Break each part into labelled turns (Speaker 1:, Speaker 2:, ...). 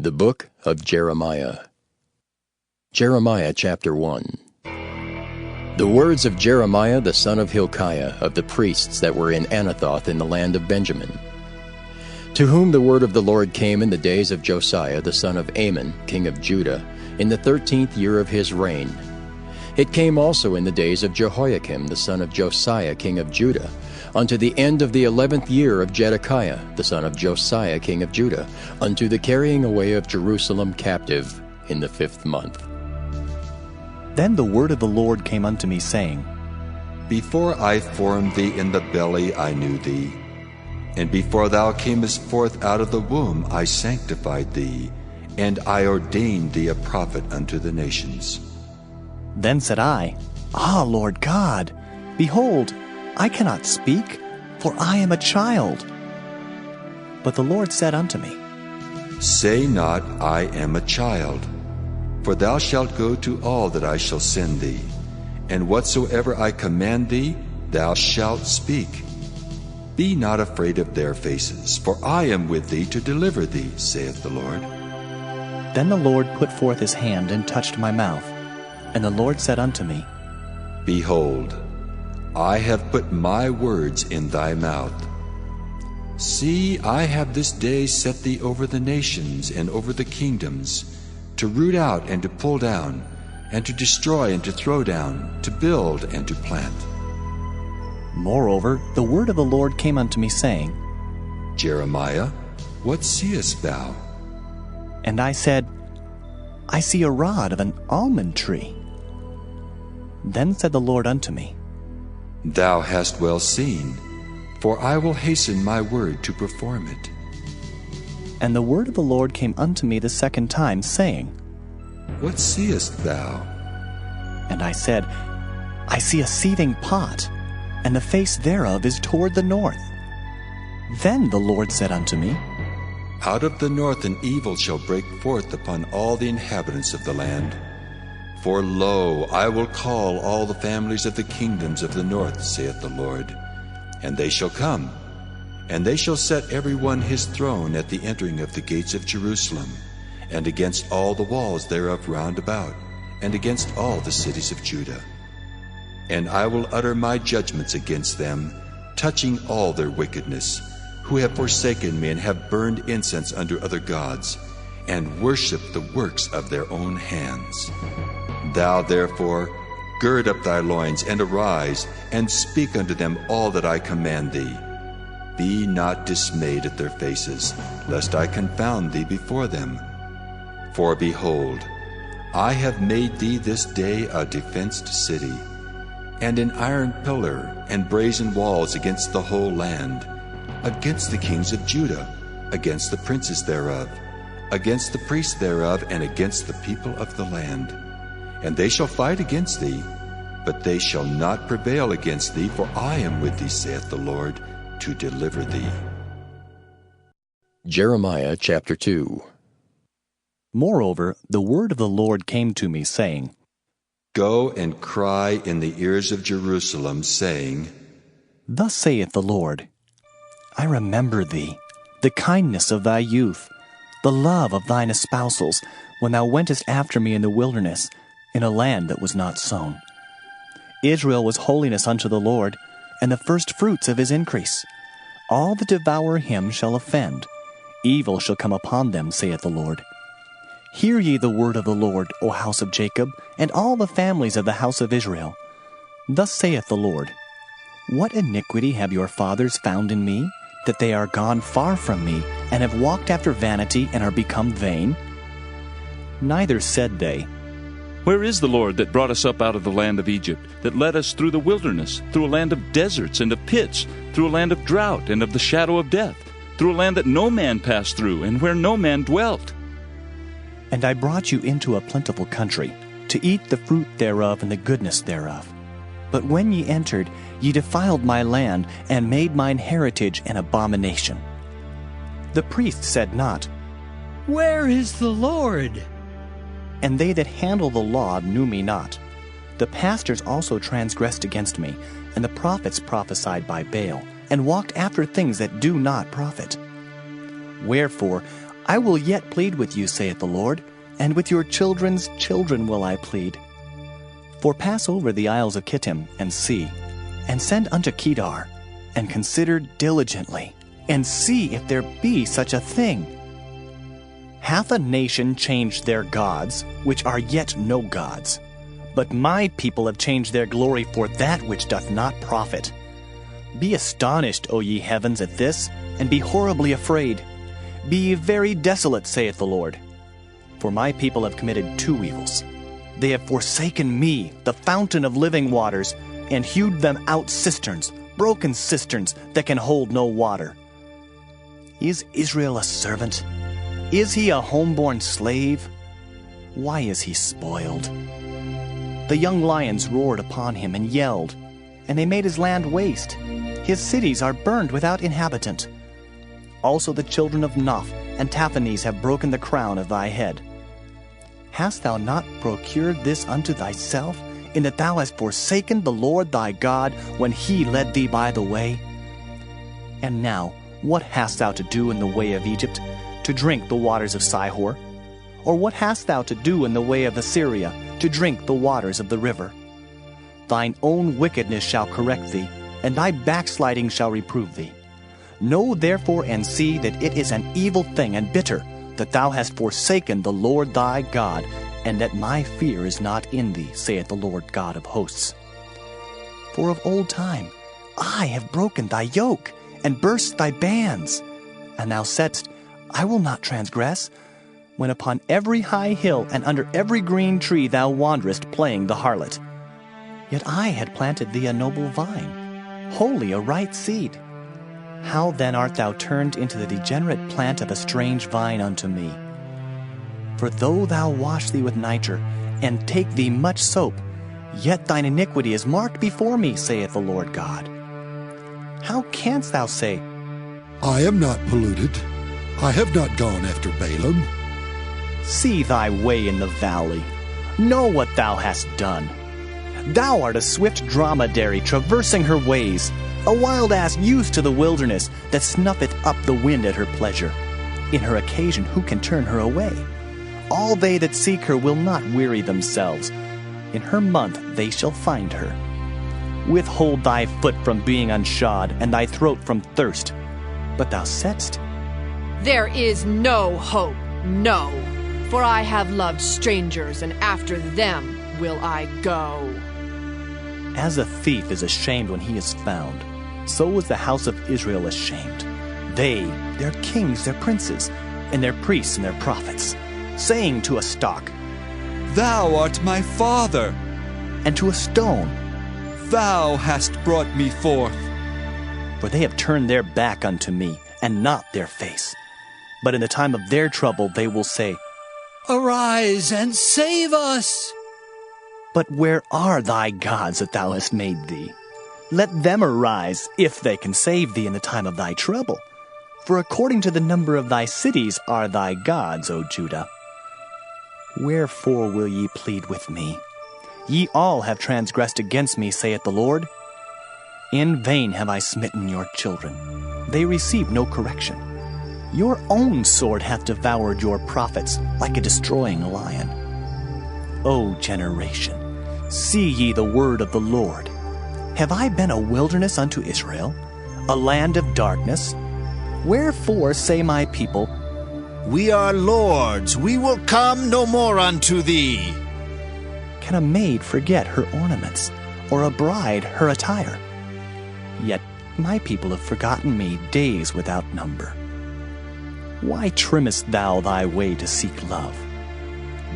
Speaker 1: The Book of Jeremiah. Jeremiah chapter 1. The words of Jeremiah the son of Hilkiah, of the priests that were in Anathoth in the land of Benjamin, to whom the word of the Lord came in the days of Josiah the son of Amon, king of Judah, in the 13th year of his reign. It came also in the days of Jehoiakim the son of Josiah king of Judah, unto the end of the 11th year of Zedekiah the son of Josiah king of Judah, unto the carrying away of Jerusalem captive in the 5th month.
Speaker 2: Then the word of the Lord came unto me, saying,
Speaker 3: Before I formed thee in the belly I knew thee, and before thou camest forth out of the womb I sanctified thee, and I ordained thee a prophet unto the nations.
Speaker 2: Then said I, Ah, Lord God, behold, I cannot speak, for I am a child. But the Lord said unto me,
Speaker 3: Say not, I am a child, for thou shalt go to all that I shall send thee, and whatsoever I command thee, thou shalt speak. Be not afraid of their faces, for I am with thee to deliver thee, saith the Lord.
Speaker 2: Then the Lord put forth his hand and touched my mouth. And the Lord said unto me, Behold, I have put my words in thy mouth. See, I have this day set thee over the nations and over the kingdoms, to root out and to pull down, and to destroy and to throw down, to build and to plant. Moreover, the word of the Lord came unto me, saying,
Speaker 3: Jeremiah, what seest thou?
Speaker 2: And I said, I see a rod of an almond tree. Then said the Lord unto me,
Speaker 3: Thou hast well seen, for I will hasten my word to perform it.
Speaker 2: And the word of the Lord came unto me the second time, saying,
Speaker 3: What seest thou?
Speaker 2: And I said, I see a seething pot, and the face thereof is toward the north. Then the Lord said unto me,
Speaker 3: Out of the north an evil shall break forth upon all the inhabitants of the land. For lo, I will call all the families of the kingdoms of the north, saith the Lord, and they shall come, and they shall set every one his throne at the entering of the gates of Jerusalem, and against all the walls thereof round about, and against all the cities of Judah. And I will utter my judgments against them, touching all their wickedness, who have forsaken me and have burned incense unto other gods, and worshipped the works of their own hands. Thou therefore gird up thy loins, and arise, and speak unto them all that I command thee. Be not dismayed at their faces, lest I confound thee before them. For behold, I have made thee this day a defenced city, and an iron pillar and brazen walls against the whole land, against the kings of Judah, against the princes thereof, against the priests thereof, and against the people of the land. And they shall fight against thee, but they shall not prevail against thee, for I am with thee, saith the Lord, to deliver thee.
Speaker 1: Jeremiah chapter 2.
Speaker 2: Moreover, the word of the Lord came to me, saying,
Speaker 3: Go and cry in the ears of Jerusalem, saying,
Speaker 2: Thus saith the Lord, I remember thee, the kindness of thy youth, the love of thine espousals, when thou wentest after me in the wilderness, in a land that was not sown. Israel was holiness unto the Lord, and the first fruits of his increase. All that devour him shall offend. Evil shall come upon them, saith the Lord. Hear ye the word of the Lord, O house of Jacob, and all the families of the house of Israel. Thus saith the Lord, What iniquity have your fathers found in me, that they are gone far from me, and have walked after vanity, and are become vain? Neither said they,
Speaker 4: Where is the Lord that brought us up out of the land of Egypt, that led us through the wilderness, through a land of deserts and of pits, through a land of drought and of the shadow of death, through a land that no man passed through, and where no man dwelt?
Speaker 2: And I brought you into a plentiful country, to eat the fruit thereof and the goodness thereof. But when ye entered, ye defiled my land, and made mine heritage an abomination. The priest said not,
Speaker 5: Where is the Lord?
Speaker 2: And they that handle the law knew me not. The pastors also transgressed against me, and the prophets prophesied by Baal, and walked after things that do not profit. Wherefore I will yet plead with you, saith the Lord, and with your children's children will I plead. For pass over the isles of Kittim, and see, and send unto Kedar, and consider diligently, and see if there be such a thing. Hath a nation changed their gods, which are yet no gods? But my people have changed their glory for that which doth not profit. Be astonished, O ye heavens, at this, and be horribly afraid. Be ye very desolate, saith the Lord. For my people have committed two evils. They have forsaken me, the fountain of living waters, and hewed them out cisterns, broken cisterns that can hold no water. Is Israel a servant? Is he a homeborn slave? Why is he spoiled? The young lions roared upon him and yelled, and they made his land waste. His cities are burned without inhabitant. Also the children of Noph and Taphanes have broken the crown of thy head. Hast thou not procured this unto thyself, in that thou hast forsaken the Lord thy God when he led thee by the way? And now, what hast thou to do in the way of Egypt, to drink the waters of Sihor? Or what hast thou to do in the way of Assyria, to drink the waters of the river? Thine own wickedness shall correct thee, and thy backsliding shall reprove thee. Know therefore and see that it is an evil thing and bitter, that thou hast forsaken the Lord thy God, and that my fear is not in thee, saith the Lord God of hosts. For of old time I have broken thy yoke, and burst thy bands. And thou saidst, I will not transgress, when upon every high hill and under every green tree thou wanderest playing the harlot. Yet I had planted thee a noble vine, wholly a right seed. How then art thou turned into the degenerate plant of a strange vine unto me? For though thou wash thee with nitre, and take thee much soap, yet thine iniquity is marked before me, saith the Lord God. How canst thou say,
Speaker 6: I am not polluted, I have not gone after Balaam?
Speaker 2: See thy way in the valley, know what thou hast done. Thou art a swift dromedary traversing her ways, a wild ass used to the wilderness, that snuffeth up the wind at her pleasure. In her occasion who can turn her away? All they that seek her will not weary themselves. In her month they shall find her. Withhold thy foot from being unshod, and thy throat from thirst. But thou saidst,
Speaker 7: There is no hope, no, for I have loved strangers, and after them will I go.
Speaker 2: As a thief is ashamed when he is found, so was the house of Israel ashamed. They, their kings, their princes, and their priests and their prophets, saying to a stock,
Speaker 8: Thou art my father,
Speaker 2: and to a stone,
Speaker 8: Thou hast brought me forth.
Speaker 2: For they have turned their back unto me, and not their face. But in the time of their trouble they will say,
Speaker 5: Arise and save us!
Speaker 2: But where are thy gods that thou hast made thee? Let them arise, if they can save thee in the time of thy trouble. For according to the number of thy cities are thy gods, O Judah. Wherefore will ye plead with me? Ye all have transgressed against me, saith the Lord. In vain have I smitten your children. They receive no correction. Your own sword hath devoured your prophets like a destroying lion. O generation, see ye the word of the Lord. Have I been a wilderness unto Israel, a land of darkness? Wherefore say my people,
Speaker 9: We are lords, we will come no more unto thee.
Speaker 2: Can a maid forget her ornaments, or a bride her attire? Yet my people have forgotten me days without number. Why trimmest thou thy way to seek love?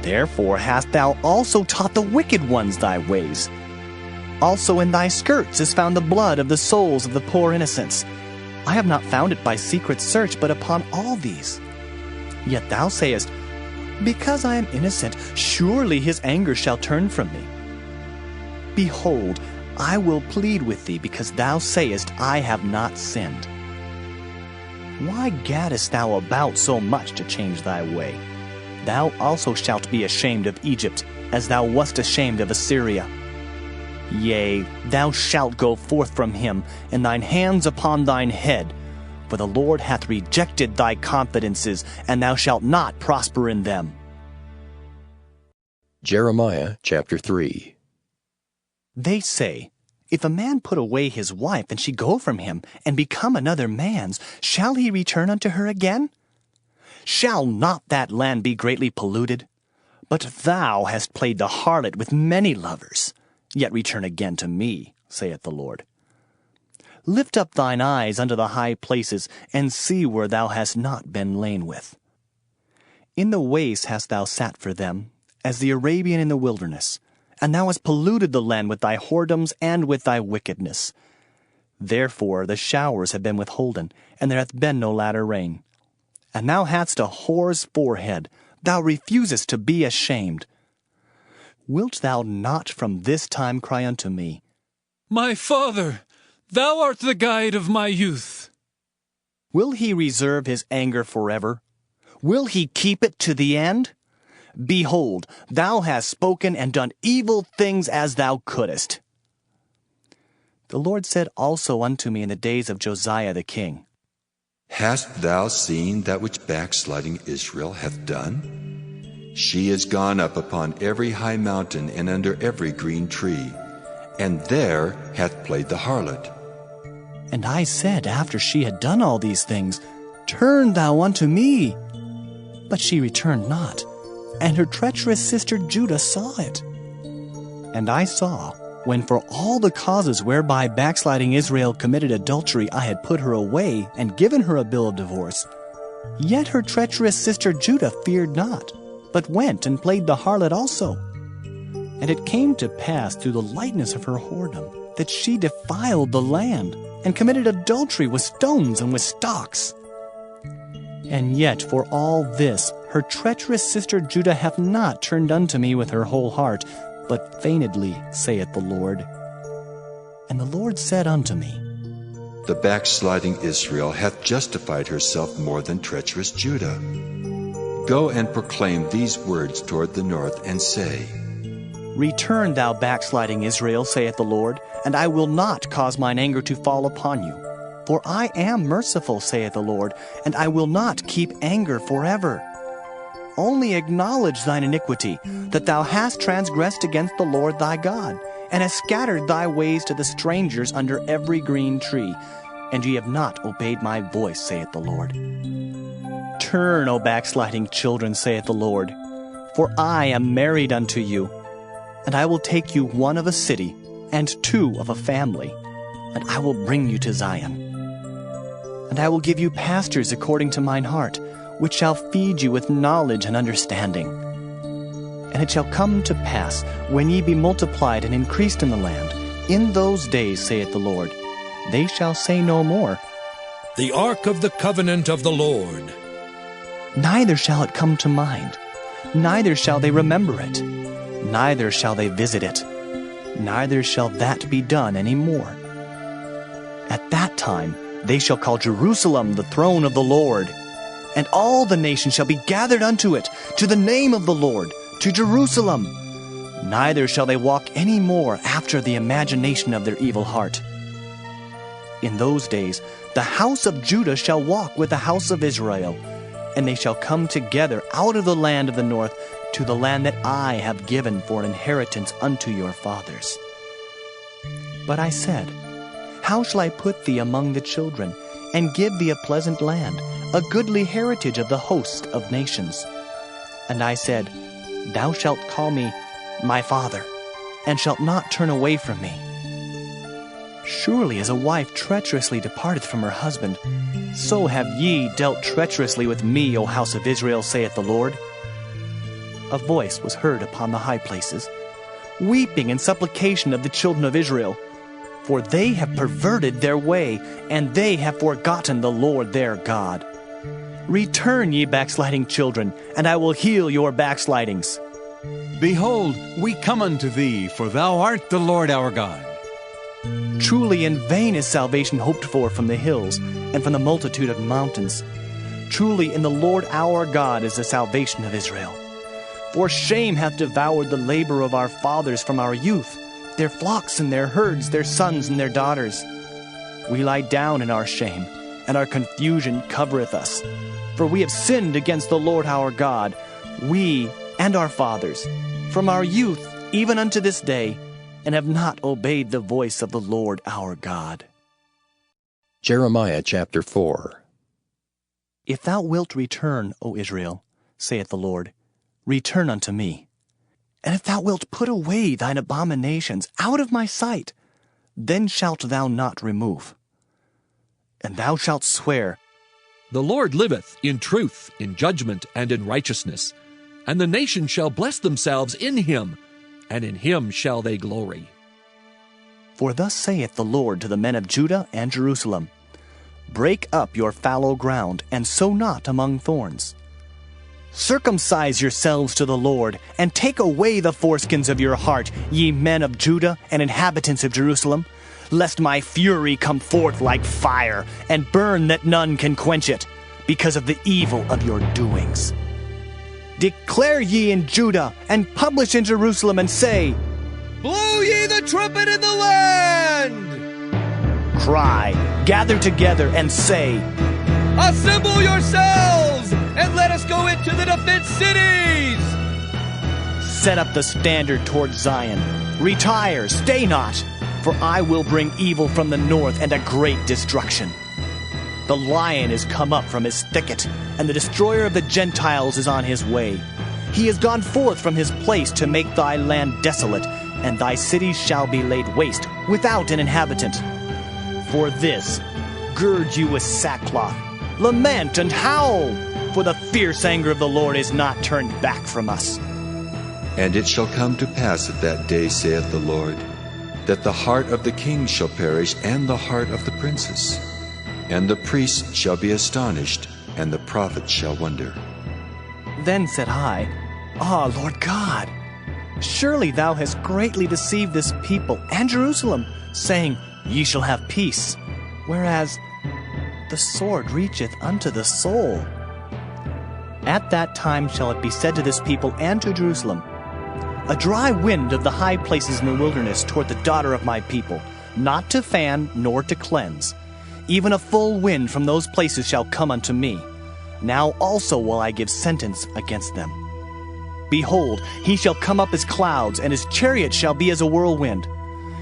Speaker 2: Therefore hast thou also taught the wicked ones thy ways. Also in thy skirts is found the blood of the souls of the poor innocents. I have not found it by secret search, but upon all these. Yet thou sayest, Because I am innocent, surely his anger shall turn from me. Behold, I will plead with thee, because thou sayest, I have not sinned. Why gaddest thou about so much to change thy way? Thou also shalt be ashamed of Egypt, as thou wast ashamed of Assyria. Yea, thou shalt go forth from him, and thine hands upon thine head. for the Lord hath rejected thy confidences, and thou shalt not prosper in them.
Speaker 1: Jeremiah chapter 3.
Speaker 2: They say, If a man put away his wife, and she go from him, and become another man's, shall he return unto her again? Shall not that land be greatly polluted? But thou hast played the harlot with many lovers. Yet return again to me, saith the Lord. Lift up thine eyes unto the high places, and see where thou hast not been lain with. In the waste hast thou sat for them, as the Arabian in the wilderness, and thou hast polluted the land with thy whoredoms and with thy wickedness. Therefore the showers have been withholden, and there hath been no latter rain. And thou hadst a whore's forehead, thou refusest to be ashamed. Wilt thou not from this time cry unto me,
Speaker 5: My father, thou art the guide of my youth.
Speaker 2: Will he reserve his anger forever? Will he keep it to the end? Behold, thou hast spoken and done evil things as thou couldest. The Lord said also unto me in the days of Josiah the king,
Speaker 3: Hast thou seen that which backsliding Israel hath done? She is gone up upon every high mountain and under every green tree, and there hath played the harlot.
Speaker 2: And I said, after she had done all these things, Turn thou unto me. But she returned not, and her treacherous sister Judah saw it. And I saw, when for all the causes whereby backsliding Israel committed adultery I had put her away, and given her a bill of divorce, yet her treacherous sister Judah feared not, but went and played the harlot also. And it came to pass through the lightness of her whoredom, that she defiled the land, and committed adultery with stones and with stocks. And yet for all this her treacherous sister Judah hath not turned unto me with her whole heart, but feignedly, saith the Lord. And the Lord said unto me,
Speaker 3: The backsliding Israel hath justified herself more than treacherous Judah. Go and proclaim these words toward the north, and say,
Speaker 2: Return, thou backsliding Israel, saith the Lord, and I will not cause mine anger to fall upon you. For I am merciful, saith the Lord, and I will not keep anger forever. Only acknowledge thine iniquity, that thou hast transgressed against the Lord thy God, and hast scattered thy ways to the strangers under every green tree, and ye have not obeyed my voice, saith the Lord. Turn, O backsliding children, saith the Lord, for I am married unto you, and I will take you one of a city, and two of a family, and I will bring you to Zion. And I will give you pastors according to mine heart, which shall feed you with knowledge and understanding. And it shall come to pass, when ye be multiplied and increased in the land, in those days, saith the Lord, they shall say no more,
Speaker 10: The ark of the covenant of the Lord.
Speaker 2: Neither shall it come to mind, neither shall they remember it, neither shall they visit it, neither shall that be done any more. At that time they shall call Jerusalem the throne of the Lord, and all the nations shall be gathered unto it, to the name of the Lord, to Jerusalem. Neither shall they walk any more after the imagination of their evil heart. In those days the house of Judah shall walk with the house of Israel, and they shall come together out of the land of the north to the land that I have given for an inheritance unto your fathers. But I said, How shall I put thee among the children, and give thee a pleasant land, a goodly heritage of the host of nations? And I said, Thou shalt call me my father, and shalt not turn away from me. Surely as a wife treacherously departeth from her husband, so have ye dealt treacherously with me, O house of Israel, saith the Lord. A voice was heard upon the high places, weeping and supplication of the children of Israel, for they have perverted their way, and they have forgotten the Lord their God. Return, ye backsliding children, and I will heal your backslidings.
Speaker 11: Behold, we come unto thee, for thou art the Lord our God.
Speaker 2: Truly in vain is salvation hoped for from the hills, and from the multitude of mountains. Truly in the Lord our God is the salvation of Israel. For shame hath devoured the labor of our fathers from our youth, their flocks and their herds, their sons and their daughters. We lie down in our shame, and our confusion covereth us. For we have sinned against the Lord our God, we and our fathers, from our youth even unto this day, and have not obeyed the voice of the Lord our God.
Speaker 1: Jeremiah chapter 4.
Speaker 2: If thou wilt return, O Israel, saith the Lord, return unto me. And if thou wilt put away thine abominations out of my sight, then shalt thou not remove. And thou shalt swear,
Speaker 10: The Lord liveth in truth, in judgment, and in righteousness. And the nations shall bless themselves in him, and in him shall they glory.
Speaker 2: For thus saith the Lord to the men of Judah and Jerusalem, Break up your fallow ground, and sow not among thorns. Circumcise yourselves to the Lord, and take away the foreskins of your heart, ye men of Judah and inhabitants of Jerusalem, lest my fury come forth like fire, and burn that none can quench it, because of the evil of your doings. Declare ye in Judah, and publish in Jerusalem, and say,
Speaker 8: Blow ye the trumpet in the land!
Speaker 2: Cry, gather together, and say,
Speaker 8: Assemble yourselves, and let us go into the defense cities!
Speaker 2: Set up the standard toward Zion. Retire, stay not, for I will bring evil from the north and a great destruction. The lion is come up from his thicket, and the destroyer of the Gentiles is on his way. He is gone forth from his place to make thy land desolate, and thy cities shall be laid waste, without an inhabitant. For this, gird you with sackcloth, lament and howl, for the fierce anger of the Lord is not turned back from us.
Speaker 3: And it shall come to pass at that day, saith the Lord, that the heart of the king shall perish, and the heart of the princes. And the priests shall be astonished, and the prophets shall wonder.
Speaker 2: Then said I, Ah, Lord God, surely thou hast greatly deceived this people and Jerusalem, saying, Ye shall have peace, whereas the sword reacheth unto the soul. At that time shall it be said to this people and to Jerusalem, A dry wind of the high places in the wilderness toward the daughter of my people, not to fan nor to cleanse. Even a full wind from those places shall come unto me. Now also will I give sentence against them. Behold, he shall come up as clouds, and his chariot shall be as a whirlwind.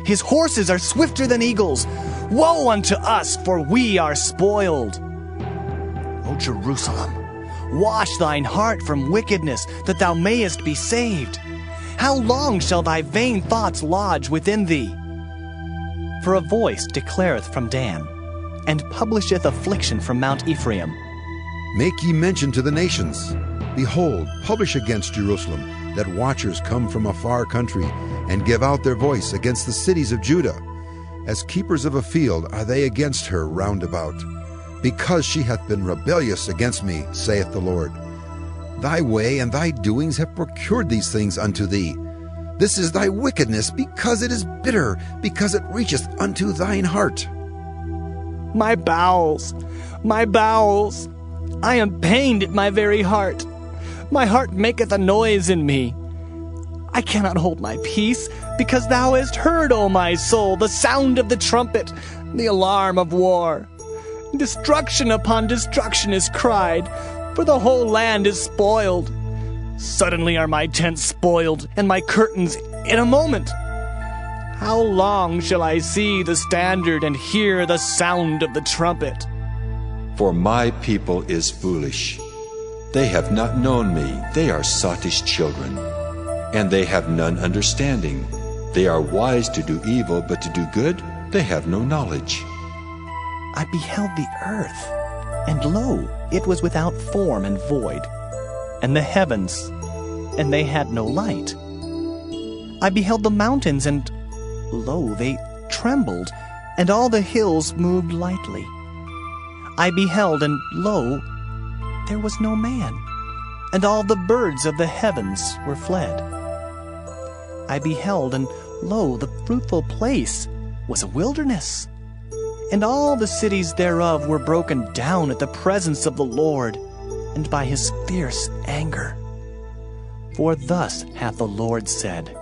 Speaker 2: His horses are swifter than eagles. Woe unto us, for we are spoiled. O Jerusalem, wash thine heart from wickedness, that thou mayest be saved. How long shall thy vain thoughts lodge within thee? For a voice declareth from Dan, and publisheth affliction from Mount Ephraim.
Speaker 12: Make ye mention to the nations. Behold, publish against Jerusalem, that watchers come from a far country, and give out their voice against the cities of Judah. As keepers of a field are they against her round about, because she hath been rebellious against me, saith the Lord. Thy way and thy doings have procured these things unto thee. This is thy wickedness, because it is bitter, because it reacheth unto thine heart.
Speaker 2: My bowels, I am pained at my very heart. My heart maketh a noise in me. I cannot hold my peace, because thou hast heard, O my soul, the sound of the trumpet, the alarm of war. Destruction upon destruction is cried, for the whole land is spoiled. Suddenly are my tents spoiled, and my curtains in a moment. How long shall I see the standard and hear the sound of the trumpet?
Speaker 3: For my people is foolish. They have not known me, they are sottish children. And they have none understanding. They are wise to do evil, but to do good they have no knowledge.
Speaker 2: I beheld the earth, and lo, it was without form and void, and the heavens, and they had no light. I beheld the mountains, and lo, they trembled, and all the hills moved lightly. I beheld, and lo, there was no man, and all the birds of the heavens were fled. I beheld, and lo, the fruitful place was a wilderness, and all the cities thereof were broken down at the presence of the Lord, and by his fierce anger. For thus hath the Lord said,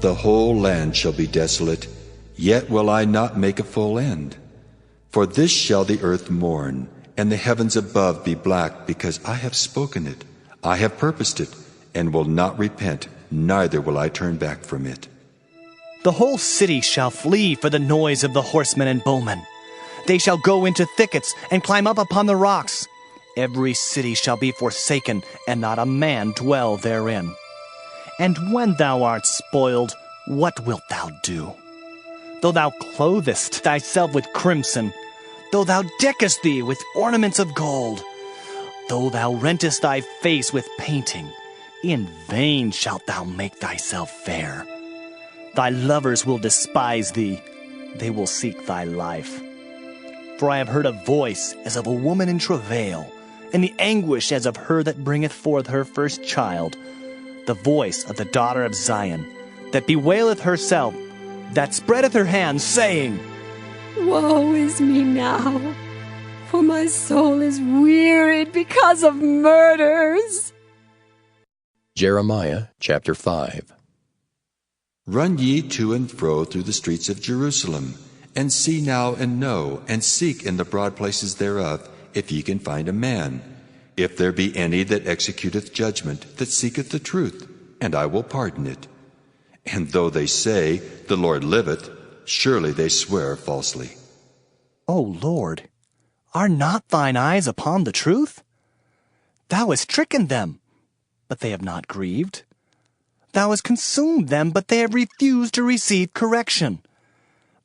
Speaker 3: The whole land shall be desolate, yet will I not make a full end. For this shall the earth mourn, and the heavens above be black, because I have spoken it, I have purposed it, and will not repent, neither will I turn back from it.
Speaker 2: The whole city shall flee for the noise of the horsemen and bowmen. They shall go into thickets and climb up upon the rocks. Every city shall be forsaken, and not a man dwell therein. And when thou art spoiled, what wilt thou do? Though thou clothest thyself with crimson, though thou deckest thee with ornaments of gold, though thou rentest thy face with painting, in vain shalt thou make thyself fair. Thy lovers will despise thee, they will seek thy life. For I have heard a voice as of a woman in travail, and the anguish as of her that bringeth forth her first child, the voice of the daughter of Zion, that bewaileth herself, that spreadeth her hands, saying,
Speaker 13: Woe is me now, for my soul is wearied because of murders.
Speaker 1: Jeremiah chapter 5.
Speaker 3: Run ye to and fro through the streets of Jerusalem, and see now and know, and seek in the broad places thereof, if ye can find a man, if there be any that executeth judgment, that seeketh the truth, and I will pardon it. And though they say, The Lord liveth, surely they swear falsely.
Speaker 2: O Lord, are not thine eyes upon the truth? Thou hast stricken them, but they have not grieved. Thou hast consumed them, but they have refused to receive correction.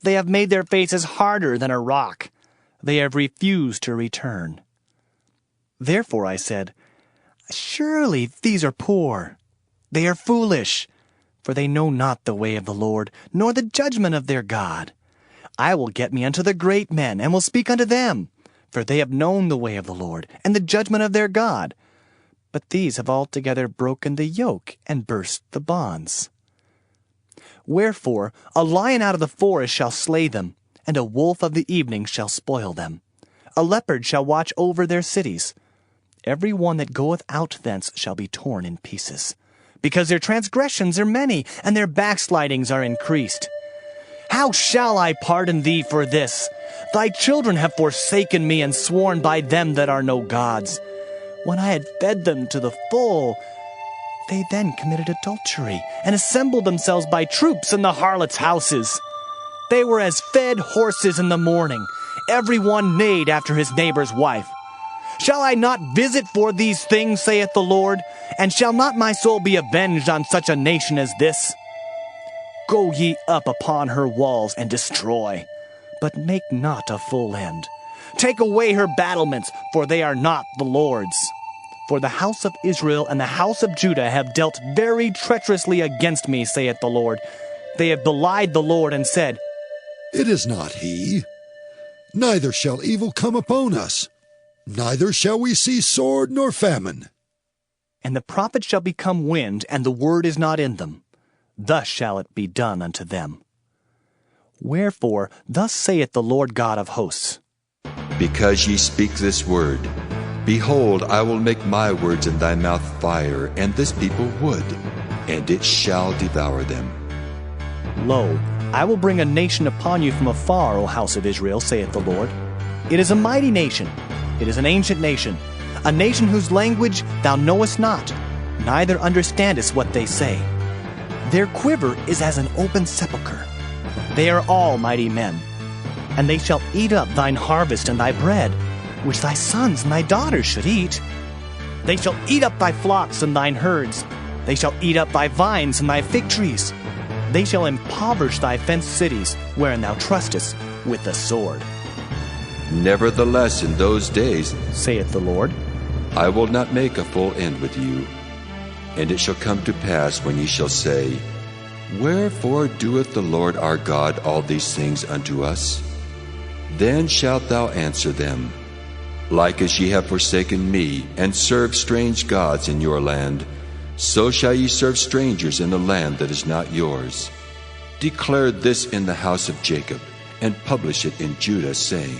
Speaker 2: They have made their faces harder than a rock. They have refused to return. Therefore I said, Surely these are poor. They are foolish, for they know not the way of the Lord, nor the judgment of their God. I will get me unto the great men, and will speak unto them, for they have known the way of the Lord, and the judgment of their God. But these have altogether broken the yoke, and burst the bonds. Wherefore a lion out of the forest shall slay them, and a wolf of the evening shall spoil them. A leopard shall watch over their cities. Every one that goeth out thence shall be torn in pieces, because their transgressions are many, and their backslidings are increased. How shall I pardon thee for this? Thy children have forsaken me, and sworn by them that are no gods. When I had fed them to the full, they then committed adultery, and assembled themselves by troops in the harlots' houses. They were as fed horses in the morning, every one neighed after his neighbor's wife. Shall I not visit for these things, saith the Lord? And shall not my soul be avenged on such a nation as this? Go ye up upon her walls and destroy, but make not a full end. Take away her battlements, for they are not the Lord's. For the house of Israel and the house of Judah have dealt very treacherously against me, saith the Lord. They have belied the Lord and said,
Speaker 6: It is not he. Neither shall evil come upon us. Neither shall we see sword nor famine.
Speaker 2: And the prophets shall become wind, and the word is not in them. Thus shall it be done unto them. Wherefore, thus saith the Lord God of hosts,
Speaker 3: Because ye speak this word, behold, I will make my words in thy mouth fire, and this people wood, and it shall devour them.
Speaker 2: Lo, I will bring a nation upon you from afar, O house of Israel, saith the Lord. It is a mighty nation, it is an ancient nation, a nation whose language thou knowest not, neither understandest what they say. Their quiver is as an open sepulchre. They are all mighty men. And they shall eat up thine harvest and thy bread, which thy sons and thy daughters should eat. They shall eat up thy flocks and thine herds. They shall eat up thy vines and thy fig trees. They shall impoverish thy fenced cities, wherein thou trustest, with the sword.
Speaker 3: Nevertheless, in those days,
Speaker 2: saith the Lord,
Speaker 3: I will not make a full end with you. And it shall come to pass when ye shall say, Wherefore doeth the Lord our God all these things unto us? Then shalt thou answer them, Like as ye have forsaken me, and served strange gods in your land, so shall ye serve strangers in a land that is not yours. Declare this in the house of Jacob, and publish it in Judah, saying,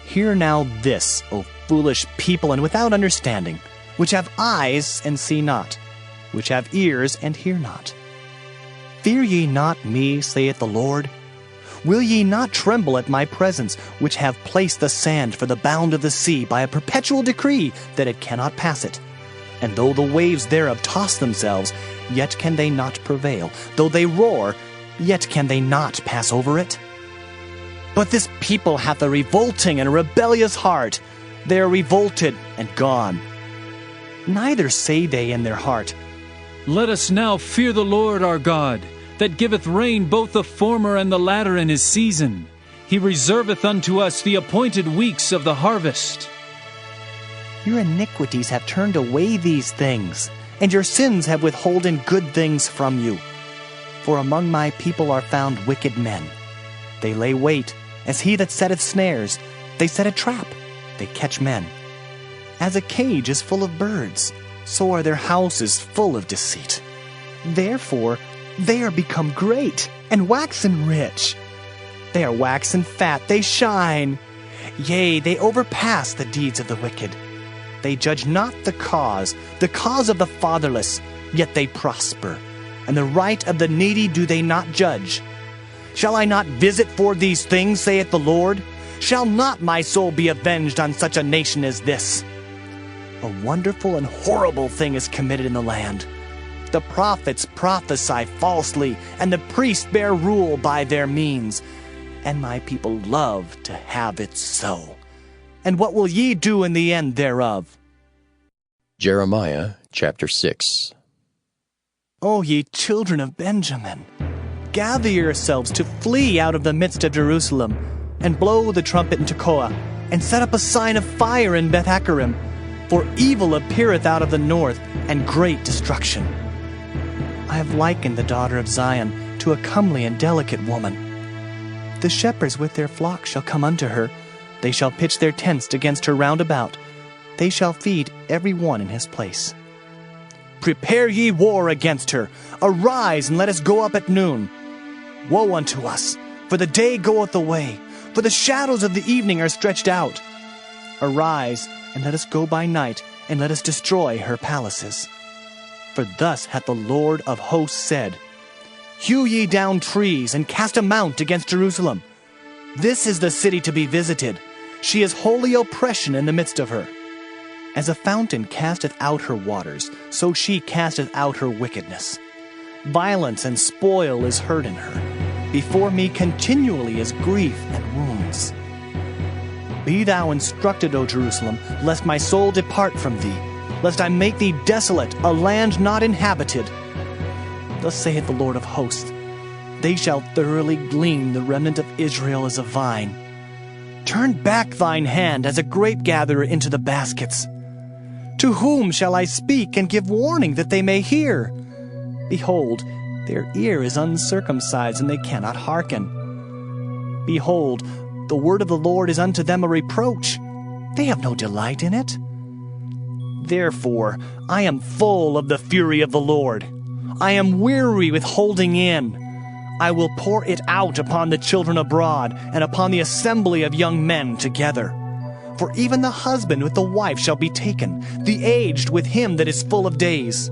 Speaker 2: Hear now this, O foolish people and without understanding, which have eyes and see not, which have ears and hear not. Fear ye not me, saith the Lord? Will ye not tremble at my presence, which have placed the sand for the bound of the sea by a perpetual decree that it cannot pass it? And though the waves thereof toss themselves, yet can they not prevail. Though they roar, yet can they not pass over it? But this people hath a revolting and a rebellious heart. They are revolted and gone. Neither say they in their heart,
Speaker 5: Let us now fear the Lord our God, that giveth rain both the former and the latter in his season. He reserveth unto us the appointed weeks of the harvest.
Speaker 2: Your iniquities have turned away these things, and your sins have withholden good things from you. For among my people are found wicked men. They lay wait, as he that setteth snares. They set a trap, they catch men. As a cage is full of birds, so are their houses full of deceit. Therefore they are become great, and waxen rich. They are waxen fat, they shine. Yea, they overpass the deeds of the wicked. They judge not the cause of the fatherless, yet they prosper. And the right of the needy do they not judge. Shall I not visit for these things, saith the Lord? Shall not my soul be avenged on such a nation as this? A wonderful and horrible thing is committed in the land. The prophets prophesy falsely, and the priests bear rule by their means. And my people love to have it so. And what will ye do in the end thereof?
Speaker 1: Jeremiah chapter 6.
Speaker 2: O ye children of Benjamin, gather yourselves to flee out of the midst of Jerusalem, and blow the trumpet in Tekoa, and set up a sign of fire in Beth-Hakkerem, for evil appeareth out of the north, and great destruction. I have likened the daughter of Zion to a comely and delicate woman. The shepherds with their flocks shall come unto her. They shall pitch their tents against her round about. They shall feed every one in his place. Prepare ye war against her. Arise, and let us go up at noon. Woe unto us, for the day goeth away, for the shadows of the evening are stretched out. Arise, and let us go by night, and let us destroy her palaces. For thus hath the Lord of hosts said, Hew ye down trees, and cast a mount against Jerusalem. This is the city to be visited. She is holy oppression in the midst of her. As a fountain casteth out her waters, so she casteth out her wickedness. Violence and spoil is heard in her. Before me continually is grief and wounds. Be thou instructed, O Jerusalem, lest my soul depart from thee, lest I make thee desolate, a land not inhabited. Thus saith the Lord of hosts, They shall thoroughly glean the remnant of Israel as a vine. Turn back thine hand as a grape gatherer into the baskets. To whom shall I speak and give warning that they may hear? Behold, their ear is uncircumcised, and they cannot hearken. Behold, the word of the Lord is unto them a reproach. They have no delight in it. Therefore I am full of the fury of the Lord. I am weary with holding in. I will pour it out upon the children abroad, and upon the assembly of young men together. For even the husband with the wife shall be taken, the aged with him that is full of days.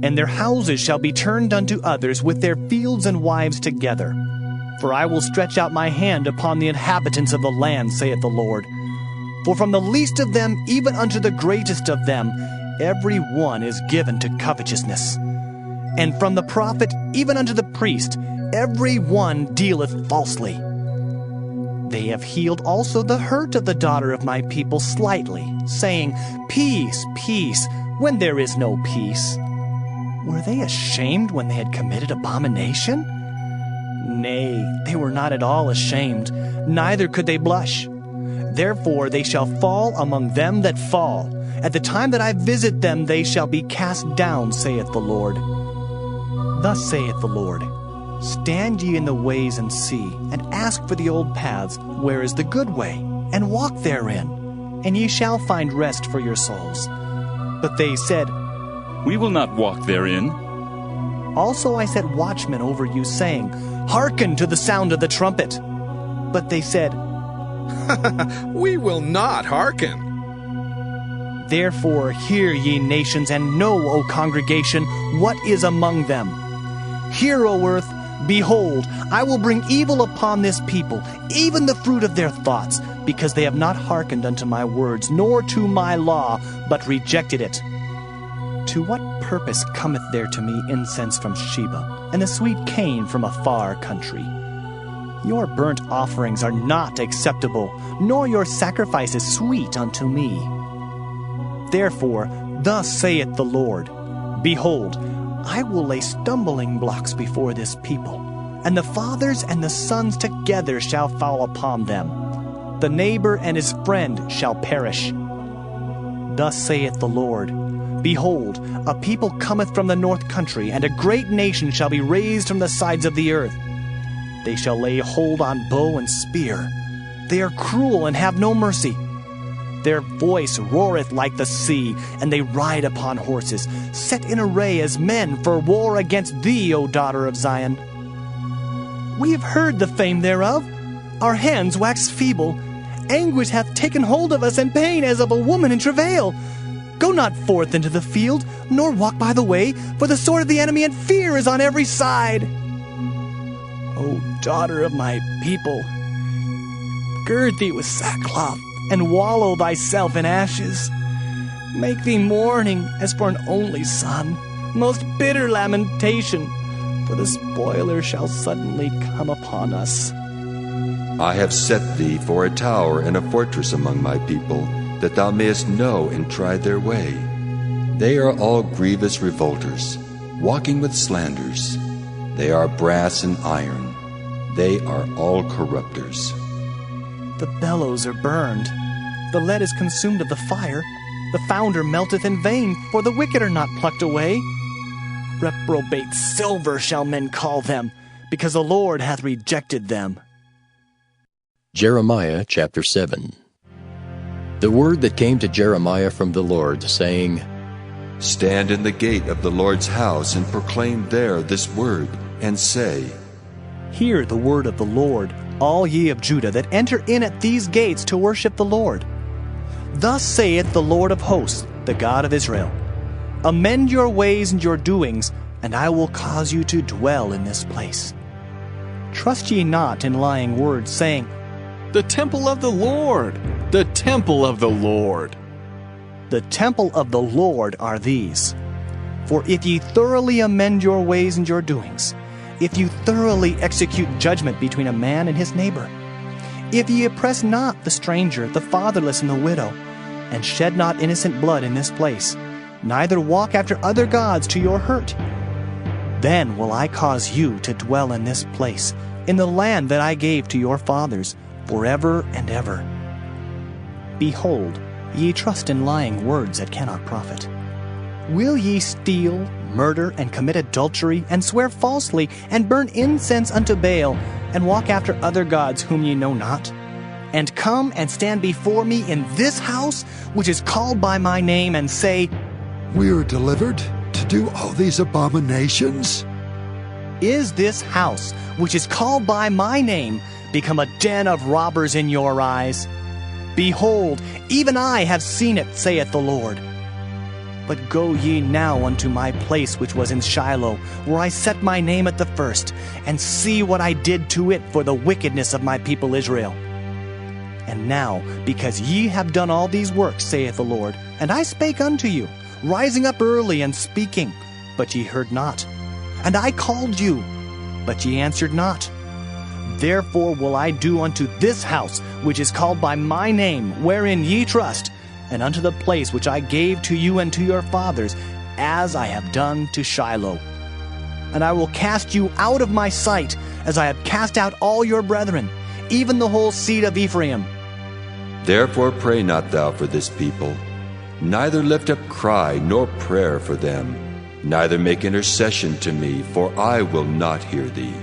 Speaker 2: And their houses shall be turned unto others, with their fields and wives together. For I will stretch out my hand upon the inhabitants of the land, saith the Lord. For from the least of them even unto the greatest of them, every one is given to covetousness. And from the prophet even unto the priest, every one dealeth falsely. They have healed also the hurt of the daughter of my people slightly, saying, Peace, peace, when there is no peace. Were they ashamed when they had committed abomination? Nay, they were not at all ashamed, neither could they blush. Therefore they shall fall among them that fall. At the time that I visit them, they shall be cast down, saith the Lord. Thus saith the Lord, Stand ye in the ways and see, and ask for the old paths, where is the good way, and walk therein, and ye shall find rest for your souls. But they said,
Speaker 4: We will not walk therein.
Speaker 2: Also I set watchmen over you, saying, Hearken to the sound of the trumpet. But they said,
Speaker 14: We will not hearken.
Speaker 2: Therefore hear, ye nations, and know, O congregation, what is among them. Hear, O earth, Behold, I will bring evil upon this people, even the fruit of their thoughts, because they have not hearkened unto my words, nor to my law, but rejected it. To what purpose cometh there to me incense from Sheba, and the sweet cane from a far country? Your burnt offerings are not acceptable, nor your sacrifices sweet unto me. Therefore, thus saith the Lord, Behold, I will lay stumbling blocks before this people, and the fathers and the sons together shall fall upon them. The neighbor and his friend shall perish. Thus saith the Lord, Behold, a people cometh from the north country, and a great nation shall be raised from the sides of the earth. They shall lay hold on bow and spear. They are cruel and have no mercy. Their voice roareth like the sea, and they ride upon horses, set in array as men for war against thee, O daughter of Zion. We have heard the fame thereof. Our hands wax feeble. Anguish hath taken hold of us, and pain as of a woman in travail. Go not forth into the field, nor walk by the way, for the sword of the enemy and fear is on every side. O daughter of my people, gird thee with sackcloth, and wallow thyself in ashes. Make thee mourning as for an only son, most bitter lamentation, for the spoiler shall suddenly come upon us.
Speaker 3: I have set thee for a tower and a fortress among my people, that thou mayest know and try their way. They are all grievous revolters, walking with slanders. They are brass and iron. They are all corrupters.
Speaker 2: The bellows are burned. The lead is consumed of the fire. The founder melteth in vain, for the wicked are not plucked away. Reprobate silver shall men call them, because the Lord hath rejected them.
Speaker 1: Jeremiah chapter 7. The word that came to Jeremiah from the Lord, saying,
Speaker 3: Stand in the gate of the Lord's house, and proclaim there this word, and say,
Speaker 2: Hear the word of the Lord, all ye of Judah that enter in at these gates to worship the Lord. Thus saith the Lord of hosts, the God of Israel, Amend your ways and your doings, and I will cause you to dwell in this place. Trust ye not in lying words, saying,
Speaker 11: The temple of the Lord, the temple of the Lord.
Speaker 2: The temple of the Lord are these. For if ye thoroughly amend your ways and your doings, if you thoroughly execute judgment between a man and his neighbor, if ye oppress not the stranger, the fatherless, and the widow, and shed not innocent blood in this place, neither walk after other gods to your hurt, then will I cause you to dwell in this place, in the land that I gave to your fathers, forever and ever. Behold, ye trust in lying words that cannot profit. Will ye steal, murder, and commit adultery, and swear falsely, and burn incense unto Baal, and walk after other gods whom ye know not? And come and stand before me in this house, which is called by my name, and say,
Speaker 6: We are delivered to do all these abominations?
Speaker 2: Is this house, which is called by my name, become a den of robbers in your eyes? Behold, even I have seen it, saith the Lord. But go ye now unto my place which was in Shiloh, where I set my name at the first, and see what I did to it for the wickedness of my people Israel. And now, because ye have done all these works, saith the Lord, and I spake unto you, rising up early and speaking, but ye heard not. And I called you, but ye answered not. Therefore will I do unto this house, which is called by my name, wherein ye trust, and unto the place which I gave to you and to your fathers, as I have done to Shiloh. And I will cast you out of my sight, as I have cast out all your brethren, even the whole seed of Ephraim.
Speaker 3: Therefore pray not thou for this people, neither lift up cry nor prayer for them, neither make intercession to me, for I will not hear thee.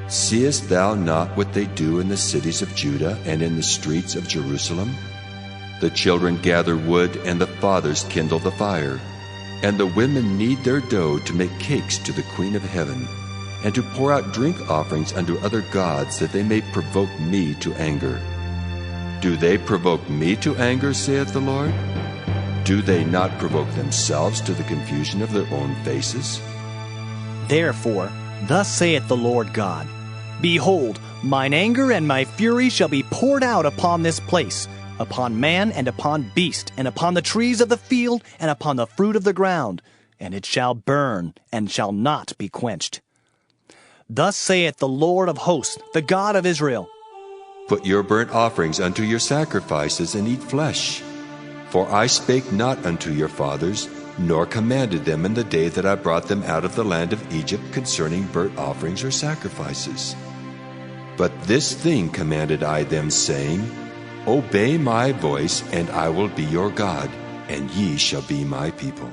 Speaker 3: Seest thou not what they do in the cities of Judah and in the streets of Jerusalem? The children gather wood, and the fathers kindle the fire, and the women knead their dough to make cakes to the Queen of Heaven, and to pour out drink offerings unto other gods, that they may provoke me to anger. Do they provoke me to anger, saith the Lord? Do they not provoke themselves to the confusion of their own faces?
Speaker 2: Therefore, Thus saith the Lord God, Behold, mine anger and my fury shall be poured out upon this place, upon man and upon beast, and upon the trees of the field, and upon the fruit of the ground, and it shall burn, and shall not be quenched. Thus saith the Lord of hosts, the God of Israel,
Speaker 3: Put your burnt offerings unto your sacrifices, and eat flesh. For I spake not unto your fathers, nor commanded them in the day that I brought them out of the land of Egypt concerning burnt offerings or sacrifices. But this thing commanded I them, saying, Obey my voice, and I will be your God, and ye shall be my people.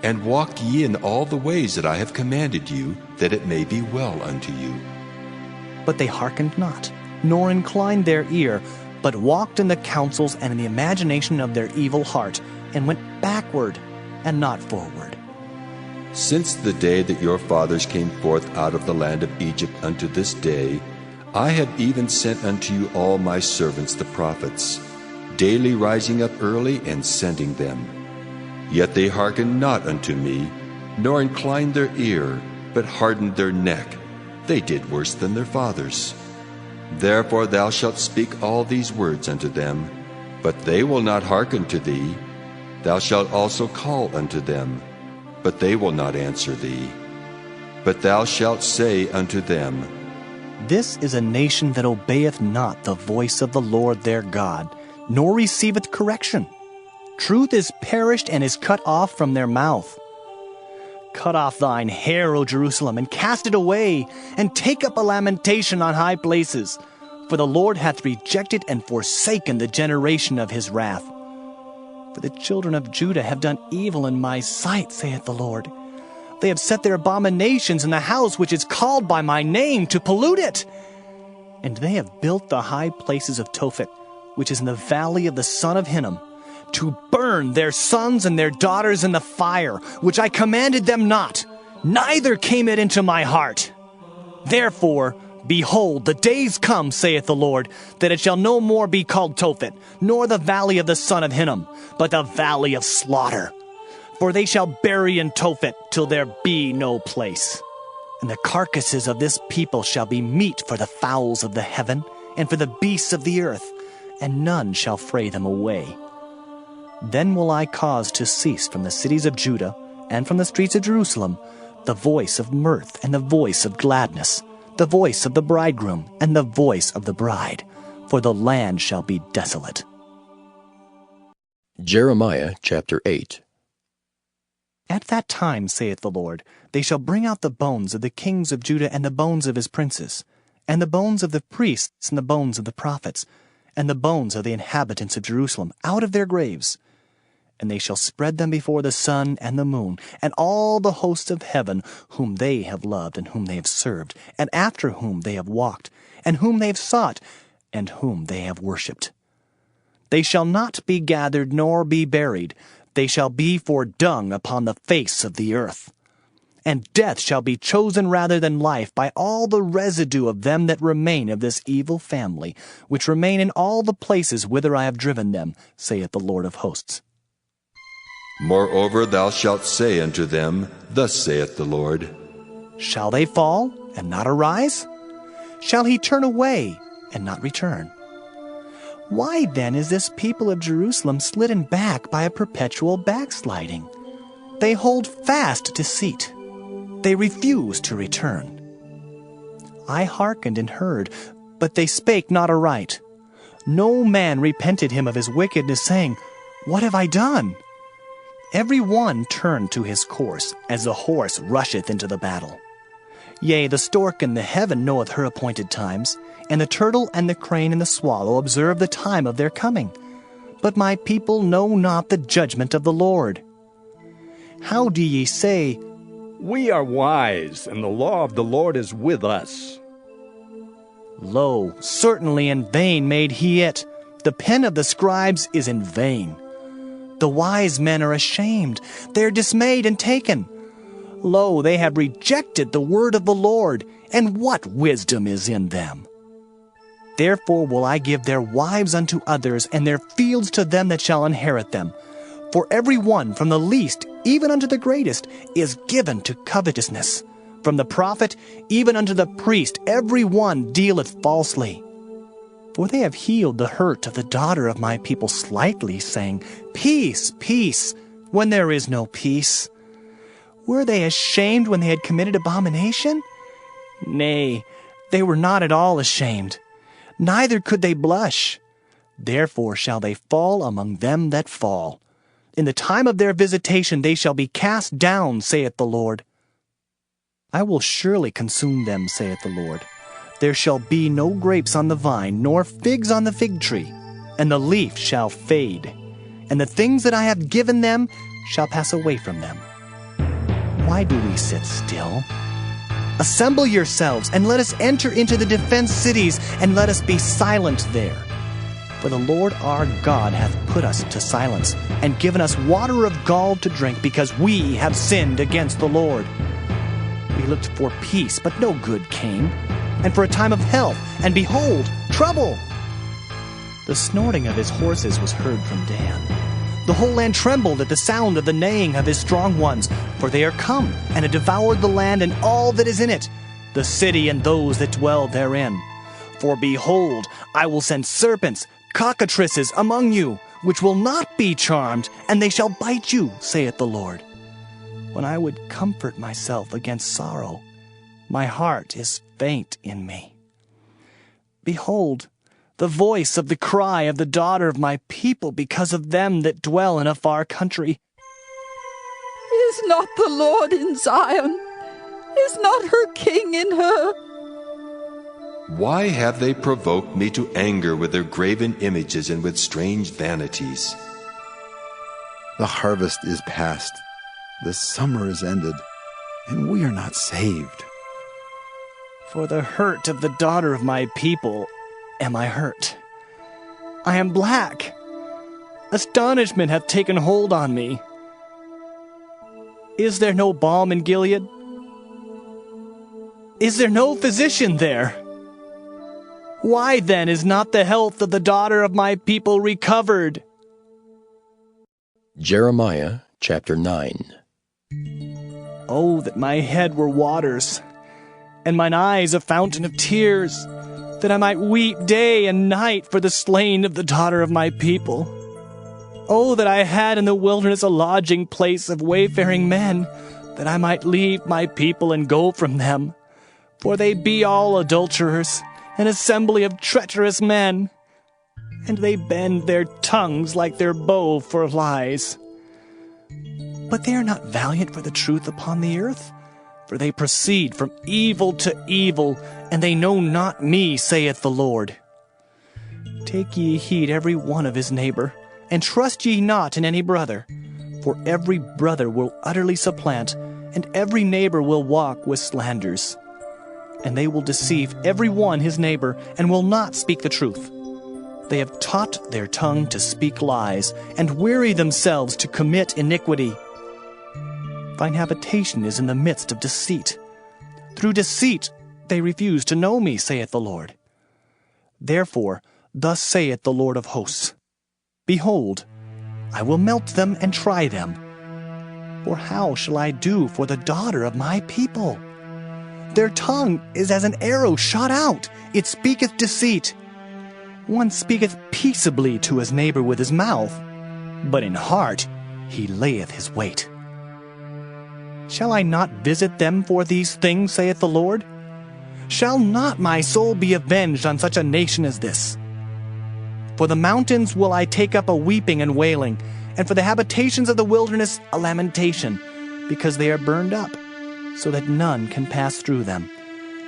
Speaker 3: And walk ye in all the ways that I have commanded you, that it may be well unto you.
Speaker 2: But they hearkened not, nor inclined their ear, but walked in the counsels and in the imagination of their evil heart, and went backward and not forward.
Speaker 3: Since the day that your fathers came forth out of the land of Egypt unto this day, I have even sent unto you all my servants the prophets, daily rising up early and sending them. Yet they hearkened not unto me, nor inclined their ear, but hardened their neck. They did worse than their fathers. Therefore thou shalt speak all these words unto them, but they will not hearken to thee. Thou shalt also call unto them, but they will not answer thee. But thou shalt say unto them,
Speaker 2: This is a nation that obeyeth not the voice of the Lord their God, nor receiveth correction. Truth is perished and is cut off from their mouth. Cut off thine hair, O Jerusalem, and cast it away, and take up a lamentation on high places. For the Lord hath rejected and forsaken the generation of his wrath. For the children of Judah have done evil in my sight, saith the Lord. They have set their abominations in the house which is called by my name, to pollute it. And they have built the high places of Tophet, which is in the valley of the son of Hinnom, to burn their sons and their daughters in the fire, which I commanded them not, neither came it into my heart. Therefore, behold, the days come, saith the Lord, that it shall no more be called Tophet, nor the valley of the son of Hinnom, but the valley of slaughter. For they shall bury in Tophet till there be no place. And the carcasses of this people shall be meat for the fowls of the heaven, and for the beasts of the earth, and none shall fray them away. Then will I cause to cease from the cities of Judah, and from the streets of Jerusalem, the voice of mirth and the voice of gladness, the voice of the bridegroom and the voice of the bride, for the land shall be desolate.
Speaker 1: Jeremiah chapter 8.
Speaker 2: At that time, saith the Lord, they shall bring out the bones of the kings of Judah and the bones of his princes, and the bones of the priests and the bones of the prophets, and the bones of the inhabitants of Jerusalem out of their graves. And they shall spread them before the sun and the moon, and all the hosts of heaven, whom they have loved, and whom they have served, and after whom they have walked, and whom they have sought, and whom they have worshipped. They shall not be gathered nor be buried. They shall be for dung upon the face of the earth. And death shall be chosen rather than life by all the residue of them that remain of this evil family, which remain in all the places whither I have driven them, saith the Lord of hosts.
Speaker 3: Moreover thou shalt say unto them, Thus saith the Lord,
Speaker 2: Shall they fall and not arise? Shall he turn away and not return? Why then is this people of Jerusalem slidden back by a perpetual backsliding? They hold fast deceit. They refuse to return. I hearkened and heard, but they spake not aright. No man repented him of his wickedness, saying, What have I done? Every one turned to his course, as the horse rusheth into the battle. Yea, the stork in the heaven knoweth her appointed times, and the turtle and the crane and the swallow observe the time of their coming. But my people know not the judgment of the Lord. How do ye say,
Speaker 15: We are wise, and the law of the Lord is with us?
Speaker 2: Lo, certainly in vain made he it. The pen of the scribes is in vain. The wise men are ashamed. They are dismayed and taken. Lo, they have rejected the word of the Lord, and what wisdom is in them? Therefore will I give their wives unto others, and their fields to them that shall inherit them. For every one, from the least even unto the greatest, is given to covetousness. from the prophet even unto the priest, every one dealeth falsely. For they have healed the hurt of the daughter of my people slightly, saying, Peace, peace, when there is no peace. Were they ashamed when they had committed abomination? Nay, they were not at all ashamed, neither could they blush. Therefore shall they fall among them that fall. In the time of their visitation they shall be cast down, saith the Lord. I will surely consume them, saith the Lord. There shall be no grapes on the vine, nor figs on the fig tree, and the leaf shall fade, and the things that I have given them shall pass away from them. Why do we sit still? Assemble yourselves, and let us enter into the defense cities, and let us be silent there. For the Lord our God hath put us to silence, and given us water of gall to drink, because we have sinned against the Lord. We looked for peace, but no good came, and for a time of health, and behold, trouble. The snorting of his horses was heard from Dan. The whole land trembled at the sound of the neighing of his strong ones, for they are come, and have devoured the land and all that is in it, the city and those that dwell therein. For behold, I will send serpents, cockatrices among you, which will not be charmed, and they shall bite you, saith the Lord. When I would comfort myself against sorrow, my heart is faint in me. Behold, the voice of the cry of the daughter of my people because of them that dwell in a far country.
Speaker 16: Is not the Lord in Zion? Is not her king in her?
Speaker 3: Why have they provoked me to anger with their graven images and with strange vanities?
Speaker 12: The harvest is past, the summer is ended, and we are not saved.
Speaker 2: For the hurt of the daughter of my people am I hurt. I am black. Astonishment hath taken hold on me. Is there no balm in Gilead? Is there no physician there? Why then is not the health of the daughter of my people recovered?
Speaker 1: Jeremiah chapter 9.
Speaker 2: Oh, that my head were waters, and mine eyes a fountain of tears, that I might weep day and night for the slain of the daughter of my people. Oh, that I had in the wilderness a lodging place of wayfaring men, that I might leave my people and go from them. For they be all adulterers, an assembly of treacherous men, and they bend their tongues like their bow for lies. But they are not valiant for the truth upon the earth, for they proceed from evil to evil, and they know not me, saith the Lord. Take ye heed every one of his neighbor, and trust ye not in any brother, for every brother will utterly supplant, and every neighbor will walk with slanders. And they will deceive every one his neighbor, and will not speak the truth. They have taught their tongue to speak lies, and weary themselves to commit iniquity. Thine habitation is in the midst of deceit. Through deceit they refuse to know me, saith the Lord. Therefore, thus saith the Lord of hosts, Behold, I will melt them and try them. For how shall I do for the daughter of my people? Their tongue is as an arrow shot out, it speaketh deceit. One speaketh peaceably to his neighbor with his mouth, but in heart he layeth his wait. Shall I not visit them for these things, saith the Lord? Shall not my soul be avenged on such a nation as this? For the mountains will I take up a weeping and wailing, and for the habitations of the wilderness a lamentation, because they are burned up, so that none can pass through them.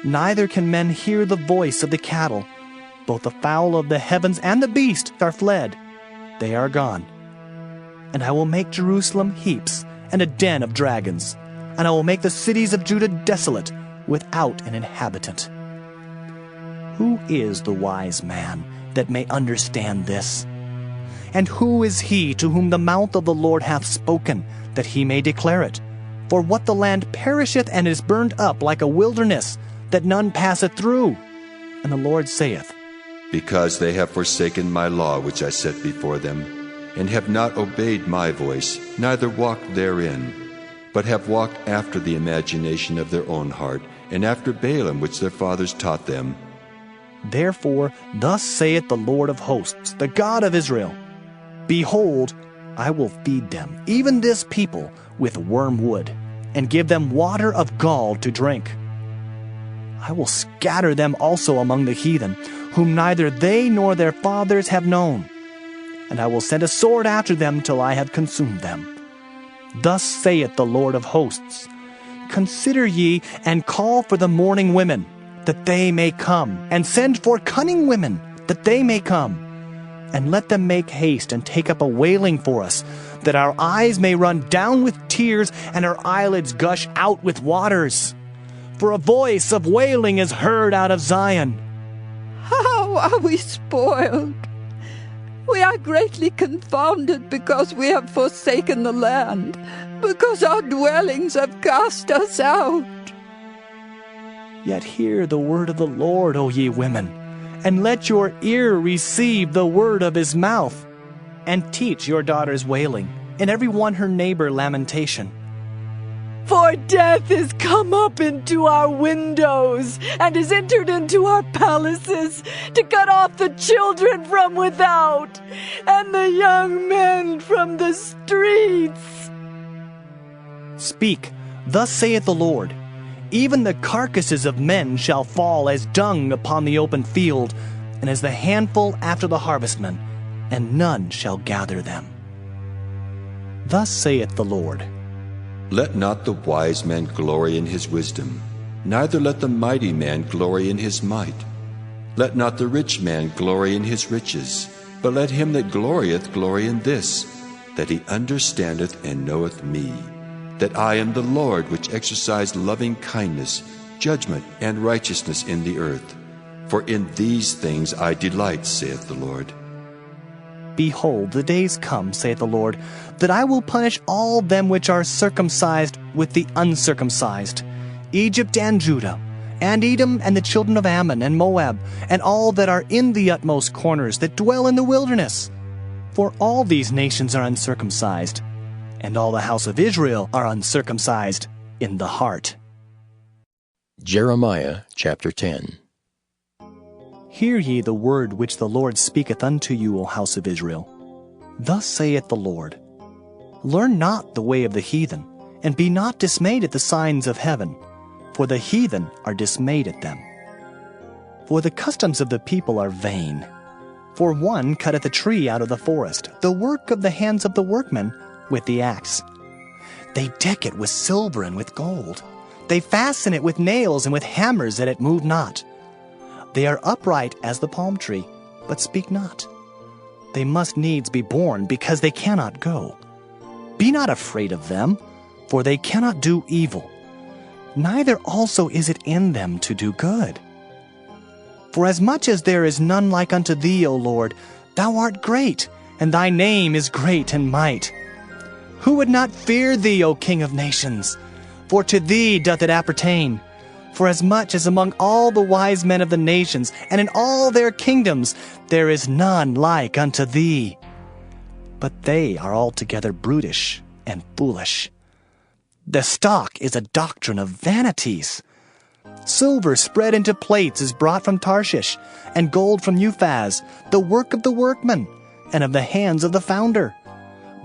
Speaker 2: Neither can men hear the voice of the cattle. Both the fowl of the heavens and the beast are fled. They are gone. And I will make Jerusalem heaps and a den of dragons, and I will make the cities of Judah desolate, without an inhabitant. Who is the wise man that may understand this? And who is he to whom the mouth of the Lord hath spoken, that he may declare it? For what the land perisheth and is burned up like a wilderness, that none passeth through. And the Lord saith,
Speaker 3: Because they have forsaken my law which I set before them, and have not obeyed my voice, neither walked therein. but have walked after the imagination of their own heart, and after Balaam which their fathers taught them.
Speaker 2: Therefore, thus saith the Lord of hosts, the God of Israel, Behold, I will feed them, even this people, with wormwood, and give them water of gall to drink. I will scatter them also among the heathen, whom neither they nor their fathers have known. And I will send a sword after them till I have consumed them. Thus saith the Lord of hosts, Consider ye, and call for the mourning women, that they may come, and send for cunning women, that they may come. And let them make haste and take up a wailing for us, that our eyes may run down with tears, and our eyelids gush out with waters. For a voice of wailing is heard out of Zion.
Speaker 16: How are we spoiled! We are greatly confounded because we have forsaken the land, because our dwellings have cast us out.
Speaker 2: Yet hear the word of the Lord, O ye women, and let your ear receive the word of his mouth, and teach your daughters wailing, and every one her neighbor lamentation.
Speaker 13: For death is come up into our windows, and is entered into our palaces, to cut off the children from without, and the young men from the streets.
Speaker 2: Speak, thus saith the Lord, Even the carcasses of men shall fall as dung upon the open field, and as the handful after the harvestman, and none shall gather them. Thus saith the Lord,
Speaker 3: Let not the wise man glory in his wisdom, neither let the mighty man glory in his might. Let not the rich man glory in his riches, but let him that glorieth glory in this, that he understandeth and knoweth me, that I am the Lord which exercise loving kindness, judgment, and righteousness in the earth. For in these things I delight, saith the Lord.
Speaker 2: Behold, the days come, saith the Lord, that I will punish all them which are circumcised with the uncircumcised, Egypt and Judah, and Edom and the children of Ammon and Moab, and all that are in the utmost corners that dwell in the wilderness. For all these nations are uncircumcised, and all the house of Israel are uncircumcised in the heart.
Speaker 1: Jeremiah chapter 10.
Speaker 2: Hear ye the word which the Lord speaketh unto you, O house of Israel. Thus saith the Lord, Learn not the way of the heathen, and be not dismayed at the signs of heaven, for the heathen are dismayed at them. For the customs of the people are vain. For one cutteth a tree out of the forest, the work of the hands of the workman, with the axe. They deck it with silver and with gold. They fasten it with nails and with hammers that it move not. They are upright as the palm tree, but speak not. They must needs be born, because they cannot go. Be not afraid of them, for they cannot do evil. Neither also is it in them to do good. For as much as there is none like unto thee, O Lord, thou art great, and thy name is great in might. Who would not fear thee, O King of nations? For to thee doth it appertain. For as much as among all the wise men of the nations, and in all their kingdoms, there is none like unto thee. But they are altogether brutish and foolish. The stock is a doctrine of vanities. Silver spread into plates is brought from Tarshish, and gold from Uphaz, the work of the workman, and of the hands of the founder.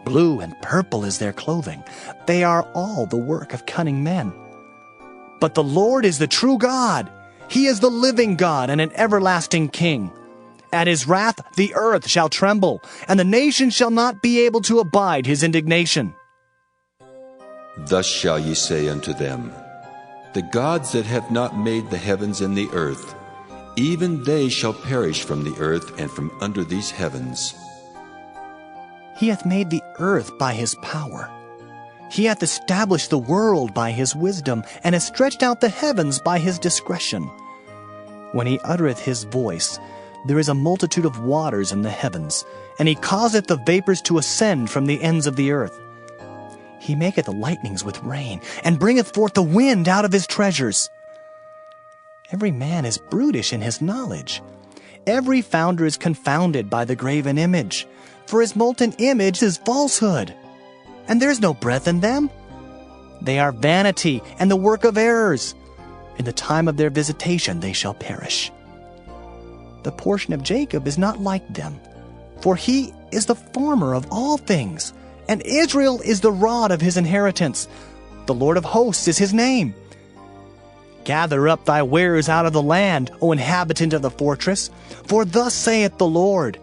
Speaker 2: Blue and purple is their clothing. They are all the work of cunning men. But the Lord is the true God. He is the living God and an everlasting King. At his wrath the earth shall tremble, and the nation shall not be able to abide his indignation.
Speaker 3: Thus shall ye say unto them, The gods that have not made the heavens and the earth, even they shall perish from the earth and from under these heavens.
Speaker 2: He hath made the earth by his power. He hath established the world by his wisdom, and hath stretched out the heavens by his discretion. When he uttereth his voice, there is a multitude of waters in the heavens, and he causeth the vapors to ascend from the ends of the earth. He maketh the lightnings with rain, and bringeth forth the wind out of his treasures. Every man is brutish in his knowledge. Every founder is confounded by the graven image, for his molten image is falsehood. And there is no breath in them. They are vanity and the work of errors. In the time of their visitation they shall perish. The portion of Jacob is not like them, for he is the former of all things, and Israel is the rod of his inheritance. The Lord of hosts is his name. Gather up thy wares out of the land, O inhabitant of the fortress, for thus saith the Lord,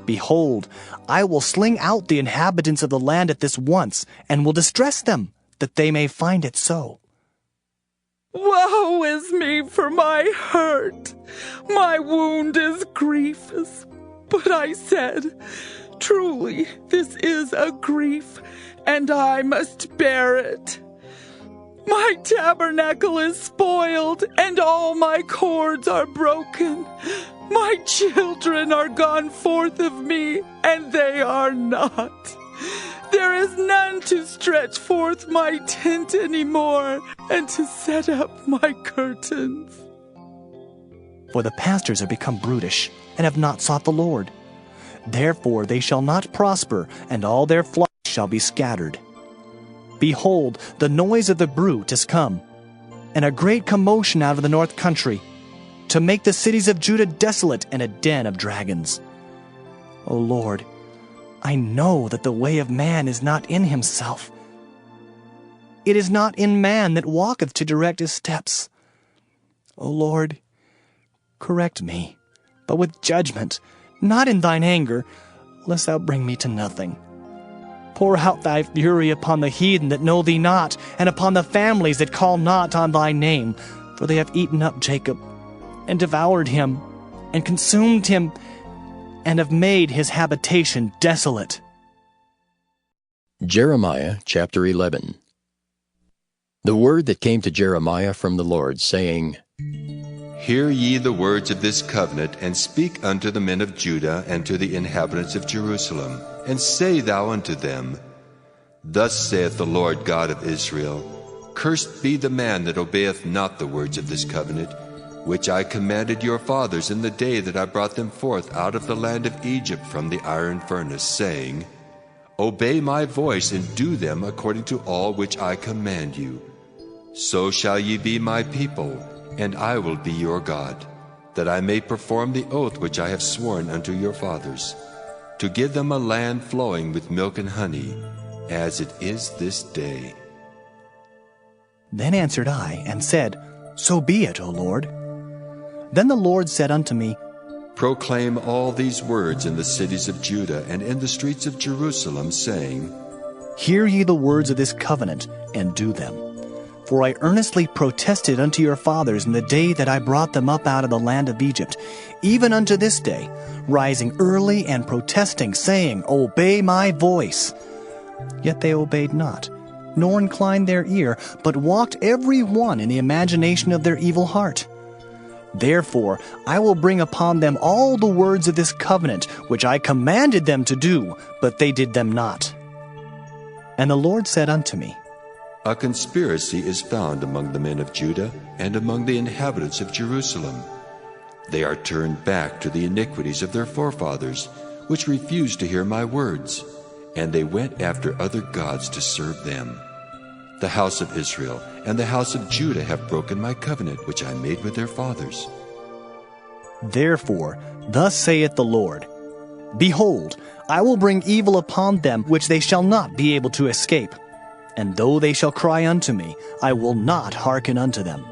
Speaker 2: Behold, I will sling out the inhabitants of the land at this once, and will distress them, that they may find it so.
Speaker 13: Woe is me for my hurt! My wound is grievous. But I said, Truly, this is a grief, and I must bear it. My tabernacle is spoiled, and all my cords are broken. My children are gone forth of me, and they are not. There is none to stretch forth my tent any more, and to set up my curtains.
Speaker 2: For the pastors are become brutish, and have not sought the Lord. Therefore they shall not prosper, and all their flocks shall be scattered. Behold, the noise of the brute is come, and a great commotion out of the north country, to make the cities of Judah desolate and a den of dragons. O Lord, I know that the way of man is not in himself. It is not in man that walketh to direct his steps. O Lord, correct me, but with judgment, not in thine anger, lest thou bring me to nothing. Pour out thy fury upon the heathen that know thee not, and upon the families that call not on thy name, for they have eaten up Jacob, and devoured him, and consumed him, and have made his habitation desolate.
Speaker 1: Jeremiah chapter 11. The word that came to Jeremiah from the Lord, saying,
Speaker 3: Hear ye the words of this covenant, and speak unto the men of Judah and to the inhabitants of Jerusalem, and say thou unto them, Thus saith the Lord God of Israel, Cursed be the man that obeyeth not the words of this covenant, which I commanded your fathers in the day that I brought them forth out of the land of Egypt from the iron furnace, saying, Obey my voice, and do them according to all which I command you. So shall ye be my people, and I will be your God, that I may perform the oath which I have sworn unto your fathers, to give them a land flowing with milk and honey, as it is this day.
Speaker 2: Then answered I, and said, So be it, O Lord. Then the Lord said unto me,
Speaker 3: Proclaim all these words in the cities of Judah and in the streets of Jerusalem, saying,
Speaker 2: Hear ye the words of this covenant, and do them. For I earnestly protested unto your fathers in the day that I brought them up out of the land of Egypt, even unto this day, rising early and protesting, saying, Obey my voice. Yet they obeyed not, nor inclined their ear, but walked every one in the imagination of their evil heart. Therefore I will bring upon them all the words of this covenant, which I commanded them to do, but they did them not. And the Lord said unto me,
Speaker 3: A conspiracy is found among the men of Judah and among the inhabitants of Jerusalem. They are turned back to the iniquities of their forefathers, which refused to hear my words, and they went after other gods to serve them. The house of Israel and the house of Judah have broken my covenant which I made with their fathers.
Speaker 2: Therefore, thus saith the Lord, Behold, I will bring evil upon them which they shall not be able to escape. And though they shall cry unto me, I will not hearken unto them.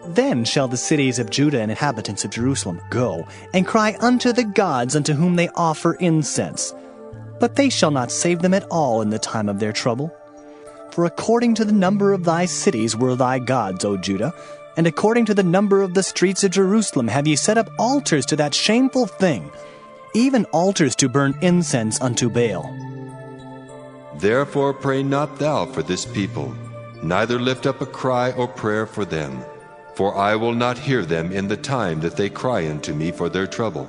Speaker 2: Then shall the cities of Judah and inhabitants of Jerusalem go, and cry unto the gods unto whom they offer incense. But they shall not save them at all in the time of their trouble. For according to the number of thy cities were thy gods, O Judah, and according to the number of the streets of Jerusalem have ye set up altars to that shameful thing, even altars to burn incense unto Baal.
Speaker 3: Therefore pray not thou for this people, neither lift up a cry or prayer for them, for I will not hear them in the time that they cry unto me for their trouble.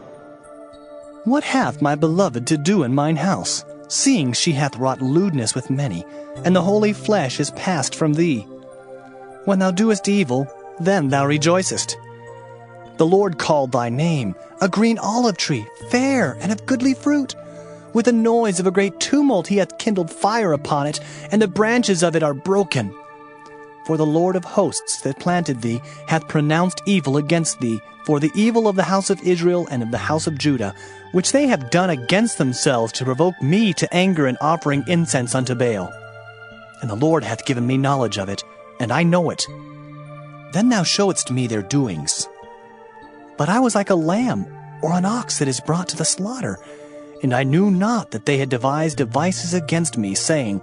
Speaker 2: What hath my beloved to do in mine house, seeing she hath wrought lewdness with many, and the holy flesh is passed from thee? When thou doest evil, then thou rejoicest. The Lord called thy name, a green olive tree, fair and of goodly fruit, With the noise of a great tumult he hath kindled fire upon it, and the branches of it are broken. For the Lord of hosts that planted thee hath pronounced evil against thee, for the evil of the house of Israel and of the house of Judah, which they have done against themselves to provoke me to anger in offering incense unto Baal. And the Lord hath given me knowledge of it, and I know it. Then thou showedst me their doings. But I was like a lamb or an ox that is brought to the slaughter, and I knew not that they had devised devices against me, saying,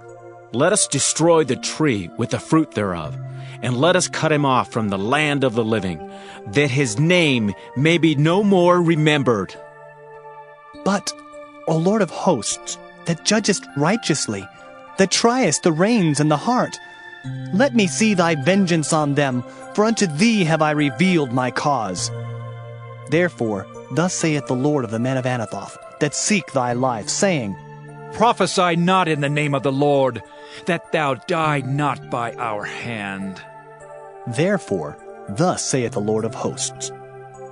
Speaker 17: Let us destroy the tree with the fruit thereof, and let us cut him off from the land of the living, that his name may be no more remembered.
Speaker 2: But, O Lord of hosts, that judgest righteously, that triest the reins and the heart, let me see thy vengeance on them, for unto thee have I revealed my cause. Therefore, thus saith the Lord of the men of Anathoth, that seek thy life, saying,
Speaker 5: Prophesy not in the name of the Lord, that thou die not by our hand.
Speaker 2: Therefore, thus saith the Lord of hosts,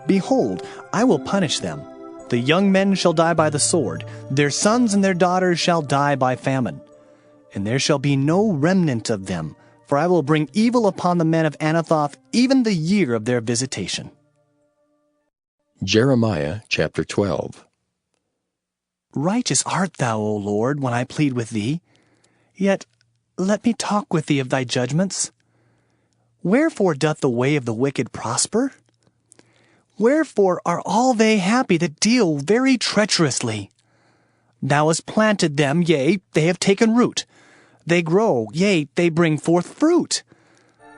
Speaker 2: Behold, I will punish them. The young men shall die by the sword, their sons and their daughters shall die by famine. And there shall be no remnant of them, for I will bring evil upon the men of Anathoth even the year of their visitation.
Speaker 1: Jeremiah chapter 12.
Speaker 2: Righteous art thou, O Lord, when I plead with thee. Yet let me talk with thee of thy judgments. Wherefore doth the way of the wicked prosper? Wherefore are all they happy that deal very treacherously? Thou hast planted them, yea, they have taken root. They grow, yea, they bring forth fruit.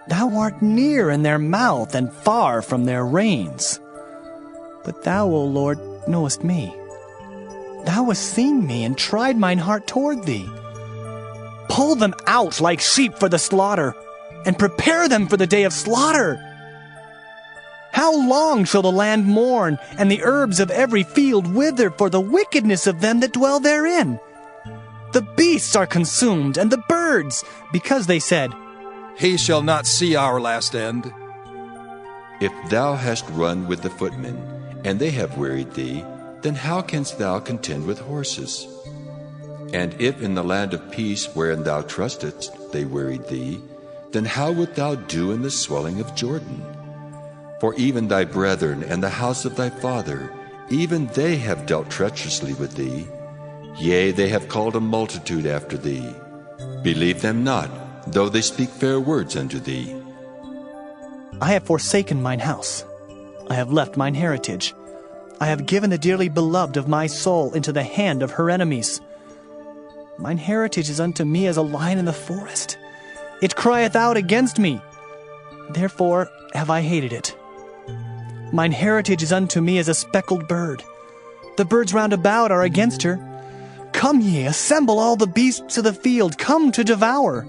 Speaker 2: Thou art near in their mouth and far from their reins. But thou, O Lord, knowest me. Thou hast seen me and tried mine heart toward thee. Pull them out like sheep for the slaughter, and prepare them for the day of slaughter. How long shall the land mourn, and the herbs of every field wither for the wickedness of them that dwell therein? The beasts are consumed, and the birds, because they said,
Speaker 14: He shall not see our last end.
Speaker 3: If thou hast run with the footmen, and they have wearied thee, then how canst thou contend with horses? And if in the land of peace wherein thou trustedst they wearied thee, then how wilt thou do in the swelling of Jordan? For even thy brethren and the house of thy father, even they have dealt treacherously with thee. Yea, they have called a multitude after thee. Believe them not, though they speak fair words unto thee.
Speaker 2: I have forsaken mine house. I have left mine heritage. I have given the dearly beloved of my soul into the hand of her enemies. Mine heritage is unto me as a lion in the forest. It crieth out against me. Therefore have I hated it. Mine heritage is unto me as a speckled bird. The birds round about are against her. Come ye, assemble all the beasts of the field, come to devour.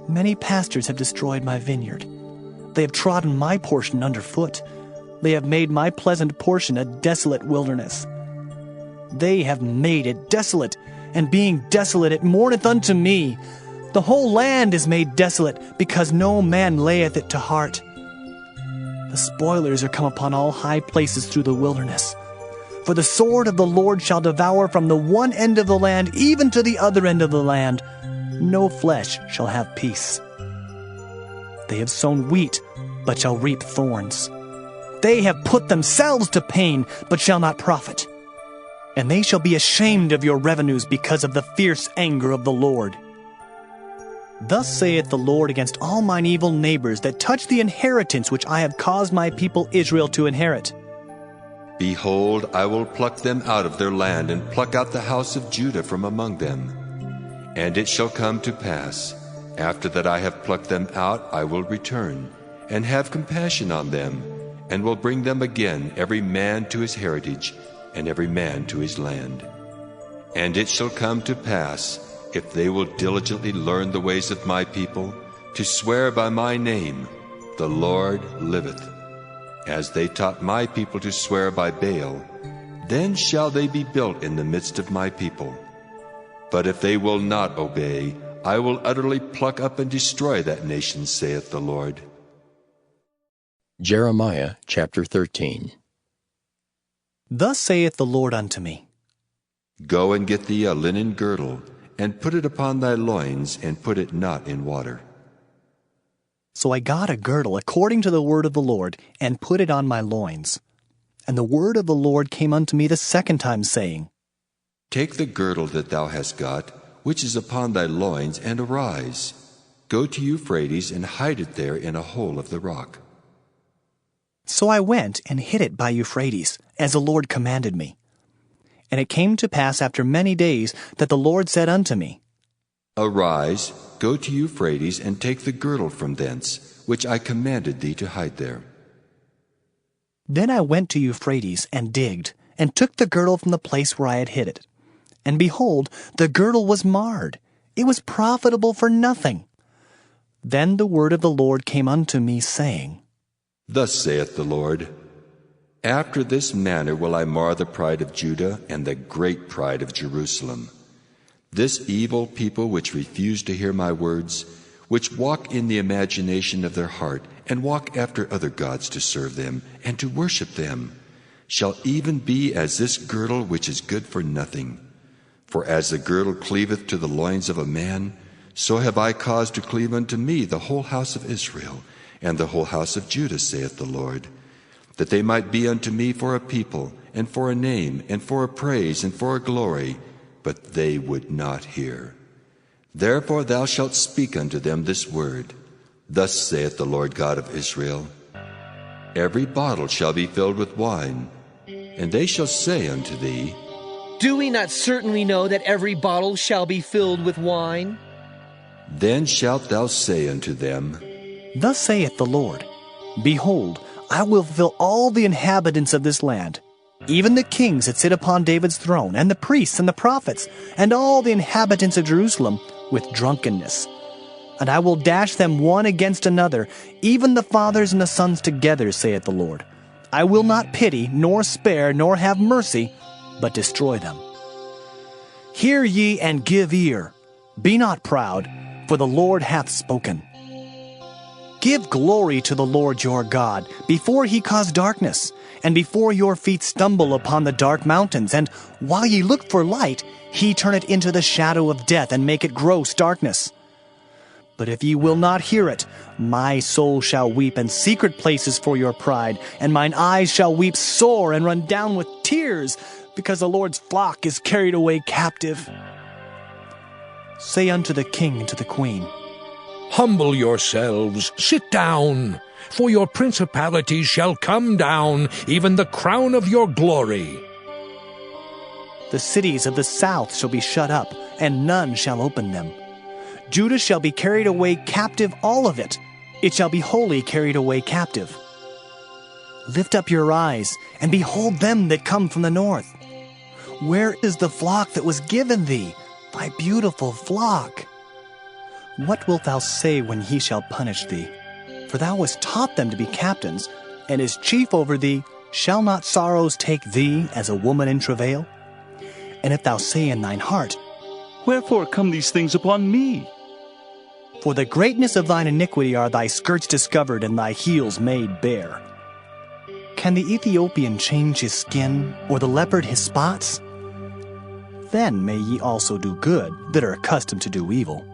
Speaker 2: Many pastors have destroyed my vineyard. They have trodden my portion underfoot. They have made my pleasant portion a desolate wilderness. They have made it desolate, and being desolate it mourneth unto me. The whole land is made desolate, because no man layeth it to heart. The spoilers are come upon all high places through the wilderness. For the sword of the Lord shall devour from the one end of the land even to the other end of the land. No flesh shall have peace. They have sown wheat, but shall reap thorns. They have put themselves to pain, but shall not profit. And they shall be ashamed of your revenues because of the fierce anger of the Lord. Thus saith the Lord against all mine evil neighbors that touch the inheritance which I have caused my people Israel to inherit.
Speaker 3: Behold, I will pluck them out of their land, and pluck out the house of Judah from among them. And it shall come to pass, after that I have plucked them out, I will return, and have compassion on them, and will bring them again, every man to his heritage, and every man to his land. And it shall come to pass, if they will diligently learn the ways of my people, to swear by my name, the Lord liveth, as they taught my people to swear by Baal, then shall they be built in the midst of my people. But if they will not obey, I will utterly pluck up and destroy that nation, saith the Lord.
Speaker 1: Jeremiah chapter 13.
Speaker 2: Thus saith the Lord unto me,
Speaker 3: Go and get thee a linen girdle, and put it upon thy loins, and put it not in water.
Speaker 2: So I got a girdle according to the word of the Lord, and put it on my loins. And the word of the Lord came unto me the second time, saying,
Speaker 3: Take the girdle that thou hast got, which is upon thy loins, and arise. Go to Euphrates, and hide it there in a hole of the rock.
Speaker 2: So I went and hid it by Euphrates, as the Lord commanded me. And it came to pass after many days that the Lord said unto me,
Speaker 3: Arise, go to Euphrates, and take the girdle from thence, which I commanded thee to hide there.
Speaker 2: Then I went to Euphrates, and digged, and took the girdle from the place where I had hid it. And behold, the girdle was marred. It was profitable for nothing. Then the word of the Lord came unto me, saying,
Speaker 3: Thus saith the Lord, After this manner will I mar the pride of Judah and the great pride of Jerusalem. This evil people which refuse to hear my words, which walk in the imagination of their heart, and walk after other gods to serve them, and to worship them, shall even be as this girdle which is good for nothing. For as the girdle cleaveth to the loins of a man, so have I caused to cleave unto me the whole house of Israel, and the whole house of Judah, saith the Lord, that they might be unto me for a people, and for a name, and for a praise, and for a glory, but they would not hear. Therefore thou shalt speak unto them this word, Thus saith the Lord God of Israel, Every bottle shall be filled with wine, and they shall say unto thee,
Speaker 18: Do we not certainly know that every bottle shall be filled with wine?
Speaker 3: Then shalt thou say unto them,
Speaker 2: Thus saith the Lord, Behold, I will fill all the inhabitants of this land, even the kings that sit upon David's throne, and the priests and the prophets, and all the inhabitants of Jerusalem, with drunkenness. And I will dash them one against another, even the fathers and the sons together, saith the Lord. I will not pity, nor spare, nor have mercy, but destroy them. Hear ye and give ear. Be not proud, for the Lord hath spoken. Give glory to the Lord your God, before he cause darkness, and before your feet stumble upon the dark mountains, and while ye look for light, he turn it into the shadow of death, and make it gross darkness. But if ye will not hear it, my soul shall weep in secret places for your pride, and mine eyes shall weep sore and run down with tears, because the Lord's flock is carried away captive. Say unto the king and to the queen,
Speaker 19: Humble yourselves, sit down, for your principalities shall come down, even the crown of your glory.
Speaker 2: The cities of the south shall be shut up, and none shall open them. Judah shall be carried away captive, all of it. It shall be wholly carried away captive. Lift up your eyes, and behold them that come from the north. Where is the flock that was given thee, thy beautiful flock? What wilt thou say when he shall punish thee? For thou hast taught them to be captains, and as chief over thee, shall not sorrows take thee as a woman in travail? And if thou say in thine heart,
Speaker 4: Wherefore come these things upon me?
Speaker 2: For the greatness of thine iniquity are thy skirts discovered, and thy heels made bare. Can the Ethiopian change his skin, or the leopard his spots? Then may ye also do good, that are accustomed to do evil.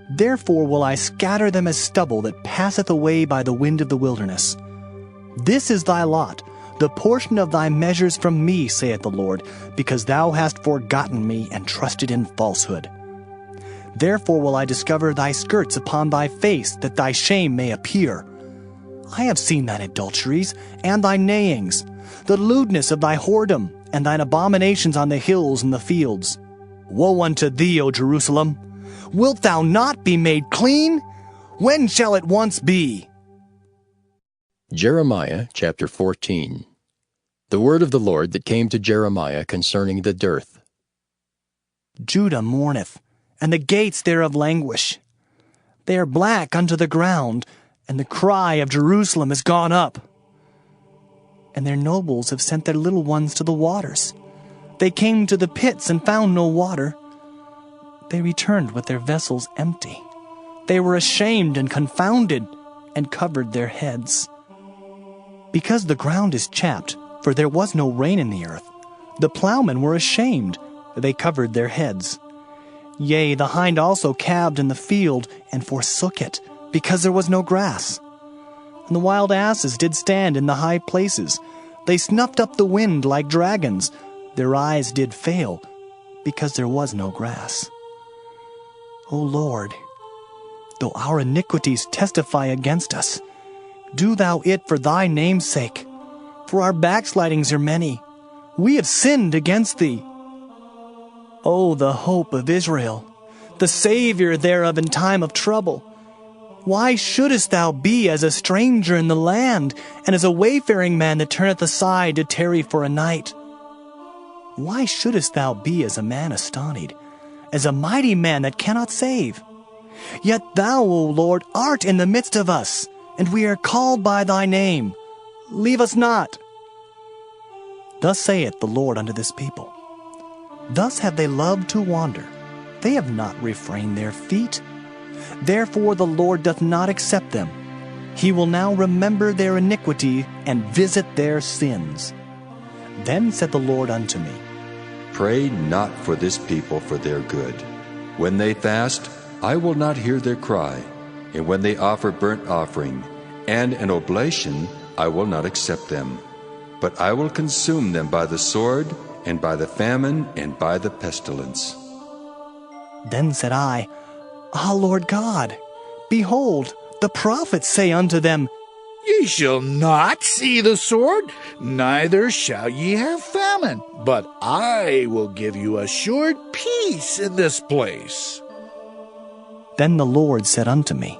Speaker 2: Therefore will I scatter them as stubble that passeth away by the wind of the wilderness. This is thy lot, the portion of thy measures from me, saith the Lord, because thou hast forgotten me and trusted in falsehood. Therefore will I discover thy skirts upon thy face, that thy shame may appear. I have seen thine adulteries, and thy neighings, the lewdness of thy whoredom, and thine abominations on the hills and the fields. Woe unto thee, O Jerusalem! Wilt thou not be made clean? When shall it once be?
Speaker 1: Jeremiah chapter 14. The word of the Lord that came to Jeremiah concerning the dearth.
Speaker 2: Judah mourneth, and the gates thereof languish. They are black unto the ground, and the cry of Jerusalem is gone up. And their nobles have sent their little ones to the waters. They came to the pits and found no water. They returned with their vessels empty. They were ashamed and confounded, and covered their heads. Because the ground is chapped, for there was no rain in the earth, the plowmen were ashamed, they covered their heads. Yea, the hind also calved in the field, and forsook it, because there was no grass. And the wild asses did stand in the high places. They snuffed up the wind like dragons. Their eyes did fail, because there was no grass. O Lord, though our iniquities testify against us, do thou it for thy name's sake, for our backslidings are many. We have sinned against thee. O the hope of Israel, the Savior thereof in time of trouble, why shouldest thou be as a stranger in the land, and as a wayfaring man that turneth aside to tarry for a night? Why shouldest thou be as a man astonied, as a mighty man that cannot save? Yet thou, O Lord, art in the midst of us, and we are called by thy name. Leave us not. Thus saith the Lord unto this people, thus have they loved to wander. They have not refrained their feet. Therefore the Lord doth not accept them. He will now remember their iniquity and visit their sins. Then said the Lord unto me,
Speaker 3: Pray not for this people for their good. When they fast, I will not hear their cry, and when they offer burnt offering and an oblation, I will not accept them. But I will consume them by the sword, and by the famine, and by the pestilence.
Speaker 2: Then said I, Ah, Lord God, behold, the prophets say unto them,
Speaker 20: Ye shall not see the sword, neither shall ye have famine, but I will give you assured peace in this place.
Speaker 2: Then the Lord said unto me,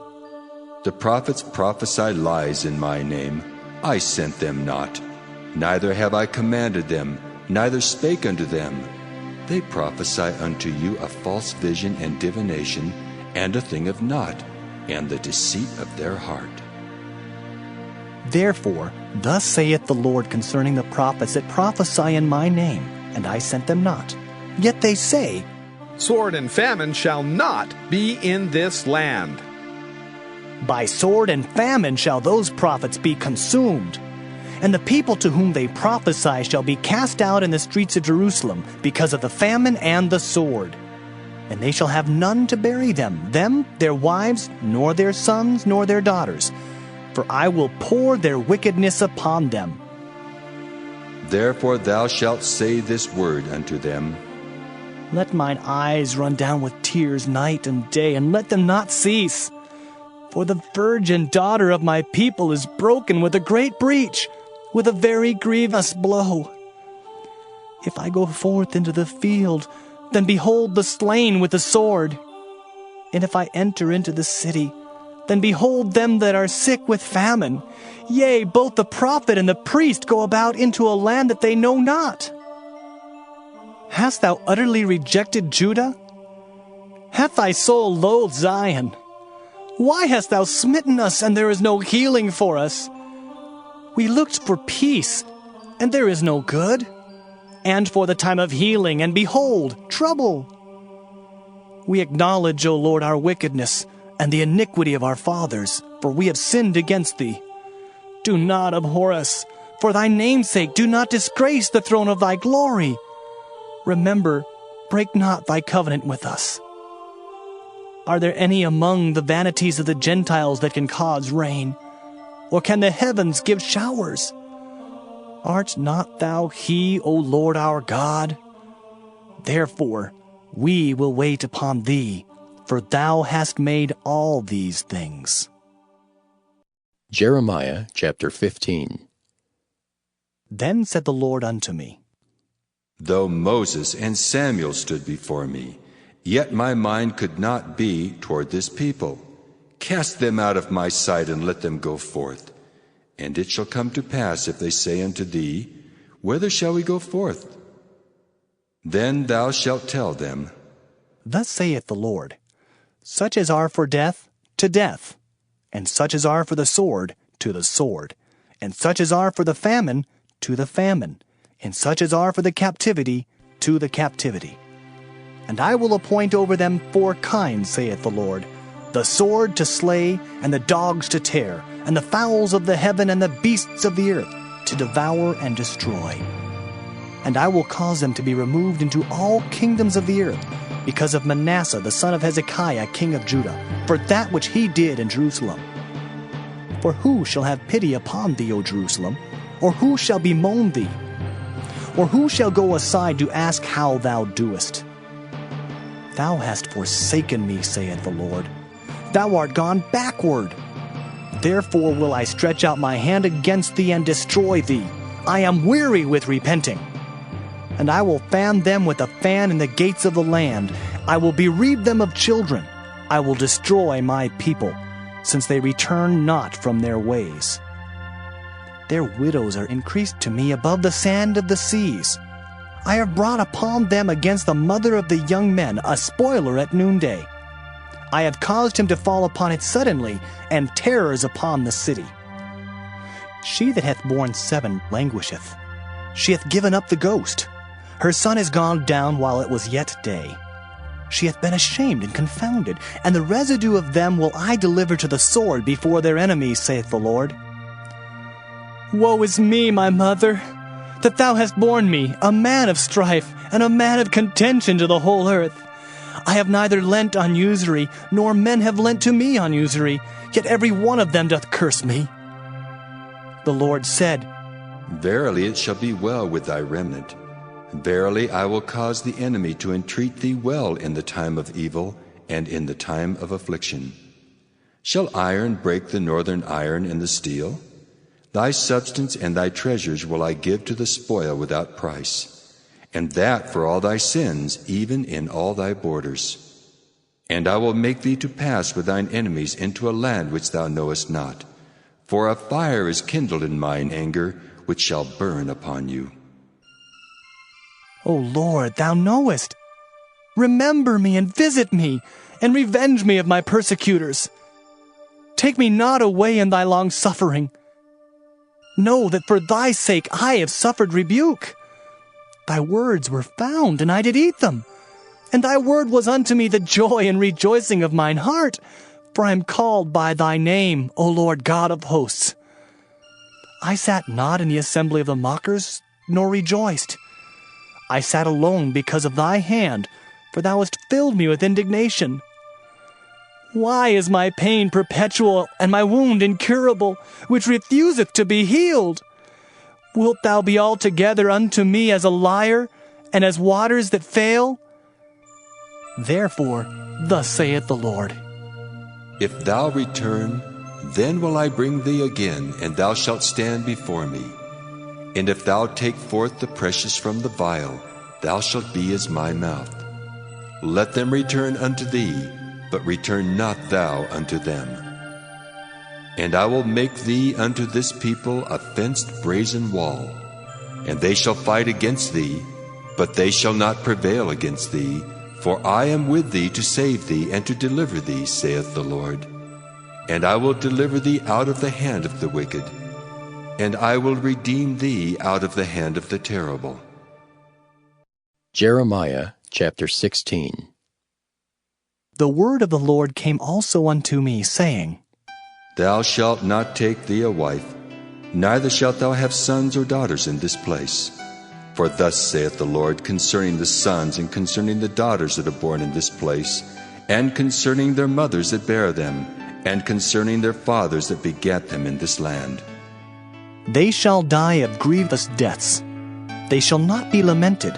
Speaker 3: The prophets prophesy lies in my name. I sent them not, neither have I commanded them, neither spake unto them. They prophesy unto you a false vision and divination, and a thing of naught, and the deceit of their heart.
Speaker 2: Therefore, thus saith the Lord concerning the prophets that prophesy in my name, and I sent them not. Yet they say,
Speaker 15: Sword and famine shall not be in this land.
Speaker 2: By sword and famine shall those prophets be consumed. And the people to whom they prophesy shall be cast out in the streets of Jerusalem, because of the famine and the sword. And they shall have none to bury them, their wives, nor their sons, nor their daughters. For I will pour their wickedness upon them.
Speaker 3: Therefore thou shalt say this word unto them,
Speaker 2: Let mine eyes run down with tears night and day, and let them not cease. For the virgin daughter of my people is broken with a great breach, with a very grievous blow. If I go forth into the field, then behold the slain with the sword. And if I enter into the city, then behold them that are sick with famine. Yea, both the prophet and the priest go about into a land that they know not. Hast thou utterly rejected Judah? Hath thy soul loathed Zion? Why hast thou smitten us, and there is no healing for us? We looked for peace, and there is no good, and for the time of healing, and behold, trouble. We acknowledge, O Lord, our wickedness, and the iniquity of our fathers, for we have sinned against thee. Do not abhor us. For thy name's sake, do not disgrace the throne of thy glory. Remember, break not thy covenant with us. Are there any among the vanities of the Gentiles that can cause rain? Or can the heavens give showers? Art not thou he, O Lord our God? Therefore, we will wait upon thee, for thou hast made all these things.
Speaker 1: Jeremiah chapter 15.
Speaker 2: Then said the Lord unto me,
Speaker 3: Though Moses and Samuel stood before me, yet my mind could not be toward this people. Cast them out of my sight, and let them go forth. And it shall come to pass, if they say unto thee, Whither shall we go forth? Then thou shalt tell them,
Speaker 2: Thus saith the Lord, Such as are for death, to death, and such as are for the sword, to the sword, and such as are for the famine, to the famine, and such as are for the captivity, to the captivity. And I will appoint over them 4 kinds, saith the Lord, the sword to slay, and the dogs to tear, and the fowls of the heaven and the beasts of the earth to devour and destroy. and I will cause them to be removed into all kingdoms of the earth, because of Manasseh the son of Hezekiah king of Judah, for that which he did in Jerusalem. For who shall have pity upon thee, O Jerusalem? Or who shall bemoan thee? Or who shall go aside to ask how thou doest? Thou hast forsaken me, saith the Lord. Thou art gone backward. Therefore will I stretch out my hand against thee and destroy thee. I am weary with repenting. And I will fan them with a fan in the gates of the land. I will bereave them of children. I will destroy my people, since they return not from their ways. Their widows are increased to me above the sand of the seas. I have brought upon them against the mother of the young men a spoiler at noonday. I have caused him to fall upon it suddenly, and terrors upon the city. She that hath borne 7 languisheth. She hath given up the ghost. Her son is gone down while it was yet day. She hath been ashamed and confounded, and the residue of them will I deliver to the sword before their enemies, saith the Lord. Woe is me, my mother, that thou hast borne me, a man of strife, and a man of contention to the whole earth. I have neither lent on usury, nor men have lent to me on usury, yet every one of them doth curse me. The Lord said,
Speaker 3: Verily it shall be well with thy remnant. Verily I will cause the enemy to entreat thee well in the time of evil, and in the time of affliction. Shall iron break the northern iron and the steel? Thy substance and thy treasures will I give to the spoil without price, and that for all thy sins, even in all thy borders. And I will make thee to pass with thine enemies into a land which thou knowest not, for a fire is kindled in mine anger, which shall burn upon you.
Speaker 2: O Lord, thou knowest. Remember me and visit me, and revenge me of my persecutors. Take me not away in thy long suffering. Know that for thy sake I have suffered rebuke. Thy words were found, and I did eat them. And thy word was unto me the joy and rejoicing of mine heart, for I am called by thy name, O Lord God of hosts. I sat not in the assembly of the mockers, nor rejoiced. I sat alone because of thy hand, for thou hast filled me with indignation. Why is my pain perpetual, and my wound incurable, which refuseth to be healed? Wilt thou be altogether unto me as a liar, and as waters that fail? Therefore, thus saith the Lord,
Speaker 3: If thou return, then will I bring thee again, and thou shalt stand before me. And if thou take forth the precious from the vial, thou shalt be as my mouth. Let them return unto thee, but return not thou unto them. And I will make thee unto this people a fenced brazen wall, and they shall fight against thee, but they shall not prevail against thee, for I am with thee to save thee and to deliver thee, saith the Lord. And I will deliver thee out of the hand of the wicked, and I will redeem thee out of the hand of the terrible.
Speaker 1: Jeremiah chapter 16.
Speaker 2: The word of the Lord came also unto me, saying,
Speaker 3: Thou shalt not take thee a wife, neither shalt thou have sons or daughters in this place. For thus saith the Lord concerning the sons and concerning the daughters that are born in this place, and concerning their mothers that bear them, and concerning their fathers that begat them in this land.
Speaker 2: They shall die of grievous deaths. They shall not be lamented,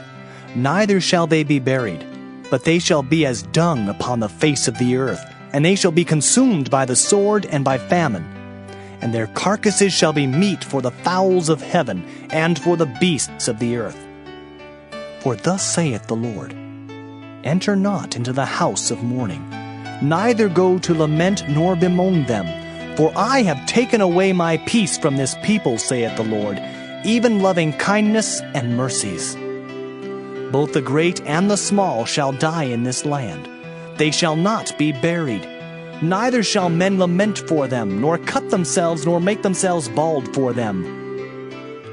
Speaker 2: neither shall they be buried, but they shall be as dung upon the face of the earth, and they shall be consumed by the sword and by famine. And their carcasses shall be meat for the fowls of heaven, and for the beasts of the earth. For thus saith the Lord, Enter not into the house of mourning, neither go to lament nor bemoan them, for I have taken away my peace from this people, saith the Lord, even loving kindness and mercies. Both the great and the small shall die in this land. They shall not be buried. Neither shall men lament for them, nor cut themselves, nor make themselves bald for them.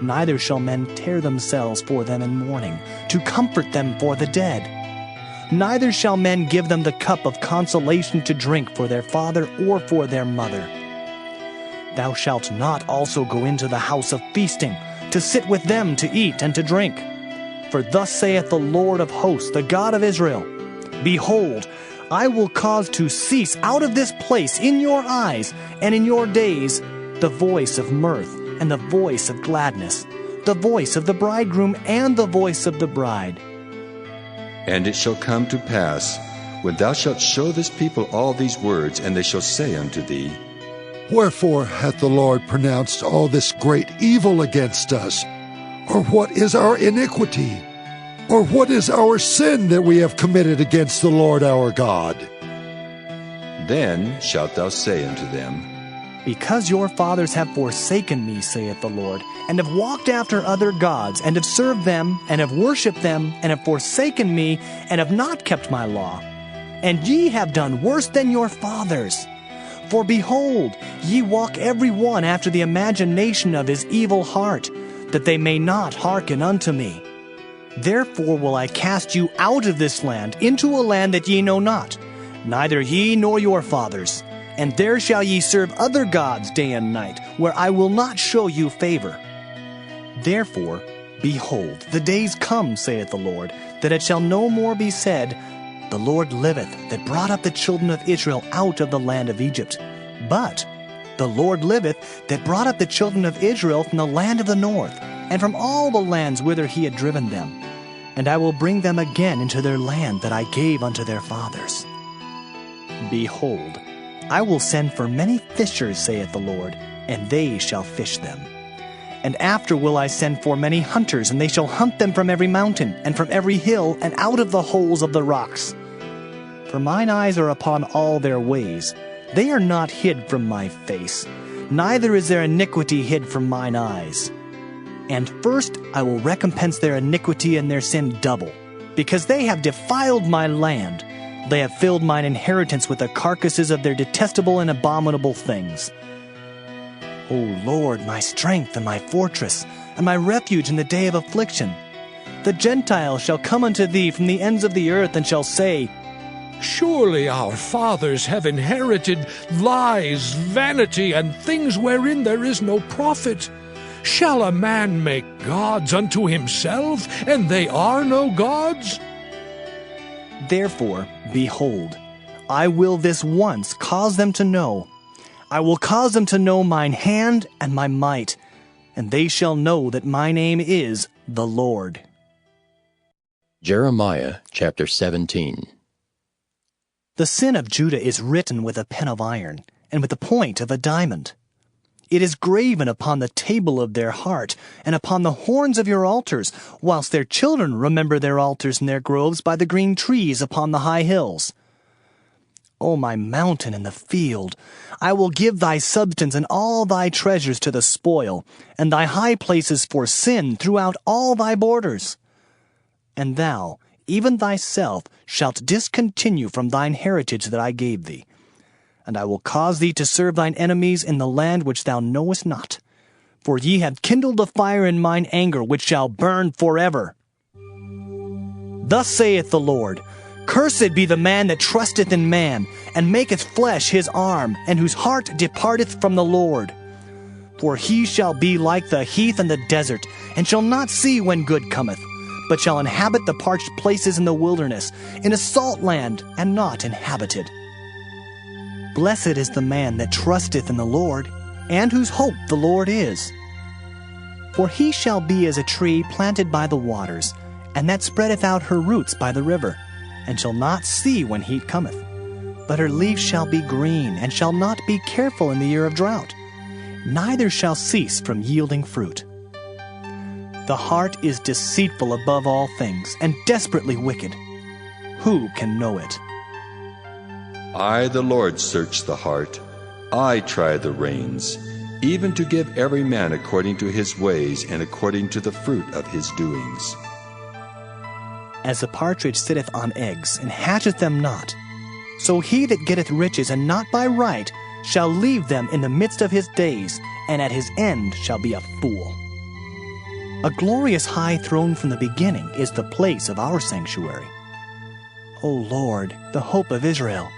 Speaker 2: Neither shall men tear themselves for them in mourning, to comfort them for the dead. Neither shall men give them the cup of consolation to drink for their father or for their mother. Thou shalt not also go into the house of feasting, to sit with them to eat and to drink. For thus saith the Lord of hosts, the God of Israel, Behold, I will cause to cease out of this place in your eyes and in your days the voice of mirth and the voice of gladness, the voice of the bridegroom and the voice of the bride.
Speaker 3: And it shall come to pass, when thou shalt show this people all these words, and they shall say unto thee,
Speaker 6: Wherefore hath the Lord pronounced all this great evil against us? Or what is our iniquity? Or what is our sin that we have committed against the Lord our God?
Speaker 3: Then shalt thou say unto them,
Speaker 2: Because your fathers have forsaken me, saith the Lord, and have walked after other gods, and have served them, and have worshipped them, and have forsaken me, and have not kept my law, and ye have done worse than your fathers. For behold, ye walk every one after the imagination of his evil heart, that they may not hearken unto me. Therefore will I cast you out of this land into a land that ye know not, neither ye nor your fathers. And there shall ye serve other gods day and night, where I will not show you favor. Therefore, behold, the days come, saith the Lord, that it shall no more be said, The Lord liveth, that brought up the children of Israel out of the land of Egypt. But the Lord liveth, that brought up the children of Israel from the land of the north, and from all the lands whither he had driven them. And I will bring them again into their land that I gave unto their fathers. Behold, I will send for many fishers, saith the Lord, and they shall fish them. And after will I send for many hunters, and they shall hunt them from every mountain, and from every hill, and out of the holes of the rocks. For mine eyes are upon all their ways. They are not hid from my face, neither is their iniquity hid from mine eyes. And first I will recompense their iniquity and their sin double, because they have defiled my land. They have filled mine inheritance with the carcasses of their detestable and abominable things. O Lord, my strength and my fortress, and my refuge in the day of affliction. The Gentiles shall come unto thee from the ends of the earth, and shall say,
Speaker 19: Surely our fathers have inherited lies, vanity, and things wherein there is no profit. Shall a man make gods unto himself, and they are no gods?
Speaker 2: Therefore, behold, I will this once cause them to know. I will cause them to know mine hand and my might, and they shall know that my name is the Lord.
Speaker 1: Jeremiah chapter 17.
Speaker 2: The sin of Judah is written with a pen of iron, and with the point of a diamond. It is graven upon the table of their heart, and upon the horns of your altars, whilst their children remember their altars and their groves by the green trees upon the high hills. O my mountain and the field, I will give thy substance and all thy treasures to the spoil, and thy high places for sin throughout all thy borders. And thou, even thyself, shalt discontinue from thine heritage that I gave thee. And I will cause thee to serve thine enemies in the land which thou knowest not. For ye have kindled a fire in mine anger, which shall burn forever. Thus saith the Lord, Cursed be the man that trusteth in man, and maketh flesh his arm, and whose heart departeth from the Lord. For he shall be like the heath and the desert, and shall not see when good cometh, but shall inhabit the parched places in the wilderness, in a salt land, and not inhabited. Blessed is the man that trusteth in the Lord, and whose hope the Lord is. For he shall be as a tree planted by the waters, and that spreadeth out her roots by the river, and shall not see when heat cometh. But her leaves shall be green, and shall not be careful in the year of drought, neither shall cease from yielding fruit. The heart is deceitful above all things, and desperately wicked. Who can know it?
Speaker 3: I, the Lord, search the heart. I try the reins, even to give every man according to his ways and according to the fruit of his doings.
Speaker 2: As a partridge sitteth on eggs, and hatcheth them not, so he that getteth riches, and not by right, shall leave them in the midst of his days, and at his end shall be a fool. A glorious high throne from the beginning is the place of our sanctuary. O Lord, the hope of Israel,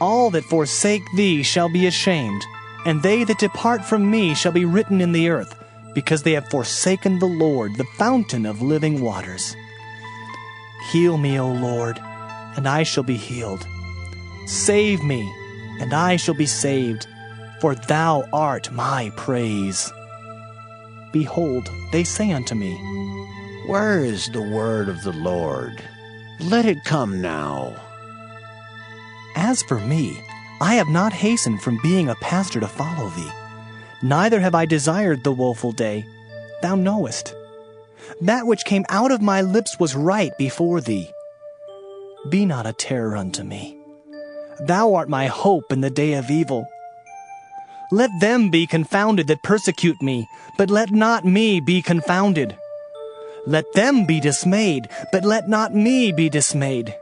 Speaker 2: all that forsake thee shall be ashamed, and they that depart from me shall be written in the earth, because they have forsaken the Lord, the fountain of living waters. Heal me, O Lord, and I shall be healed. Save me, and I shall be saved, for thou art my praise. Behold, they say unto me,
Speaker 9: Where is the word of the Lord? Let it come now.
Speaker 2: As for me, I have not hastened from being a pastor to follow thee, neither have I desired the woeful day. Thou knowest. That which came out of my lips was right before thee. Be not a terror unto me. Thou art my hope in the day of evil. Let them be confounded that persecute me, but let not me be confounded. Let them be dismayed, but let not me be dismayed.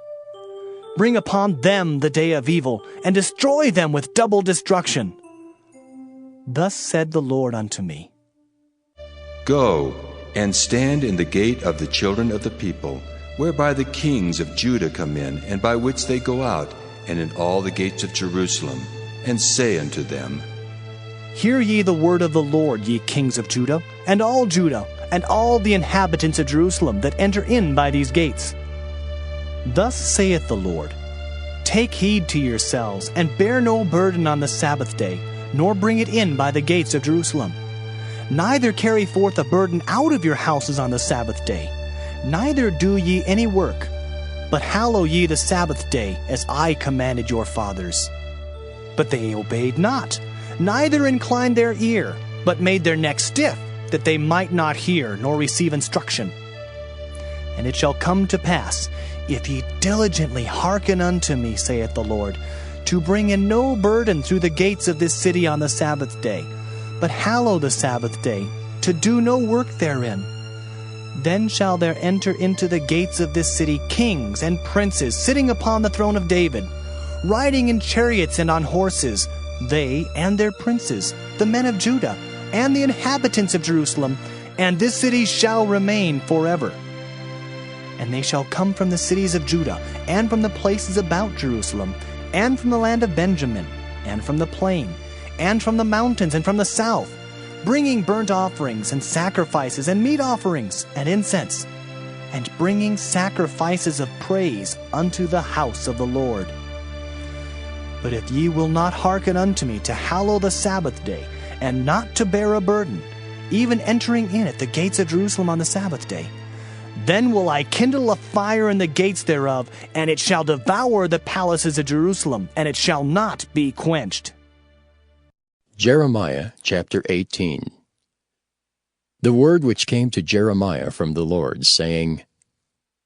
Speaker 2: Bring upon them the day of evil, and destroy them with double destruction. Thus said the Lord unto me,
Speaker 3: Go, and stand in the gate of the children of the people, whereby the kings of Judah come in, and by which they go out, and in all the gates of Jerusalem, and say unto them,
Speaker 2: Hear ye the word of the Lord, ye kings of Judah, and all the inhabitants of Jerusalem that enter in by these gates. Thus saith the Lord, Take heed to yourselves, and bear no burden on the Sabbath day, nor bring it in by the gates of Jerusalem. Neither carry forth a burden out of your houses on the Sabbath day, neither do ye any work, but hallow ye the Sabbath day, as I commanded your fathers. But they obeyed not, neither inclined their ear, but made their neck stiff, that they might not hear nor receive instruction. And it shall come to pass, if ye diligently hearken unto me, saith the Lord, to bring in no burden through the gates of this city on the Sabbath day, but hallow the Sabbath day, to do no work therein. Then shall there enter into the gates of this city kings and princes sitting upon the throne of David, riding in chariots and on horses, they and their princes, the men of Judah, and the inhabitants of Jerusalem, and this city shall remain forever. And they shall come from the cities of Judah, and from the places about Jerusalem, and from the land of Benjamin, and from the plain, and from the mountains, and from the south, bringing burnt offerings, and sacrifices, and meat offerings, and incense, and bringing sacrifices of praise unto the house of the Lord. But if ye will not hearken unto me to hallow the Sabbath day, and not to bear a burden, even entering in at the gates of Jerusalem on the Sabbath day, then will I kindle a fire in the gates thereof, and it shall devour the palaces of Jerusalem, and it shall not be quenched.
Speaker 1: Jeremiah chapter 18. The word which came to Jeremiah from the Lord, saying,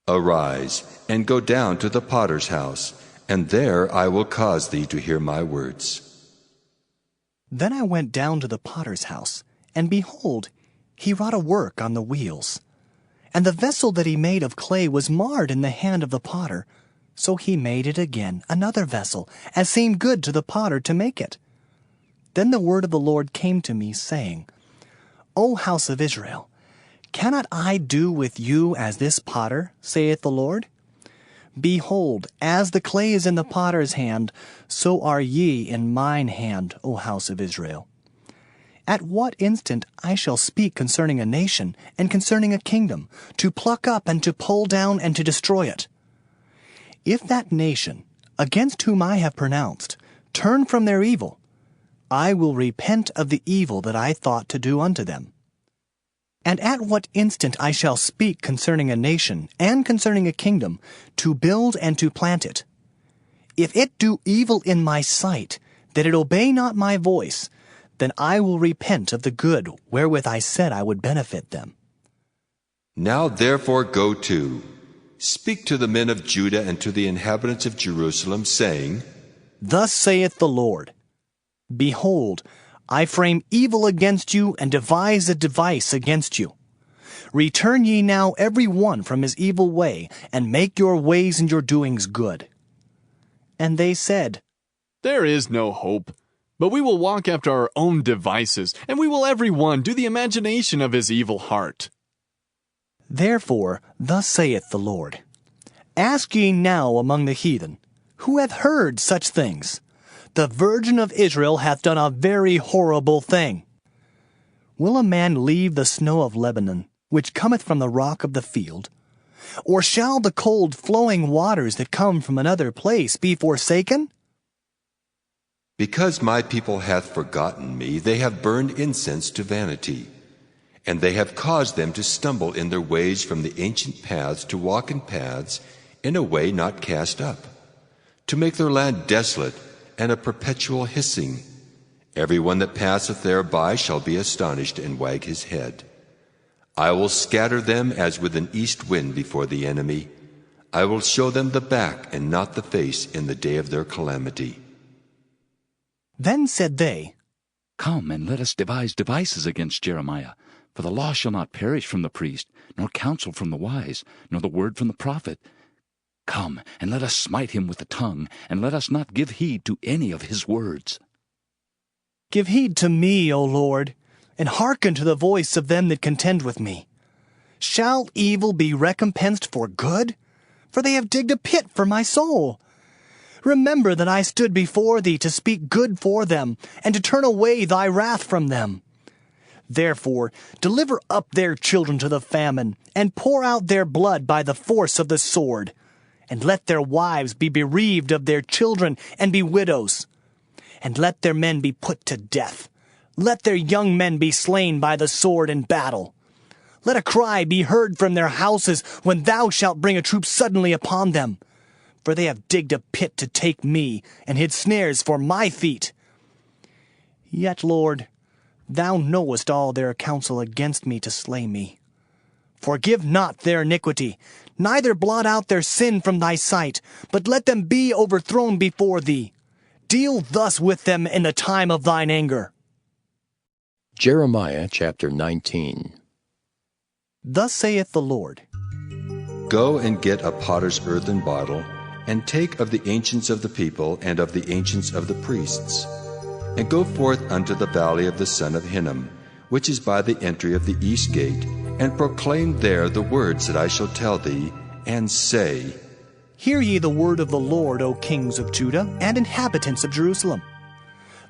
Speaker 3: Arise, and go down to the potter's house, and there I will cause thee to hear my words.
Speaker 2: Then I went down to the potter's house, and behold, he wrought a work on the wheels. And the vessel that he made of clay was marred in the hand of the potter. So he made it again, another vessel, as seemed good to the potter to make it. Then the word of the Lord came to me, saying, O house of Israel, cannot I do with you as this potter, saith the Lord? Behold, as the clay is in the potter's hand, so are ye in mine hand, O house of Israel. At what instant I shall speak concerning a nation, and concerning a kingdom, to pluck up and to pull down and to destroy it. If that nation, against whom I have pronounced, turn from their evil, I will repent of the evil that I thought to do unto them. And at what instant I shall speak concerning a nation, and concerning a kingdom, to build and to plant it. If it do evil in my sight, that it obey not my voice, then I will repent of the good wherewith I said I would benefit them.
Speaker 3: Now therefore go to, speak to the men of Judah and to the inhabitants of Jerusalem, saying,
Speaker 2: Thus saith the Lord, Behold, I frame evil against you, and devise a device against you. Return ye now every one from his evil way, and make your ways and your doings good. And they said,
Speaker 21: There is no hope. But we will walk after our own devices, and we will every one do the imagination of his evil heart.
Speaker 2: Therefore, thus saith the Lord, Ask ye now among the heathen, who hath heard such things? The virgin of Israel hath done a very horrible thing. Will a man leave the snow of Lebanon, which cometh from the rock of the field? Or shall the cold flowing waters that come from another place be forsaken?
Speaker 3: Because my people hath forgotten me, they have burned incense to vanity, and they have caused them to stumble in their ways from the ancient paths to walk in paths in a way not cast up, to make their land desolate and a perpetual hissing. Every one that passeth thereby shall be astonished and wag his head. I will scatter them as with an east wind before the enemy. I will show them the back and not the face in the day of their calamity.
Speaker 2: Then said they,
Speaker 4: Come, and let us devise devices against Jeremiah. For the law shall not perish from the priest, nor counsel from the wise, nor the word from the prophet. Come, and let us smite him with the tongue, and let us not give heed to any of his words.
Speaker 2: Give heed to me, O Lord, and hearken to the voice of them that contend with me. Shall evil be recompensed for good? For they have digged a pit for my soul. Remember that I stood before thee to speak good for them, and to turn away thy wrath from them. Therefore, deliver up their children to the famine, and pour out their blood by the force of the sword. And let their wives be bereaved of their children, and be widows. And let their men be put to death. Let their young men be slain by the sword in battle. Let a cry be heard from their houses when thou shalt bring a troop suddenly upon them. For they have digged a pit to take me, and hid snares for my feet. Yet, Lord, thou knowest all their counsel against me to slay me. Forgive not their iniquity, neither blot out their sin from thy sight, but let them be overthrown before thee. Deal thus with them in the time of thine anger.
Speaker 1: Jeremiah chapter 19.
Speaker 2: Thus saith the Lord,
Speaker 3: Go and get a potter's earthen bottle, and take of the ancients of the people and of the ancients of the priests, and go forth unto the valley of the son of Hinnom, which is by the entry of the east gate, and proclaim there the words that I shall tell thee, and say,
Speaker 2: Hear ye the word of the Lord, O kings of Judah, and inhabitants of Jerusalem.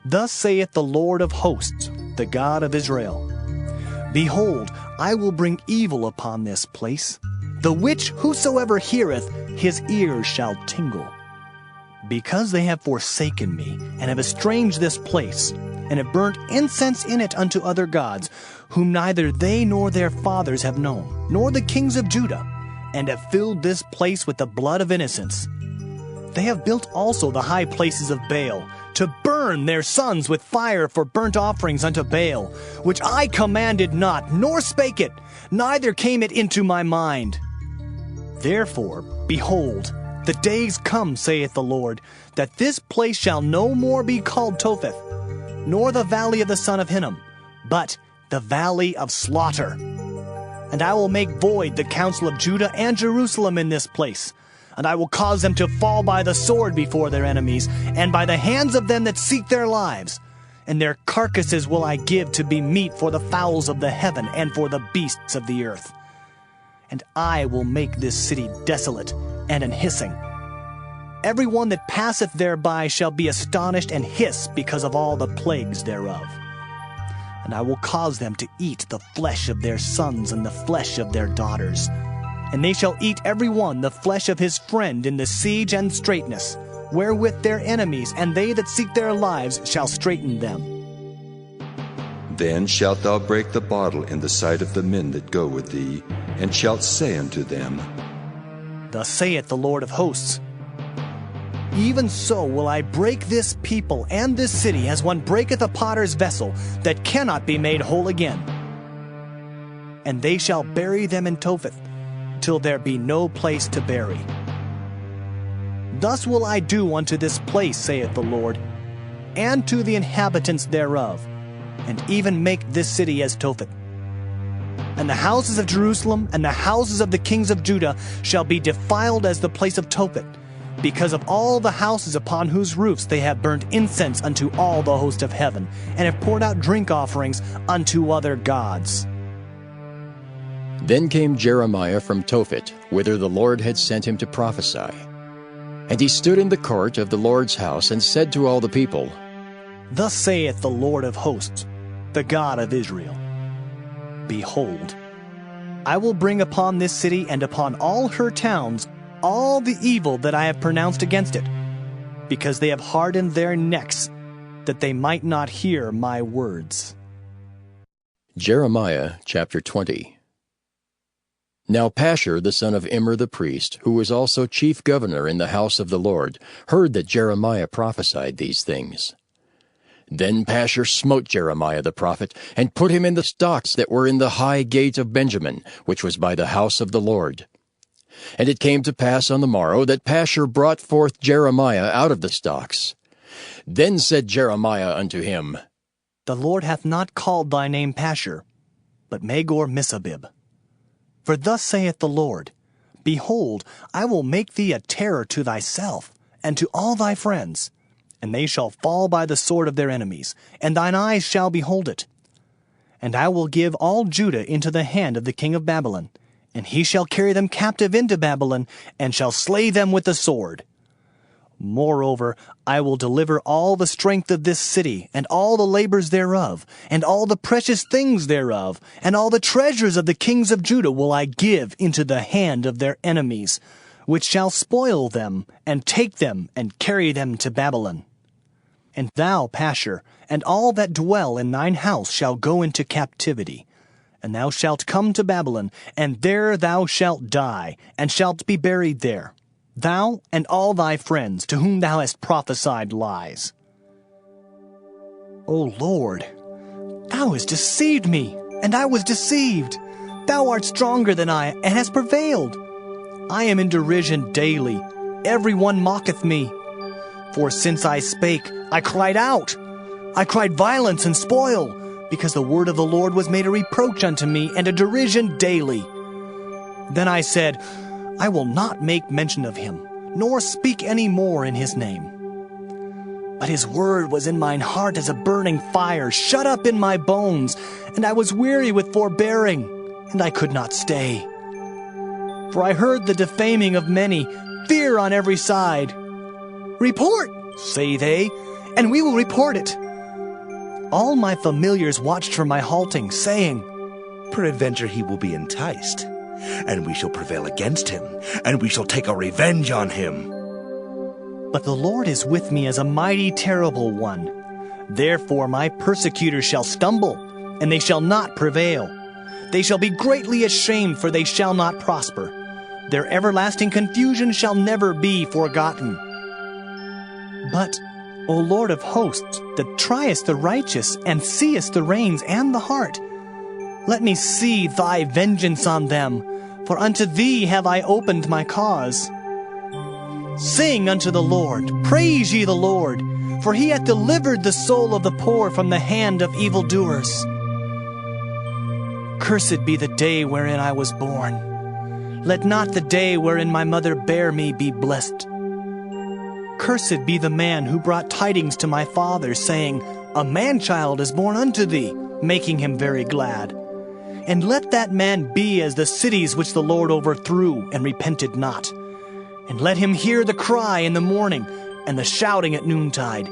Speaker 2: Thus saith the Lord of hosts, the God of Israel, Behold, I will bring evil upon this place, the which whosoever heareth, his ears shall tingle. Because they have forsaken me, and have estranged this place, and have burnt incense in it unto other gods, whom neither they nor their fathers have known, nor the kings of Judah, and have filled this place with the blood of innocents. They have built also the high places of Baal, to burn their sons with fire for burnt offerings unto Baal, which I commanded not, nor spake it, neither came it into my mind. Therefore, behold, the days come, saith the Lord, that this place shall no more be called Topheth, nor the valley of the son of Hinnom, but the valley of slaughter. And I will make void the counsel of Judah and Jerusalem in this place, and I will cause them to fall by the sword before their enemies, and by the hands of them that seek their lives. And their carcasses will I give to be meat for the fowls of the heaven and for the beasts of the earth. And I will make this city desolate and an hissing. Every one that passeth thereby shall be astonished and hiss because of all the plagues thereof. And I will cause them to eat the flesh of their sons and the flesh of their daughters. And they shall eat every one the flesh of his friend in the siege and straitness, wherewith their enemies and they that seek their lives shall straiten them.
Speaker 3: Then shalt thou break the bottle in the sight of the men that go with thee, and shalt say unto them,
Speaker 2: Thus saith the Lord of hosts, Even so will I break this people and this city as one breaketh a potter's vessel that cannot be made whole again. And they shall bury them in Topheth, till there be no place to bury. Thus will I do unto this place, saith the Lord, and to the inhabitants thereof, and even make this city as Topheth. And the houses of Jerusalem and the houses of the kings of Judah shall be defiled as the place of Topheth, because of all the houses upon whose roofs they have burnt incense unto all the host of heaven, and have poured out drink offerings unto other gods.
Speaker 1: Then came Jeremiah from Tophet, whither the Lord had sent him to prophesy. And he stood in the court of the Lord's house, and said to all the people,
Speaker 2: Thus saith the Lord of hosts, the God of Israel, Behold, I will bring upon this city and upon all her towns all the evil that I have pronounced against it, because they have hardened their necks, that they might not hear my words.
Speaker 1: Jeremiah chapter 20. Now Pashur the son of Immer the priest, who was also chief governor in the house of the Lord, heard that Jeremiah prophesied these things. Then Pashur smote Jeremiah the prophet, and put him in the stocks that were in the high gate of Benjamin, which was by the house of the Lord. And it came to pass on the morrow that Pashur brought forth Jeremiah out of the stocks. Then said Jeremiah unto him,
Speaker 2: The Lord hath not called thy name Pashur, but Magor-Missabib. For thus saith the Lord, Behold, I will make thee a terror to thyself, and to all thy friends, and they shall fall by the sword of their enemies, and thine eyes shall behold it. And I will give all Judah into the hand of the king of Babylon, and he shall carry them captive into Babylon, and shall slay them with the sword. Moreover, I will deliver all the strength of this city, and all the labors thereof, and all the precious things thereof, and all the treasures of the kings of Judah will I give into the hand of their enemies, which shall spoil them, and take them, and carry them to Babylon. And thou, Pashur, and all that dwell in thine house shall go into captivity. And thou shalt come to Babylon, and there thou shalt die, and shalt be buried there, thou and all thy friends to whom thou hast prophesied lies. O Lord, thou hast deceived me, and I was deceived. Thou art stronger than I, and hast prevailed. I am in derision daily. Every one mocketh me. For since I spake, I cried out. I cried violence and spoil, because the word of the Lord was made a reproach unto me, and a derision daily. Then I said, I will not make mention of him, nor speak any more in his name. But his word was in mine heart as a burning fire, shut up in my bones, and I was weary with forbearing, and I could not stay. For I heard the defaming of many, fear on every side. Report, say they, and we will report it. All my familiars watched for my halting, saying,
Speaker 7: Peradventure he will be enticed, and we shall prevail against him, and we shall take our revenge on him.
Speaker 2: But the Lord is with me as a mighty terrible one. Therefore my persecutors shall stumble, and they shall not prevail. They shall be greatly ashamed, for they shall not prosper. Their everlasting confusion shall never be forgotten. But, O Lord of hosts, that triest the righteous, and seest the reins and the heart, let me see thy vengeance on them, for unto thee have I opened my cause. Sing unto the Lord, praise ye the Lord, for he hath delivered the soul of the poor from the hand of evildoers. Cursed be the day wherein I was born. Let not the day wherein my mother bare me be blessed. Cursed be the man who brought tidings to my father, saying, A man-child is born unto thee, making him very glad. And let that man be as the cities which the Lord overthrew, and repented not. And let him hear the cry in the morning, and the shouting at noontide.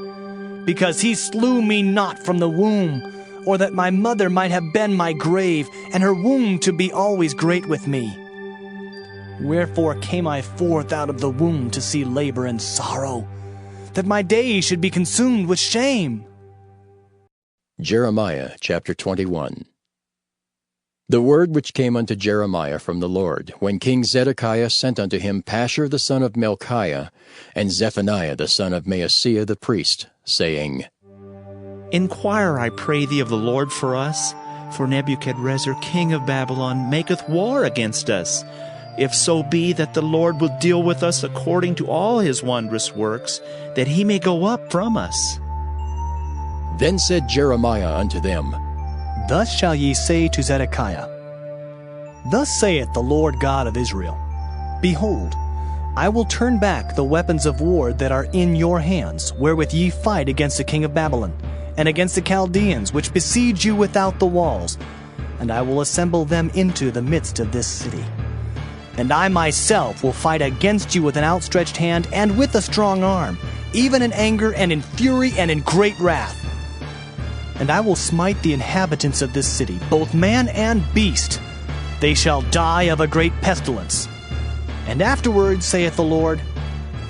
Speaker 2: Because he slew me not from the womb, or that my mother might have been my grave, and her womb to be always great with me. Wherefore came I forth out of the womb to see labor and sorrow, that my days should be consumed with shame.
Speaker 1: Jeremiah chapter 21. The word which came unto Jeremiah from the Lord, when King Zedekiah sent unto him Pashur the son of Melchiah, and Zephaniah the son of Maaseiah the priest, saying,
Speaker 22: Inquire, I pray thee, of the Lord for us, for Nebuchadrezzar king of Babylon maketh war against us. If so be that the Lord will deal with us according to all his wondrous works, that he may go up from us.
Speaker 1: Then said Jeremiah unto them,
Speaker 2: Thus shall ye say to Zedekiah, Thus saith the Lord God of Israel, Behold, I will turn back the weapons of war that are in your hands, wherewith ye fight against the king of Babylon, and against the Chaldeans, which besiege you without the walls, and I will assemble them into the midst of this city. And I myself will fight against you with an outstretched hand and with a strong arm, even in anger and in fury and in great wrath. And I will smite the inhabitants of this city, both man and beast. They shall die of a great pestilence. And afterward, saith the Lord,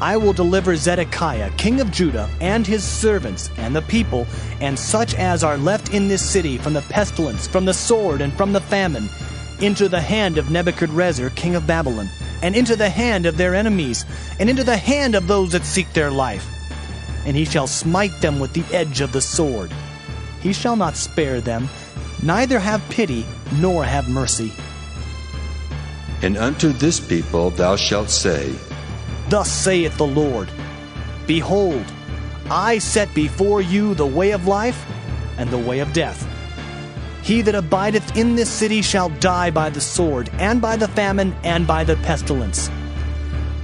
Speaker 2: I will deliver Zedekiah, king of Judah, and his servants, and the people, and such as are left in this city, from the pestilence, from the sword, and from the famine, into the hand of Nebuchadrezzar, king of Babylon, and into the hand of their enemies, and into the hand of those that seek their life. And he shall smite them with the edge of the sword. He shall not spare them, neither have pity, nor have mercy.
Speaker 3: And unto this people thou shalt say,
Speaker 2: Thus saith the Lord, Behold, I set before you the way of life and the way of death. He that abideth in this city shall die by the sword, and by the famine, and by the pestilence.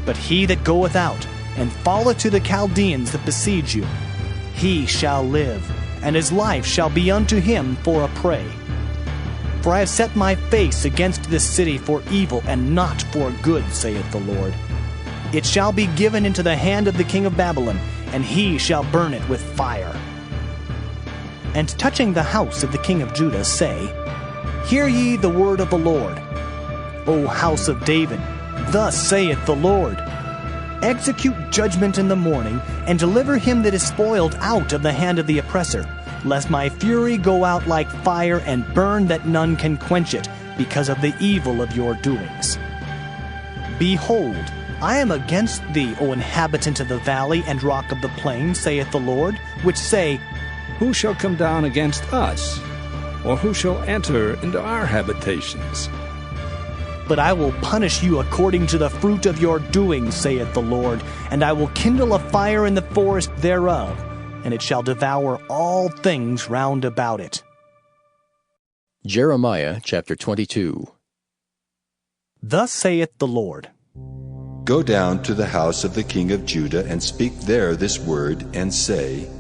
Speaker 2: But he that goeth out, and falleth to the Chaldeans that besiege you, he shall live, and his life shall be unto him for a prey. For I have set my face against this city for evil, and not for good, saith the Lord. It shall be given into the hand of the king of Babylon, and he shall burn it with fire. And touching the house of the king of Judah, say, Hear ye the word of the Lord. O house of David, thus saith the Lord, Execute judgment in the morning, and deliver him that is spoiled out of the hand of the oppressor, lest my fury go out like fire, and burn that none can quench it, because of the evil of your doings. Behold, I am against thee, O inhabitant of the valley and rock of the plain, saith the Lord, which say,
Speaker 15: Who shall come down against us? Or who shall enter into our habitations?
Speaker 2: But I will punish you according to the fruit of your doings, saith the Lord, and I will kindle a fire in the forest thereof, and it shall devour all things round about it.
Speaker 1: Jeremiah chapter 22.
Speaker 2: Thus saith the Lord,
Speaker 3: Go down to the house of the king of Judah, and speak there this word, and say,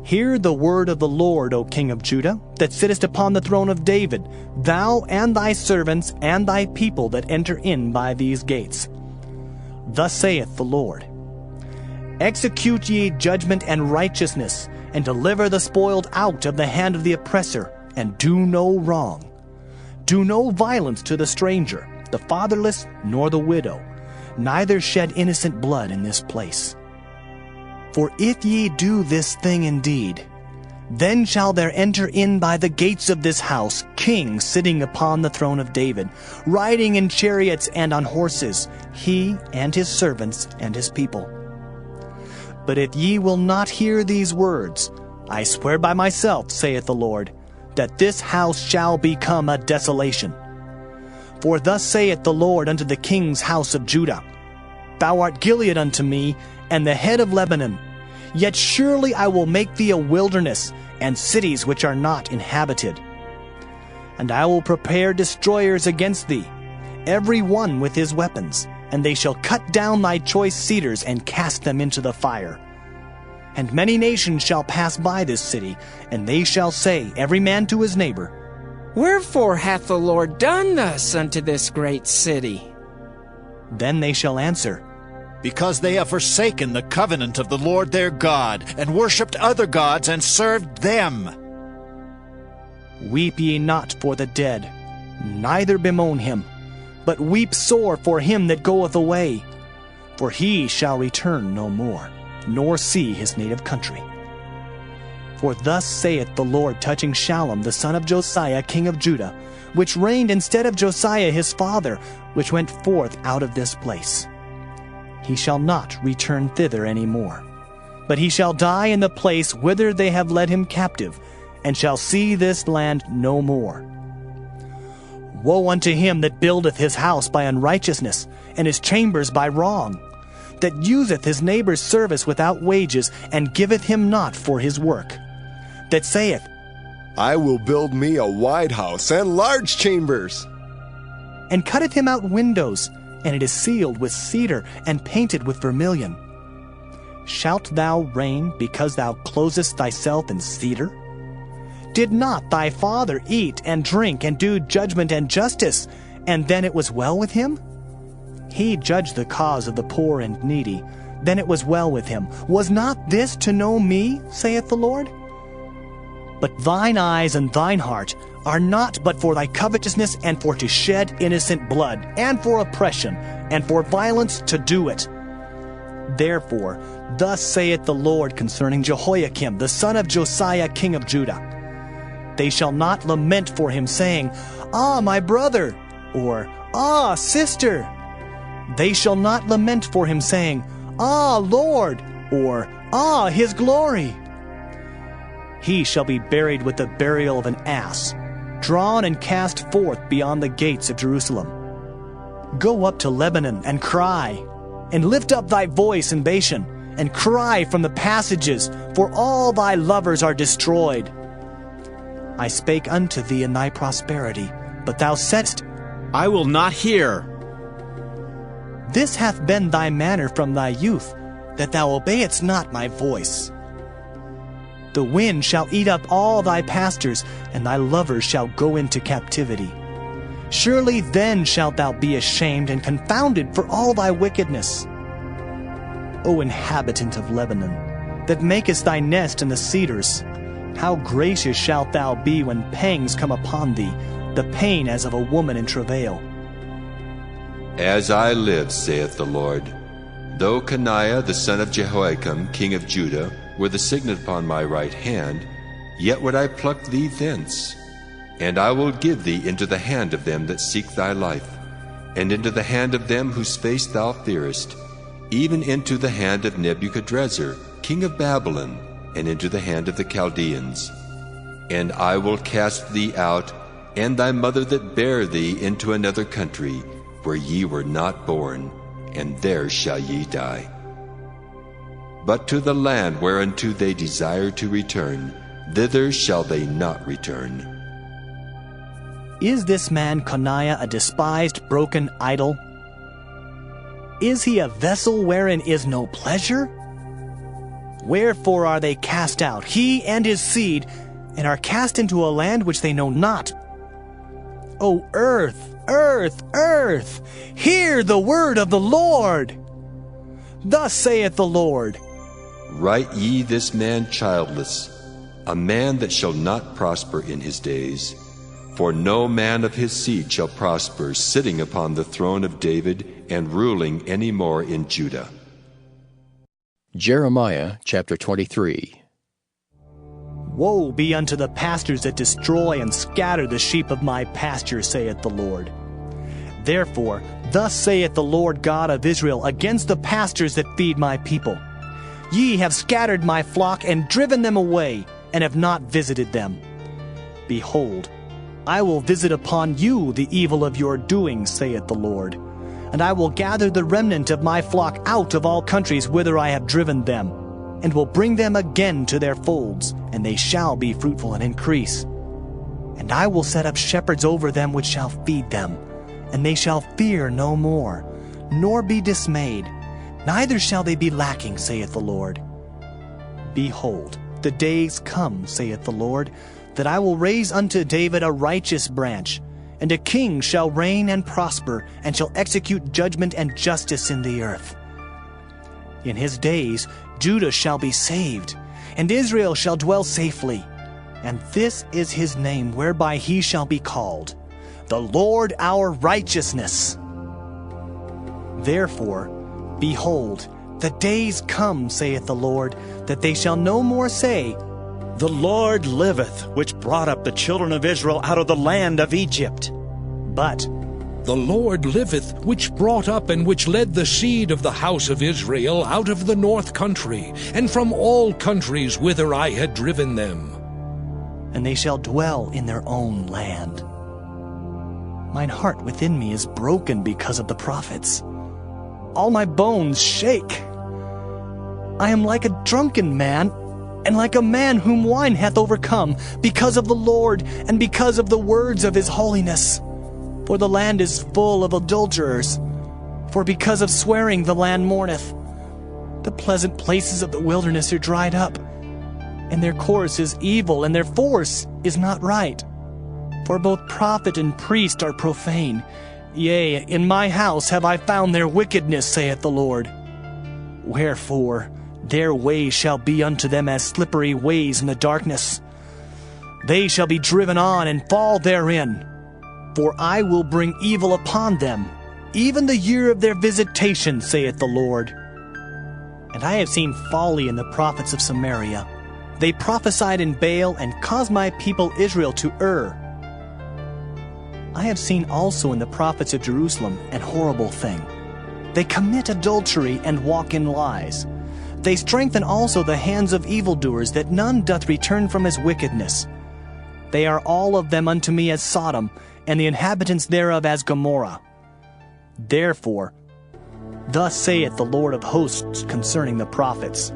Speaker 2: Hear the word of the Lord, O king of Judah, that sittest upon the throne of David, thou and thy servants and thy people that enter in by these gates. Thus saith the Lord, Execute ye judgment and righteousness, and deliver the spoiled out of the hand of the oppressor, and do no wrong. Do no violence to the stranger, the fatherless, nor the widow, neither shed innocent blood in this place. For if ye do this thing indeed, then shall there enter in by the gates of this house kings sitting upon the throne of David, riding in chariots and on horses, he and his servants and his people. But if ye will not hear these words, I swear by myself, saith the Lord, that this house shall become a desolation. For thus saith the Lord unto the king's house of Judah, Thou art Gilead unto me, and the head of Lebanon. Yet surely I will make thee a wilderness, and cities which are not inhabited. And I will prepare destroyers against thee, every one with his weapons, and they shall cut down thy choice cedars, and cast them into the fire. And many nations shall pass by this city, and they shall say, every man to his neighbor,
Speaker 8: Wherefore hath the Lord done thus unto this great city?
Speaker 2: Then they shall answer,
Speaker 9: Because they have forsaken the covenant of the Lord their God, and worshipped other gods, and served them.
Speaker 2: Weep ye not for the dead, neither bemoan him, but weep sore for him that goeth away, for he shall return no more, nor see his native country. For thus saith the Lord touching Shallum the son of Josiah king of Judah, which reigned instead of Josiah his father, which went forth out of this place. He shall not return thither any more, but he shall die in the place whither they have led him captive, and shall see this land no more. Woe unto him that buildeth his house by unrighteousness, and his chambers by wrong, that useth his neighbor's service without wages, and giveth him not for his work, that saith,
Speaker 10: I will build me a wide house and large chambers,
Speaker 2: and cutteth him out windows, and it is sealed with cedar, and painted with vermilion. Shalt thou reign because thou closest thyself in cedar? Did not thy father eat and drink and do judgment and justice, and then it was well with him? He judged the cause of the poor and needy, then it was well with him. Was not this to know me, saith the Lord? But thine eyes and thine heart are not but for thy covetousness, and for to shed innocent blood, and for oppression, and for violence to do it. Therefore, thus saith the Lord concerning Jehoiakim, the son of Josiah, king of Judah. They shall not lament for him, saying, Ah, my brother, or Ah, sister. They shall not lament for him, saying, Ah, Lord, or Ah, his glory. He shall be buried with the burial of an ass, drawn and cast forth beyond the gates of Jerusalem. Go up to Lebanon and cry, and lift up thy voice in Bashan, and cry from the passages, for all thy lovers are destroyed. I spake unto thee in thy prosperity, but thou saidst,
Speaker 17: I will not hear.
Speaker 2: This hath been thy manner from thy youth, that thou obeyedst not my voice. The wind shall eat up all thy pastors, and thy lovers shall go into captivity. Surely then shalt thou be ashamed and confounded for all thy wickedness. O inhabitant of Lebanon, that makest thy nest in the cedars, how gracious shalt thou be when pangs come upon thee, the pain as of a woman in travail.
Speaker 3: As I live, saith the Lord, though Coniah the son of Jehoiakim, king of Judah, were the signet upon my right hand, yet would I pluck thee thence. And I will give thee into the hand of them that seek thy life, and into the hand of them whose face thou fearest, even into the hand of Nebuchadrezzar, king of Babylon, and into the hand of the Chaldeans. And I will cast thee out, and thy mother that bare thee, into another country, where ye were not born, and there shall ye die. But to the land whereunto they desire to return, thither shall they not return.
Speaker 2: Is this man Coniah a despised, broken idol? Is he a vessel wherein is no pleasure? Wherefore are they cast out, he and his seed, and are cast into a land which they know not? O earth, earth, earth, hear the word of the Lord. Thus saith the Lord,
Speaker 3: Write ye this man childless, a man that shall not prosper in his days. For no man of his seed shall prosper, sitting upon the throne of David, and ruling any more in Judah.
Speaker 1: Jeremiah chapter 23.
Speaker 2: Woe be unto the pastors that destroy and scatter the sheep of my pasture, saith the Lord. Therefore, thus saith the Lord God of Israel against the pastors that feed my people. Ye have scattered my flock and driven them away, and have not visited them. Behold, I will visit upon you the evil of your doings, saith the Lord. And I will gather the remnant of my flock out of all countries whither I have driven them, and will bring them again to their folds, and they shall be fruitful and increase. And I will set up shepherds over them which shall feed them, and they shall fear no more, nor be dismayed, neither shall they be lacking, saith the Lord. Behold, the days come, saith the Lord, that I will raise unto David a righteous branch, and a king shall reign and prosper, and shall execute judgment and justice in the earth. In his days Judah shall be saved, and Israel shall dwell safely. And this is his name whereby he shall be called, the Lord our righteousness. Therefore, behold, the days come, saith the Lord, that they shall no more say,
Speaker 22: The Lord liveth, which brought up the children of Israel out of the land of Egypt.
Speaker 2: But,
Speaker 19: The Lord liveth, which brought up and which led the seed of the house of Israel out of the north country, and from all countries whither I had driven them.
Speaker 2: And they shall dwell in their own land. Mine heart within me is broken because of the prophets. All my bones shake. I am like a drunken man, and like a man whom wine hath overcome, because of the Lord, and because of the words of his holiness. For the land is full of adulterers, for because of swearing the land mourneth. The pleasant places of the wilderness are dried up, and their course is evil, and their force is not right. For both prophet and priest are profane. Yea, in my house have I found their wickedness, saith the Lord. Wherefore their ways shall be unto them as slippery ways in the darkness. They shall be driven on and fall therein. For I will bring evil upon them, even the year of their visitation, saith the Lord. And I have seen folly in the prophets of Samaria. They prophesied in Baal and caused my people Israel to err. I have seen also in the prophets of Jerusalem an horrible thing. They commit adultery and walk in lies. They strengthen also the hands of evildoers, that none doth return from his wickedness. They are all of them unto me as Sodom, and the inhabitants thereof as Gomorrah. Therefore, thus saith the Lord of hosts concerning the prophets,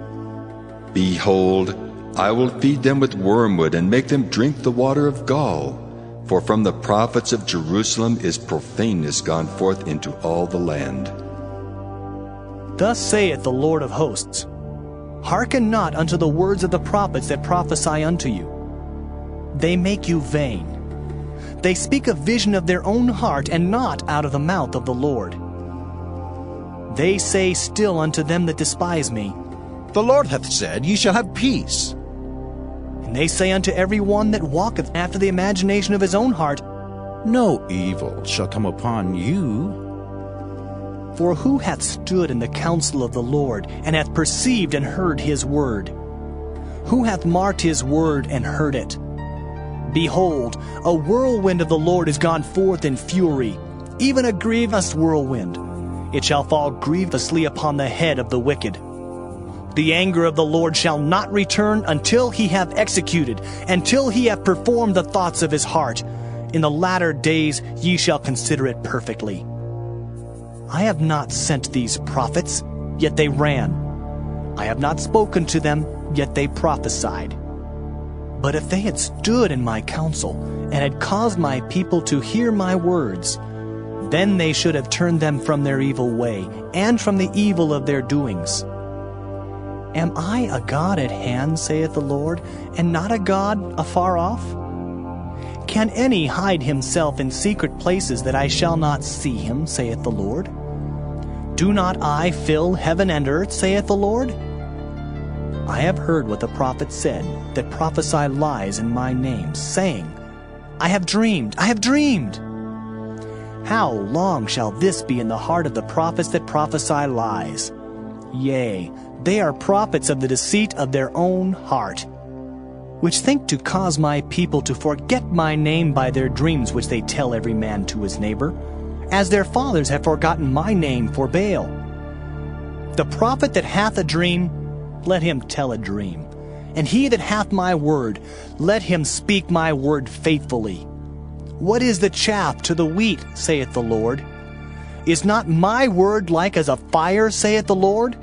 Speaker 3: Behold, I will feed them with wormwood, and make them drink the water of gall. For from the prophets of Jerusalem is profaneness gone forth into all the land.
Speaker 2: Thus saith the Lord of hosts, Hearken not unto the words of the prophets that prophesy unto you. They make you vain. They speak a vision of their own heart, and not out of the mouth of the Lord. They say still unto them that despise me,
Speaker 9: The Lord hath said, Ye shall have peace.
Speaker 2: And they say unto every one that walketh after the imagination of his own heart,
Speaker 9: No evil shall come upon you.
Speaker 2: For who hath stood in the counsel of the Lord, and hath perceived and heard his word? Who hath marked his word and heard it? Behold, a whirlwind of the Lord is gone forth in fury, even a grievous whirlwind. It shall fall grievously upon the head of the wicked. The anger of the Lord shall not return until he have executed, until he have performed the thoughts of his heart. In the latter days ye shall consider it perfectly. I have not sent these prophets, yet they ran. I have not spoken to them, yet they prophesied. But if they had stood in my counsel, and had caused my people to hear my words, then they should have turned them from their evil way, and from the evil of their doings. Am I a God at hand, saith the Lord, and not a God afar off? Can any hide himself in secret places that I shall not see him, saith the Lord? Do not I fill heaven and earth, saith the Lord? I have heard what the prophets said, that prophesy lies in my name, saying, I have dreamed, I have dreamed. How long shall this be in the heart of the prophets that prophesy lies? Yea, they are prophets of the deceit of their own heart, which think to cause my people to forget my name by their dreams which they tell every man to his neighbor, as their fathers have forgotten my name for Baal. The prophet that hath a dream, let him tell a dream. And he that hath my word, let him speak my word faithfully. What is the chaff to the wheat, saith the Lord? Is not my word like as a fire, saith the Lord,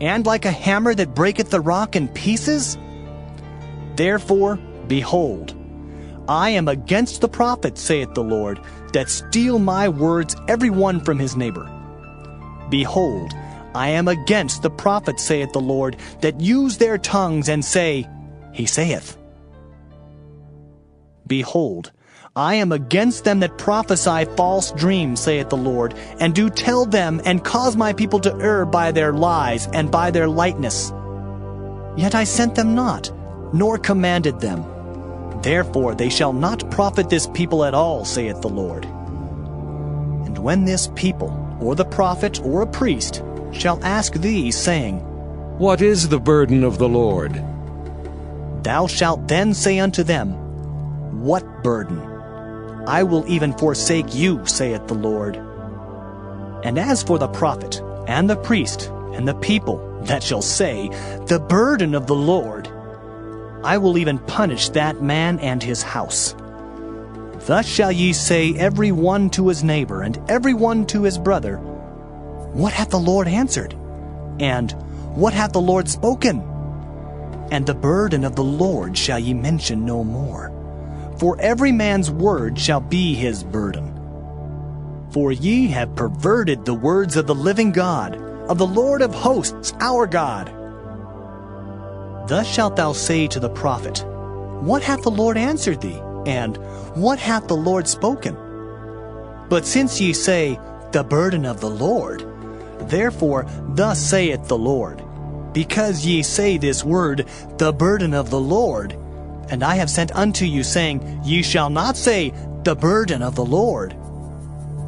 Speaker 2: and like a hammer that breaketh the rock in pieces? Therefore, behold, I am against the prophets, saith the Lord, that steal my words every one from his neighbor. Behold, I am against the prophets, saith the Lord, that use their tongues and say, He saith. Behold, I am against them that prophesy false dreams, saith the Lord, and do tell them, and cause my people to err by their lies and by their lightness. Yet I sent them not, nor commanded them. Therefore they shall not profit this people at all, saith the Lord. And when this people, or the prophet, or a priest, shall ask thee, saying,
Speaker 19: What is the burden of the Lord?
Speaker 2: Thou shalt then say unto them, What burden? I will even forsake you, saith the Lord. And as for the prophet, and the priest, and the people that shall say, The burden of the Lord, I will even punish that man and his house. Thus shall ye say every one to his neighbor, and every one to his brother, What hath the Lord answered? And what hath the Lord spoken? And the burden of the Lord shall ye mention no more. For every man's word shall be his burden. For ye have perverted the words of the living God, of the Lord of hosts, our God. Thus shalt thou say to the prophet, What hath the Lord answered thee? And what hath the Lord spoken? But since ye say, The burden of the Lord, therefore thus saith the Lord, because ye say this word, The burden of the Lord, And I have sent unto you, saying, Ye shall not say, The burden of the Lord.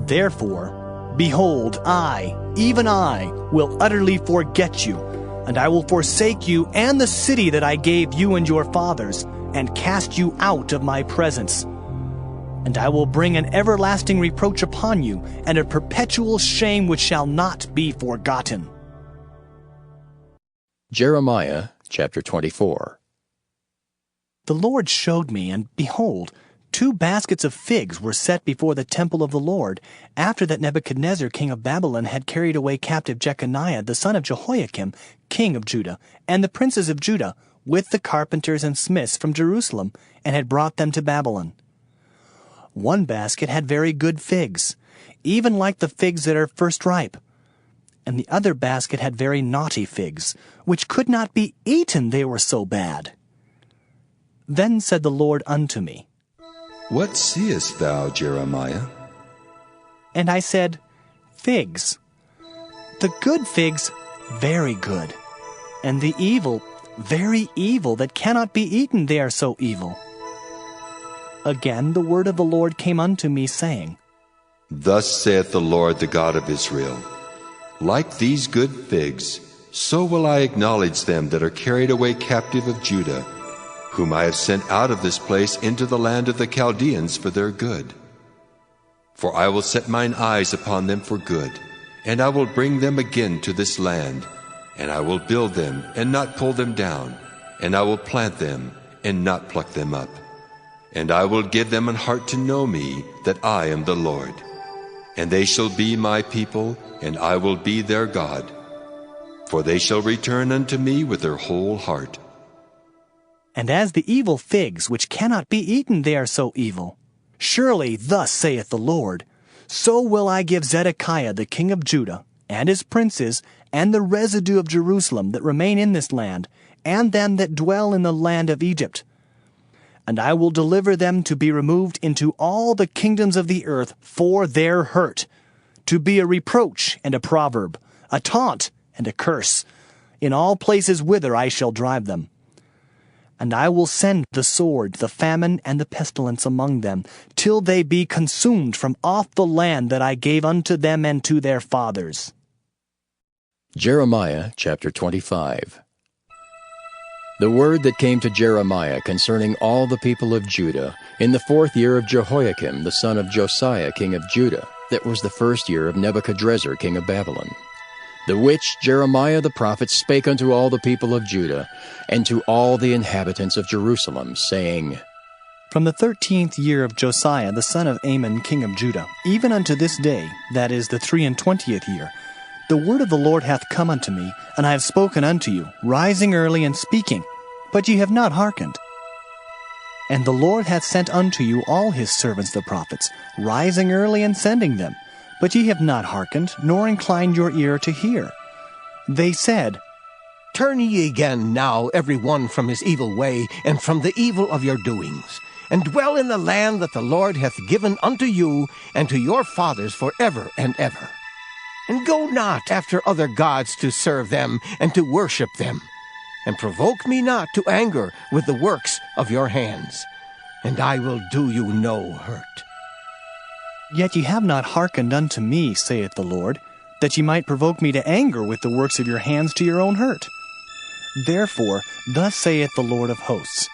Speaker 2: Therefore, behold, I, even I, will utterly forget you, and I will forsake you and the city that I gave you and your fathers, and cast you out of my presence. And I will bring an everlasting reproach upon you, and a perpetual shame which shall not be forgotten.
Speaker 1: Jeremiah chapter 24.
Speaker 2: The Lord showed me, and behold, 2 baskets of figs were set before the temple of the Lord, after that Nebuchadnezzar king of Babylon had carried away captive Jeconiah the son of Jehoiakim, king of Judah, and the princes of Judah, with the carpenters and smiths from Jerusalem, and had brought them to Babylon. 1 basket had very good figs, even like the figs that are first ripe. And the other basket had very naughty figs, which could not be eaten, they were so bad. Then said the Lord unto me,
Speaker 3: What seest thou, Jeremiah?
Speaker 2: And I said, Figs. The good figs, very good. And the evil, very evil, that cannot be eaten, they are so evil. Again the word of the Lord came unto me, saying,
Speaker 3: Thus saith the Lord, the God of Israel, Like these good figs, so will I acknowledge them that are carried away captive of Judah, whom I have sent out of this place into the land of the Chaldeans for their good. For I will set mine eyes upon them for good, and I will bring them again to this land, and I will build them and not pull them down, and I will plant them and not pluck them up. And I will give them an heart to know me, that I am the Lord. And they shall be my people, and I will be their God. For they shall return unto me with their whole heart.
Speaker 2: And as the evil figs, which cannot be eaten, they are so evil. Surely thus saith the Lord, So will I give Zedekiah the king of Judah, and his princes, and the residue of Jerusalem that remain in this land, and them that dwell in the land of Egypt. And I will deliver them to be removed into all the kingdoms of the earth for their hurt, to be a reproach and a proverb, a taunt and a curse, in all places whither I shall drive them. And I will send the sword, the famine, and the pestilence among them, till they be consumed from off the land that I gave unto them and to their fathers.
Speaker 1: Jeremiah chapter 25. The word that came to Jeremiah concerning all the people of Judah in the 4th year of Jehoiakim the son of Josiah king of Judah, that was the 1st year of Nebuchadrezzar king of Babylon, the which Jeremiah the prophet spake unto all the people of Judah, and to all the inhabitants of Jerusalem, saying,
Speaker 2: From the 13th year of Josiah the son of Amon king of Judah, even unto this day, that is the 23rd year, the word of the Lord hath come unto me, and I have spoken unto you, rising early and speaking, but ye have not hearkened. And the Lord hath sent unto you all his servants the prophets, rising early and sending them, but ye have not hearkened, nor inclined your ear to hear. They said,
Speaker 11: Turn ye again now every one from his evil way, and from the evil of your doings, and dwell in the land that the Lord hath given unto you and to your fathers forever and ever. And go not after other gods to serve them and to worship them, and provoke me not to anger with the works of your hands, and I will do you no hurt.
Speaker 2: Yet ye have not hearkened unto me, saith the Lord, that ye might provoke me to anger with the works of your hands to your own hurt. Therefore, thus saith the Lord of hosts,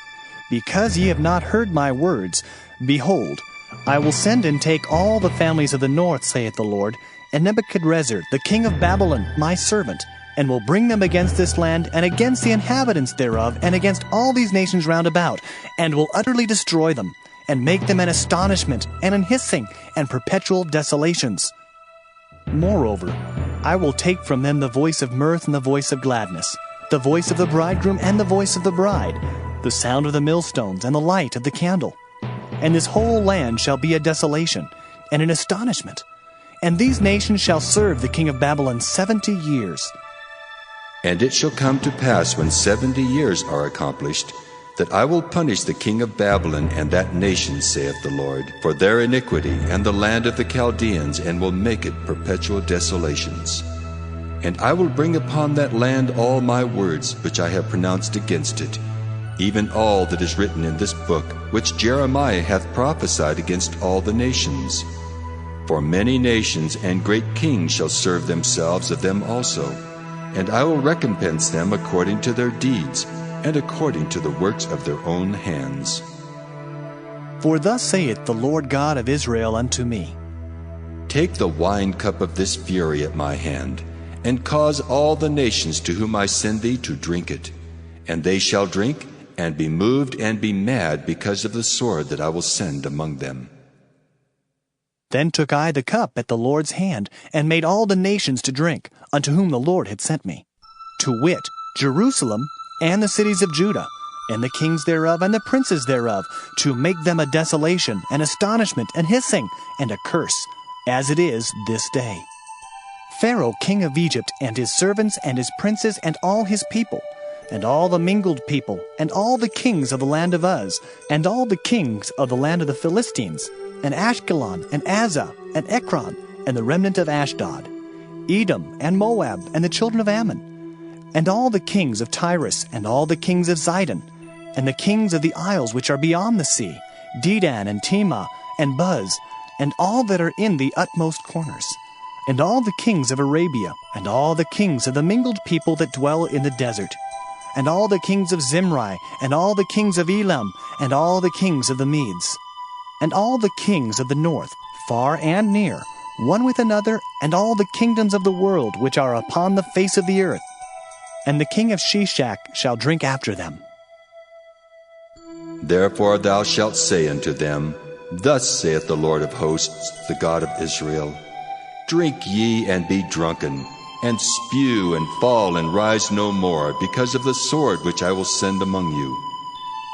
Speaker 2: Because ye have not heard my words, behold, I will send and take all the families of the north, saith the Lord, and Nebuchadrezzar, the king of Babylon, my servant, and will bring them against this land, and against the inhabitants thereof, and against all these nations round about, and will utterly destroy them, and make them an astonishment, and an hissing, and perpetual desolations. Moreover, I will take from them the voice of mirth and the voice of gladness, the voice of the bridegroom and the voice of the bride, the sound of the millstones and the light of the candle. And this whole land shall be a desolation, and an astonishment. And these nations shall serve the king of Babylon 70 years.
Speaker 3: And it shall come to pass when 70 years are accomplished, that I will punish the king of Babylon and that nation, saith the Lord, for their iniquity and the land of the Chaldeans, and will make it perpetual desolations. And I will bring upon that land all my words which I have pronounced against it, even all that is written in this book, which Jeremiah hath prophesied against all the nations. For many nations and great kings shall serve themselves of them also, and I will recompense them according to their deeds, and according to the works of their own hands.
Speaker 2: For thus saith the Lord God of Israel unto me,
Speaker 3: Take the wine cup of this fury at my hand, and cause all the nations to whom I send thee to drink it. And they shall drink, and be moved, and be mad because of the sword that I will send among them.
Speaker 2: Then took I the cup at the Lord's hand, and made all the nations to drink, unto whom the Lord had sent me, to wit, Jerusalem, and the cities of Judah, and the kings thereof, and the princes thereof, to make them a desolation, and astonishment, and hissing, and a curse, as it is this day. Pharaoh king of Egypt, and his servants, and his princes, and all his people, and all the mingled people, and all the kings of the land of Uz, and all the kings of the land of the Philistines, and Ashkelon, and Azah, and Ekron, and the remnant of Ashdod, Edom, and Moab, and the children of Ammon, and all the kings of Tyrus, and all the kings of Zidon, and the kings of the isles which are beyond the sea, Dedan, and Tema, and Buz, and all that are in the utmost corners, and all the kings of Arabia, and all the kings of the mingled people that dwell in the desert, and all the kings of Zimri, and all the kings of Elam, and all the kings of the Medes, and all the kings of the north, far and near, one with another, and all the kingdoms of the world which are upon the face of the earth. And the king of Shishak shall drink after them.
Speaker 3: Therefore thou shalt say unto them, Thus saith the Lord of hosts, the God of Israel, Drink ye and be drunken, and spew and fall and rise no more, because of the sword which I will send among you.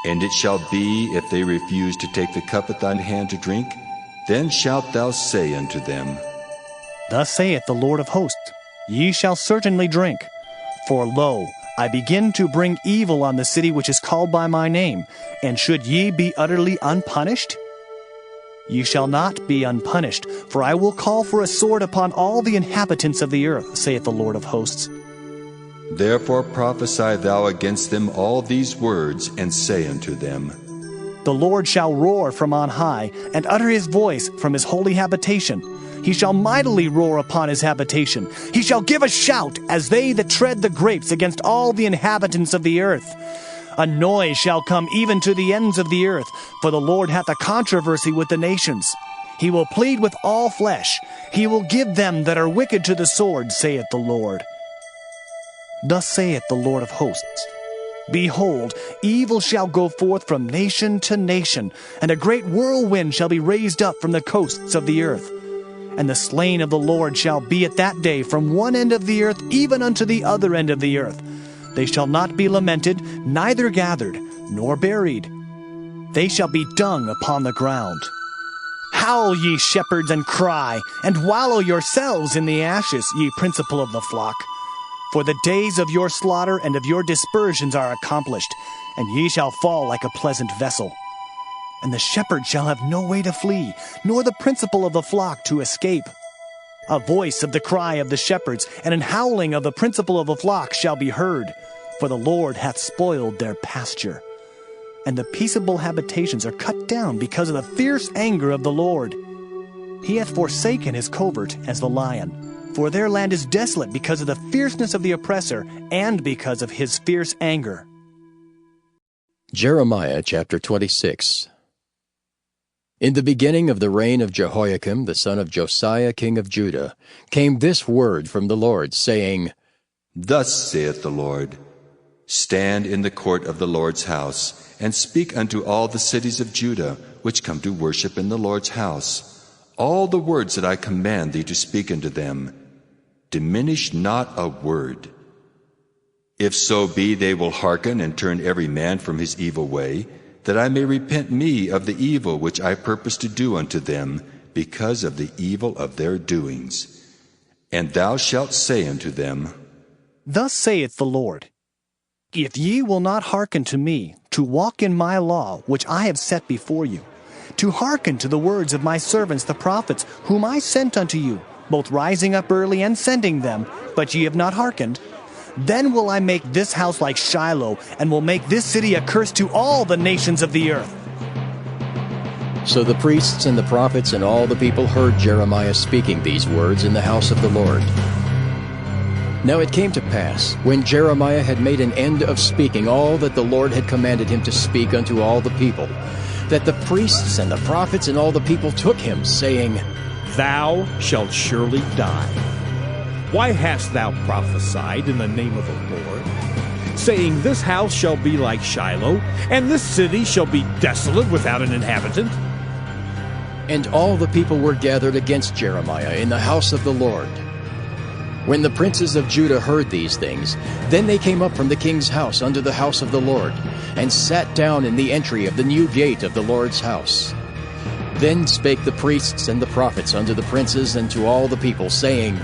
Speaker 3: And it shall be, if they refuse to take the cup at thine hand to drink, then shalt thou say unto them,
Speaker 2: Thus saith the Lord of hosts, Ye shall certainly drink. For lo, I begin to bring evil on the city which is called by my name, and should ye be utterly unpunished? Ye shall not be unpunished, for I will call for a sword upon all the inhabitants of the earth, saith the Lord of hosts.
Speaker 3: Therefore prophesy thou against them all these words, and say unto them,
Speaker 2: The Lord shall roar from on high, and utter his voice from his holy habitation. He shall mightily roar upon his habitation. He shall give a shout, as they that tread the grapes against all the inhabitants of the earth. A noise shall come even to the ends of the earth, for the Lord hath a controversy with the nations. He will plead with all flesh. He will give them that are wicked to the sword, saith the Lord. Thus saith the Lord of hosts, Behold, evil shall go forth from nation to nation, and a great whirlwind shall be raised up from the coasts of the earth. And the slain of the Lord shall be at that day from one end of the earth even unto the other end of the earth. They shall not be lamented, neither gathered, nor buried. They shall be dung upon the ground. Howl, ye shepherds, and cry, and wallow yourselves in the ashes, ye principal of the flock. For the days of your slaughter and of your dispersions are accomplished, and ye shall fall like a pleasant vessel. And the shepherd shall have no way to flee, nor the principal of the flock to escape. A voice of the cry of the shepherds, and an howling of the principal of the flock shall be heard, for the Lord hath spoiled their pasture. And the peaceable habitations are cut down because of the fierce anger of the Lord. He hath forsaken his covert as the lion, for their land is desolate because of the fierceness of the oppressor, and because of his fierce anger.
Speaker 1: Jeremiah chapter 26. In the beginning of the reign of Jehoiakim, the son of Josiah, king of Judah, came this word from the Lord, saying,
Speaker 3: Thus saith the Lord, Stand in the court of the Lord's house, and speak unto all the cities of Judah, which come to worship in the Lord's house, all the words that I command thee to speak unto them. Diminish not a word. If so be they will hearken and turn every man from his evil way, that I may repent me of the evil which I purpose to do unto them, because of the evil of their doings. And thou shalt say unto them,
Speaker 2: Thus saith the Lord, If ye will not hearken to me, to walk in my law which I have set before you, to hearken to the words of my servants the prophets, whom I sent unto you, both rising up early and sending them, but ye have not hearkened, Then will I make this house like Shiloh, and will make this city a curse to all the nations of the earth.
Speaker 1: So the priests and the prophets and all the people heard Jeremiah speaking these words in the house of the Lord. Now it came to pass, when Jeremiah had made an end of speaking all that the Lord had commanded him to speak unto all the people, that the priests and the prophets and all the people took him, saying,
Speaker 12: Thou shalt surely die. Why hast thou prophesied in the name of the Lord, saying, This house shall be like Shiloh, and this city shall be desolate without an inhabitant?
Speaker 1: And all the people were gathered against Jeremiah in the house of the Lord. When the princes of Judah heard these things, then they came up from the king's house unto the house of the Lord, and sat down in the entry of the new gate of the Lord's house. Then spake the priests and the prophets unto the princes and to all the people, saying,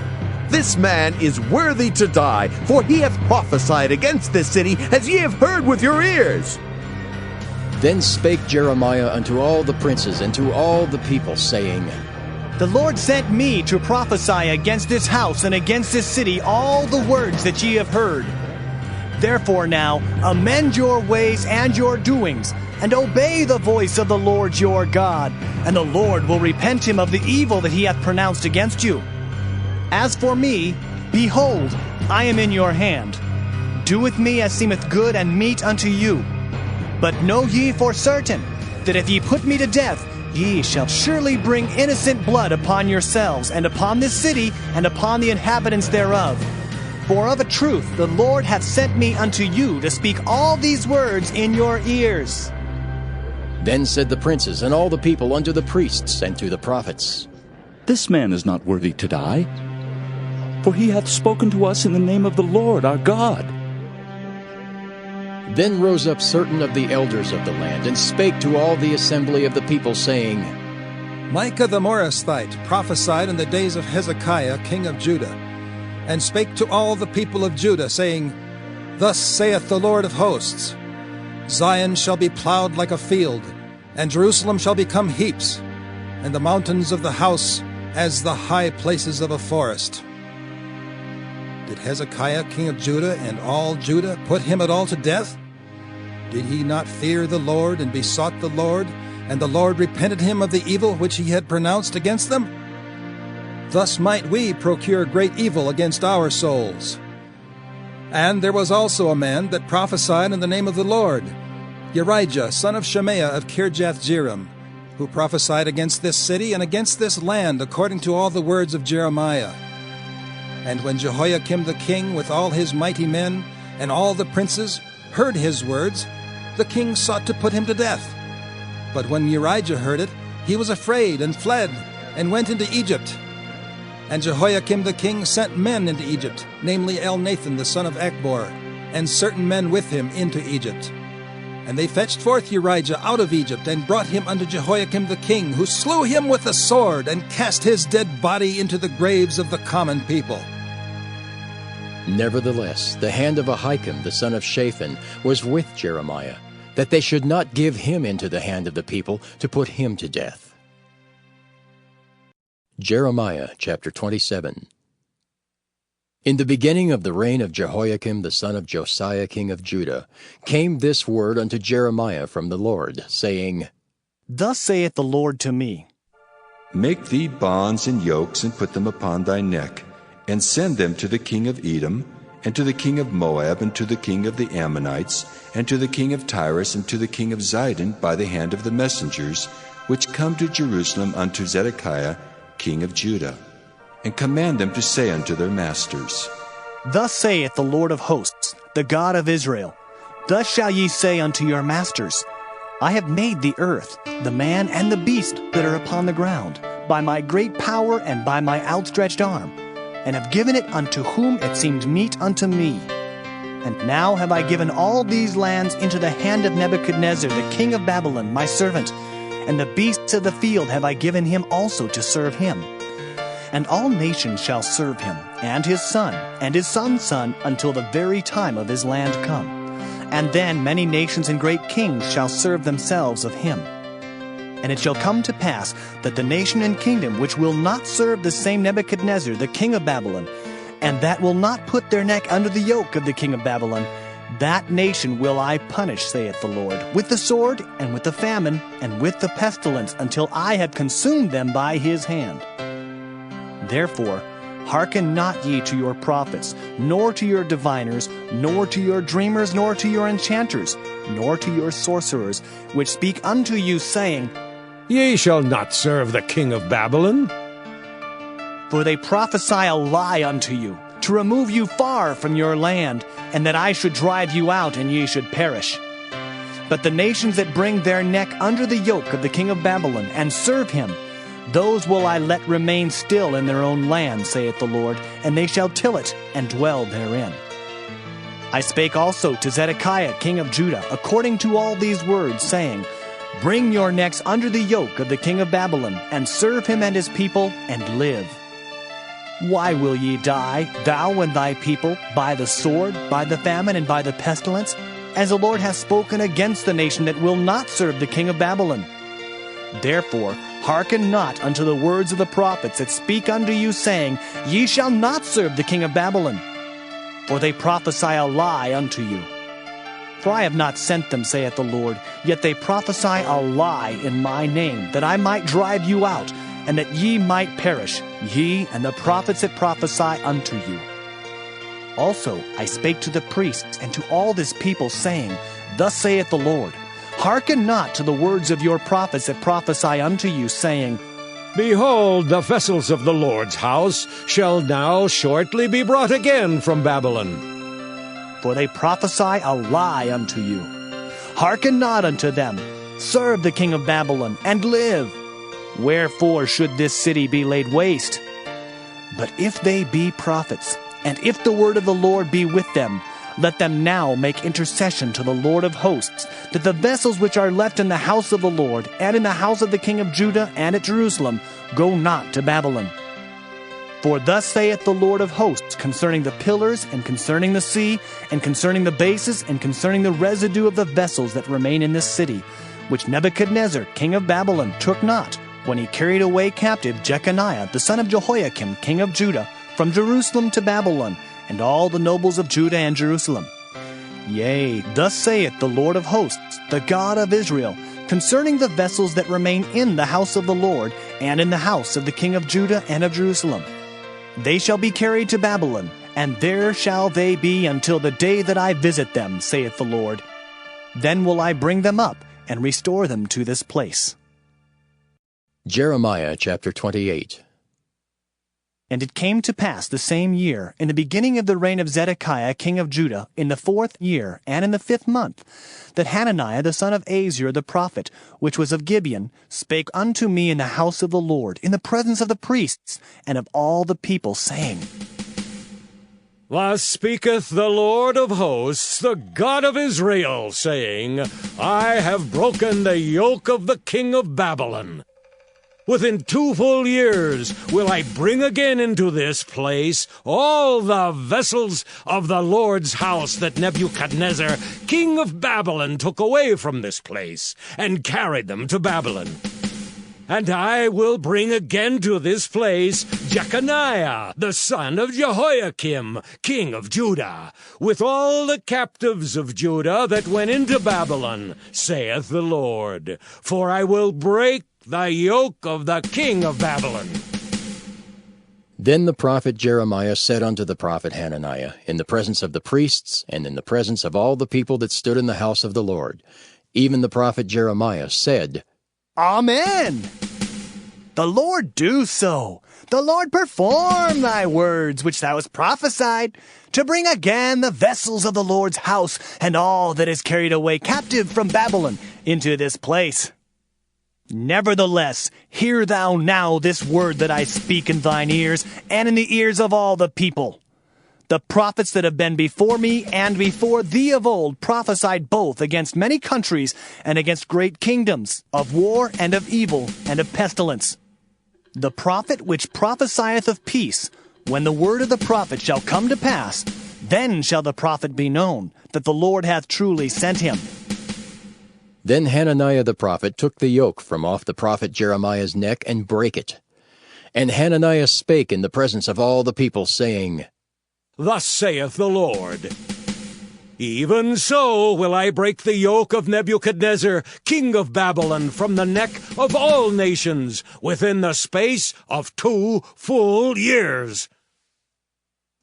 Speaker 16: This man is worthy to die, for he hath prophesied against this city, as ye have heard with your ears.
Speaker 1: Then spake Jeremiah unto all the princes and to all the people, saying,
Speaker 2: The Lord sent me to prophesy against this house and against this city all the words that ye have heard. Therefore now, amend your ways and your doings, and obey the voice of the Lord your God, and the Lord will repent him of the evil that he hath pronounced against you. As for me, behold, I am in your hand. Do with me as seemeth good and meet unto you. But know ye for certain, that if ye put me to death, ye shall surely bring innocent blood upon yourselves, and upon this city, and upon the inhabitants thereof. For of a truth the Lord hath sent me unto you to speak all these words in your ears.
Speaker 1: Then said the princes and all the people unto the priests and to the prophets,
Speaker 4: This man is not worthy to die, for he hath spoken to us in the name of the Lord our God.
Speaker 1: Then rose up certain of the elders of the land, and spake to all the assembly of the people, saying,
Speaker 14: Micah the Morasthite prophesied in the days of Hezekiah king of Judah, and spake to all the people of Judah, saying, Thus saith the Lord of hosts, Zion shall be plowed like a field, and Jerusalem shall become heaps, and the mountains of the house as the high places of a forest. Did Hezekiah king of Judah and all Judah put him at all to death? Did he not fear the Lord and besought the Lord, and the Lord repented him of the evil which he had pronounced against them? Thus might we procure great evil against our souls. And there was also a man that prophesied in the name of the Lord, Jerijah, son of Shemaiah of Kirjath-jearim, who prophesied against this city and against this land according to all the words of Jeremiah. And when Jehoiakim the king with all his mighty men and all the princes heard his words, the king sought to put him to death. But when Jerijah heard it, he was afraid and fled and went into Egypt. And Jehoiakim the king sent men into Egypt, namely Elnathan the son of Achbor, and certain men with him into Egypt. And they fetched forth Jerijah out of Egypt, and brought him unto Jehoiakim the king, who slew him with the sword, and cast his dead body into the graves of the common people.
Speaker 1: Nevertheless, the hand of Ahikam the son of Shaphan was with Jeremiah, that they should not give him into the hand of the people to put him to death. Jeremiah chapter 27. In the beginning of the reign of Jehoiakim the son of Josiah king of Judah came this word unto Jeremiah from the Lord, saying,
Speaker 2: Thus saith the Lord to me,
Speaker 3: Make thee bonds and yokes, and put them upon thy neck, and send them to the king of Edom, and to the king of Moab, and to the king of the Ammonites, and to the king of Tyrus, and to the king of Zidon, by the hand of the messengers, which come to Jerusalem unto Zedekiah king of Judah, and command them to say unto their masters,
Speaker 2: Thus saith the Lord of hosts, the God of Israel, Thus shall ye say unto your masters, I have made the earth, the man and the beast that are upon the ground, by my great power and by my outstretched arm, and have given it unto whom it seemed meet unto me. And now have I given all these lands into the hand of Nebuchadnezzar the king of Babylon, my servant, and the beasts of the field have I given him also to serve him. And all nations shall serve him, and his son's son, until the very time of his land come. And then many nations and great kings shall serve themselves of him. And it shall come to pass that the nation and kingdom which will not serve the same Nebuchadnezzar the king of Babylon, and that will not put their neck under the yoke of the king of Babylon, that nation will I punish, saith the Lord, with the sword, and with the famine, and with the pestilence, until I have consumed them by his hand. Therefore, hearken not ye to your prophets, nor to your diviners, nor to your dreamers, nor to your enchanters, nor to your sorcerers, which speak unto you, saying,
Speaker 12: Ye shall not serve the king of Babylon.
Speaker 2: For they prophesy a lie unto you, to remove you far from your land, and that I should drive you out, and ye should perish. But the nations that bring their neck under the yoke of the king of Babylon, and serve him, those will I let remain still in their own land, saith the Lord, and they shall till it, and dwell therein. I spake also to Zedekiah king of Judah, according to all these words, saying, Bring your necks under the yoke of the king of Babylon, and serve him and his people, and live. Why will ye die, thou and thy people, by the sword, by the famine, and by the pestilence, as the Lord hath spoken against the nation that will not serve the king of Babylon? Therefore, hearken not unto the words of the prophets that speak unto you, saying, Ye shall not serve the king of Babylon. For they prophesy a lie unto you. For I have not sent them, saith the Lord, yet they prophesy a lie in my name, that I might drive you out, and that ye might perish, ye and the prophets that prophesy unto you. Also I spake to the priests and to all this people, saying, Thus saith the Lord, Hearken not to the words of your prophets that prophesy unto you, saying,
Speaker 12: Behold, the vessels of the Lord's house shall now shortly be brought again from Babylon.
Speaker 2: For they prophesy a lie unto you. Hearken not unto them. Serve the king of Babylon, and live. Wherefore should this city be laid waste? But if they be prophets, and if the word of the Lord be with them, let them now make intercession to the Lord of hosts, that the vessels which are left in the house of the Lord, and in the house of the king of Judah, and at Jerusalem, go not to Babylon. For thus saith the Lord of hosts concerning the pillars, and concerning the sea, and concerning the bases, and concerning the residue of the vessels that remain in this city, which Nebuchadnezzar king of Babylon took not, when he carried away captive Jeconiah the son of Jehoiakim king of Judah from Jerusalem to Babylon, and all the nobles of Judah and Jerusalem. Yea, thus saith the Lord of hosts, the God of Israel, concerning the vessels that remain in the house of the Lord, and in the house of the king of Judah and of Jerusalem. They shall be carried to Babylon, and there shall they be until the day that I visit them, saith the Lord. Then will I bring them up, and restore them to this place.
Speaker 1: Jeremiah chapter 28.
Speaker 2: And it came to pass the same year, in the beginning of the reign of Zedekiah king of Judah, in the 4th year, and in the 5th month, that Hananiah the son of Azur the prophet, which was of Gibeon, spake unto me in the house of the Lord, in the presence of the priests, and of all the people, saying,
Speaker 12: Thus speaketh the Lord of hosts, the God of Israel, saying, I have broken the yoke of the king of Babylon. Within 2 full years will I bring again into this place all the vessels of the Lord's house that Nebuchadnezzar, king of Babylon, took away from this place, and carried them to Babylon. And I will bring again to this place Jeconiah, the son of Jehoiakim, king of Judah, with all the captives of Judah that went into Babylon, saith the Lord. For I will break the yoke of the king of Babylon.
Speaker 1: Then the prophet Jeremiah said unto the prophet Hananiah, in the presence of the priests, and in the presence of all the people that stood in the house of the Lord, even the prophet Jeremiah said,
Speaker 2: Amen. The Lord do so. The Lord perform thy words which thou hast prophesied, to bring again the vessels of the Lord's house, and all that is carried away captive from Babylon into this place. Nevertheless, hear thou now this word that I speak in thine ears, and in the ears of all the people. The prophets that have been before me and before thee of old prophesied both against many countries and against great kingdoms, of war and of evil and of pestilence. The prophet which prophesieth of peace, when the word of the prophet shall come to pass, then shall the prophet be known, that the Lord hath truly sent him.
Speaker 1: Then Hananiah the prophet took the yoke from off the prophet Jeremiah's neck and brake it. And Hananiah spake in the presence of all the people, saying,
Speaker 12: Thus saith the Lord. Even so will I break the yoke of Nebuchadnezzar, king of Babylon, from the neck of all nations within the space of 2 full years.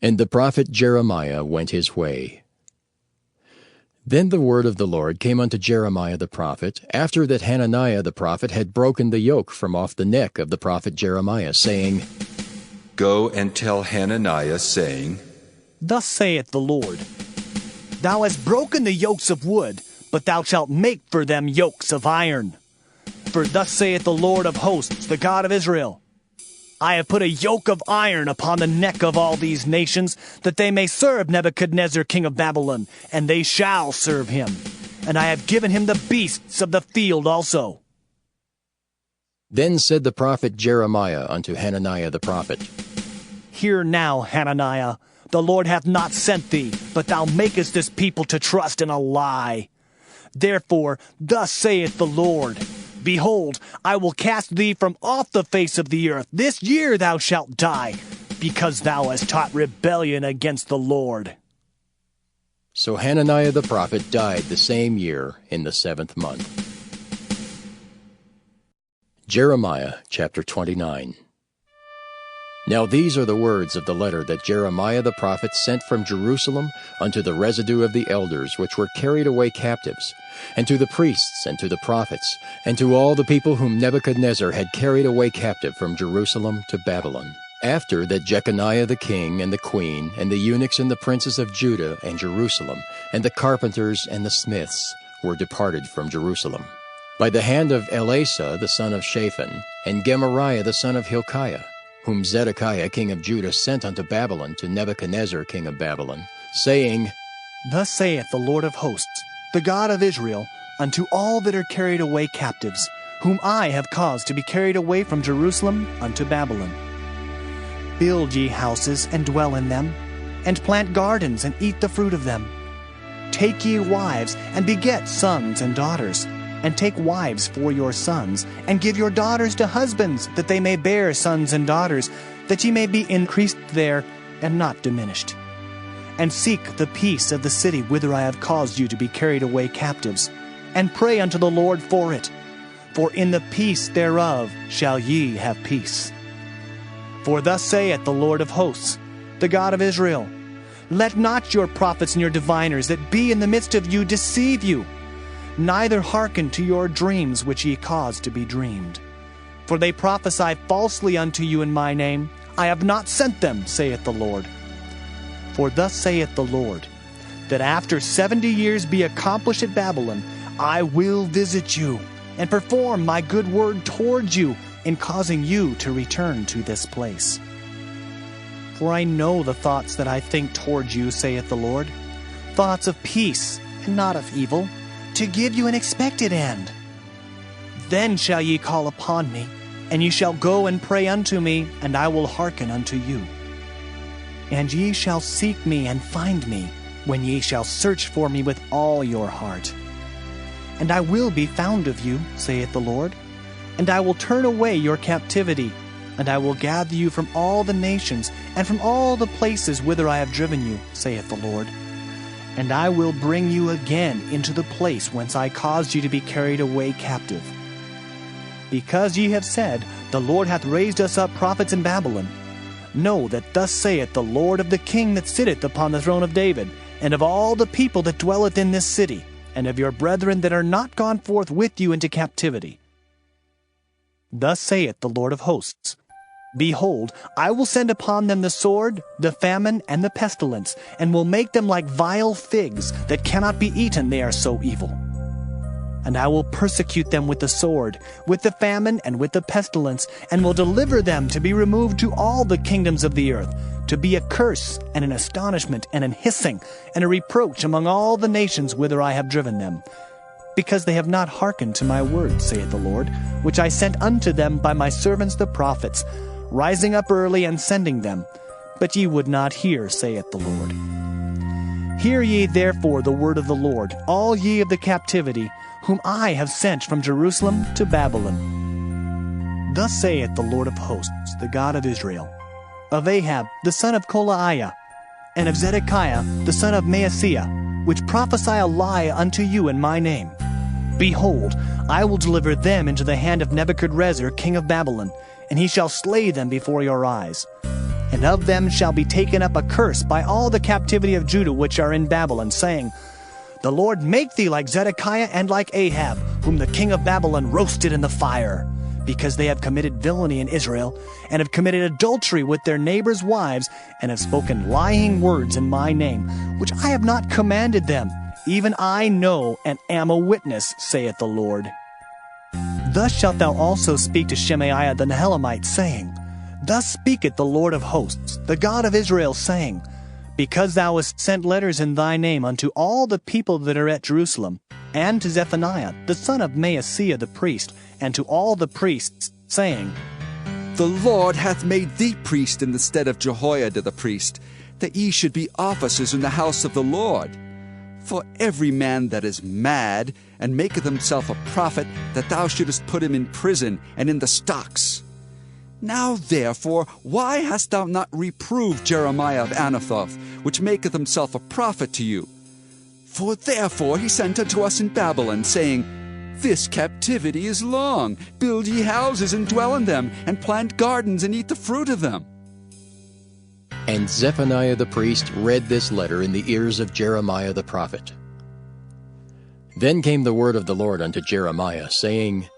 Speaker 1: And the prophet Jeremiah went his way. Then the word of the Lord came unto Jeremiah the prophet, after that Hananiah the prophet had broken the yoke from off the neck of the prophet Jeremiah, saying,
Speaker 3: Go and tell Hananiah, saying,
Speaker 2: Thus saith the Lord, Thou hast broken the yokes of wood, but thou shalt make for them yokes of iron. For thus saith the Lord of hosts, the God of Israel, I have put a yoke of iron upon the neck of all these nations, that they may serve Nebuchadnezzar king of Babylon, and they shall serve him. And I have given him the beasts of the field also.
Speaker 1: Then said the prophet Jeremiah unto Hananiah the prophet,
Speaker 2: Hear now, Hananiah, the Lord hath not sent thee, but thou makest this people to trust in a lie. Therefore, thus saith the Lord, Behold, I will cast thee from off the face of the earth. This year thou shalt die, because thou hast taught rebellion against the Lord.
Speaker 1: So Hananiah the prophet died the same year in the 7th month. Jeremiah chapter 29. Now these are the words of the letter that Jeremiah the prophet sent from Jerusalem unto the residue of the elders which were carried away captives, and to the priests, and to the prophets, and to all the people whom Nebuchadnezzar had carried away captive from Jerusalem to Babylon, after that Jeconiah the king, and the queen, and the eunuchs, and the princes of Judah and Jerusalem, and the carpenters and the smiths were departed from Jerusalem, by the hand of Elasah the son of Shaphan, and Gemariah the son of Hilkiah, whom Zedekiah king of Judah sent unto Babylon to Nebuchadnezzar king of Babylon, saying,
Speaker 2: Thus saith the Lord of hosts, the God of Israel, unto all that are carried away captives, whom I have caused to be carried away from Jerusalem unto Babylon. Build ye houses, and dwell in them, and plant gardens, and eat the fruit of them. Take ye wives, and beget sons and daughters, and take wives for your sons, and give your daughters to husbands, that they may bear sons and daughters, that ye may be increased there, and not diminished. And seek the peace of the city whither I have caused you to be carried away captives, and pray unto the Lord for it, for in the peace thereof shall ye have peace. For thus saith the Lord of hosts, the God of Israel, Let not your prophets and your diviners that be in the midst of you deceive you, neither hearken to your dreams which ye cause to be dreamed. For they prophesy falsely unto you in my name. I have not sent them, saith the Lord. For thus saith the Lord, that after 70 years be accomplished at Babylon, I will visit you, and perform my good word towards you, in causing you to return to this place. For I know the thoughts that I think towards you, saith the Lord, thoughts of peace, and not of evil, to give you an expected end. Then shall ye call upon me, and ye shall go and pray unto me, and I will hearken unto you. And ye shall seek me and find me, when ye shall search for me with all your heart. And I will be found of you, saith the Lord, and I will turn away your captivity, and I will gather you from all the nations, and from all the places whither I have driven you, saith the Lord. And I will bring you again into the place whence I caused you to be carried away captive. Because ye have said, The Lord hath raised us up prophets in Babylon, know that thus saith the Lord of the king that sitteth upon the throne of David, and of all the people that dwelleth in this city, and of your brethren that are not gone forth with you into captivity. Thus saith the Lord of hosts, Behold, I will send upon them the sword, the famine, and the pestilence, and will make them like vile figs that cannot be eaten, they are so evil. And I will persecute them with the sword, with the famine, and with the pestilence, and will deliver them to be removed to all the kingdoms of the earth, to be a curse, and an astonishment, and an hissing, and a reproach among all the nations whither I have driven them, because they have not hearkened to my word, saith the Lord, which I sent unto them by my servants the prophets, rising up early and sending them. But ye would not hear, saith the Lord. Hear ye therefore the word of the Lord, all ye of the captivity, whom I have sent from Jerusalem to Babylon. Thus saith the Lord of hosts, the God of Israel, of Ahab the son of Kolaiah, and of Zedekiah the son of Maaseiah, which prophesy a lie unto you in my name. Behold, I will deliver them into the hand of Nebuchadrezzar king of Babylon, and he shall slay them before your eyes. And of them shall be taken up a curse by all the captivity of Judah which are in Babylon, saying, The Lord make thee like Zedekiah and like Ahab, whom the king of Babylon roasted in the fire, because they have committed villainy in Israel, and have committed adultery with their neighbors' wives, and have spoken lying words in my name, which I have not commanded them. Even I know and am a witness, saith the Lord. Thus shalt thou also speak to Shemaiah the Nehelamite, saying, Thus speaketh the Lord of hosts, the God of Israel, saying, Because thou hast sent letters in thy name unto all the people that are at Jerusalem, and to Zephaniah the son of Maaseiah the priest, and to all the priests, saying,
Speaker 5: The Lord hath made thee priest in the stead of Jehoiada the priest, that ye should be officers in the house of the Lord. For every man that is mad, and maketh himself a prophet, that thou shouldest put him in prison and in the stocks. Now therefore, why hast thou not reproved Jeremiah of Anathoth, which maketh himself a prophet to you? For therefore he sent unto us in Babylon, saying, This captivity is long. Build ye houses and dwell in them, and plant gardens and eat the fruit of them.
Speaker 1: And Zephaniah the priest read this letter in the ears of Jeremiah the prophet. Then came the word of the Lord unto Jeremiah, saying,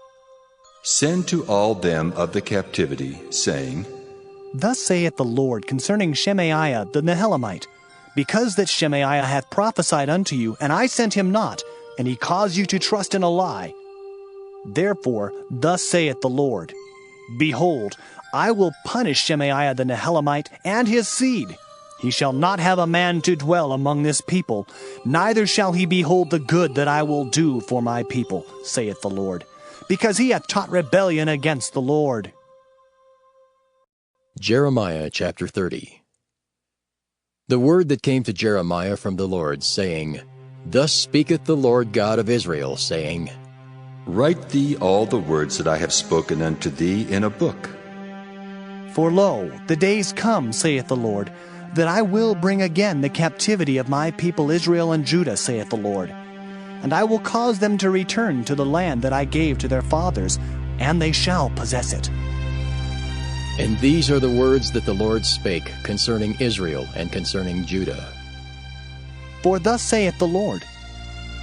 Speaker 3: Send to all them of the captivity, saying,
Speaker 2: Thus saith the Lord concerning Shemaiah the Nehelamite, Because that Shemaiah hath prophesied unto you, and I sent him not, and he caused you to trust in a lie. Therefore thus saith the Lord, Behold, I will punish Shemaiah the Nehelamite and his seed. He shall not have a man to dwell among this people, neither shall he behold the good that I will do for my people, saith the Lord, because he hath taught rebellion against the Lord.
Speaker 1: Jeremiah chapter 30. The word that came to Jeremiah from the Lord, saying, Thus speaketh the Lord God of Israel, saying,
Speaker 3: Write thee all the words that I have spoken unto thee in a book.
Speaker 2: For lo, the days come, saith the Lord, that I will bring again the captivity of my people Israel and Judah, saith the Lord. And I will cause them to return to the land that I gave to their fathers, and they shall possess it.
Speaker 1: And these are the words that the Lord spake concerning Israel and concerning Judah.
Speaker 2: For thus saith the Lord,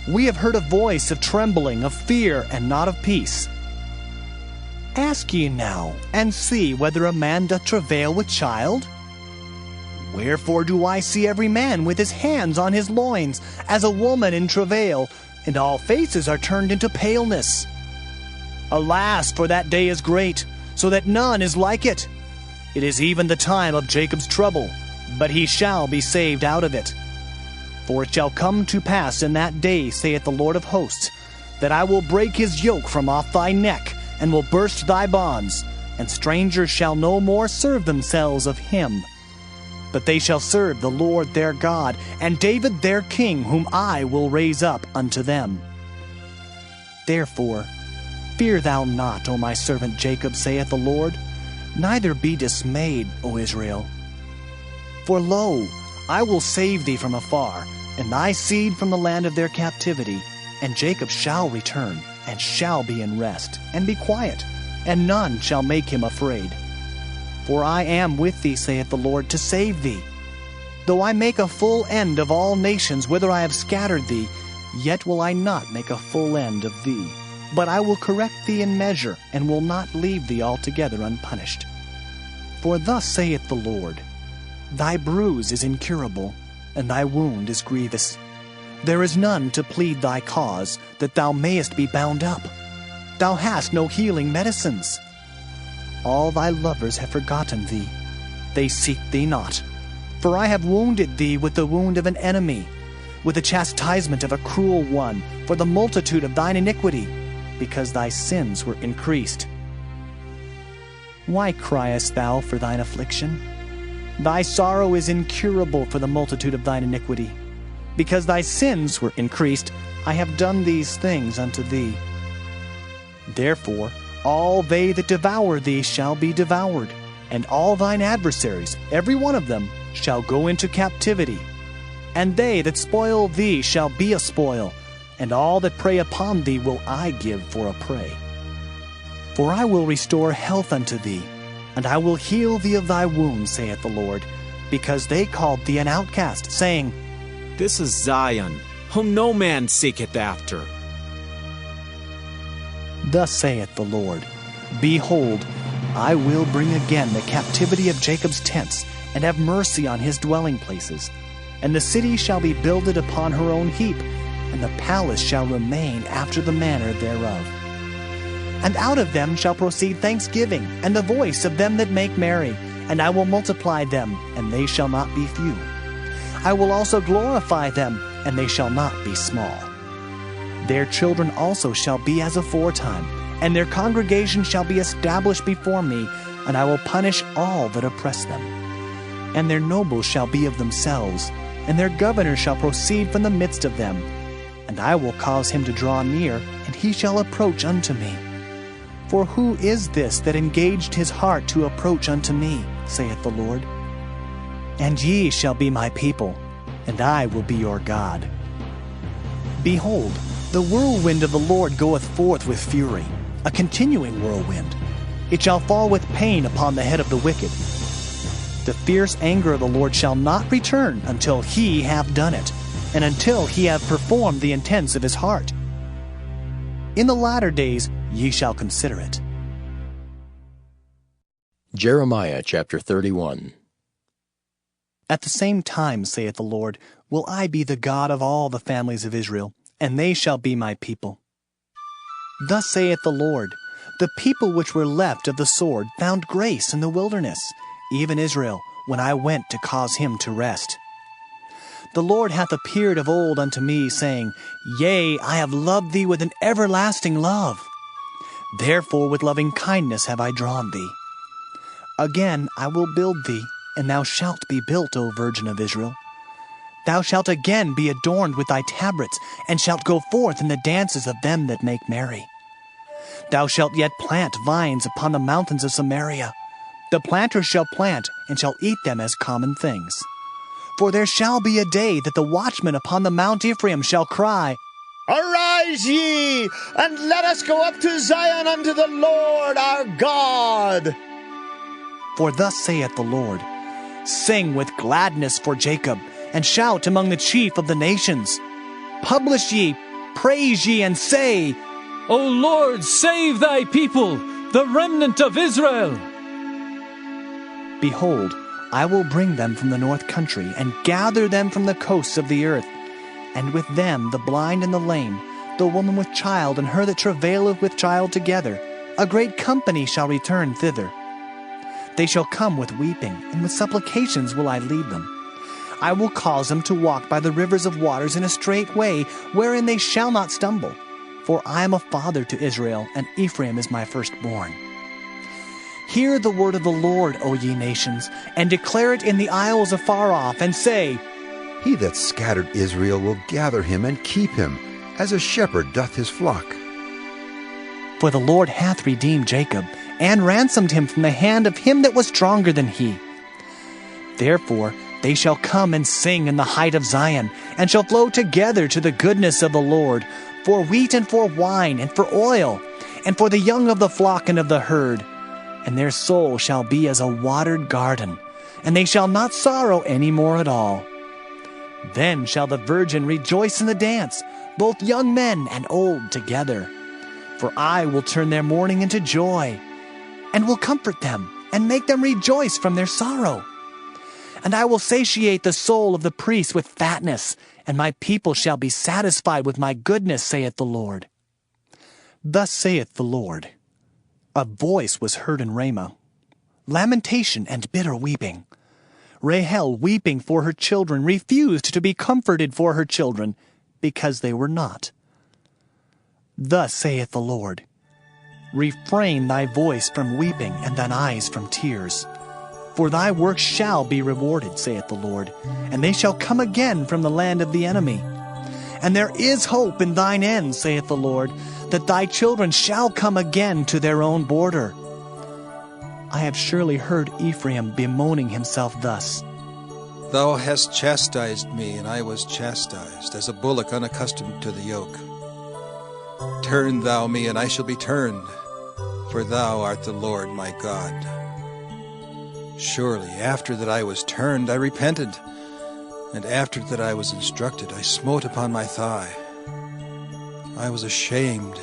Speaker 2: We have heard a voice of trembling, of fear, and not of peace. Ask ye now, and see whether a man doth travail with child? Wherefore do I see every man with his hands on his loins, as a woman in travail, and all faces are turned into paleness? Alas, for that day is great, so that none is like it. It is even the time of Jacob's trouble, but he shall be saved out of it. For it shall come to pass in that day, saith the Lord of hosts, that I will break his yoke from off thy neck, and will burst thy bonds, and strangers shall no more serve themselves of him. But they shall serve the Lord their God, and David their king, whom I will raise up unto them. Therefore, fear thou not, O my servant Jacob, saith the Lord, neither be dismayed, O Israel. For lo, I will save thee from afar, and thy seed from the land of their captivity, and Jacob shall return, and shall be in rest, and be quiet, and none shall make him afraid. For I am with thee, saith the Lord, to save thee. Though I make a full end of all nations whither I have scattered thee, yet will I not make a full end of thee. But I will correct thee in measure, and will not leave thee altogether unpunished. For thus saith the Lord, Thy bruise is incurable, and thy wound is grievous. There is none to plead thy cause, that thou mayest be bound up. Thou hast no healing medicines. All thy lovers have forgotten thee. They seek thee not. For I have wounded thee with the wound of an enemy, with the chastisement of a cruel one, for the multitude of thine iniquity, because thy sins were increased. Why criest thou for thine affliction? Thy sorrow is incurable for the multitude of thine iniquity. Because thy sins were increased, I have done these things unto thee. Therefore, all they that devour thee shall be devoured, and all thine adversaries, every one of them, shall go into captivity, and they that spoil thee shall be a spoil, and all that prey upon thee will I give for a prey. For I will restore health unto thee, and I will heal thee of thy wounds, saith the Lord, because they called thee an outcast, saying,
Speaker 17: This is Zion, whom no man seeketh after.
Speaker 2: Thus saith the Lord, Behold, I will bring again the captivity of Jacob's tents, and have mercy on his dwelling places. And the city shall be builded upon her own heap, and the palace shall remain after the manner thereof. And out of them shall proceed thanksgiving, and the voice of them that make merry, and I will multiply them, and they shall not be few. I will also glorify them, and they shall not be small. Their children also shall be as aforetime, and their congregation shall be established before me, and I will punish all that oppress them. And their nobles shall be of themselves, and their governor shall proceed from the midst of them. And I will cause him to draw near, and he shall approach unto me. For who is this that engaged his heart to approach unto me, saith the Lord? And ye shall be my people, and I will be your God. Behold, the whirlwind of the Lord goeth forth with fury, a continuing whirlwind. It shall fall with pain upon the head of the wicked. The fierce anger of the Lord shall not return until he have done it, and until he have performed the intents of his heart. In the latter days ye shall consider it.
Speaker 1: Jeremiah chapter 31.
Speaker 2: At the same time, saith the Lord, will I be the God of all the families of Israel, and they shall be my people. Thus saith the Lord, the people which were left of the sword found grace in the wilderness, even Israel, when I went to cause him to rest. The Lord hath appeared of old unto me, saying, Yea, I have loved thee with an everlasting love. Therefore with loving kindness have I drawn thee. Again I will build thee, and thou shalt be built, O Virgin of Israel. Thou shalt again be adorned with thy tabrets, and shalt go forth in the dances of them that make merry. Thou shalt yet plant vines upon the mountains of Samaria. The planters shall plant, and shall eat them as common things. For there shall be a day that the watchmen upon the Mount Ephraim shall cry,
Speaker 9: Arise ye, and let us go up to Zion unto the Lord our God.
Speaker 2: For thus saith the Lord, Sing with gladness for Jacob, and shout among the chief of the nations. Publish ye, praise ye, and say,
Speaker 13: O Lord, save thy people, the remnant of Israel.
Speaker 2: Behold, I will bring them from the north country, and gather them from the coasts of the earth, and with them the blind and the lame, the woman with child, and her that travaileth with child together. A great company shall return thither. They shall come with weeping, and with supplications will I lead them. I will cause them to walk by the rivers of waters in a straight way, wherein they shall not stumble. For I am a father to Israel, and Ephraim is my firstborn. Hear the word of the Lord, O ye nations, and declare it in the isles afar off, and say,
Speaker 18: He that scattered Israel will gather him and keep him, as a shepherd doth his flock.
Speaker 2: For the Lord hath redeemed Jacob, and ransomed him from the hand of him that was stronger than he. Therefore they shall come and sing in the height of Zion, and shall flow together to the goodness of the Lord, for wheat and for wine and for oil, and for the young of the flock and of the herd. And their soul shall be as a watered garden, and they shall not sorrow any more at all. Then shall the virgin rejoice in the dance, both young men and old together. For I will turn their mourning into joy, and will comfort them, and make them rejoice from their sorrow. And I will satiate the soul of the priest with fatness, and my people shall be satisfied with my goodness, saith the Lord. Thus saith the Lord, A voice was heard in Ramah, lamentation and bitter weeping. Rahel, weeping for her children, refused to be comforted for her children, because they were not. Thus saith the Lord, Refrain thy voice from weeping, and thine eyes from tears. For thy work shall be rewarded, saith the Lord, and they shall come again from the land of the enemy. And there is hope in thine end, saith the Lord, that thy children shall come again to their own border. I have surely heard Ephraim bemoaning himself thus,
Speaker 14: Thou hast chastised me, and I was chastised, as a bullock unaccustomed to the yoke. Turn thou me, and I shall be turned, for thou art the Lord my God. Surely after that I was turned, I repented, and after that I was instructed, I smote upon my thigh. I was ashamed,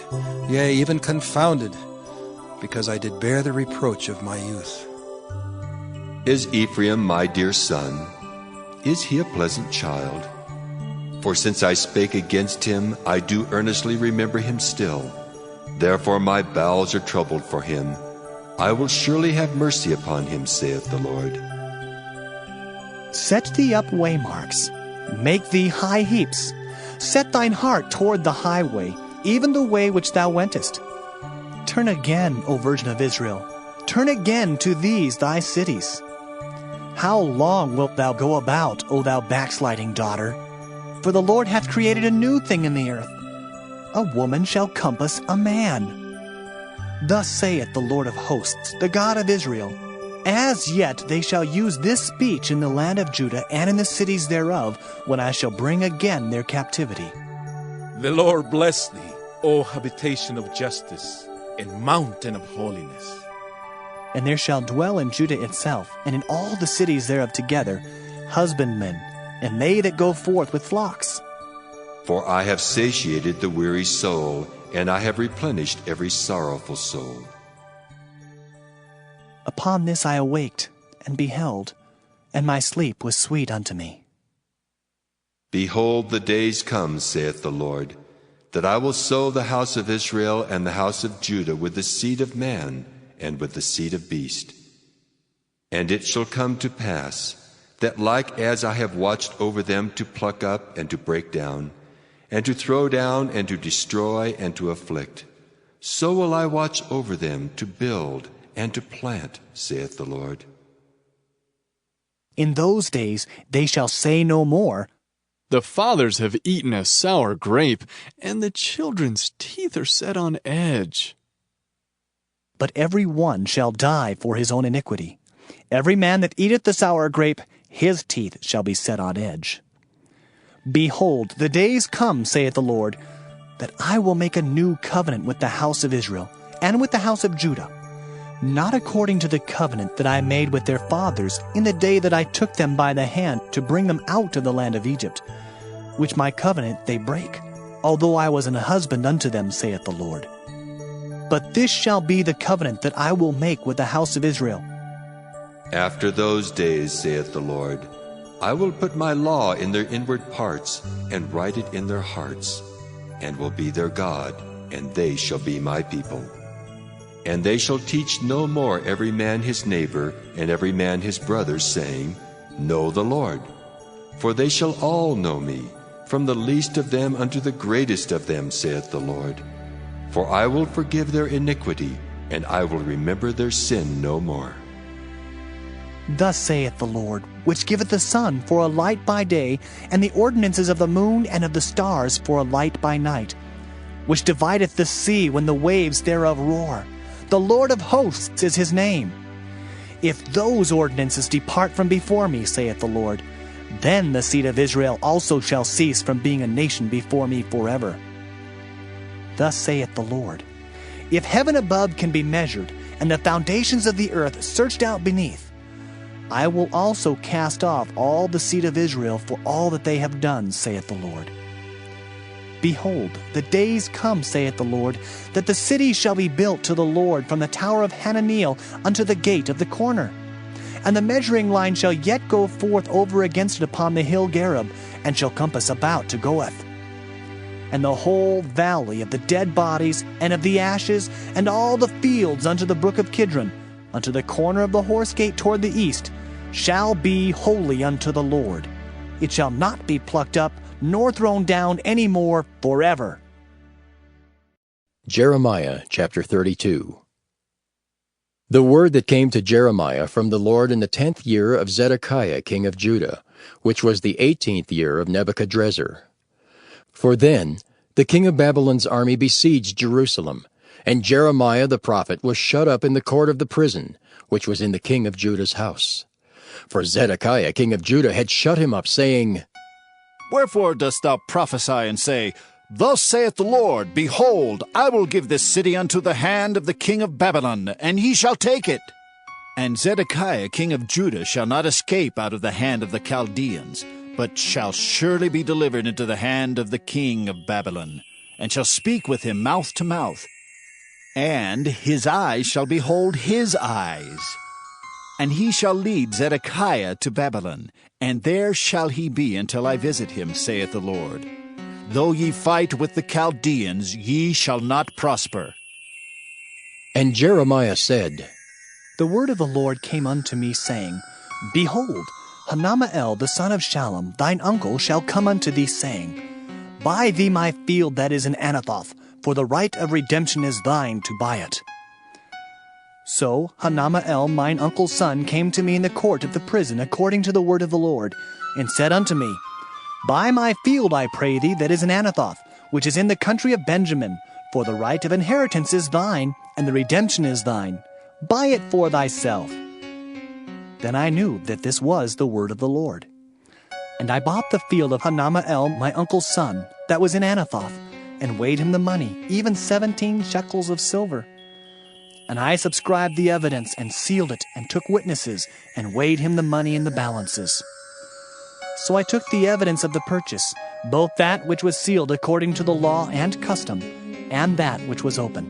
Speaker 14: yea, even confounded, because I did bear the reproach of my youth.
Speaker 3: Is Ephraim my dear son? Is he a pleasant child? For since I spake against him, I do earnestly remember him still. Therefore my bowels are troubled for him. I will surely have mercy upon him, saith the Lord.
Speaker 2: Set thee up waymarks, make thee high heaps. Set thine heart toward the highway, even the way which thou wentest. Turn again, O Virgin of Israel, turn again to these thy cities. How long wilt thou go about, O thou backsliding daughter? For the Lord hath created a new thing in the earth. A woman shall compass a man. Thus saith the Lord of hosts, the God of Israel, As yet they shall use this speech in the land of Judah and in the cities thereof, when I shall bring again their captivity.
Speaker 6: The Lord bless thee, O habitation of justice, and mountain of holiness.
Speaker 2: And there shall dwell in Judah itself, and in all the cities thereof together, husbandmen, and they that go forth with flocks.
Speaker 3: For I have satiated the weary soul, and I have replenished every sorrowful soul.
Speaker 2: Upon this I awaked, and beheld, and my sleep was sweet unto me.
Speaker 3: Behold, the days come, saith the Lord, that I will sow the house of Israel and the house of Judah with the seed of man, and with the seed of beast. And it shall come to pass, that like as I have watched over them to pluck up and to break down, and to throw down and to destroy and to afflict, so will I watch over them to build and to plant, saith the Lord.
Speaker 2: In those days they shall say no more,
Speaker 21: The fathers have eaten a sour grape, and the children's teeth are set on edge.
Speaker 2: But every one shall die for his own iniquity. Every man that eateth the sour grape, his teeth shall be set on edge. Behold, the days come, saith the Lord, that I will make a new covenant with the house of Israel and with the house of Judah, not according to the covenant that I made with their fathers in the day that I took them by the hand to bring them out of the land of Egypt, which my covenant they break, although I was an husband unto them, saith the Lord. But this shall be the covenant that I will make with the house of Israel.
Speaker 3: After those days, saith the Lord, I will put my law in their inward parts, and write it in their hearts, and will be their God, and they shall be my people. And they shall teach no more every man his neighbor, and every man his brother, saying, Know the Lord. For they shall all know me, from the least of them unto the greatest of them, saith the Lord. For I will forgive their iniquity, and I will remember their sin no more.
Speaker 2: Thus saith the Lord, which giveth the sun for a light by day, and the ordinances of the moon and of the stars for a light by night, which divideth the sea when the waves thereof roar. The Lord of hosts is his name. If those ordinances depart from before me, saith the Lord, then the seed of Israel also shall cease from being a nation before me forever. Thus saith the Lord, If heaven above can be measured, and the foundations of the earth searched out beneath, I will also cast off all the seed of Israel for all that they have done, saith the Lord. Behold, the days come, saith the Lord, that the city shall be built to the Lord from the tower of Hananeel unto the gate of the corner. And the measuring line shall yet go forth over against it upon the hill Gareb, and shall compass about to Goeth. And the whole valley of the dead bodies, and of the ashes, and all the fields unto the brook of Kidron, unto the corner of the horse gate toward the east, shall be holy unto the Lord. It shall not be plucked up, nor thrown down any more forever.
Speaker 1: Jeremiah chapter 32. The word that came to Jeremiah from the Lord in the 10th year of Zedekiah king of Judah, which was the 18th year of Nebuchadrezzar. For then the king of Babylon's army besieged Jerusalem, and Jeremiah the prophet was shut up in the court of the prison, which was in the king of Judah's house. For Zedekiah king of Judah had shut him up, saying,
Speaker 9: Wherefore dost thou prophesy and say, Thus saith the Lord, Behold, I will give this city unto the hand of the king of Babylon, and he shall take it. And Zedekiah king of Judah shall not escape out of the hand of the Chaldeans, but shall surely be delivered into the hand of the king of Babylon, and shall speak with him mouth to mouth. And his eyes shall behold his eyes. And he shall lead Zedekiah to Babylon, and there shall he be until I visit him, saith the Lord. Though ye fight with the Chaldeans, ye shall not prosper.
Speaker 1: And Jeremiah said,
Speaker 2: The word of the Lord came unto me, saying, Behold, Hanamael the son of Shallum, thine uncle, shall come unto thee, saying, Buy thee my field that is in Anathoth, for the right of redemption is thine to buy it. So Hanamael mine uncle's son came to me in the court of the prison according to the word of the Lord, and said unto me, Buy my field, I pray thee, that is in Anathoth, which is in the country of Benjamin, for the right of inheritance is thine, and the redemption is thine. Buy it for thyself. Then I knew that this was the word of the Lord. And I bought the field of Hanamael my uncle's son, that was in Anathoth, and weighed him the money, even 17 shekels of silver. And I subscribed the evidence, and sealed it, and took witnesses, and weighed him the money in the balances. So I took the evidence of the purchase, both that which was sealed according to the law and custom, and that which was open.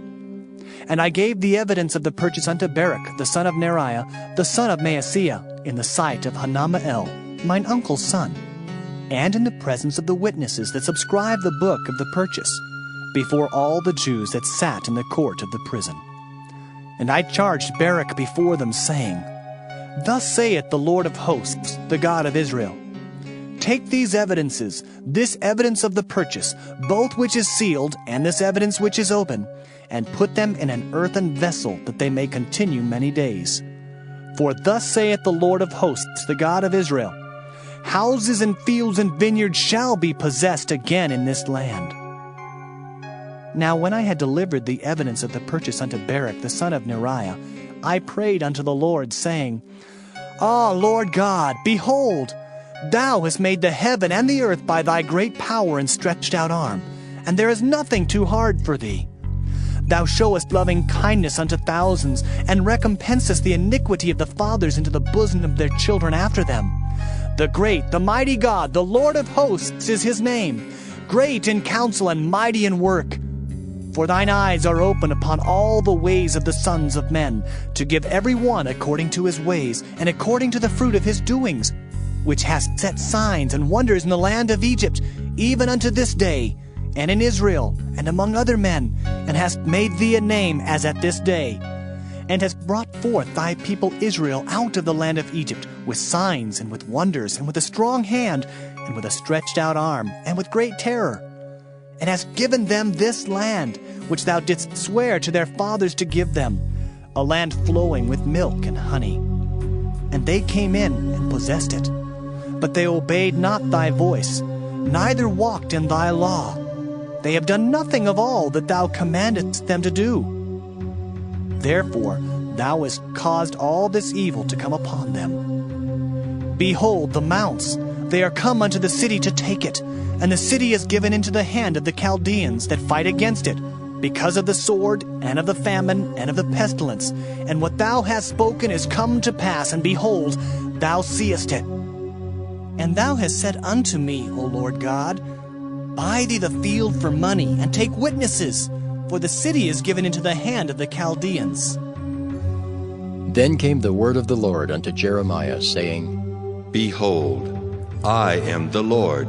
Speaker 2: And I gave the evidence of the purchase unto Baruch, the son of Neriah, the son of Maaseiah, in the sight of Hanamael, mine uncle's son, and in the presence of the witnesses that subscribed the book of the purchase, before all the Jews that sat in the court of the prison. And I charged Baruch before them, saying, Thus saith the Lord of hosts, the God of Israel, Take these evidences, this evidence of the purchase, both which is sealed, and this evidence which is open, and put them in an earthen vessel, that they may continue many days. For thus saith the Lord of hosts, the God of Israel, Houses and fields and vineyards shall be possessed again in this land. Now when I had delivered the evidence of the purchase unto Baruch, the son of Neriah, I prayed unto the Lord, saying, Ah, Lord God, behold, Thou hast made the heaven and the earth by thy great power and stretched out arm, and there is nothing too hard for thee. Thou showest loving kindness unto thousands, and recompensest the iniquity of the fathers into the bosom of their children after them. The great, the mighty God, the Lord of hosts is his name, great in counsel and mighty in work. For thine eyes are open upon all the ways of the sons of men, to give every one according to his ways, and according to the fruit of his doings, which hast set signs and wonders in the land of Egypt, even unto this day, and in Israel, and among other men, and hast made thee a name as at this day, and hast brought forth thy people Israel out of the land of Egypt, with signs and with wonders, and with a strong hand, and with a stretched out arm, and with great terror, and hast given them this land, which thou didst swear to their fathers to give them, a land flowing with milk and honey. And they came in and possessed it. But they obeyed not thy voice, neither walked in thy law. They have done nothing of all that thou commandest them to do. Therefore thou hast caused all this evil to come upon them. Behold the mounts, they are come unto the city to take it, and the city is given into the hand of the Chaldeans that fight against it, because of the sword, and of the famine, and of the pestilence. And what thou hast spoken is come to pass, and behold, thou seest it. And thou hast said unto me, O Lord God, Buy thee the field for money, and take witnesses, for the city is given into the hand of the Chaldeans.
Speaker 1: Then came the word of the Lord unto Jeremiah, saying,
Speaker 3: Behold, I am the Lord,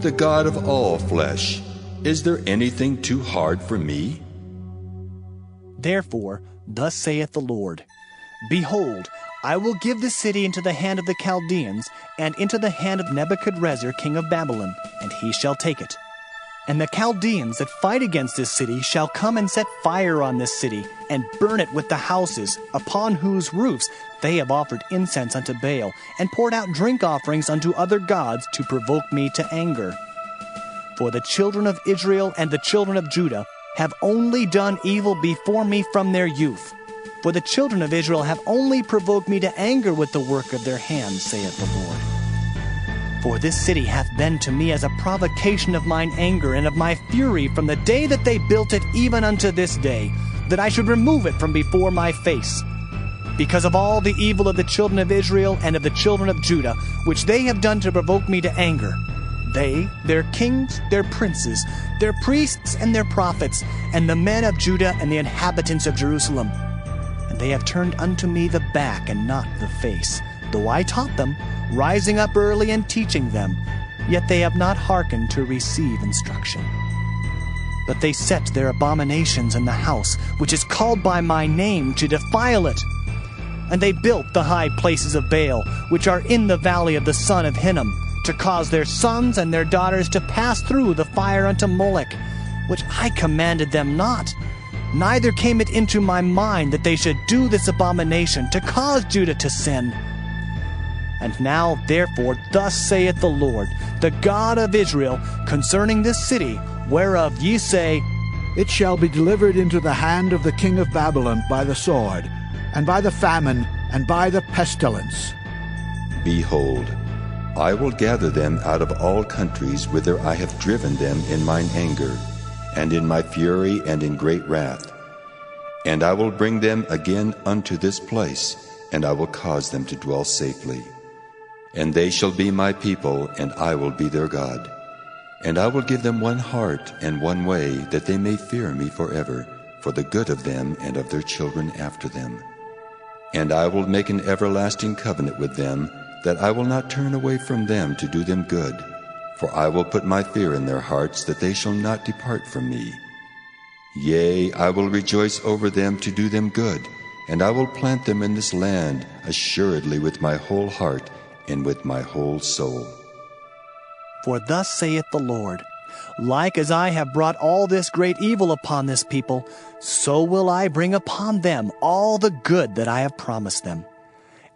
Speaker 3: the God of all flesh. Is there anything too hard for me?
Speaker 2: Therefore, thus saith the Lord, Behold, I will give the city into the hand of the Chaldeans, and into the hand of Nebuchadrezzar king of Babylon, and he shall take it. And the Chaldeans that fight against this city shall come and set fire on this city, and burn it with the houses, upon whose roofs they have offered incense unto Baal, and poured out drink offerings unto other gods to provoke me to anger. For the children of Israel and the children of Judah have only done evil before me from their youth. For the children of Israel have only provoked me to anger with the work of their hands, saith the Lord. For this city hath been to me as a provocation of mine anger and of my fury from the day that they built it even unto this day, that I should remove it from before my face. Because of all the evil of the children of Israel and of the children of Judah, which they have done to provoke me to anger, they, their kings, their princes, their priests and their prophets, and the men of Judah and the inhabitants of Jerusalem. And they have turned unto me the back and not the face, though I taught them, rising up early and teaching them, yet they have not hearkened to receive instruction. But they set their abominations in the house, which is called by my name, to defile it. And they built the high places of Baal, which are in the valley of the son of Hinnom, to cause their sons and their daughters to pass through the fire unto Molech, which I commanded them not. Neither came it into my mind that they should do this abomination, to cause Judah to sin. And now, therefore, thus saith the Lord, the God of Israel, concerning this city, whereof ye say,
Speaker 7: It shall be delivered into the hand of the king of Babylon by the sword, and by the famine, and by the pestilence.
Speaker 3: Behold, I will gather them out of all countries whither I have driven them in mine anger, and in my fury, and in great wrath. And I will bring them again unto this place, and I will cause them to dwell safely. And they shall be my people, and I will be their God. And I will give them one heart and one way, that they may fear me forever, for the good of them and of their children after them. And I will make an everlasting covenant with them, that I will not turn away from them to do them good. For I will put my fear in their hearts, that they shall not depart from me. Yea, I will rejoice over them to do them good, and I will plant them in this land assuredly with my whole heart and with my whole soul.
Speaker 2: For thus saith the Lord, like as I have brought all this great evil upon this people, so will I bring upon them all the good that I have promised them.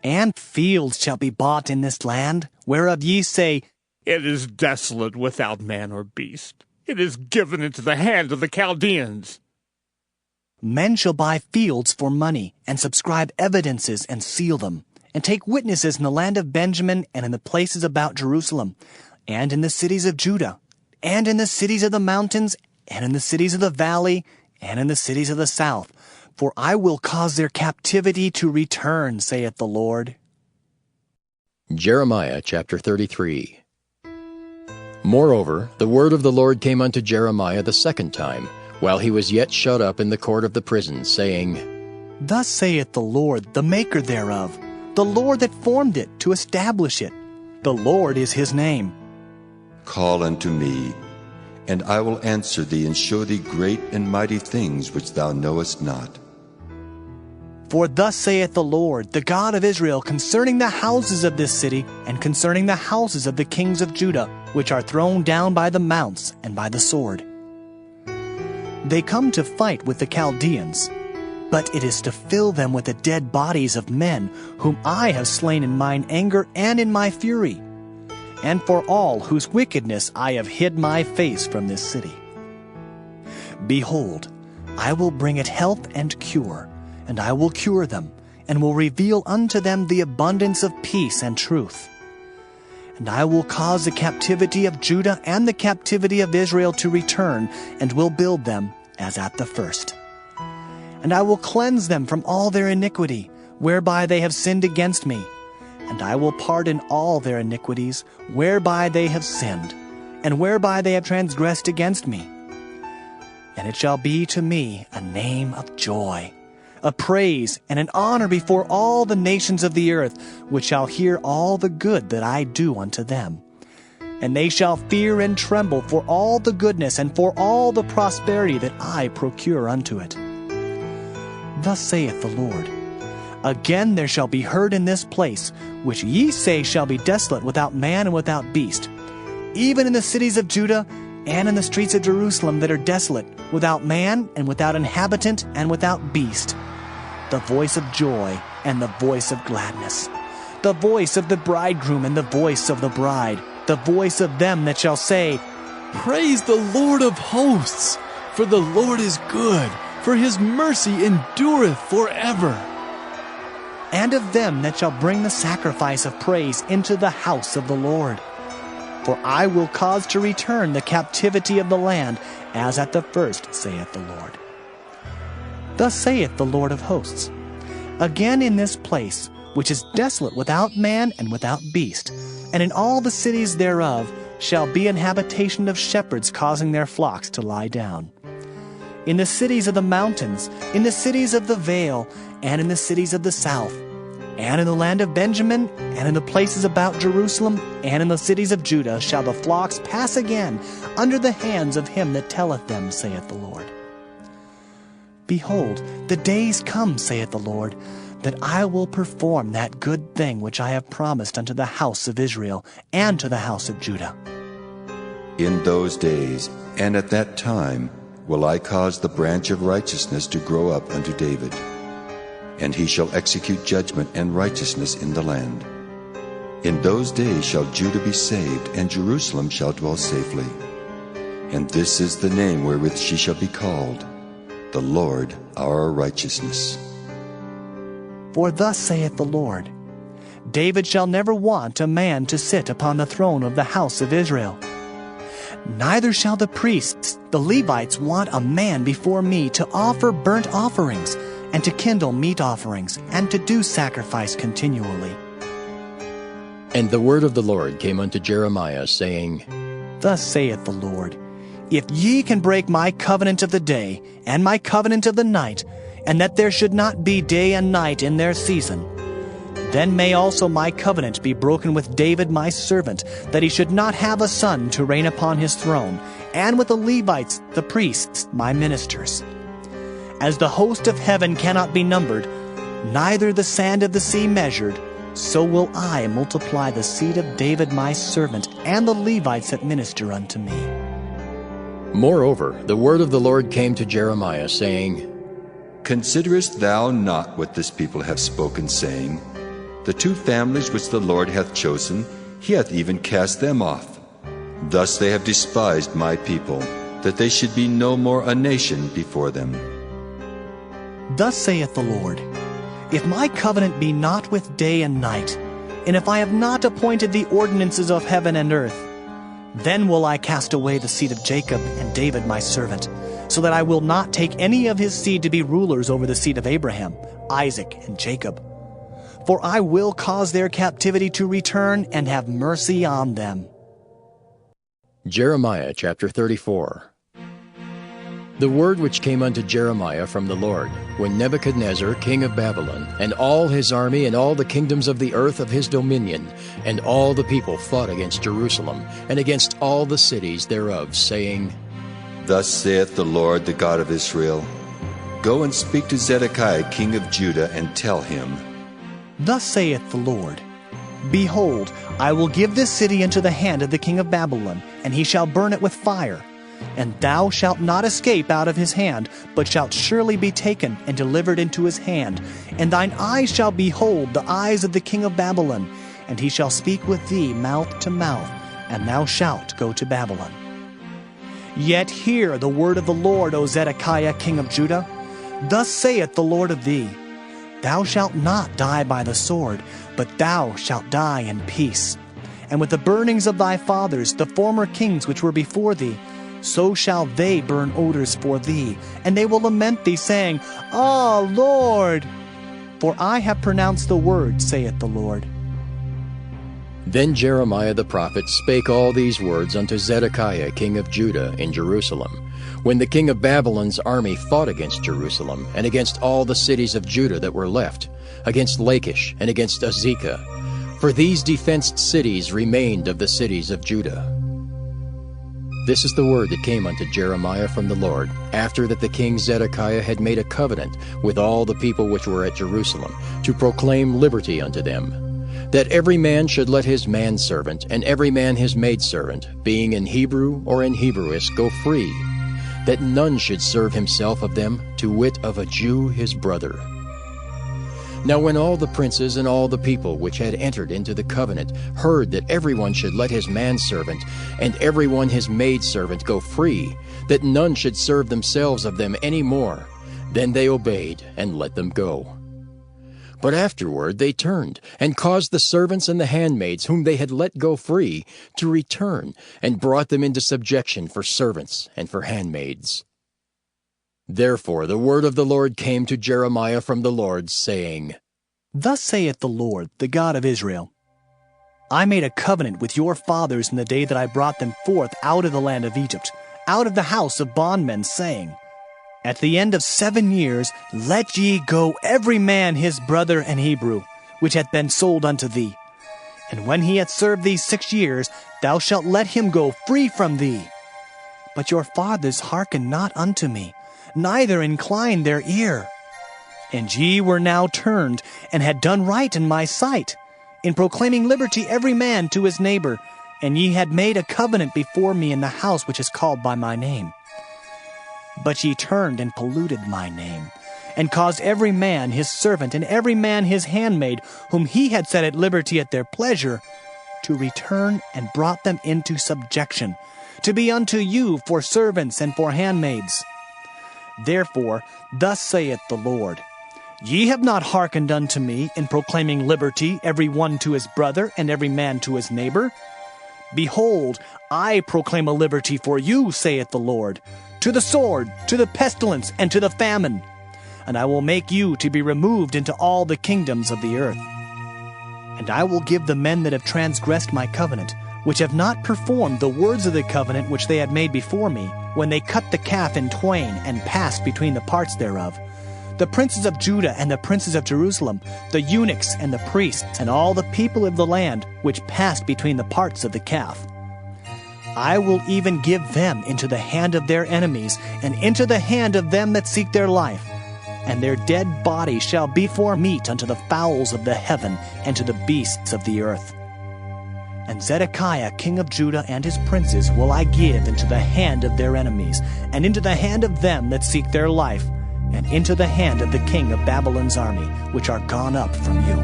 Speaker 2: And fields shall be bought in this land, whereof ye say,
Speaker 12: It is desolate without man or beast. It is given into the hand of the Chaldeans.
Speaker 2: Men shall buy fields for money, and subscribe evidences, and seal them, and take witnesses in the land of Benjamin, and in the places about Jerusalem, and in the cities of Judah, and in the cities of the mountains, and in the cities of the valley, and in the cities of the south. For I will cause their captivity to return, saith the Lord.
Speaker 1: Jeremiah chapter 33. Moreover, the word of the Lord came unto Jeremiah the second time, while he was yet shut up in the court of the prison, saying,
Speaker 2: Thus saith the Lord, the maker thereof, the Lord that formed it, to establish it. The Lord is his name.
Speaker 3: Call unto me, and I will answer thee, and show thee great and mighty things which thou knowest not.
Speaker 2: For thus saith the Lord, the God of Israel, concerning the houses of this city, and concerning the houses of the kings of Judah, which are thrown down by the mounts and by the sword. They come to fight with the Chaldeans, but it is to fill them with the dead bodies of men, whom I have slain in mine anger and in my fury, and for all whose wickedness I have hid my face from this city. Behold, I will bring it health and cure, and I will cure them, and will reveal unto them the abundance of peace and truth. And I will cause the captivity of Judah and the captivity of Israel to return, and will build them as at the first. And I will cleanse them from all their iniquity, whereby they have sinned against me. And I will pardon all their iniquities, whereby they have sinned, and whereby they have transgressed against me. And it shall be to me a name of joy, a praise and an honor before all the nations of the earth, which shall hear all the good that I do unto them. And they shall fear and tremble for all the goodness and for all the prosperity that I procure unto it. Thus saith the Lord, Again there shall be heard in this place, which ye say shall be desolate without man and without beast, even in the cities of Judah and in the streets of Jerusalem that are desolate, without man and without inhabitant and without beast, the voice of joy and the voice of gladness, the voice of the bridegroom and the voice of the bride, the voice of them that shall say,
Speaker 20: Praise the Lord of hosts, for the Lord is good,
Speaker 2: for his mercy endureth forever. And of them that shall bring the sacrifice of praise into the house of the Lord. For I will cause to return the captivity of the land, as at the first, saith the Lord. Thus saith the Lord of hosts, again in this place, which is desolate without man and without beast, and in all the cities thereof shall be an habitation of shepherds causing their flocks to lie down. In the cities of the mountains, in the cities of the vale, and in the cities of the south, and in the land of Benjamin, and in the places about Jerusalem, and in the cities of Judah shall the flocks pass again under the hands of him that telleth them, saith the Lord. Behold, the days come, saith the Lord, that I will perform that good thing which I have promised unto the house of Israel and to the house of Judah.
Speaker 3: In those days and at that time will I cause the branch of righteousness to grow up unto David, and he shall execute judgment and righteousness in the land. In those days shall Judah be saved, and Jerusalem shall dwell safely. And this is the name wherewith she shall be called, the Lord our righteousness.
Speaker 2: For thus saith the Lord, David shall never want a man to sit upon the throne of the house of Israel. Neither shall the priests, the Levites, want a man before me to offer burnt offerings, and to kindle meat offerings, and to do sacrifice continually.
Speaker 1: And the word of the Lord came unto Jeremiah, saying,
Speaker 2: Thus saith the Lord, If ye can break my covenant of the day, and my covenant of the night, and that there should not be day and night in their season, then may also my covenant be broken with David my servant, that he should not have a son to reign upon his throne, and with the Levites, the priests, my ministers. As the host of heaven cannot be numbered, neither the sand of the sea measured, so will I multiply the seed of David my servant, and the Levites that minister unto me.
Speaker 1: Moreover, the word of the Lord came to Jeremiah, saying,
Speaker 3: Considerest thou not what this people have spoken, saying, The two families which the Lord hath chosen, he hath even cast them off. Thus they have despised my people, that they should be no more a nation before them.
Speaker 2: Thus saith the Lord, If my covenant be not with day and night, and if I have not appointed the ordinances of heaven and earth, then will I cast away the seed of Jacob and David my servant, so that I will not take any of his seed to be rulers over the seed of Abraham, Isaac, and Jacob. For I will cause their captivity to return and have mercy on them.
Speaker 1: Jeremiah chapter 34. The word which came unto Jeremiah from the Lord, when Nebuchadnezzar king of Babylon, and all his army, and all the kingdoms of the earth of his dominion, and all the people fought against Jerusalem, and against all the cities thereof, saying,
Speaker 3: Thus saith the Lord, the God of Israel, Go and speak to Zedekiah king of Judah, and tell him,
Speaker 2: Thus saith the Lord, Behold, I will give this city into the hand of the king of Babylon, and he shall burn it with fire. And thou shalt not escape out of his hand, but shalt surely be taken and delivered into his hand. And thine eyes shall behold the eyes of the king of Babylon, and he shall speak with thee mouth to mouth, and thou shalt go to Babylon. Yet hear the word of the Lord, O Zedekiah king of Judah. Thus saith the Lord of thee, Thou shalt not die by the sword, but thou shalt die in peace. And with the burnings of thy fathers, the former kings which were before thee, so shall they burn odors for thee, and they will lament thee, saying, Ah, Lord! For I have pronounced the word, saith the Lord.
Speaker 1: Then Jeremiah the prophet spake all these words unto Zedekiah king of Judah in Jerusalem, when the king of Babylon's army fought against Jerusalem, and against all the cities of Judah that were left, against Lachish, and against Azekah. For these defenced cities remained of the cities of Judah. This is the word that came unto Jeremiah from the Lord, after that the king Zedekiah had made a covenant with all the people which were at Jerusalem, to proclaim liberty unto them, that every man should let his manservant, and every man his maidservant, being in Hebrew or in Hebrewish, go free, that none should serve himself of them, to wit of a Jew his brother. Now when all the princes and all the people which had entered into the covenant heard that everyone should let his manservant and everyone his maidservant go free, that none should serve themselves of them any more, Then they obeyed and let them go. But afterward they turned, and caused the servants and the handmaids whom they had let go free to return, and brought them into subjection for servants and for handmaids. Therefore the word of the Lord came to Jeremiah from the Lord, saying,
Speaker 2: Thus saith the Lord, the God of Israel, I made a covenant with your fathers in the day that I brought them forth out of the land of Egypt, out of the house of bondmen, saying, At the end of 7 years let ye go every man his brother and Hebrew, which hath been sold unto thee. And when he hath served thee 6 years, thou shalt let him go free from thee. But your fathers hearkened not unto me, neither inclined their ear. And ye were now turned, and had done right in my sight, in proclaiming liberty every man to his neighbor, and ye had made a covenant before me in the house which is called by my name. But ye turned and polluted my name, and caused every man his servant and every man his handmaid, whom he had set at liberty at their pleasure, to return, and brought them into subjection, to be unto you for servants and for handmaids. Therefore, thus saith the Lord, Ye have not hearkened unto me in proclaiming liberty every one to his brother and every man to his neighbor. Behold, I proclaim a liberty for you, saith the Lord, to the sword, to the pestilence, and to the famine. And I will make you to be removed into all the kingdoms of the earth. And I will give the men that have transgressed my covenant, which have not performed the words of the covenant which they had made before me, when they cut the calf in twain and passed between the parts thereof, the princes of Judah and the princes of Jerusalem, the eunuchs and the priests, and all the people of the land, which passed between the parts of the calf. I will even give them into the hand of their enemies, and into the hand of them that seek their life. And their dead body shall be for meat unto the fowls of the heaven, and to the beasts of the earth. And Zedekiah king of Judah and his princes will I give into the hand of their enemies, and into the hand of them that seek their life, and into the hand of the king of Babylon's army, which are gone up from you.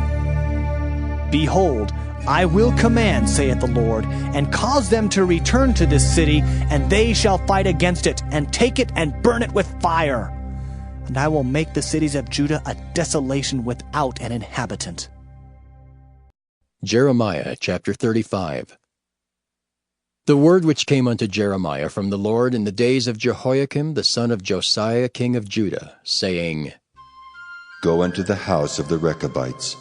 Speaker 2: Behold, I will command, saith the Lord, and cause them to return to this city, and they shall fight against it, and take it, and burn it with fire. And I will make the cities of Judah a desolation without an inhabitant.
Speaker 1: Jeremiah chapter 35. The word which came unto Jeremiah from the Lord in the days of Jehoiakim the son of Josiah king of Judah, saying,
Speaker 3: Go unto the house of the Rechabites,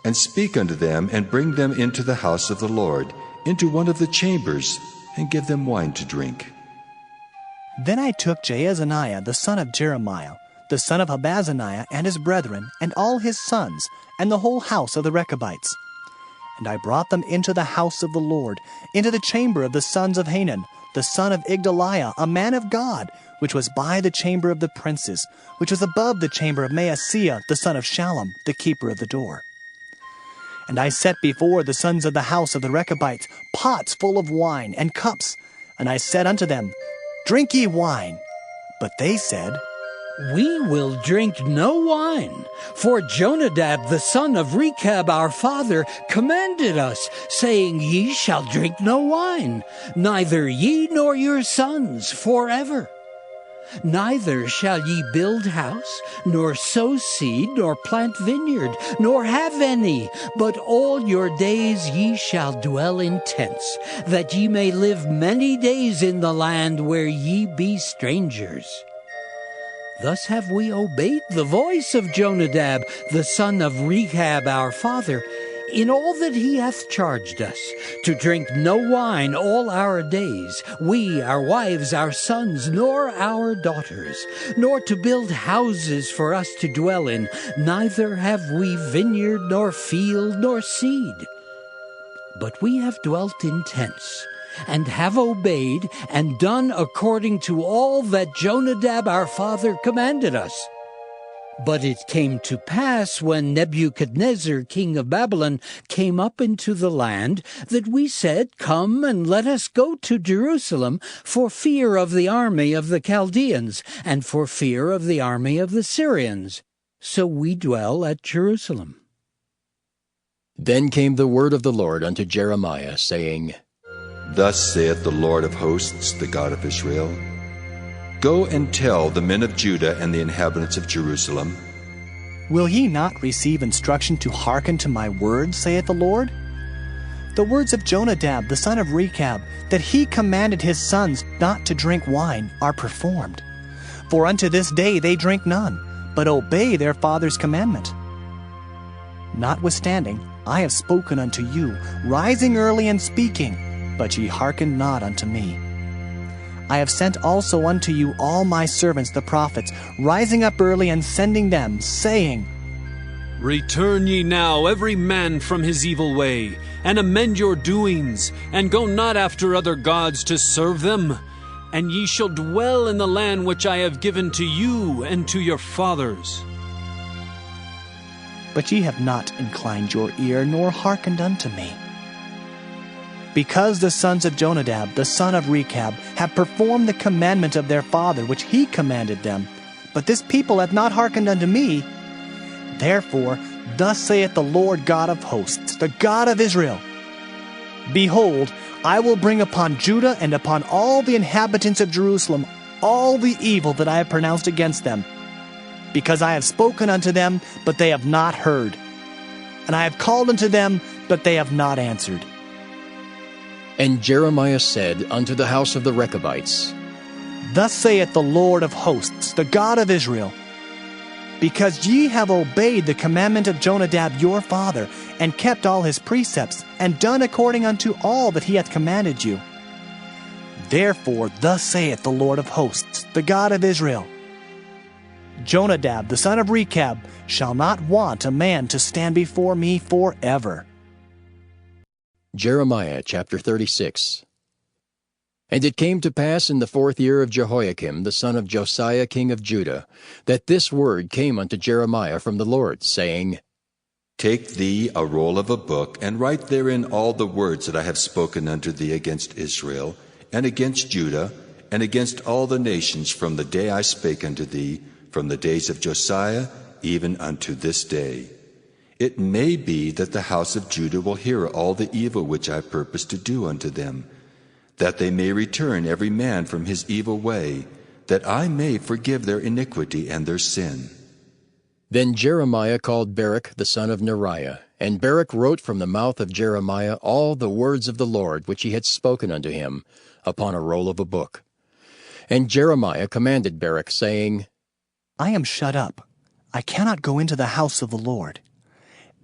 Speaker 3: and speak unto them, and bring them into the house of the Lord, into one of the chambers, and give them wine to drink.
Speaker 2: Then I took Jaazaniah the son of Jeremiah, the son of Habazaniah, and his brethren, and all his sons, and the whole house of the Rechabites. And I brought them into the house of the Lord, into the chamber of the sons of Hanan, the son of Igdaliah, a man of God, which was by the chamber of the princes, which was above the chamber of Maaseiah, the son of Shallum, the keeper of the door. And I set before the sons of the house of the Rechabites pots full of wine and cups. And I said unto them, Drink ye wine. But they said,
Speaker 15: We will drink no wine, for Jonadab the son of Rechab our father commanded us, saying, Ye shall drink no wine, neither ye nor your sons forever. Neither shall ye build house, nor sow seed, nor plant vineyard, nor have any, but all your days ye shall dwell in tents, that ye may live many days in the land where ye be strangers. Thus have we obeyed the voice of Jonadab, the son of Rechab our father, in all that he hath charged us, to drink no wine all our days, we, our wives, our sons, nor our daughters, nor to build houses for us to dwell in, neither have we vineyard, nor field, nor seed. But we have dwelt in tents, and have obeyed and done according to all that Jonadab our father commanded us. But it came to pass, when Nebuchadnezzar king of Babylon came up into the land, that we said, Come and let us go to Jerusalem, for fear of the army of the Chaldeans, and for fear of the army of the Syrians. So we dwell at Jerusalem.
Speaker 1: Then came the word of the Lord unto Jeremiah, saying,
Speaker 3: Thus saith the Lord of hosts, the God of Israel, Go and tell the men of Judah and the inhabitants of Jerusalem,
Speaker 2: Will ye not receive instruction to hearken to my words, saith the Lord? The words of Jonadab the son of Rechab, that he commanded his sons not to drink wine, are performed. For unto this day they drink none, but obey their father's commandment. Notwithstanding, I have spoken unto you, rising early and speaking, but ye hearken not unto me. I have sent also unto you all my servants the prophets, rising up early and sending them, saying,
Speaker 13: Return ye now every man from his evil way, and amend your doings, and go not after other gods to serve them. And ye shall dwell in the land which I have given to you and to your fathers.
Speaker 2: But ye have not inclined your ear, nor hearkened unto me. Because the sons of Jonadab, the son of Rechab, have performed the commandment of their father, which he commanded them, but this people hath not hearkened unto me, therefore, thus saith the Lord God of hosts, the God of Israel, Behold, I will bring upon Judah and upon all the inhabitants of Jerusalem all the evil that I have pronounced against them, because I have spoken unto them, but they have not heard, and I have called unto them, but they have not answered.
Speaker 1: And Jeremiah said unto the house of the Rechabites,
Speaker 2: Thus saith the Lord of hosts, the God of Israel, Because ye have obeyed the commandment of Jonadab your father, and kept all his precepts, and done according unto all that he hath commanded you. Therefore thus saith the Lord of hosts, the God of Israel, Jonadab the son of Rechab shall not want a man to stand before me forever.
Speaker 1: Jeremiah chapter 36. And it came to pass in the 4th year of Jehoiakim the son of Josiah king of Judah, that this word came unto Jeremiah from the Lord, saying,
Speaker 3: Take thee a roll of a book, and write therein all the words that I have spoken unto thee against Israel, and against Judah, and against all the nations from the day I spake unto thee, from the days of Josiah, even unto this day. It may be that the house of Judah will hear all the evil which I purpose to do unto them, that they may return every man from his evil way, that I may forgive their iniquity and their sin.
Speaker 1: Then Jeremiah called Baruch the son of Neriah, and Baruch wrote from the mouth of Jeremiah all the words of the Lord which he had spoken unto him, upon a roll of a book. And Jeremiah commanded Baruch, saying,
Speaker 2: I am shut up, I cannot go into the house of the Lord.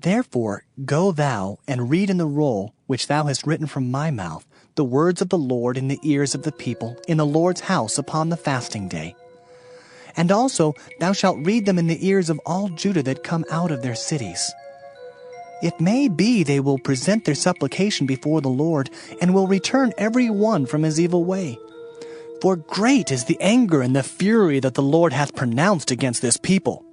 Speaker 2: Therefore go thou and read in the roll which thou hast written from my mouth the words of the Lord in the ears of the people in the Lord's house upon the fasting day. And also thou shalt read them in the ears of all Judah that come out of their cities. It may be they will present their supplication before the Lord, and will return every one from his evil way. For great is the anger and the fury that the Lord hath pronounced against this people.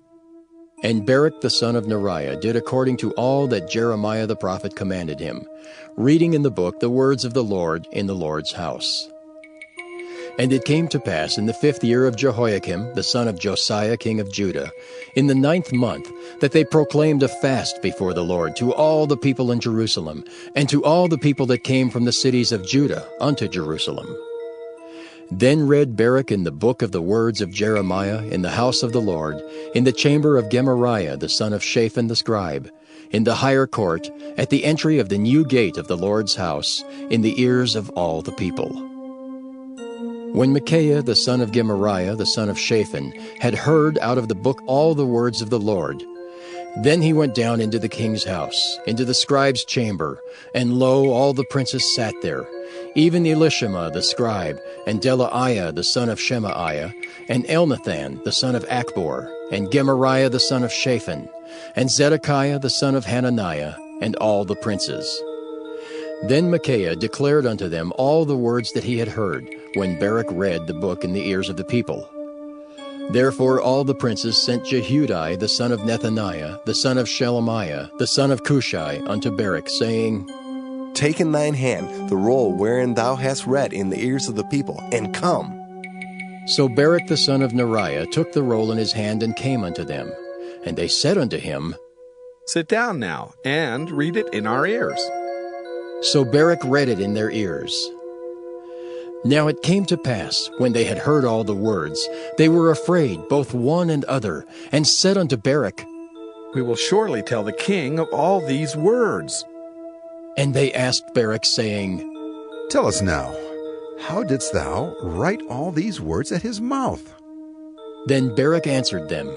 Speaker 1: And Baruch the son of Neriah did according to all that Jeremiah the prophet commanded him, reading in the book the words of the Lord in the Lord's house. And it came to pass in the 5th year of Jehoiakim the son of Josiah king of Judah, in the 9th month, that they proclaimed a fast before the Lord to all the people in Jerusalem, and to all the people that came from the cities of Judah unto Jerusalem. Then read Baruch in the book of the words of Jeremiah in the house of the Lord, in the chamber of Gemariah the son of Shaphan the scribe, in the higher court, at the entry of the new gate of the Lord's house, in the ears of all the people. When Micaiah the son of Gemariah the son of Shaphan had heard out of the book all the words of the Lord, then he went down into the king's house, into the scribe's chamber, and lo, all the princes sat there, even Elishama the scribe, and Delaiah the son of Shemaiah, and Elnathan the son of Achbor, and Gemariah the son of Shaphan, and Zedekiah the son of Hananiah, and all the princes. Then Micaiah declared unto them all the words that he had heard, when Baruch read the book in the ears of the people. Therefore all the princes sent Jehudi the son of Nethaniah, the son of Shelemiah, the son of Cushai, unto Baruch, saying,
Speaker 16: Take in thine hand the roll wherein thou hast read in the ears of the people, and come.
Speaker 1: So Baruch the son of Neriah took the roll in his hand, and came unto them. And they said unto him,
Speaker 8: Sit down now, and read it in our ears.
Speaker 1: So Baruch read it in their ears. Now it came to pass, when they had heard all the words, they were afraid, both one and other, and said unto Barak,
Speaker 6: We will surely tell the king of all these words.
Speaker 1: And they asked Barak, saying,
Speaker 18: Tell us now, how didst thou write all these words at his mouth?
Speaker 1: Then Barak answered them,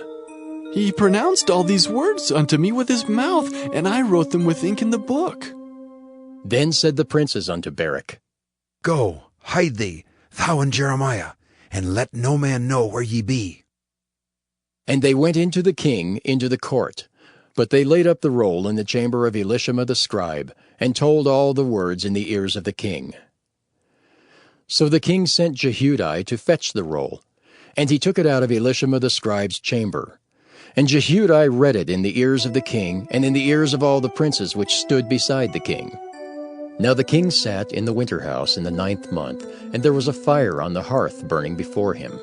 Speaker 21: He pronounced all these words unto me with his mouth, and I wrote them with ink in the book.
Speaker 1: Then said the princes unto Barak,
Speaker 18: Go, hide thee, thou and Jeremiah, and let no man know where ye be.
Speaker 1: And they went into the king into the court. But they laid up the roll in the chamber of Elishama the scribe, and told all the words in the ears of the king. So the king sent Jehudi to fetch the roll, and he took it out of Elishama the scribe's chamber. And Jehudi read it in the ears of the king, and in the ears of all the princes which stood beside the king. Now the king sat in the winter house in the 9th month, and there was a fire on the hearth burning before him.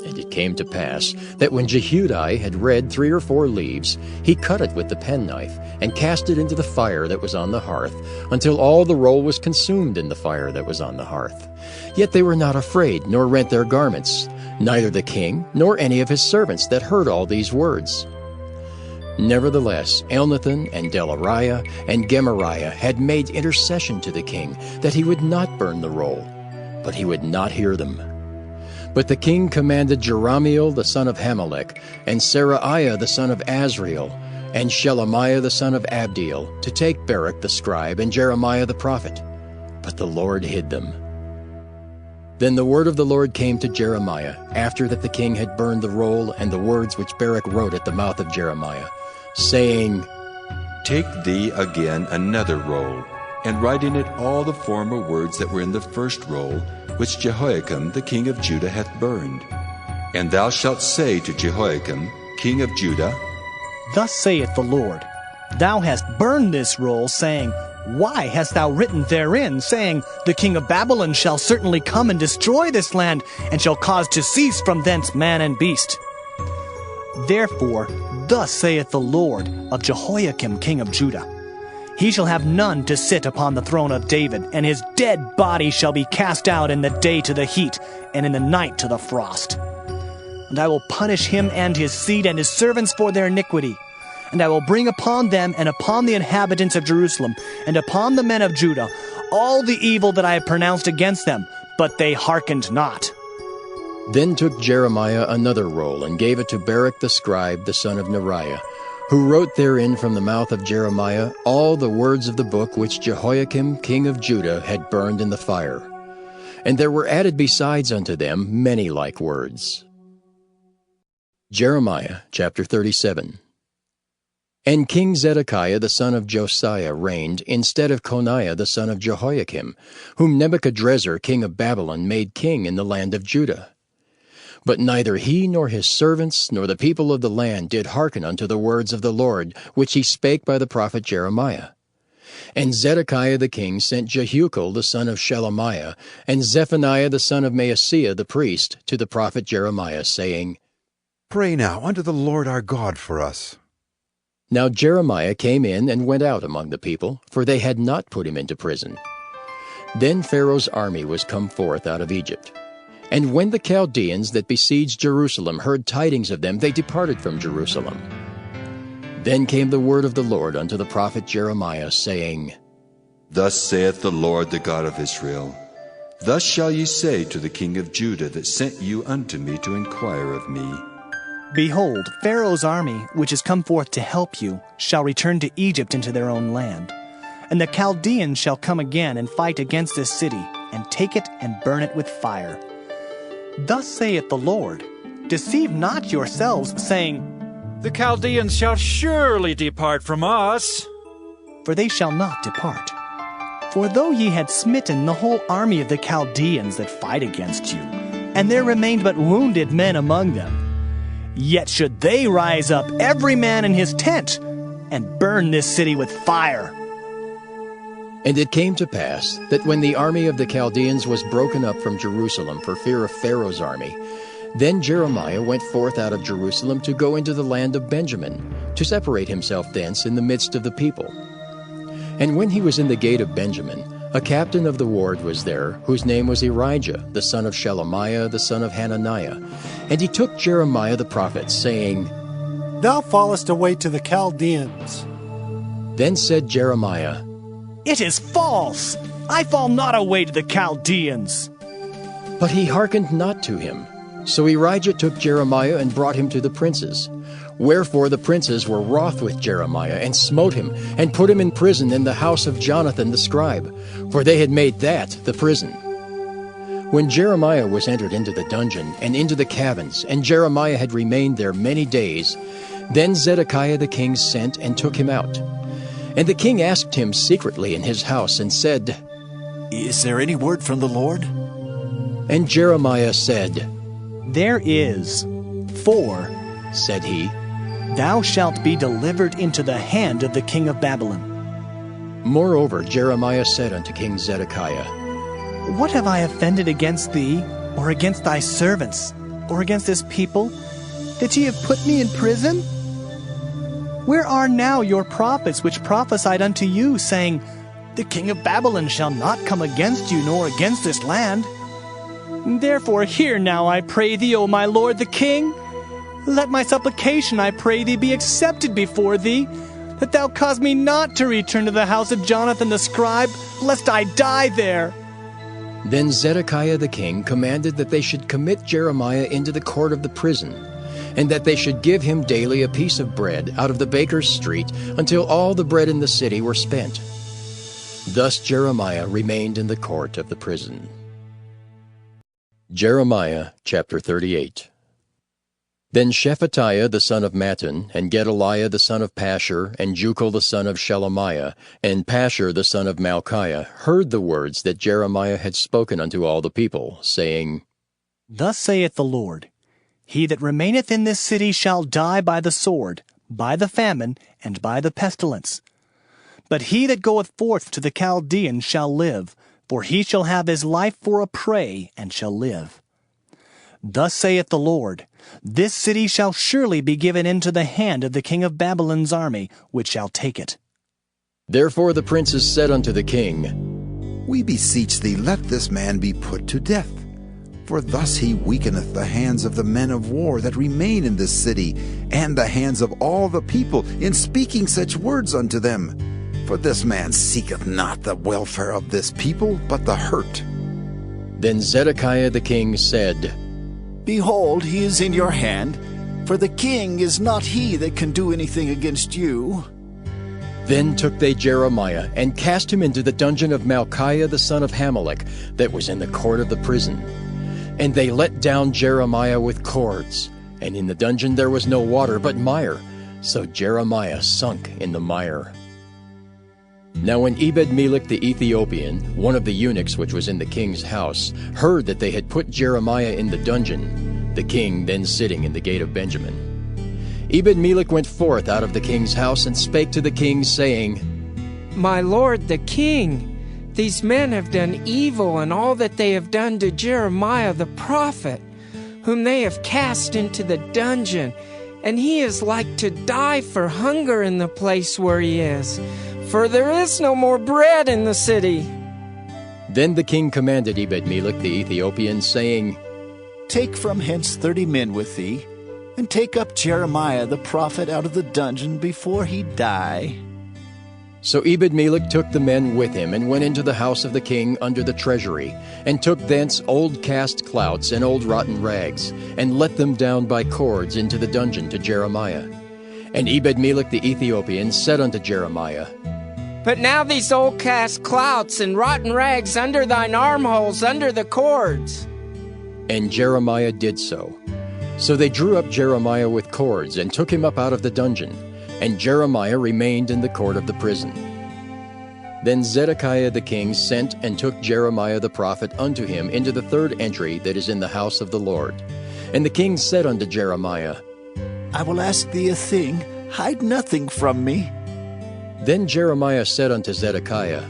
Speaker 1: And it came to pass that when Jehudi had read 3 or 4 leaves, he cut it with the penknife, and cast it into the fire that was on the hearth, until all the roll was consumed in the fire that was on the hearth. Yet they were not afraid, nor rent their garments, neither the king, nor any of his servants that heard all these words. Nevertheless, Elnathan and Delariah and Gemariah had made intercession to the king, that he would not burn the roll, but he would not hear them. But the king commanded Jerahmeel the son of Hamelech, and Seraiah the son of Azriel, and Shelemiah the son of Abdiel, to take Barak the scribe and Jeremiah the prophet. But the Lord hid them. Then the word of the Lord came to Jeremiah, after that the king had burned the roll and the words which Barak wrote at the mouth of Jeremiah, saying,
Speaker 3: Take thee again another roll, and write in it all the former words that were in the first roll, which Jehoiakim the king of Judah hath burned. And thou shalt say to Jehoiakim, king of Judah,
Speaker 2: Thus saith the Lord, Thou hast burned this roll, saying, Why hast thou written therein, saying, The king of Babylon shall certainly come and destroy this land, and shall cause to cease from thence man and beast? Therefore, thus saith the Lord of Jehoiakim king of Judah, He shall have none to sit upon the throne of David, and his dead body shall be cast out in the day to the heat, and in the night to the frost. And I will punish him and his seed and his servants for their iniquity. And I will bring upon them and upon the inhabitants of Jerusalem and upon the men of Judah all the evil that I have pronounced against them, but they hearkened not.
Speaker 1: Then took Jeremiah another roll, and gave it to Barak the scribe, the son of Neriah, who wrote therein from the mouth of Jeremiah all the words of the book which Jehoiakim king of Judah had burned in the fire. And there were added besides unto them many like words. Jeremiah chapter 37. And King Zedekiah the son of Josiah reigned instead of Coniah the son of Jehoiakim, whom Nebuchadrezzar king of Babylon made king in the land of Judah. But neither he nor his servants nor the people of the land did hearken unto the words of the Lord, which he spake by the prophet Jeremiah. And Zedekiah the king sent Jehucal the son of Shelemiah, and Zephaniah the son of Maaseiah the priest, to the prophet Jeremiah, saying,
Speaker 18: Pray now unto the Lord our God for us.
Speaker 1: Now Jeremiah came in and went out among the people, for they had not put him into prison. Then Pharaoh's army was come forth out of Egypt. And when the Chaldeans that besieged Jerusalem heard tidings of them, they departed from Jerusalem. Then came the word of the Lord unto the prophet Jeremiah, saying,
Speaker 3: Thus saith the Lord the God of Israel, Thus shall ye say to the king of Judah that sent you unto me to inquire of me,
Speaker 2: Behold, Pharaoh's army, which is come forth to help you, shall return to Egypt into their own land. And the Chaldeans shall come again and fight against this city, and take it and burn it with fire. Thus saith the Lord, Deceive not yourselves, saying,
Speaker 10: The Chaldeans shall surely depart from us.
Speaker 2: For they shall not depart. For though ye had smitten the whole army of the Chaldeans that fight against you, and there remained but wounded men among them, yet should they rise up every man in his tent, and burn this city with fire.
Speaker 1: And it came to pass that when the army of the Chaldeans was broken up from Jerusalem for fear of Pharaoh's army, then Jeremiah went forth out of Jerusalem to go into the land of Benjamin, to separate himself thence in the midst of the people. And when he was in the gate of Benjamin, A captain of the ward was there, whose name was Irijah, the son of Shelemiah, the son of Hananiah. And he took Jeremiah the prophet, saying,
Speaker 20: Thou fallest away to the Chaldeans.
Speaker 1: Then said Jeremiah,
Speaker 2: It is false! I fall not away to the Chaldeans.
Speaker 1: But he hearkened not to him. So Irijah took Jeremiah and brought him to the princes. Wherefore the princes were wroth with Jeremiah, and smote him, and put him in prison in the house of Jonathan the scribe, for they had made that the prison. When Jeremiah was entered into the dungeon, and into the cabins, and Jeremiah had remained there many days, then Zedekiah the king sent and took him out. And the king asked him secretly in his house, and said,
Speaker 2: Is there any word from the Lord?
Speaker 1: And Jeremiah said,
Speaker 2: There is. For, said he, Thou shalt be delivered into the hand of the king of Babylon.
Speaker 1: Moreover, Jeremiah said unto King Zedekiah,
Speaker 2: What have I offended against thee, or against thy servants, or against this people, that ye have put me in prison? Where are now your prophets which prophesied unto you, saying, The king of Babylon shall not come against you, nor against this land? Therefore hear now, I pray thee, O my lord the king. Let my supplication, I pray thee, be accepted before thee, that thou cause me not to return to the house of Jonathan the scribe, lest I die there.
Speaker 1: Then Zedekiah the king commanded that they should commit Jeremiah into the court of the prison, and that they should give him daily a piece of bread out of the baker's street, until all the bread in the city were spent. Thus Jeremiah remained in the court of the prison. Jeremiah chapter 38. Then Shephatiah the son of Mattan, and Gedaliah the son of Pashur, and Jucal the son of Shelemiah, and Pashur the son of Malchiah heard the words that Jeremiah had spoken unto all the people, saying,
Speaker 2: Thus saith the Lord, He that remaineth in this city shall die by the sword, by the famine, and by the pestilence. But he that goeth forth to the Chaldeans shall live, for he shall have his life for a prey, and shall live. Thus saith the Lord, This city shall surely be given into the hand of the king of Babylon's army, which shall take it.
Speaker 1: Therefore the princes said unto the king,
Speaker 18: We beseech thee, let this man be put to death. For thus he weakeneth the hands of the men of war that remain in this city, and the hands of all the people, in speaking such words unto them. For this man seeketh not the welfare of this people, but the hurt.
Speaker 1: Then Zedekiah the king said,
Speaker 9: Behold, he is in your hand, for the king is not he that can do anything against you.
Speaker 1: Then took they Jeremiah, and cast him into the dungeon of Malchiah the son of Hamelech, that was in the court of the prison. And they let down Jeremiah with cords, and in the dungeon there was no water but mire, so Jeremiah sunk in the mire. Now when Ebed-melech the Ethiopian, one of the eunuchs which was in the king's house, heard that they had put Jeremiah in the dungeon, the king then sitting in the gate of Benjamin, Ebed-melech went forth out of the king's house and spake to the king, saying,
Speaker 22: My lord the king, these men have done evil in all that they have done to Jeremiah the prophet, whom they have cast into the dungeon, and he is like to die for hunger in the place where he is. For there is no more bread in the city.
Speaker 1: Then the king commanded Ebed-melech the Ethiopian, saying,
Speaker 9: Take from hence 30 men with thee, and take up Jeremiah the prophet out of the dungeon before he die.
Speaker 1: So Ebed-melech took the men with him, and went into the house of the king under the treasury, and took thence old cast clouts and old rotten rags, and let them down by cords into the dungeon to Jeremiah. And Ebed-melech the Ethiopian said unto Jeremiah,
Speaker 22: But now these old cast clouts and rotten rags under thine armholes, under the cords.
Speaker 1: And Jeremiah did so. So they drew up Jeremiah with cords, and took him up out of the dungeon, and Jeremiah remained in the court of the prison. Then Zedekiah the king sent and took Jeremiah the prophet unto him into the third entry that is in the house of the Lord. And the king said unto Jeremiah,
Speaker 9: I will ask thee a thing, hide nothing from me.
Speaker 1: Then Jeremiah said unto Zedekiah,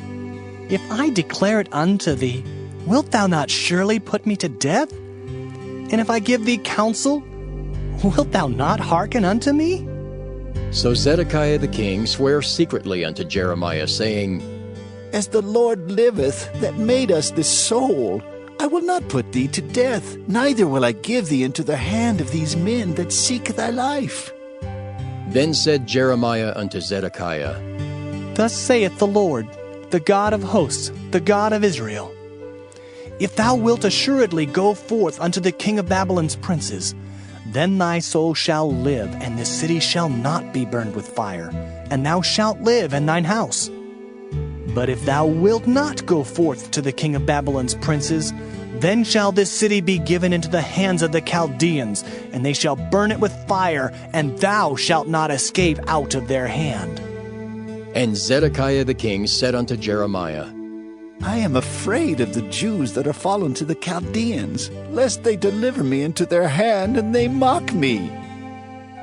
Speaker 2: If I declare it unto thee, wilt thou not surely put me to death? And if I give thee counsel, wilt thou not hearken unto me?
Speaker 1: So Zedekiah the king sware secretly unto Jeremiah, saying,
Speaker 9: As the Lord liveth, that made us this soul, I will not put thee to death, neither will I give thee into the hand of these men that seek thy life.
Speaker 1: Then said Jeremiah unto Zedekiah,
Speaker 2: Thus saith the Lord, the God of hosts, the God of Israel, If thou wilt assuredly go forth unto the king of Babylon's princes, then thy soul shall live, and this city shall not be burned with fire, and thou shalt live in thine house. But if thou wilt not go forth to the king of Babylon's princes, then shall this city be given into the hands of the Chaldeans, and they shall burn it with fire, and thou shalt not escape out of their hand.
Speaker 1: And Zedekiah the king said unto Jeremiah,
Speaker 9: I am afraid of the Jews that are fallen to the Chaldeans, lest they deliver me into their hand, and they mock me.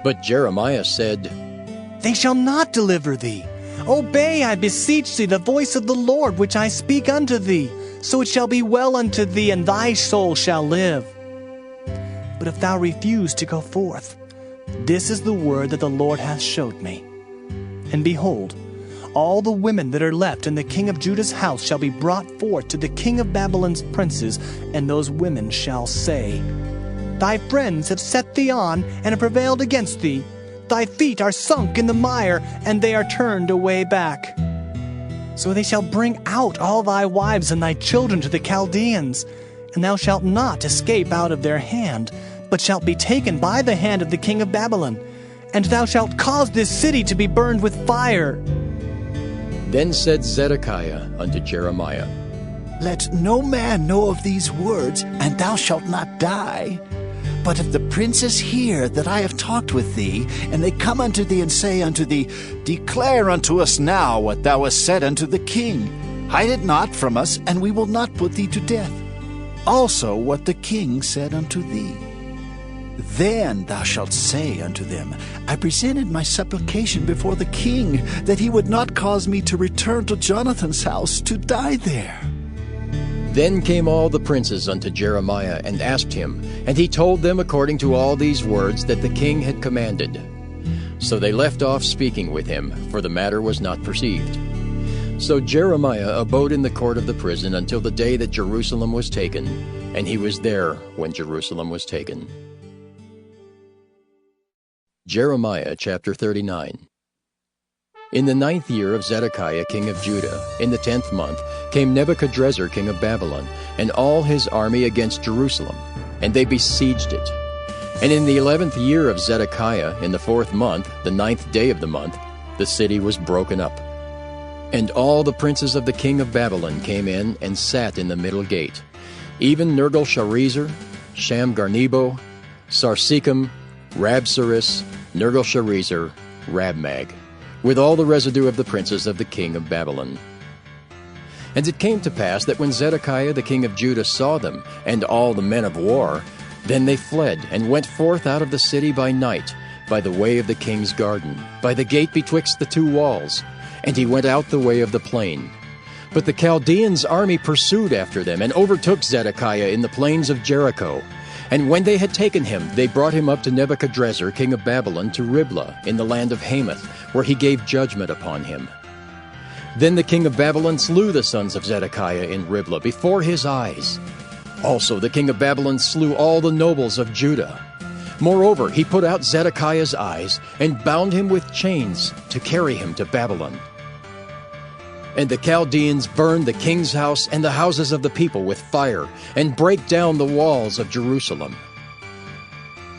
Speaker 1: But Jeremiah said,
Speaker 2: They shall not deliver thee. Obey, I beseech thee, the voice of the Lord, which I speak unto thee. So it shall be well unto thee, and thy soul shall live. But if thou refuse to go forth, this is the word that the Lord hath showed me. And behold, all the women that are left in the king of Judah's house shall be brought forth to the king of Babylon's princes, and those women shall say, Thy friends have set thee on, and have prevailed against thee. Thy feet are sunk in the mire, and they are turned away back. So they shall bring out all thy wives and thy children to the Chaldeans, and thou shalt not escape out of their hand, but shalt be taken by the hand of the king of Babylon, and thou shalt cause this city to be burned with fire.
Speaker 1: Then said Zedekiah unto Jeremiah,
Speaker 9: Let no man know of these words, and thou shalt not die. But if the princes hear that I have talked with thee, and they come unto thee and say unto thee, Declare unto us now what thou hast said unto the king. Hide it not from us, and we will not put thee to death. Also what the king said unto thee. Then thou shalt say unto them, I presented my supplication before the king, that he would not cause me to return to Jonathan's house to die there.
Speaker 1: Then came all the princes unto Jeremiah and asked him, and he told them according to all these words that the king had commanded. So they left off speaking with him, for the matter was not perceived. So Jeremiah abode in the court of the prison until the day that Jerusalem was taken, and he was there when Jerusalem was taken. Jeremiah chapter 39. In the 9th year of Zedekiah king of Judah, in the 10th month, came Nebuchadrezzar king of Babylon, and all his army against Jerusalem, and they besieged it. And in the 11th year of Zedekiah, in the 4th month, the 9th day of the month, the city was broken up. And all the princes of the king of Babylon came in and sat in the middle gate, even Nergal-Sharezer, Shamgar-Nebo, Sarsekim, Rabsaris, Nergal-Sharezer, Rabmag, with all the residue of the princes of the king of Babylon. And it came to pass that when Zedekiah the king of Judah saw them, and all the men of war, then they fled, and went forth out of the city by night, by the way of the king's garden, by the gate betwixt the two walls, and he went out the way of the plain. But the Chaldeans' army pursued after them, and overtook Zedekiah in the plains of Jericho. And when they had taken him, they brought him up to Nebuchadrezzar king of Babylon to Riblah in the land of Hamath, where he gave judgment upon him. Then the king of Babylon slew the sons of Zedekiah in Riblah before his eyes. Also the king of Babylon slew all the nobles of Judah. Moreover, he put out Zedekiah's eyes, and bound him with chains to carry him to Babylon. And the Chaldeans burned the king's house and the houses of the people with fire, and brake down the walls of Jerusalem.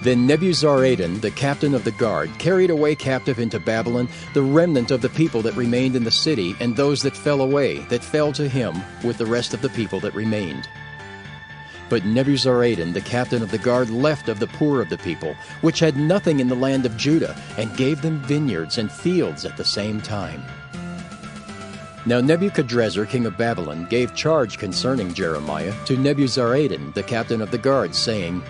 Speaker 1: Then Nebuzaradan, the captain of the guard, carried away captive into Babylon the remnant of the people that remained in the city, and those that fell away, that fell to him with the rest of the people that remained. But Nebuzaradan, the captain of the guard, left of the poor of the people, which had nothing in the land of Judah, and gave them vineyards and fields at the same time. Now Nebuchadrezzar king of Babylon gave charge concerning Jeremiah to Nebuzaradan, the captain of the guard, saying,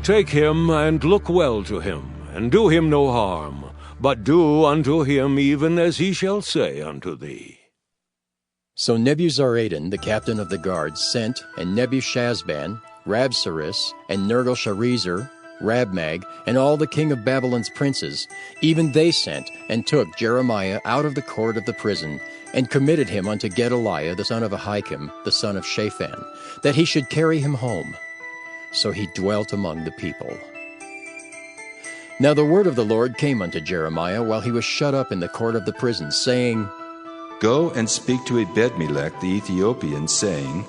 Speaker 11: Take him, and look well to him, and do him no harm, but do unto him even as he shall say unto thee.
Speaker 1: So Nebuzaradan, the captain of the guard, sent, and Nebushazban, Rabsaris, and Nergal-Sharezer, Rabmag, and all the king of Babylon's princes, even they sent, and took Jeremiah out of the court of the prison, and committed him unto Gedaliah the son of Ahikam, the son of Shaphan, that he should carry him home. So he dwelt among the people. Now the word of the Lord came unto Jeremiah while he was shut up in the court of the prison, saying,
Speaker 3: Go and speak to Ebed-melech the Ethiopian, saying,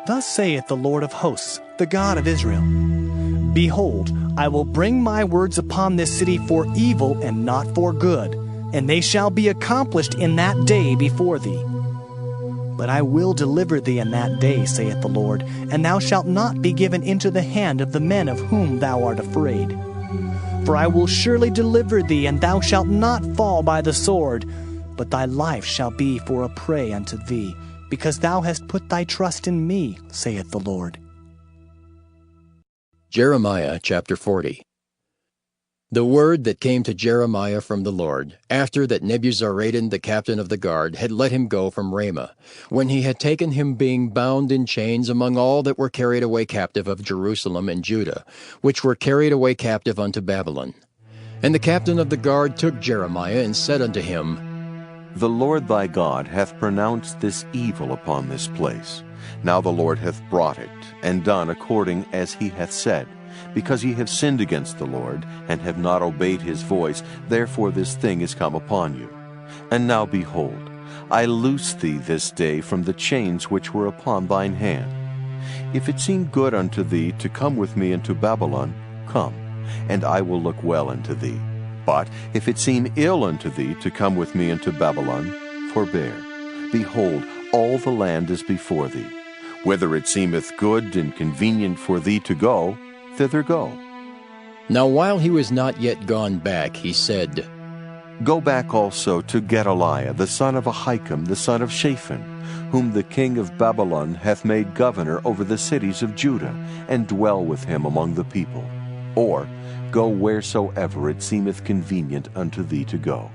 Speaker 2: Thus saith the Lord of hosts, the God of Israel, Behold, I will bring my words upon this city for evil and not for good, and they shall be accomplished in that day before thee. But I will deliver thee in that day, saith the Lord, and thou shalt not be given into the hand of the men of whom thou art afraid. For I will surely deliver thee, and thou shalt not fall by the sword, but thy life shall be for a prey unto thee, because thou hast put thy trust in me, saith the Lord.
Speaker 1: Jeremiah chapter 40. The word that came to Jeremiah from the Lord, after that Nebuzaradan the captain of the guard had let him go from Ramah, when he had taken him being bound in chains among all that were carried away captive of Jerusalem and Judah, which were carried away captive unto Babylon. And the captain of the guard took Jeremiah and said unto him,
Speaker 4: The Lord thy God hath pronounced this evil upon this place. Now the Lord hath brought it, and done according as he hath said. Because ye have sinned against the Lord, and have not obeyed his voice, therefore this thing is come upon you. And now behold, I loose thee this day from the chains which were upon thine hand. If it seem good unto thee to come with me into Babylon, come, and I will look well unto thee. But if it seem ill unto thee to come with me into Babylon, forbear. Behold, all the land is before thee. Whither it seemeth good and convenient for thee to go, thither go.
Speaker 1: Now while he was not yet gone back, he said,
Speaker 4: Go back also to Gedaliah the son of Ahikam the son of Shaphan, whom the king of Babylon hath made governor over the cities of Judah, and dwell with him among the people. Or go wheresoever it seemeth convenient unto thee to go.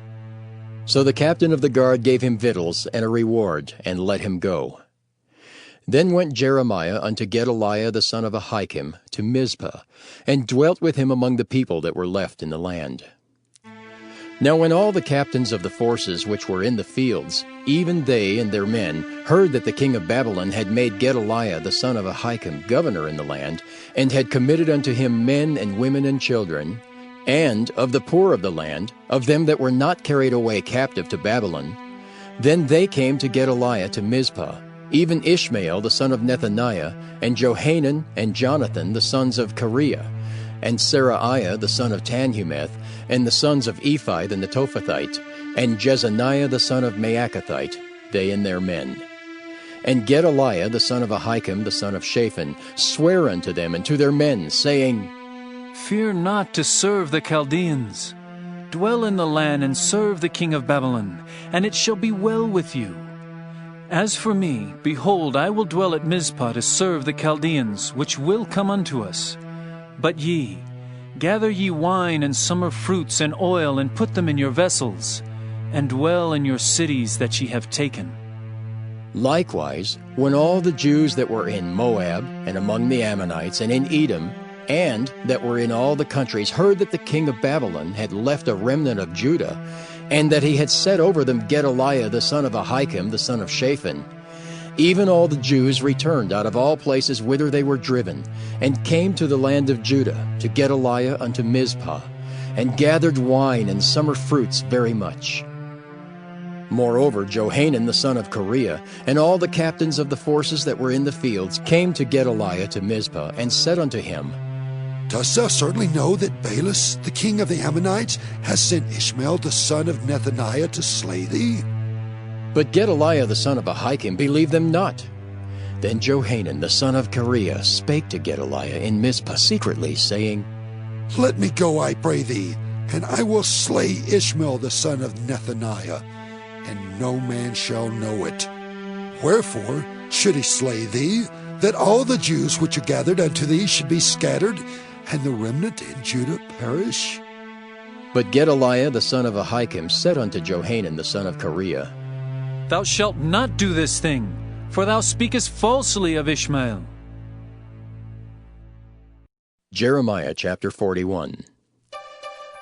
Speaker 1: So the captain of the guard gave him victuals and a reward, and let him go. Then went Jeremiah unto Gedaliah the son of Ahikam to Mizpah, and dwelt with him among the people that were left in the land. Now when all the captains of the forces which were in the fields, even they and their men, heard that the king of Babylon had made Gedaliah the son of Ahikam governor in the land, and had committed unto him men and women and children, and of the poor of the land, of them that were not carried away captive to Babylon, then they came to Gedaliah to Mizpah, even Ishmael the son of Nethaniah, and Johanan and Jonathan the sons of Kareah, and Seraiah the son of Tanhumeth, and the sons of Ephi the Netophathite, and Jezaniah the son of Maacathite, they and their men. And Gedaliah the son of Ahikam the son of Shaphan sware unto them and to their men, saying,
Speaker 10: Fear not to serve the Chaldeans. Dwell in the land and serve the king of Babylon, and it shall be well with you. As for me, behold, I will dwell at Mizpah to serve the Chaldeans, which will come unto us. But ye, gather ye wine and summer fruits and oil, and put them in your vessels, and dwell in your cities that ye have taken.
Speaker 1: Likewise, when all the Jews that were in Moab, and among the Ammonites, and in Edom, and that were in all the countries, heard that the king of Babylon had left a remnant of Judah, and that he had set over them Gedaliah the son of Ahikam the son of Shaphan, even all the Jews returned out of all places whither they were driven, and came to the land of Judah, to Gedaliah unto Mizpah, and gathered wine and summer fruits very much. Moreover, Johanan the son of Kareah, and all the captains of the forces that were in the fields, came to Gedaliah to Mizpah, and said unto him,
Speaker 19: Dost thou certainly know that Baalis, the king of the Ammonites, has sent Ishmael the son of Nethaniah to slay thee?
Speaker 1: But Gedaliah the son of Ahikam believed them not. Then Johanan the son of Kareah spake to Gedaliah in Mizpah secretly, saying,
Speaker 19: Let me go, I pray thee, and I will slay Ishmael the son of Nethaniah, and no man shall know it. Wherefore should he slay thee, that all the Jews which are gathered unto thee should be scattered, and the remnant in Judah perish?
Speaker 1: But Gedaliah the son of Ahikam said unto Johanan the son of Kareah,
Speaker 10: Thou shalt not do this thing, for thou speakest falsely of Ishmael.
Speaker 1: Jeremiah chapter 41.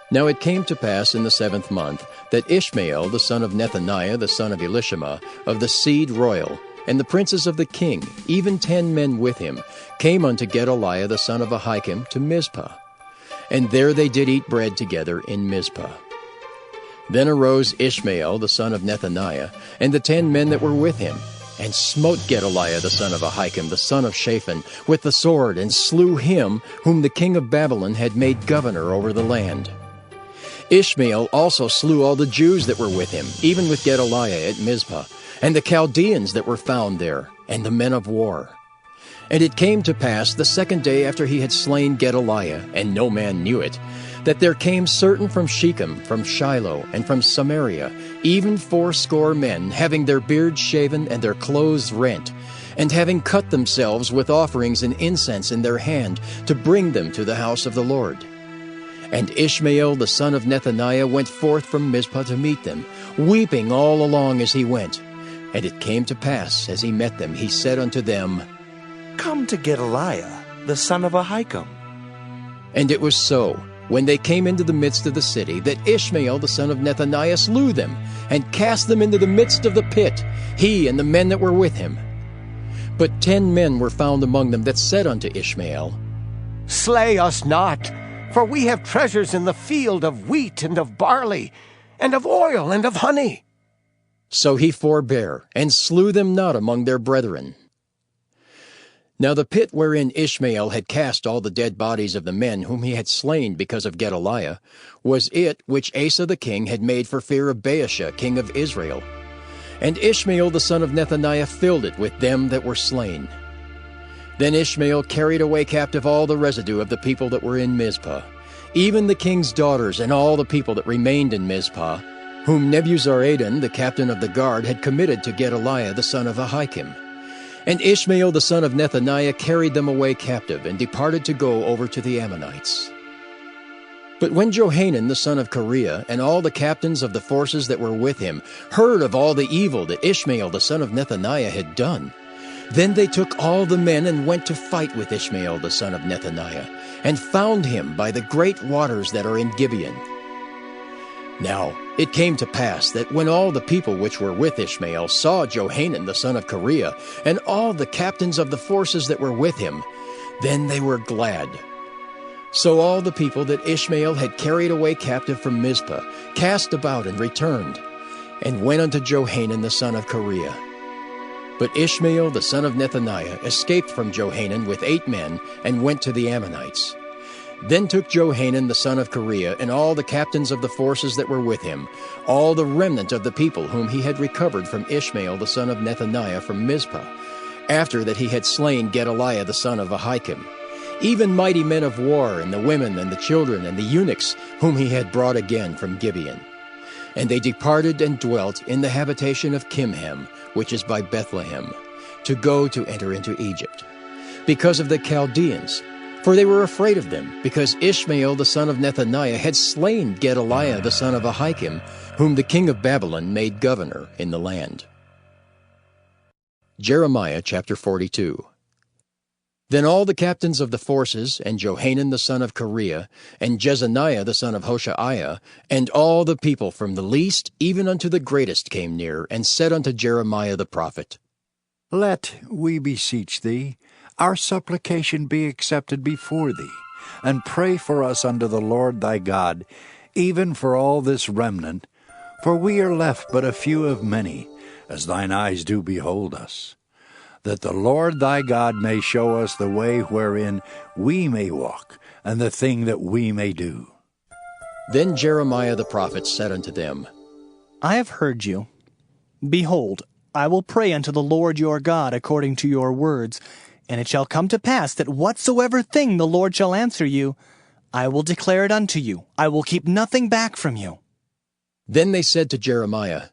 Speaker 1: Now it came to pass in the 7th month that Ishmael the son of Nethaniah the son of Elishama, of the seed royal, and the princes of the king, even 10 men with him, came unto Gedaliah the son of Ahikam to Mizpah. And there they did eat bread together in Mizpah. Then arose Ishmael the son of Nethaniah, and the 10 men that were with him, and smote Gedaliah the son of Ahikam, the son of Shaphan, with the sword, and slew him whom the king of Babylon had made governor over the land. Ishmael also slew all the Jews that were with him, even with Gedaliah at Mizpah, and the Chaldeans that were found there, and the men of war. And it came to pass the 2nd day after he had slain Gedaliah, and no man knew it, that there came certain from Shechem, from Shiloh, and from Samaria, even 80 men, having their beards shaven and their clothes rent, and having cut themselves with offerings and incense in their hand, to bring them to the house of the Lord. And Ishmael the son of Nethaniah went forth from Mizpah to meet them, weeping all along as he went. And it came to pass, as he met them, he said unto them,
Speaker 5: Come to Gedaliah, the son of Ahikam.
Speaker 1: And it was so, when they came into the midst of the city, that Ishmael the son of Nethaniah slew them, and cast them into the midst of the pit, he and the men that were with him. But 10 men were found among them that said unto Ishmael,
Speaker 5: Slay us not, for we have treasures in the field of wheat and of barley, and of oil and of honey.
Speaker 1: So he forbare, and slew them not among their brethren. Now the pit wherein Ishmael had cast all the dead bodies of the men whom he had slain because of Gedaliah was it which Asa the king had made for fear of Baasha king of Israel. And Ishmael the son of Nethaniah filled it with them that were slain. Then Ishmael carried away captive all the residue of the people that were in Mizpah, even the king's daughters and all the people that remained in Mizpah, whom Nebuzaradan the captain of the guard had committed to Gedaliah the son of Ahikam. And Ishmael the son of Nethaniah carried them away captive, and departed to go over to the Ammonites. But when Johanan the son of Kareah, and all the captains of the forces that were with him, heard of all the evil that Ishmael the son of Nethaniah had done, then they took all the men and went to fight with Ishmael the son of Nethaniah, and found him by the great waters that are in Gibeon. Now it came to pass that when all the people which were with Ishmael saw Johanan the son of Kareah, and all the captains of the forces that were with him, then they were glad. So all the people that Ishmael had carried away captive from Mizpah cast about and returned, and went unto Johanan the son of Kareah. But Ishmael the son of Nethaniah escaped from Johanan with 8 men, and went to the Ammonites. Then took Johanan the son of Kareah, and all the captains of the forces that were with him, all the remnant of the people whom he had recovered from Ishmael the son of Nethaniah from Mizpah, after that he had slain Gedaliah the son of Ahikam, even mighty men of war, and the women and the children and the eunuchs, whom he had brought again from Gibeon. And they departed and dwelt in the habitation of Kimham, which is by Bethlehem, to go to enter into Egypt, because of the Chaldeans. For they were afraid of them, because Ishmael the son of Nethaniah had slain Gedaliah the son of Ahikam, whom the king of Babylon made governor in the land. Jeremiah chapter 42. Then all the captains of the forces, and Johanan the son of Kareah, and Jezaniah the son of Hoshaiah, and all the people from the least even unto the greatest came near, and said unto Jeremiah the prophet,
Speaker 17: Let, we beseech thee, our supplication be accepted before thee, and pray for us unto the Lord thy God, even for all this remnant, for we are left but a few of many, as thine eyes do behold us, that the Lord thy God may show us the way wherein we may walk, and the thing that we may do.
Speaker 1: Then Jeremiah the prophet said unto them,
Speaker 2: I have heard you. Behold, I will pray unto the Lord your God according to your words, and it shall come to pass that whatsoever thing the Lord shall answer you, I will declare it unto you. I will keep nothing back from you.
Speaker 1: Then they said to Jeremiah,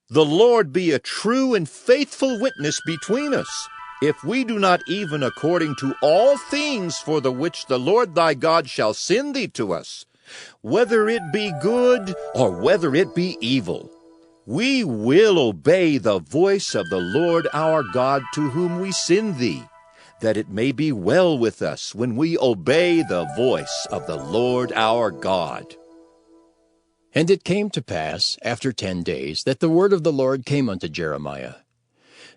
Speaker 23: The Lord be a true and faithful witness between us, if we do not even according to all things for the which the Lord thy God shall send thee to us, whether it be good or whether it be evil. We will obey the voice of the Lord our God to whom we send thee, that it may be well with us when we obey the voice of the Lord our God.
Speaker 1: And it came to pass, after 10 days, that the word of the Lord came unto Jeremiah.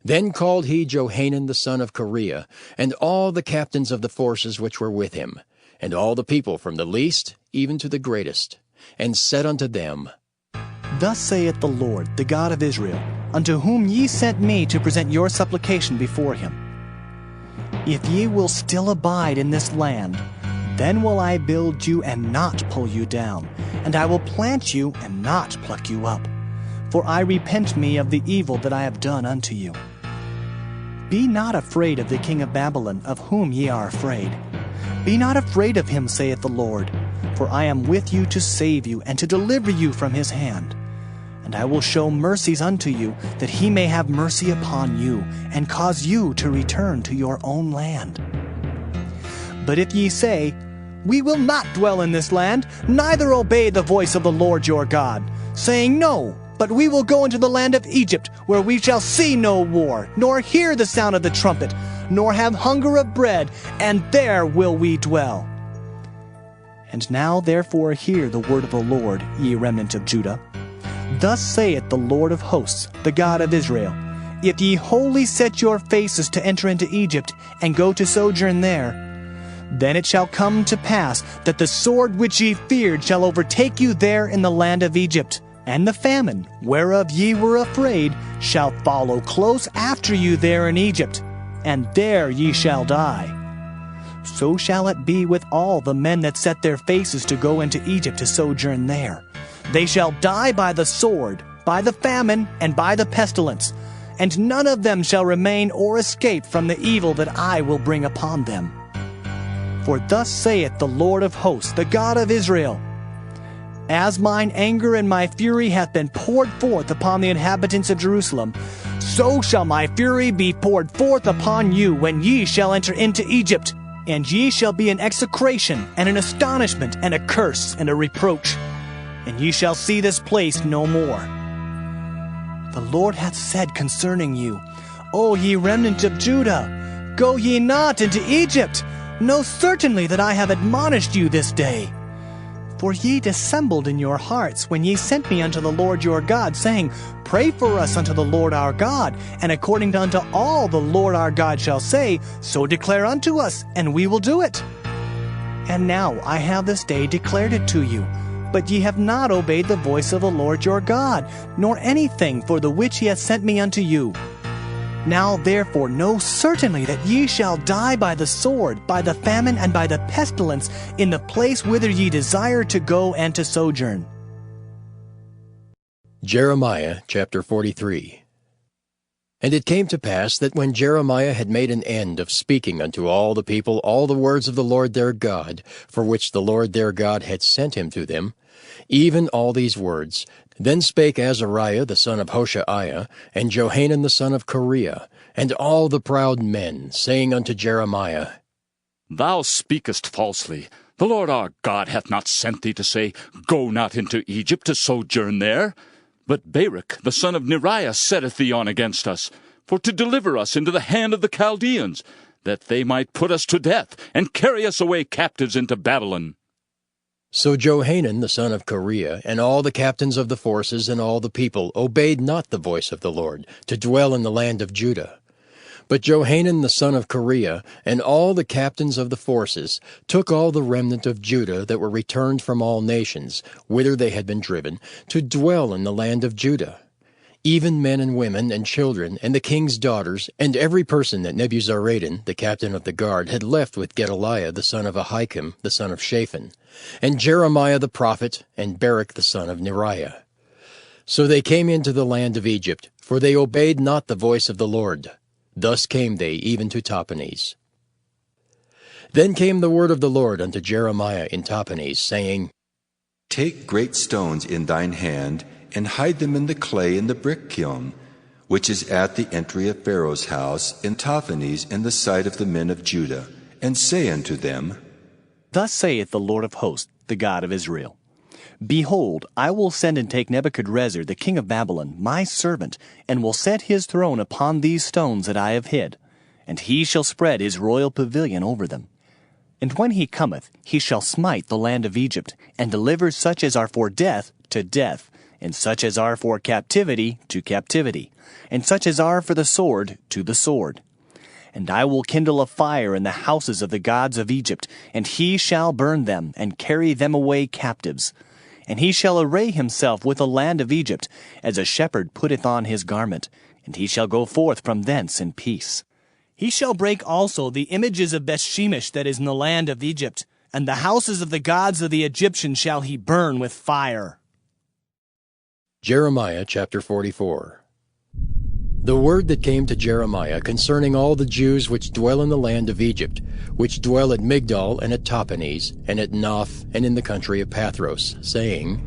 Speaker 1: Then called he Johanan the son of Kareah, and all the captains of the forces which were with him, and all the people from the least even to the greatest, and said unto them,
Speaker 2: Thus saith the Lord, the God of Israel, unto whom ye sent me to present your supplication before him. If ye will still abide in this land, then will I build you and not pull you down, and I will plant you and not pluck you up. For I repent me of the evil that I have done unto you. Be not afraid of the king of Babylon, of whom ye are afraid. Be not afraid of him, saith the Lord, for I am with you to save you and to deliver you from his hand. And I will show mercies unto you, that he may have mercy upon you, and cause you to return to your own land. But if ye say, We will not dwell in this land, neither obey the voice of the Lord your God, saying, No, but we will go into the land of Egypt, where we shall see no war, nor hear the sound of the trumpet, nor have hunger of bread, and there will we dwell. And now therefore hear the word of the Lord, ye remnant of Judah. Thus saith the Lord of hosts, the God of Israel, If ye wholly set your faces to enter into Egypt, and go to sojourn there, then it shall come to pass that the sword which ye feared shall overtake you there in the land of Egypt, and the famine, whereof ye were afraid, shall follow close after you there in Egypt, and there ye shall die. So shall it be with all the men that set their faces to go into Egypt to sojourn there. They shall die by the sword, by the famine, and by the pestilence, and none of them shall remain or escape from the evil that I will bring upon them. For thus saith the Lord of hosts, the God of Israel, As mine anger and my fury hath been poured forth upon the inhabitants of Jerusalem, so shall my fury be poured forth upon you when ye shall enter into Egypt, and ye shall be an execration, and an astonishment, and a curse, and a reproach, and ye shall see this place no more. The Lord hath said concerning you, O ye remnant of Judah, go ye not into Egypt. Know certainly that I have admonished you this day. For ye dissembled in your hearts when ye sent me unto the Lord your God, saying, Pray for us unto the Lord our God, and according unto all the Lord our God shall say, so declare unto us, and we will do it. And now I have this day declared it to you, but ye have not obeyed the voice of the Lord your God, nor anything for the which he hath sent me unto you. Now therefore know certainly that ye shall die by the sword, by the famine, and by the pestilence, in the place whither ye desire to go and to sojourn.
Speaker 1: Jeremiah chapter 43. And it came to pass that when Jeremiah had made an end of speaking unto all the people all the words of the Lord their God, for which the Lord their God had sent him to them, even all these words, then spake Azariah the son of Hoshaiah, and Johanan the son of Kareah, and all the proud men, saying unto Jeremiah,
Speaker 7: Thou speakest falsely. The Lord our God hath not sent thee to say, Go not into Egypt to sojourn there. But Baruch the son of Neriah setteth thee on against us, for to deliver us into the hand of the Chaldeans, that they might put us to death, and carry us away captives into Babylon.
Speaker 1: So Johanan the son of Kareah, and all the captains of the forces, and all the people, obeyed not the voice of the Lord, to dwell in the land of Judah. But Johanan the son of Kareah, and all the captains of the forces, took all the remnant of Judah that were returned from all nations, whither they had been driven, to dwell in the land of Judah, even men and women and children, and the king's daughters, and every person that Nebuzaradan, the captain of the guard, had left with Gedaliah the son of Ahikam, the son of Shaphan, and Jeremiah the prophet, and Baruch the son of Neriah. So they came into the land of Egypt, for they obeyed not the voice of the Lord. Thus came they even to Tahpanhes. Then came the word of the Lord unto Jeremiah in Tahpanhes, saying,
Speaker 3: Take great stones in thine hand, and hide them in the clay in the brick kiln, which is at the entry of Pharaoh's house in Tahpanhes in the sight of the men of Judah, and say unto them,
Speaker 2: Thus saith the Lord of hosts, the God of Israel, Behold, I will send and take Nebuchadrezzar the king of Babylon, my servant, and will set his throne upon these stones that I have hid, and he shall spread his royal pavilion over them. And when he cometh, he shall smite the land of Egypt, and deliver such as are for death to death, and such as are for captivity to captivity, and such as are for the sword to the sword. And I will kindle a fire in the houses of the gods of Egypt, and he shall burn them, and carry them away captives. And he shall array himself with the land of Egypt, as a shepherd putteth on his garment, and he shall go forth from thence in peace. He shall break also the images of Bethshemesh that is in the land of Egypt, and the houses of the gods of the Egyptians shall he burn with fire.
Speaker 1: Jeremiah chapter 44. The word that came to Jeremiah concerning all the Jews which dwell in the land of Egypt, which dwell at Migdol and at Tahpanhes, and at Noph, and in the country of Pathros, saying,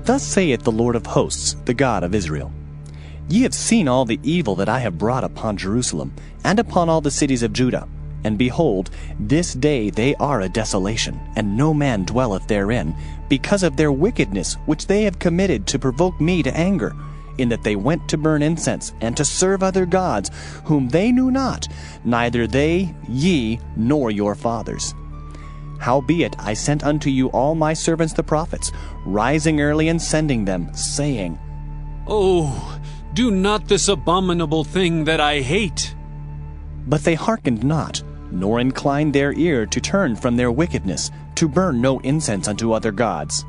Speaker 2: Thus saith the Lord of hosts, the God of Israel, Ye have seen all the evil that I have brought upon Jerusalem, and upon all the cities of Judah. And behold, this day they are a desolation, and no man dwelleth therein, because of their wickedness which they have committed to provoke me to anger, in that they went to burn incense, and to serve other gods, whom they knew not, neither they, ye, nor your fathers. Howbeit I sent unto you all my servants the prophets, rising early and sending them, saying,
Speaker 13: Oh, do not this abominable thing that I hate.
Speaker 2: But they hearkened not, nor inclined their ear to turn from their wickedness, to burn no incense unto other gods.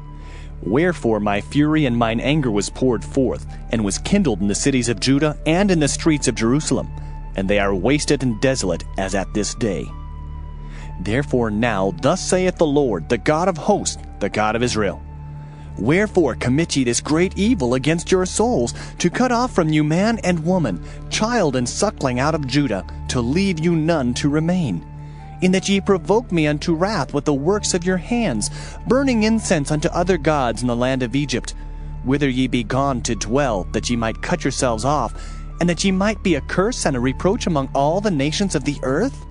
Speaker 2: Wherefore my fury and mine anger was poured forth, and was kindled in the cities of Judah and in the streets of Jerusalem, and they are wasted and desolate as at this day. Therefore now thus saith the Lord, the God of hosts, the God of Israel, Wherefore commit ye this great evil against your souls, to cut off from you man and woman, child and suckling out of Judah, to leave you none to remain? In that ye provoke me unto wrath with the works of your hands, burning incense unto other gods in the land of Egypt, whither ye be gone to dwell, that ye might cut yourselves off, and that ye might be a curse and a reproach among all the nations of the earth?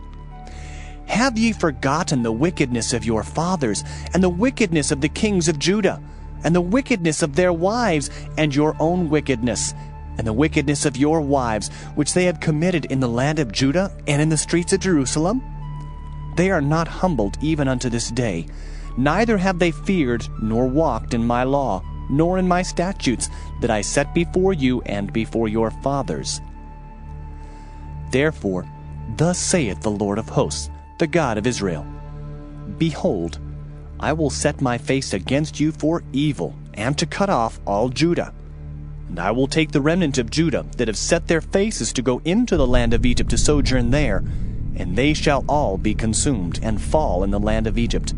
Speaker 2: Have ye forgotten the wickedness of your fathers, and the wickedness of the kings of Judah, and the wickedness of their wives, and your own wickedness, and the wickedness of your wives, which they have committed in the land of Judah and in the streets of Jerusalem? They are not humbled even unto this day, neither have they feared nor walked in my law, nor in my statutes, that I set before you and before your fathers. Therefore, thus saith the Lord of hosts, the God of Israel, Behold, I will set my face against you for evil, and to cut off all Judah. And I will take the remnant of Judah that have set their faces to go into the land of Egypt to sojourn there, and they shall all be consumed, and fall in the land of Egypt.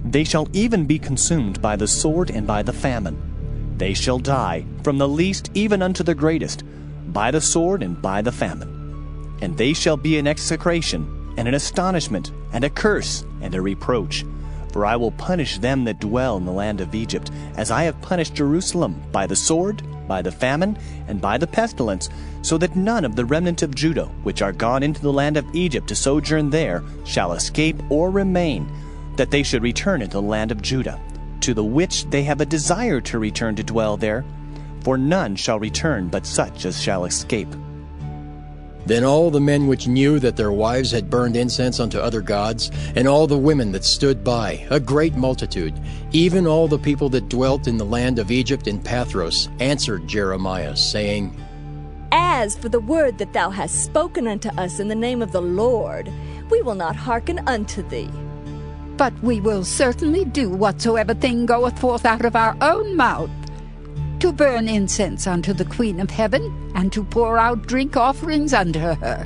Speaker 2: They shall even be consumed by the sword and by the famine. They shall die, from the least even unto the greatest, by the sword and by the famine. And they shall be an execration, and an astonishment, and a curse, and a reproach. For I will punish them that dwell in the land of Egypt, as I have punished Jerusalem, by the sword, by the famine, and by the pestilence, so that none of the remnant of Judah, which are gone into the land of Egypt to sojourn there, shall escape or remain, that they should return into the land of Judah, to the which they have a desire to return to dwell there, for none shall return but such as shall escape.
Speaker 1: Then all the men which knew that their wives had burned incense unto other gods, and all the women that stood by, a great multitude, even all the people that dwelt in the land of Egypt in Pathros, answered Jeremiah, saying,
Speaker 12: As for the word that thou hast spoken unto us in the name of the Lord, we will not hearken unto thee.
Speaker 14: But we will certainly do whatsoever thing goeth forth out of our own mouth, to burn incense unto the Queen of Heaven, and to pour out drink offerings unto her.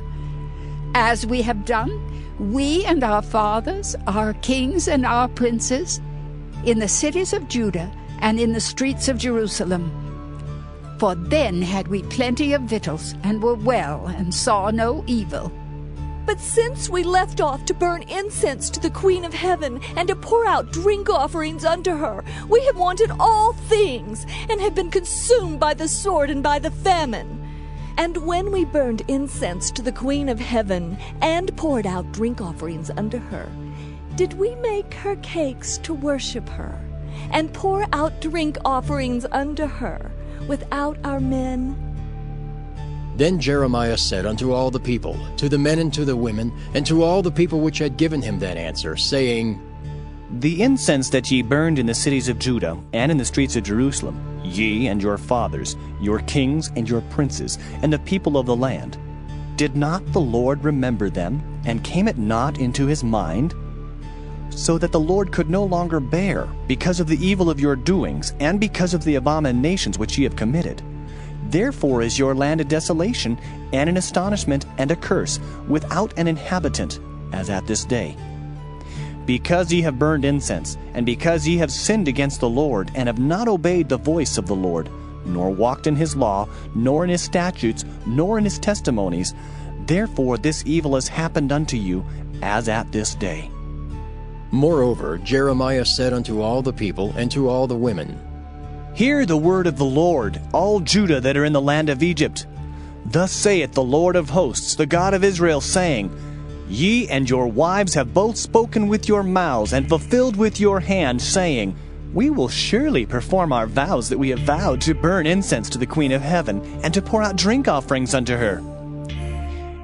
Speaker 14: As we have done, we and our fathers, our kings and our princes, in the cities of Judah and in the streets of Jerusalem. For then had we plenty of victuals, and were well, and saw no evil.
Speaker 12: But since we left off to burn incense to the Queen of Heaven, and to pour out drink offerings unto her, we have wanted all things, and have been consumed by the sword and by the famine. And when we burned incense to the Queen of Heaven, and poured out drink offerings unto her, did we make her cakes to worship her, and pour out drink offerings unto her, without our men?
Speaker 1: Then Jeremiah said unto all the people, to the men and to the women, and to all the people which had given him that answer, saying,
Speaker 2: The incense that ye burned in the cities of Judah, and in the streets of Jerusalem, ye and your fathers, your kings and your princes, and the people of the land, did not the Lord remember them, and came it not into his mind? So that the Lord could no longer bear, because of the evil of your doings, and because of the abominations which ye have committed. Therefore is your land a desolation, and an astonishment, and a curse, without an inhabitant, as at this day. Because ye have burned incense, and because ye have sinned against the Lord, and have not obeyed the voice of the Lord, nor walked in his law, nor in his statutes, nor in his testimonies, therefore this evil has happened unto you, as at this day.
Speaker 1: Moreover, Jeremiah said unto all the people and to all the women,
Speaker 2: Hear the word of the Lord, all Judah that are in the land of Egypt. Thus saith the Lord of hosts, the God of Israel, saying, Ye and your wives have both spoken with your mouths, and fulfilled with your hand, saying, We will surely perform our vows that we have vowed, to burn incense to the Queen of Heaven, and to pour out drink offerings unto her.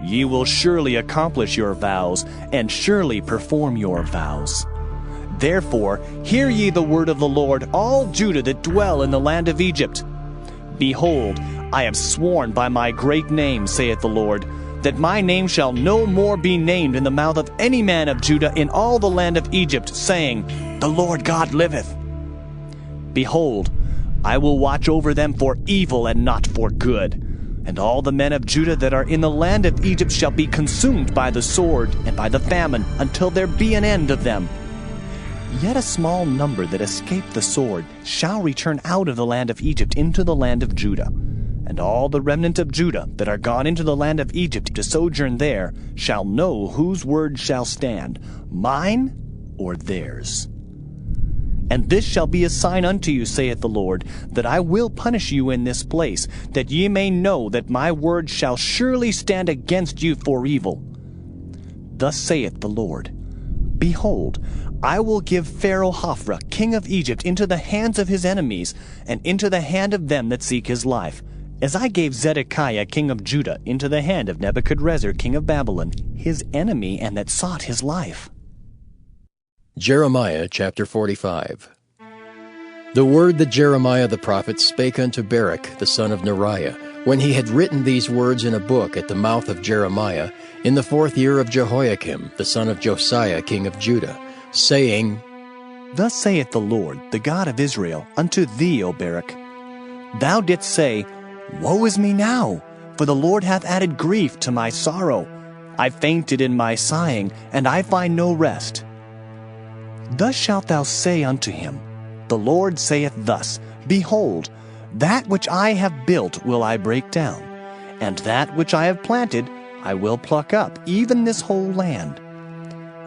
Speaker 2: Ye will surely accomplish your vows, and surely perform your vows. Therefore, hear ye the word of the Lord, all Judah that dwell in the land of Egypt. Behold, I have sworn by my great name, saith the Lord, that my name shall no more be named in the mouth of any man of Judah in all the land of Egypt, saying, The Lord God liveth. Behold, I will watch over them for evil and not for good. And all the men of Judah that are in the land of Egypt shall be consumed by the sword and by the famine, until there be an end of them. Yet a small number that escape the sword shall return out of the land of Egypt into the land of Judah. And all the remnant of Judah that are gone into the land of Egypt to sojourn there shall know whose word shall stand, mine or theirs. And this shall be a sign unto you, saith the Lord, that I will punish you in this place, that ye may know that my word shall surely stand against you for evil. Thus saith the Lord, Behold, I will give Pharaoh Hophra, king of Egypt, into the hands of his enemies, and into the hand of them that seek his life, as I gave Zedekiah, king of Judah, into the hand of Nebuchadrezzar, king of Babylon, his enemy, and that sought his life.
Speaker 1: Jeremiah chapter 45. The word that Jeremiah the prophet spake unto Baruch the son of Neriah, when he had written these words in a book at the mouth of Jeremiah, in the 4th year of Jehoiakim the son of Josiah king of Judah, saying,
Speaker 2: Thus saith the Lord, the God of Israel, unto thee, O Baruch, Thou didst say, Woe is me now, for the Lord hath added grief to my sorrow. I fainted in my sighing, and I find no rest. Thus shalt thou say unto him, The Lord saith thus, Behold, that which I have built will I break down, and that which I have planted I will pluck up, even this whole land.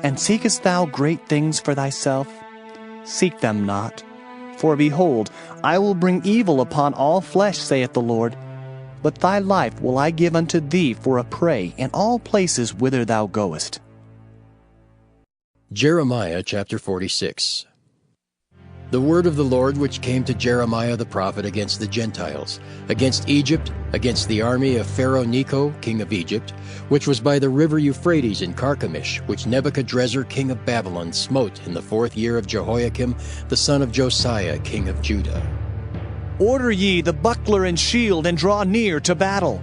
Speaker 2: And seekest thou great things for thyself? Seek them not. For behold, I will bring evil upon all flesh, saith the Lord. But thy life will I give unto thee for a prey in all places whither thou goest.
Speaker 1: Jeremiah chapter 46. The word of the Lord which came to Jeremiah the prophet against the Gentiles, against Egypt, against the army of Pharaoh Necho, king of Egypt, which was by the river Euphrates in Carchemish, which Nebuchadrezzar king of Babylon smote in the 4th year of Jehoiakim the son of Josiah king of Judah.
Speaker 2: Order ye the buckler and shield, and draw near to battle.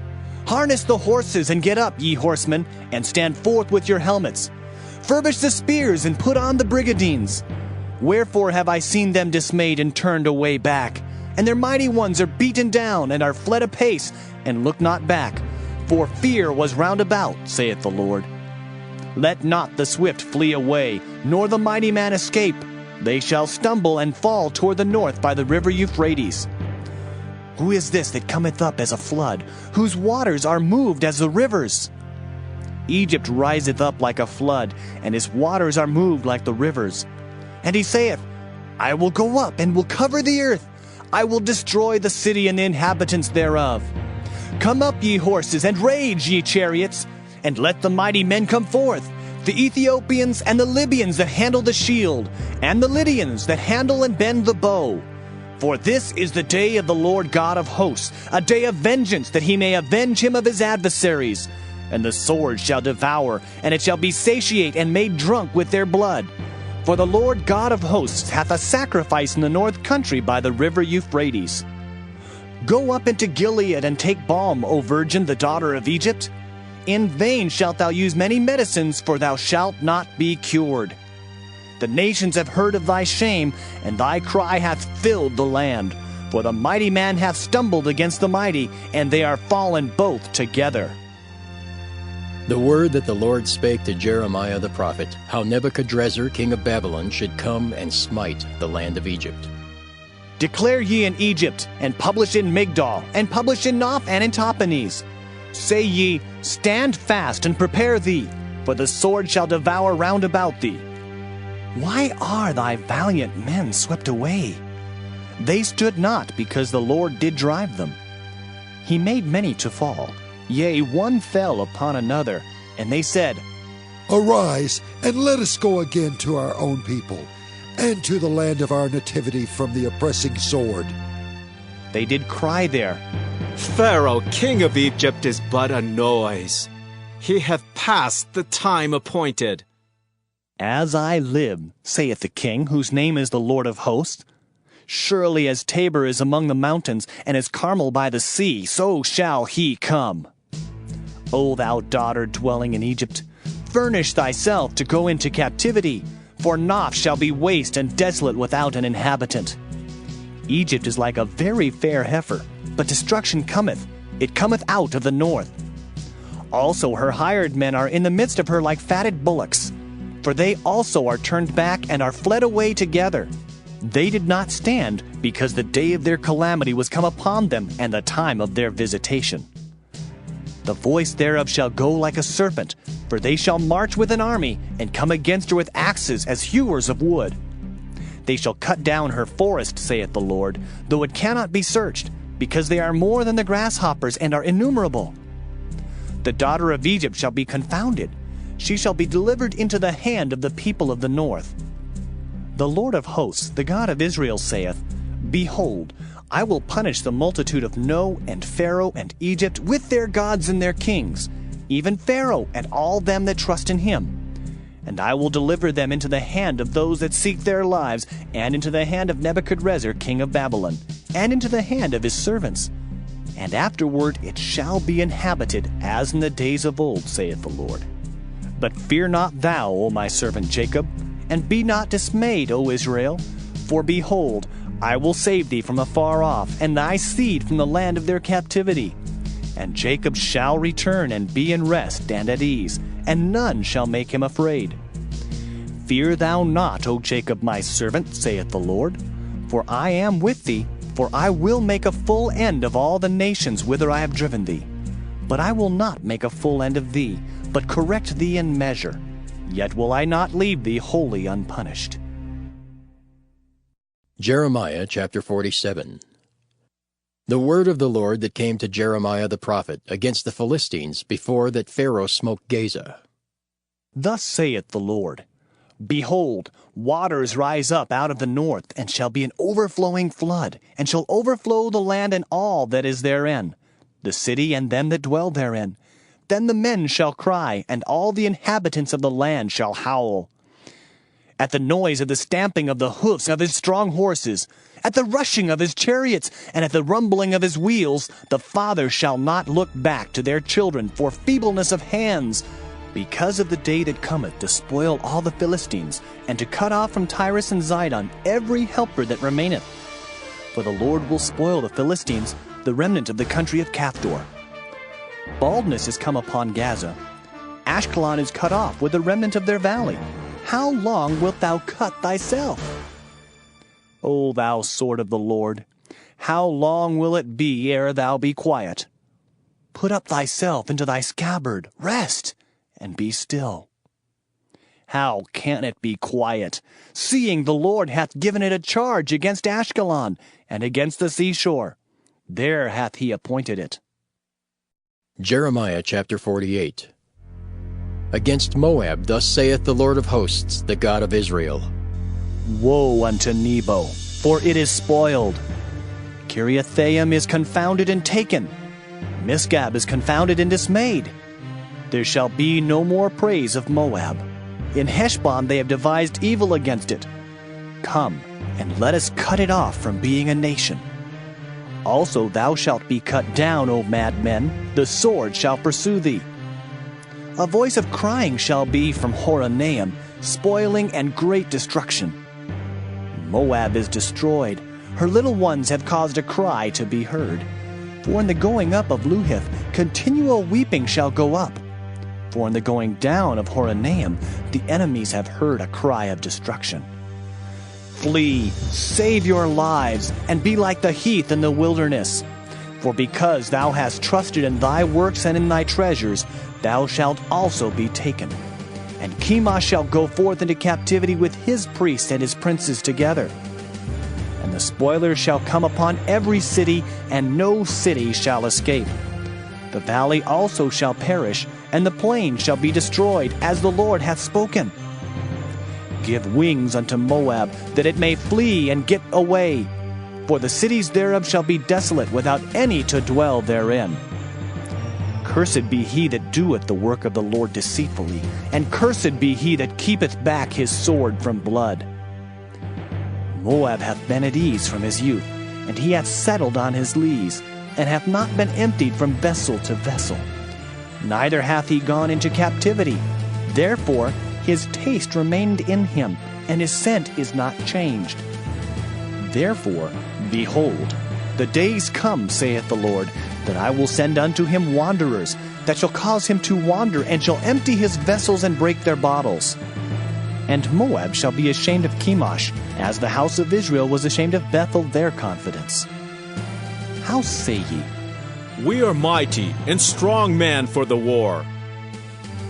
Speaker 2: Harness the horses, and get up, ye horsemen, and stand forth with your helmets. Furbish the spears, and put on the brigadines. Wherefore have I seen them dismayed and turned away back? And their mighty ones are beaten down, and are fled apace, and look not back. For fear was round about, saith the Lord. Let not the swift flee away, nor the mighty man escape. They shall stumble and fall toward the north by the river Euphrates. Who is this that cometh up as a flood, whose waters are moved as the rivers? Egypt riseth up like a flood, and his waters are moved like the rivers. And he saith, I will go up and will cover the earth. I will destroy the city and the inhabitants thereof. Come up, ye horses, and rage, ye chariots, and let the mighty men come forth, the Ethiopians and the Libyans that handle the shield, and the Lydians that handle and bend the bow. For this is the day of the Lord God of hosts, a day of vengeance, that he may avenge him of his adversaries. And the sword shall devour, and it shall be satiate and made drunk with their blood. For the Lord God of hosts hath a sacrifice in the north country by the river Euphrates. Go up into Gilead and take balm, O virgin, the daughter of Egypt. In vain shalt thou use many medicines, for thou shalt not be cured. The nations have heard of thy shame, and thy cry hath filled the land. For the mighty man hath stumbled against the mighty, and they are fallen both together.
Speaker 1: The word that the Lord spake to Jeremiah the prophet, how Nebuchadrezzar king of Babylon should come and smite the land of Egypt.
Speaker 2: Declare ye in Egypt, and publish in Migdol, and publish in Noph and in Tahpanhes. Say ye, Stand fast and prepare thee, for the sword shall devour round about thee. Why are thy valiant men swept away? They stood not, because the Lord did drive them. He made many to fall, yea, one fell upon another, and they said,
Speaker 19: Arise, and let us go again to our own people, and to the land of our nativity from the oppressing sword.
Speaker 2: They did cry there,
Speaker 8: Pharaoh, king of Egypt, is but a noise. He hath passed the time appointed.
Speaker 2: As I live, saith the king, whose name is the Lord of hosts, surely as Tabor is among the mountains, and as Carmel by the sea, so shall he come. O thou daughter dwelling in Egypt, furnish thyself to go into captivity, for Noph shall be waste and desolate without an inhabitant. Egypt is like a very fair heifer, but destruction cometh, it cometh out of the north. Also her hired men are in the midst of her like fatted bullocks, for they also are turned back and are fled away together. They did not stand, because the day of their calamity was come upon them, and the time of their visitation. The voice thereof shall go like a serpent, for they shall march with an army, and come against her with axes as hewers of wood. They shall cut down her forest, saith the Lord, though it cannot be searched, because they are more than the grasshoppers, and are innumerable. The daughter of Egypt shall be confounded. She shall be delivered into the hand of the people of the north. The Lord of hosts, the God of Israel, saith, Behold, I will punish the multitude of No, and Pharaoh, and Egypt, with their gods and their kings, even Pharaoh, and all them that trust in him. And I will deliver them into the hand of those that seek their lives, and into the hand of Nebuchadrezzar king of Babylon, and into the hand of his servants. And afterward it shall be inhabited, as in the days of old, saith the Lord. But fear not thou, O my servant Jacob, and be not dismayed, O Israel. For behold, I will save thee from afar off, and thy seed from the land of their captivity. And Jacob shall return and be in rest and at ease, and none shall make him afraid. Fear thou not, O Jacob my servant, saith the Lord, for I am with thee, for I will make a full end of all the nations whither I have driven thee. But I will not make a full end of thee, but correct thee in measure. Yet will I not leave thee wholly unpunished.
Speaker 1: Jeremiah chapter 47. The word of the Lord that came to Jeremiah the prophet against the Philistines before that Pharaoh smote Gaza.
Speaker 2: Thus saith the Lord, Behold, waters rise up out of the north, and shall be an overflowing flood, and shall overflow the land and all that is therein, the city and them that dwell therein. Then the men shall cry, and all the inhabitants of the land shall howl. At the noise of the stamping of the hoofs of his strong horses, at the rushing of his chariots, and at the rumbling of his wheels, the fathers shall not look back to their children for feebleness of hands, because of the day that cometh to spoil all the Philistines, and to cut off from Tyrus and Zidon every helper that remaineth. For the Lord will spoil the Philistines, the remnant of the country of Caphtor. Baldness is come upon Gaza. Ashkelon is cut off with the remnant of their valley. How long wilt thou cut thyself? O thou sword of the Lord, how long will it be ere thou be quiet? Put up thyself into thy scabbard, rest, and be still. How can it be quiet, seeing the Lord hath given it a charge against Ashkelon, and against the seashore? There hath he appointed it.
Speaker 1: Jeremiah chapter 48. Against Moab thus saith the Lord of hosts, the God of Israel.
Speaker 2: Woe unto Nebo, for it is spoiled. Kiriathaim is confounded and taken. Misgab is confounded and dismayed. There shall be no more praise of Moab. In Heshbon they have devised evil against it. Come, and let us cut it off from being a nation. Also thou shalt be cut down, O madmen, the sword shall pursue thee. A voice of crying shall be from Horonaim, spoiling and great destruction. Moab is destroyed, her little ones have caused a cry to be heard. For in the going up of Luhith, continual weeping shall go up. For in the going down of Horonaim, the enemies have heard a cry of destruction. Flee, save your lives, and be like the heath in the wilderness. For because thou hast trusted in thy works and in thy treasures, thou shalt also be taken. And Chemosh shall go forth into captivity with his priests and his princes together. And the spoilers shall come upon every city, and no city shall escape. The valley also shall perish, and the plain shall be destroyed, as the Lord hath spoken. Give wings unto Moab, that it may flee and get away. For the cities thereof shall be desolate, without any to dwell therein. Cursed be he that doeth the work of the Lord deceitfully, and cursed be he that keepeth back his sword from blood. Moab hath been at ease from his youth, and he hath settled on his lees, and hath not been emptied from vessel to vessel. Neither hath he gone into captivity. Therefore his taste remained in him, and his scent is not changed. Therefore, behold, the days come, saith the Lord, that I will send unto him wanderers, that shall cause him to wander, and shall empty his vessels and break their bottles. And Moab shall be ashamed of Chemosh, as the house of Israel was ashamed of Bethel their confidence. How say ye?
Speaker 6: We are mighty and strong men for the war.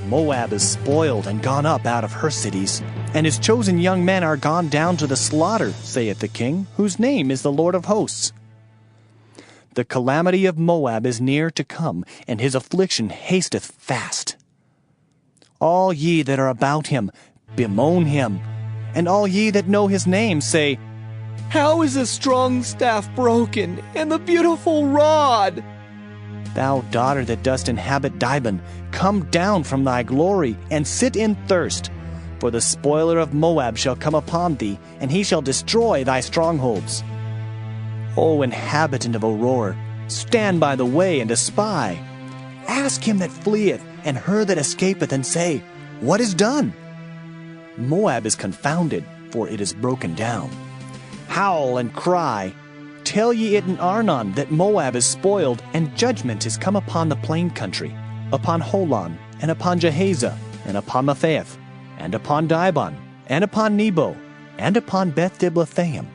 Speaker 2: Moab is spoiled and gone up out of her cities, and his chosen young men are gone down to the slaughter, saith the king, whose name is the Lord of hosts. The calamity of Moab is near to come, and his affliction hasteth fast. All ye that are about him, bemoan him, and all ye that know his name say,
Speaker 22: How is the strong staff broken, and the beautiful rod?
Speaker 2: Thou daughter that dost inhabit Dibon, come down from thy glory, and sit in thirst. For the spoiler of Moab shall come upon thee, and he shall destroy thy strongholds. O inhabitant of Aurora, stand by the way and espy. Ask him that fleeth, and her that escapeth, and say, What is done? Moab is confounded, for it is broken down. Howl and cry. Tell ye it in Arnon that Moab is spoiled, and judgment is come upon the plain country, upon Holon, and upon Jehaza, and upon Mephaeth, and upon Dibon, and upon Nebo, and upon Beth-Diblathaim,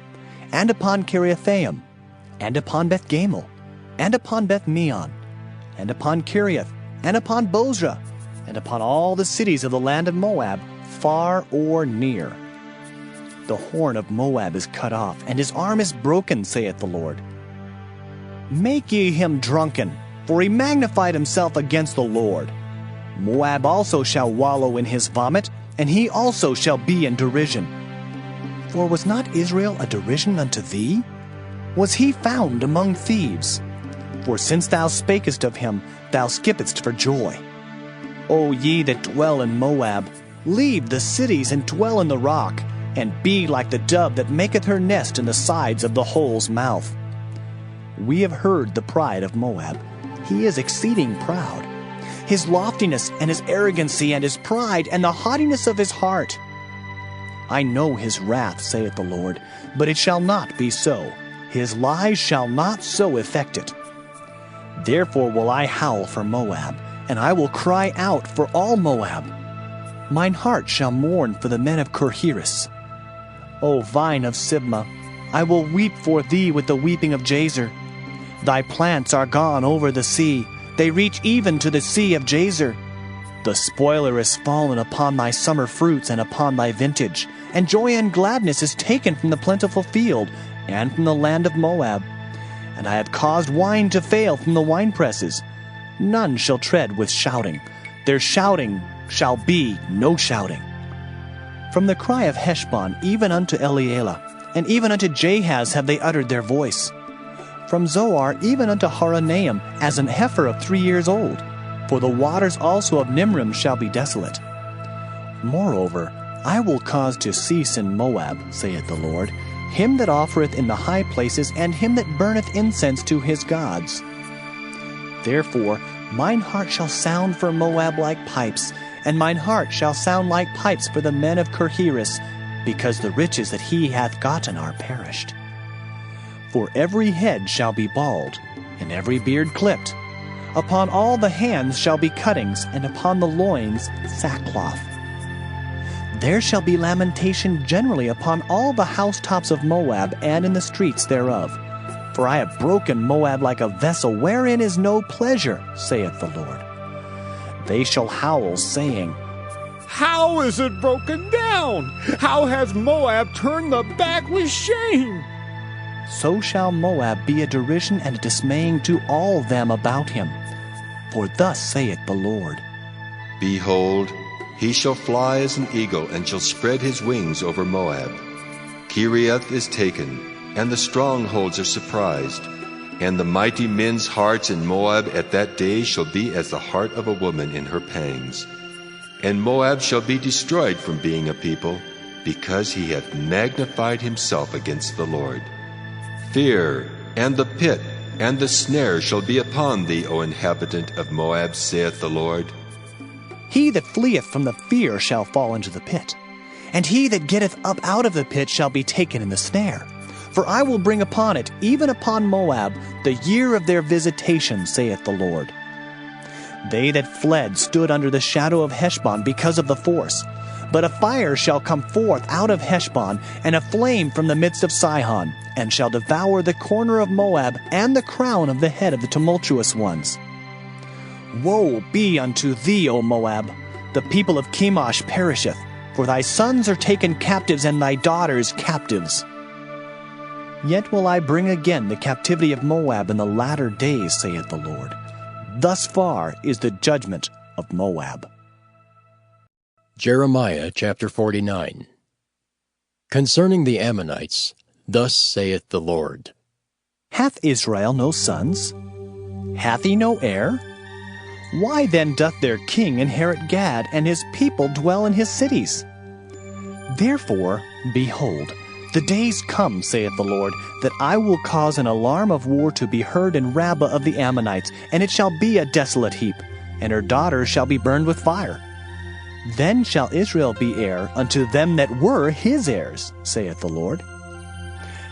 Speaker 2: and upon Kiriathaim, and upon Beth-Gamel, and upon Beth-Meon, and upon Kiriath, and upon Bozrah, and upon all the cities of the land of Moab, far or near. The horn of Moab is cut off, and his arm is broken, saith the Lord. Make ye him drunken, for he magnified himself against the Lord. Moab also shall wallow in his vomit, and he also shall be in derision. For was not Israel a derision unto thee? Was he found among thieves? For since thou spakest of him, thou skippedst for joy. O ye that dwell in Moab, leave the cities and dwell in the rock, and be like the dove that maketh her nest in the sides of the hole's mouth. We have heard the pride of Moab. He is exceeding proud. His loftiness and his arrogancy and his pride and the haughtiness of his heart. I know his wrath, saith the Lord, but it shall not be so. His lies shall not so effect it. Therefore will I howl for Moab, and I will cry out for all Moab. Mine heart shall mourn for the men of Kirheres. O vine of Sibmah, I will weep for thee with the weeping of Jazer. Thy plants are gone over the sea, they reach even to the sea of Jazer. The spoiler is fallen upon thy summer fruits and upon thy vintage, and joy and gladness is taken from the plentiful field, and from the land of Moab. And I have caused wine to fail from the winepresses. None shall tread with shouting. Their shouting shall be no shouting. From the cry of Heshbon even unto Elealeh, and even unto Jahaz have they uttered their voice. from Zoar even unto Horonaim, as an heifer of 3 years old. For the waters also of Nimrim shall be desolate. Moreover, I will cause to cease in Moab, saith the Lord, him that offereth in the high places, and him that burneth incense to his gods. Therefore mine heart shall sound for Moab like pipes, and mine heart shall sound like pipes for the men of Kirheres, because the riches that he hath gotten are perished. For every head shall be bald, and every beard clipped. Upon all the hands shall be cuttings, and upon the loins sackcloth. There shall be lamentation generally upon all the housetops of Moab, and in the streets thereof. For I have broken Moab like a vessel wherein is no pleasure, saith the Lord. They shall howl, saying,
Speaker 6: How is it broken down? How hath Moab turned the back with shame?
Speaker 2: So shall Moab be a derision and a dismaying to all them about him. For thus saith the Lord,
Speaker 3: Behold, he shall fly as an eagle, and shall spread his wings over Moab. Kiriath is taken, and the strongholds are surprised. And the mighty men's hearts in Moab at that day shall be as the heart of a woman in her pangs. And Moab shall be destroyed from being a people, because he hath magnified himself against the Lord. Fear, and the pit, and the snare shall be upon thee, O inhabitant of Moab, saith the Lord.
Speaker 2: He that fleeth from the fear shall fall into the pit, and he that getteth up out of the pit shall be taken in the snare. For I will bring upon it, even upon Moab, the year of their visitation, saith the Lord. They that fled stood under the shadow of Heshbon because of the force. But a fire shall come forth out of Heshbon, and a flame from the midst of Sihon, and shall devour the corner of Moab, and the crown of the head of the tumultuous ones. Woe be unto thee, O Moab! The people of Chemosh perisheth, for thy sons are taken captives, and thy daughters captives. Yet will I bring again the captivity of Moab in the latter days, saith the Lord. Thus far is the judgment of Moab.
Speaker 1: Jeremiah chapter 49. Concerning the Ammonites, thus saith the Lord.
Speaker 2: Hath Israel no sons? Hath he no heir? Why then doth their king inherit Gad, and his people dwell in his cities? Therefore, behold, the days come, saith the Lord, that I will cause an alarm of war to be heard in Rabbah of the Ammonites, and it shall be a desolate heap, and her daughters shall be burned with fire. Then shall Israel be heir unto them that were his heirs, saith the Lord.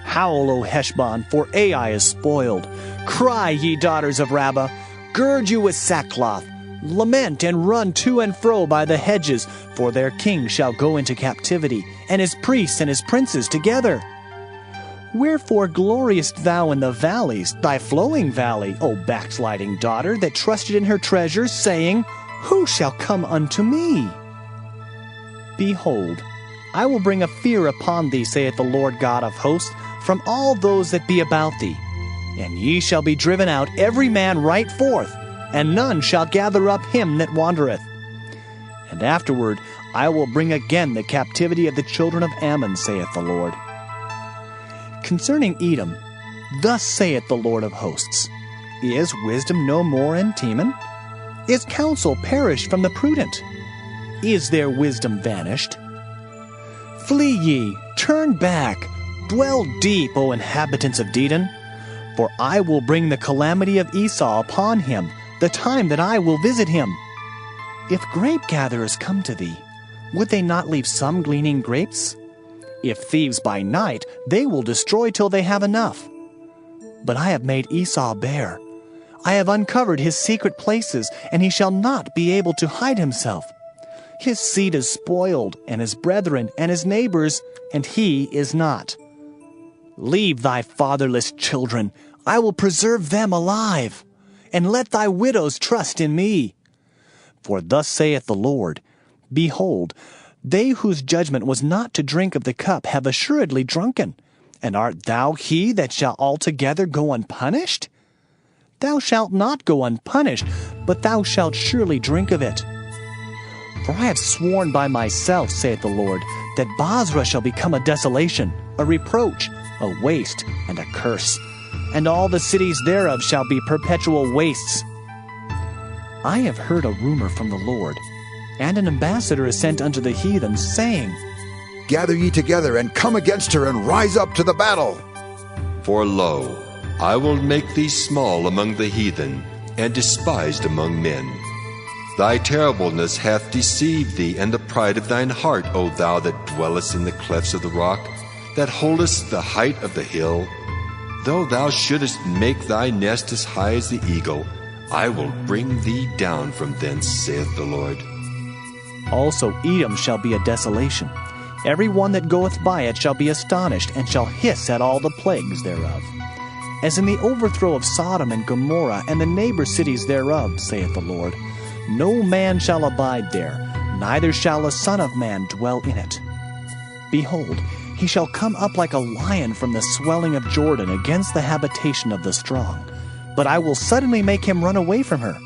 Speaker 2: Howl, O Heshbon, for Ai is spoiled. Cry, ye daughters of Rabbah, gird you with sackcloth. Lament and run to and fro by the hedges, for their king shall go into captivity, and his priests and his princes together. Wherefore gloriest thou in the valleys, thy flowing valley, O backsliding daughter, that trusted in her treasures, saying, Who shall come unto me? Behold, I will bring a fear upon thee, saith the Lord God of hosts, from all those that be about thee. And ye shall be driven out, every man right forth, and none shall gather up him that wandereth. And afterward I will bring again the captivity of the children of Ammon, saith the Lord. Concerning Edom, thus saith the Lord of hosts, Is wisdom no more in Teman? Is counsel perished from the prudent? Is their wisdom vanished? Flee ye, turn back, dwell deep, O inhabitants of Dedan, for I will bring the calamity of Esau upon him, the time that I will visit him. If grape gatherers come to thee, would they not leave some gleaning grapes? If thieves by night, they will destroy till they have enough. But I have made Esau bare. I have uncovered his secret places, and he shall not be able to hide himself. His seed is spoiled, and his brethren, and his neighbors, and he is not. Leave thy fatherless children, I will preserve them alive, and let thy widows trust in me. For thus saith the Lord, Behold, they whose judgment was not to drink of the cup have assuredly drunken. And art thou he that shall altogether go unpunished? Thou shalt not go unpunished, but thou shalt surely drink of it. For I have sworn by myself, saith the Lord, that Basra shall become a desolation, a reproach, a waste, and a curse. and all the cities thereof shall be perpetual wastes. I have heard a rumor from the Lord, and an ambassador is sent unto the heathen, saying,
Speaker 18: Gather ye together, and come against her, and rise up to the battle.
Speaker 3: For lo, I will make thee small among the heathen, and despised among men. Thy terribleness hath deceived thee, and the pride of thine heart, O thou that dwellest in the clefts of the rock, that holdest the height of the hill. Though thou shouldest make thy nest as high as the eagle, I will bring thee down from thence, saith the Lord.
Speaker 2: Also Edom shall be a desolation. Every one that goeth by it shall be astonished, and shall hiss at all the plagues thereof. As in the overthrow of Sodom and Gomorrah, and the neighbor cities thereof, saith the Lord, no man shall abide there, neither shall a son of man dwell in it. Behold, he shall come up like a lion from the swelling of Jordan against the habitation of the strong. But I will suddenly make him run away from her.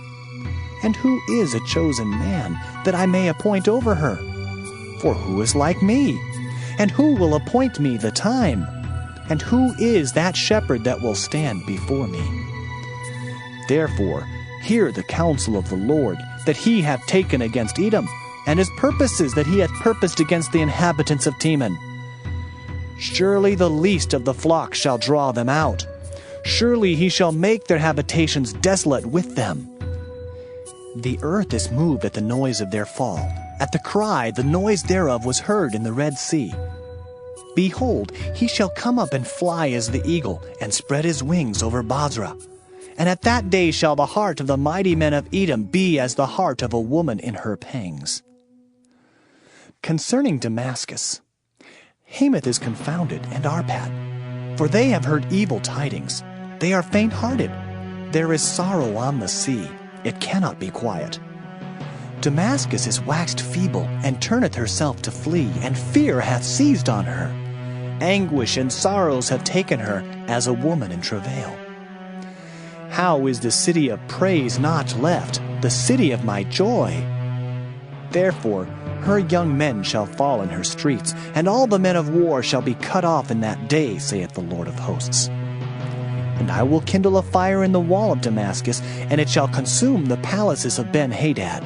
Speaker 2: And who is a chosen man, that I may appoint over her? For who is like me? And who will appoint me the time? And who is that shepherd that will stand before me? Therefore, hear the counsel of the Lord, that he hath taken against Edom, and his purposes that he hath purposed against the inhabitants of Teman. Surely the least of the flock shall draw them out. Surely he shall make their habitations desolate with them. The earth is moved at the noise of their fall. At the cry, the noise thereof was heard in the Red Sea. Behold, he shall come up and fly as the eagle, and spread his wings over Basra. And at that day shall the heart of the mighty men of Edom be as the heart of a woman in her pangs. Concerning Damascus, Hamath is confounded, and Arpad, for they have heard evil tidings. They are faint-hearted. There is sorrow on the sea. It cannot be quiet. Damascus is waxed feeble, and turneth herself to flee, and fear hath seized on her. Anguish and sorrows have taken her, as a woman in travail. How is the city of praise not left, the city of my joy? Therefore her young men shall fall in her streets, and all the men of war shall be cut off in that day, saith the Lord of hosts. And I will kindle a fire in the wall of Damascus, and it shall consume the palaces of Ben-Hadad.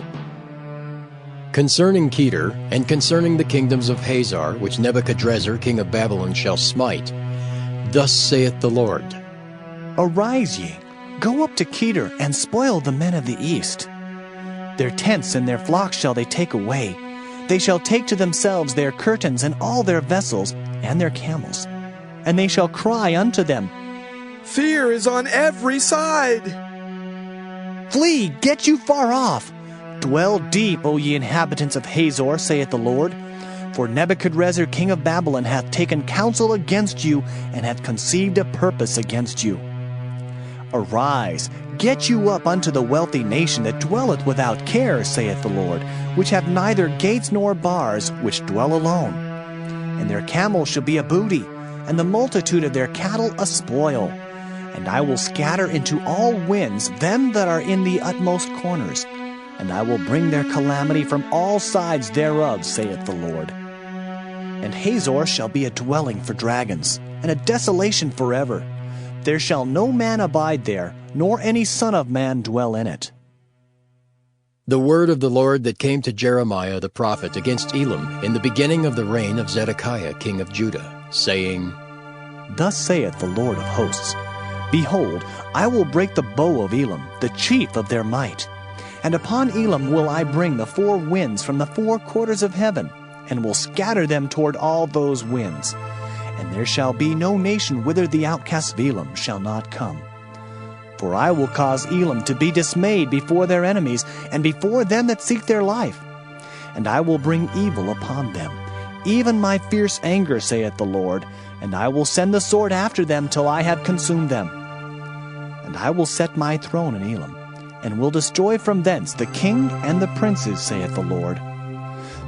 Speaker 1: Concerning Kedar, and concerning the kingdoms of Hazar, which Nebuchadrezzar king of Babylon shall smite, thus saith the Lord,
Speaker 2: Arise ye, go up to Kedar, and spoil the men of the east. Their tents and their flocks shall they take away. They shall take to themselves their curtains and all their vessels and their camels. And they shall cry unto them,
Speaker 15: Fear is on every side.
Speaker 2: Flee, get you far off. Dwell deep, O ye inhabitants of Hazor, saith the Lord. For Nebuchadrezzar king of Babylon hath taken counsel against you, and hath conceived a purpose against you. Arise, get you up unto the wealthy nation that dwelleth without care, saith the Lord, which have neither gates nor bars, which dwell alone. And their camels shall be a booty, and the multitude of their cattle a spoil. And I will scatter into all winds them that are in the utmost corners, and I will bring their calamity from all sides thereof, saith the Lord. And Hazor shall be a dwelling for dragons, and a desolation forever. There shall no man abide there, nor any son of man dwell in it.
Speaker 1: The word of the Lord that came to Jeremiah the prophet against Elam in the beginning of the reign of Zedekiah king of Judah, saying,
Speaker 2: Thus saith the Lord of hosts, Behold, I will break the bow of Elam, the chief of their might. And upon Elam will I bring the four winds from the four quarters of heaven, and will scatter them toward all those winds. And there shall be no nation whither the outcasts of Elam shall not come. For I will cause Elam to be dismayed before their enemies, and before them that seek their life. And I will bring evil upon them, even my fierce anger, saith the Lord, and I will send the sword after them till I have consumed them. And I will set my throne in Elam, and will destroy from thence the king and the princes, saith the Lord.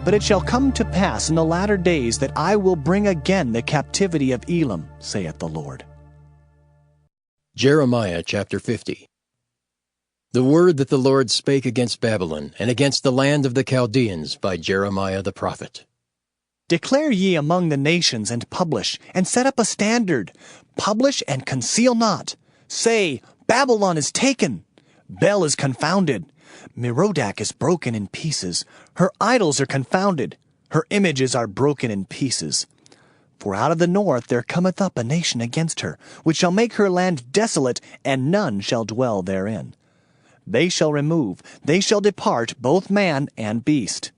Speaker 2: But it shall come to pass in the latter days that I will bring again the captivity of Elam, saith the Lord.
Speaker 1: Jeremiah chapter 50. The word that the Lord spake against Babylon, and against the land of the Chaldeans by Jeremiah the prophet.
Speaker 2: Declare ye among the nations, and publish, and set up a standard. Publish and conceal not. Say, Babylon is taken. Bel is confounded. Merodach is broken in pieces. Her idols are confounded. Her images are broken in pieces. For out of the north there cometh up a nation against her, which shall make her land desolate, and none shall dwell therein. They shall remove, they shall depart, both man and beast.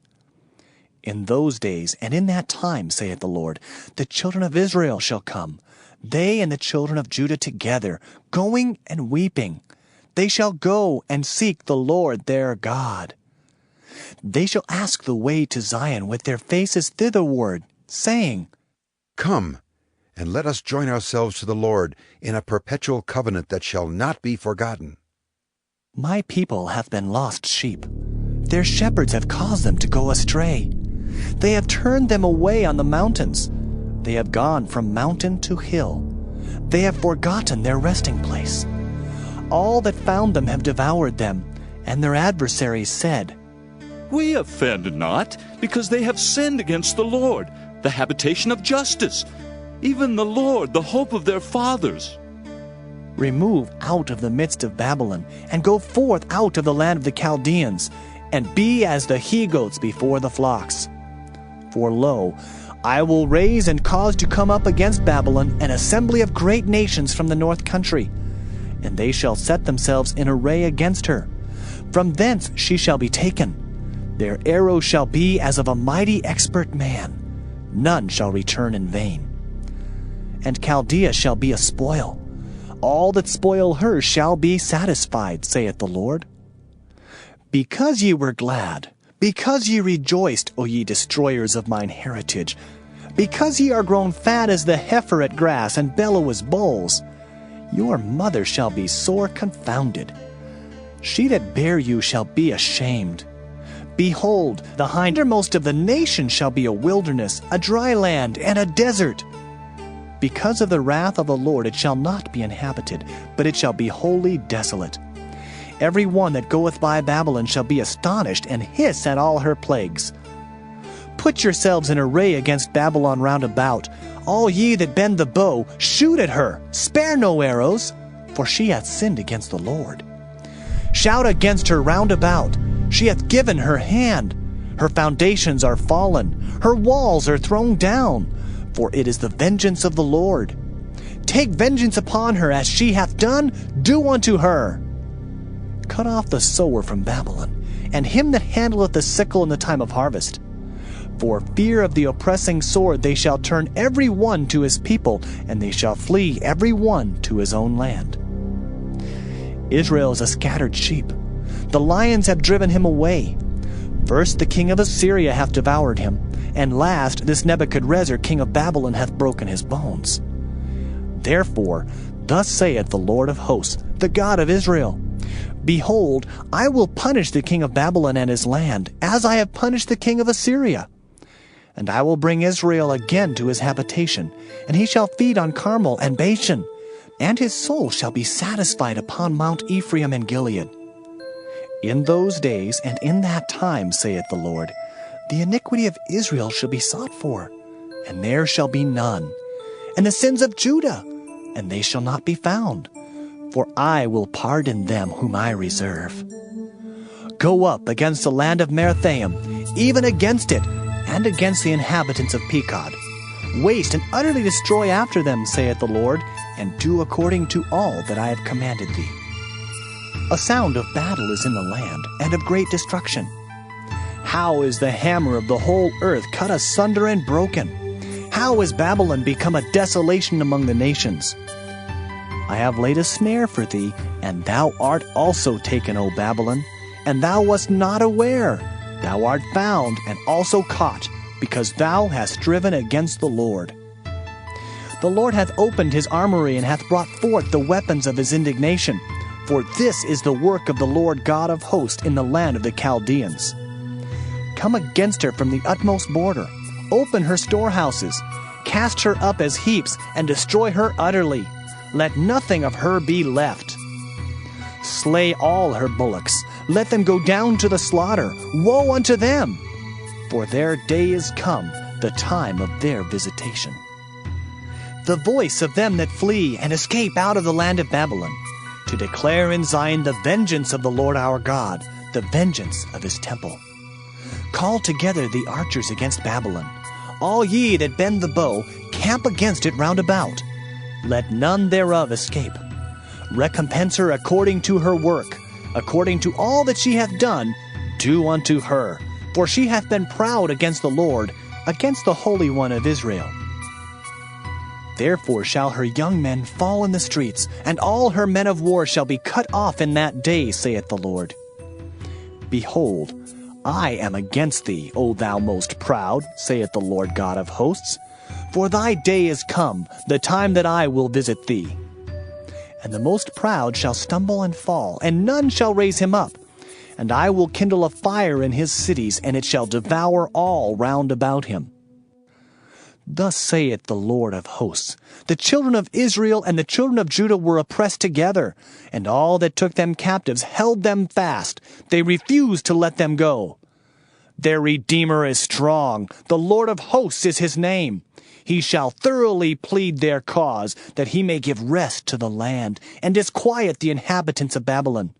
Speaker 2: In those days and in that time, saith the Lord, the children of Israel shall come, they and the children of Judah together, going and weeping. They shall go and seek the Lord their God. They shall ask the way to Zion with their faces thitherward, saying,
Speaker 18: Come, and let us join ourselves to the Lord in a perpetual covenant that shall not be forgotten.
Speaker 2: My people hath been lost sheep. Their shepherds have caused them to go astray. They have turned them away on the mountains. They have gone from mountain to hill. They have forgotten their resting place. All that found them have devoured them, and their adversaries said,
Speaker 7: We offend not, because they have sinned against the Lord, the habitation of justice, even the Lord, the hope of their fathers.
Speaker 2: Remove out of the midst of Babylon, and go forth out of the land of the Chaldeans, and be as the he-goats before the flocks. For lo, I will raise and cause to come up against Babylon an assembly of great nations from the north country, and they shall set themselves in array against her. From thence she shall be taken. Their arrows shall be as of a mighty expert man. None shall return in vain. And Chaldea shall be a spoil. All that spoil her shall be satisfied, saith the Lord. Because ye were glad, because ye rejoiced, O ye destroyers of mine heritage, because ye are grown fat as the heifer at grass, and bellow as bulls, your mother shall be sore confounded. She that bare you shall be ashamed. Behold, the hindermost of the nations shall be a wilderness, a dry land, and a desert. Because of the wrath of the Lord it shall not be inhabited, but it shall be wholly desolate. Every one that goeth by Babylon shall be astonished, and hiss at all her plagues. Put yourselves in array against Babylon round about. All ye that bend the bow, shoot at her, spare no arrows, for she hath sinned against the Lord. Shout against her round about. She hath given her hand. Her foundations are fallen. Her walls are thrown down. For it is the vengeance of the Lord. Take vengeance upon her, as she hath done, do unto her. Cut off the sower from Babylon, and him that handleth the sickle in the time of harvest. For fear of the oppressing sword they shall turn every one to his people, and they shall flee every one to his own land. Israel is a scattered sheep. The lions have driven him away. First the king of Assyria hath devoured him, and last this Nebuchadrezzar king of Babylon hath broken his bones. Therefore, thus saith the Lord of hosts, the God of Israel, Behold, I will punish the king of Babylon and his land, as I have punished the king of Assyria. And I will bring Israel again to his habitation, and he shall feed on Carmel and Bashan, and his soul shall be satisfied upon Mount Ephraim and Gilead. In those days and in that time, saith the Lord, the iniquity of Israel shall be sought for, and there shall be none, and the sins of Judah, and they shall not be found, for I will pardon them whom I reserve. Go up against the land of Merathaim, even against it, and against the inhabitants of Pekod. Waste and utterly destroy after them, saith the Lord, and do according to all that I have commanded thee. A sound of battle is in the land, and of great destruction. How is the hammer of the whole earth cut asunder and broken? How is Babylon become a desolation among the nations? I have laid a snare for thee, and thou art also taken, O Babylon, and thou wast not aware. Thou art found and also caught, because thou hast striven against the Lord. The Lord hath opened his armory, and hath brought forth the weapons of his indignation. For this is the work of the Lord God of hosts in the land of the Chaldeans. Come against her from the utmost border. Open her storehouses. Cast her up as heaps, and destroy her utterly. Let nothing of her be left. Slay all her bullocks. Let them go down to the slaughter. Woe unto them! For their day is come, the time of their visitation. The voice of them that flee and escape out of the land of Babylon. to declare in Zion the vengeance of the Lord our God, the vengeance of his temple. Call together the archers against Babylon. All ye that bend the bow, camp against it round about. Let none thereof escape. Recompense her according to her work, according to all that she hath done, do unto her. For she hath been proud against the Lord, against the Holy One of Israel. Therefore shall her young men fall in the streets, and all her men of war shall be cut off in that day, saith the Lord. Behold, I am against thee, O thou most proud, saith the Lord God of hosts. For thy day is come, the time that I will visit thee. And the most proud shall stumble and fall, and none shall raise him up. And I will kindle a fire in his cities, and it shall devour all round about him. Thus saith the Lord of hosts, the children of Israel and the children of Judah were oppressed together, and all that took them captives held them fast. They refused to let them go. Their Redeemer is strong. The Lord of hosts is his name. He shall thoroughly plead their cause, that he may give rest to the land, and disquiet the inhabitants of Babylon.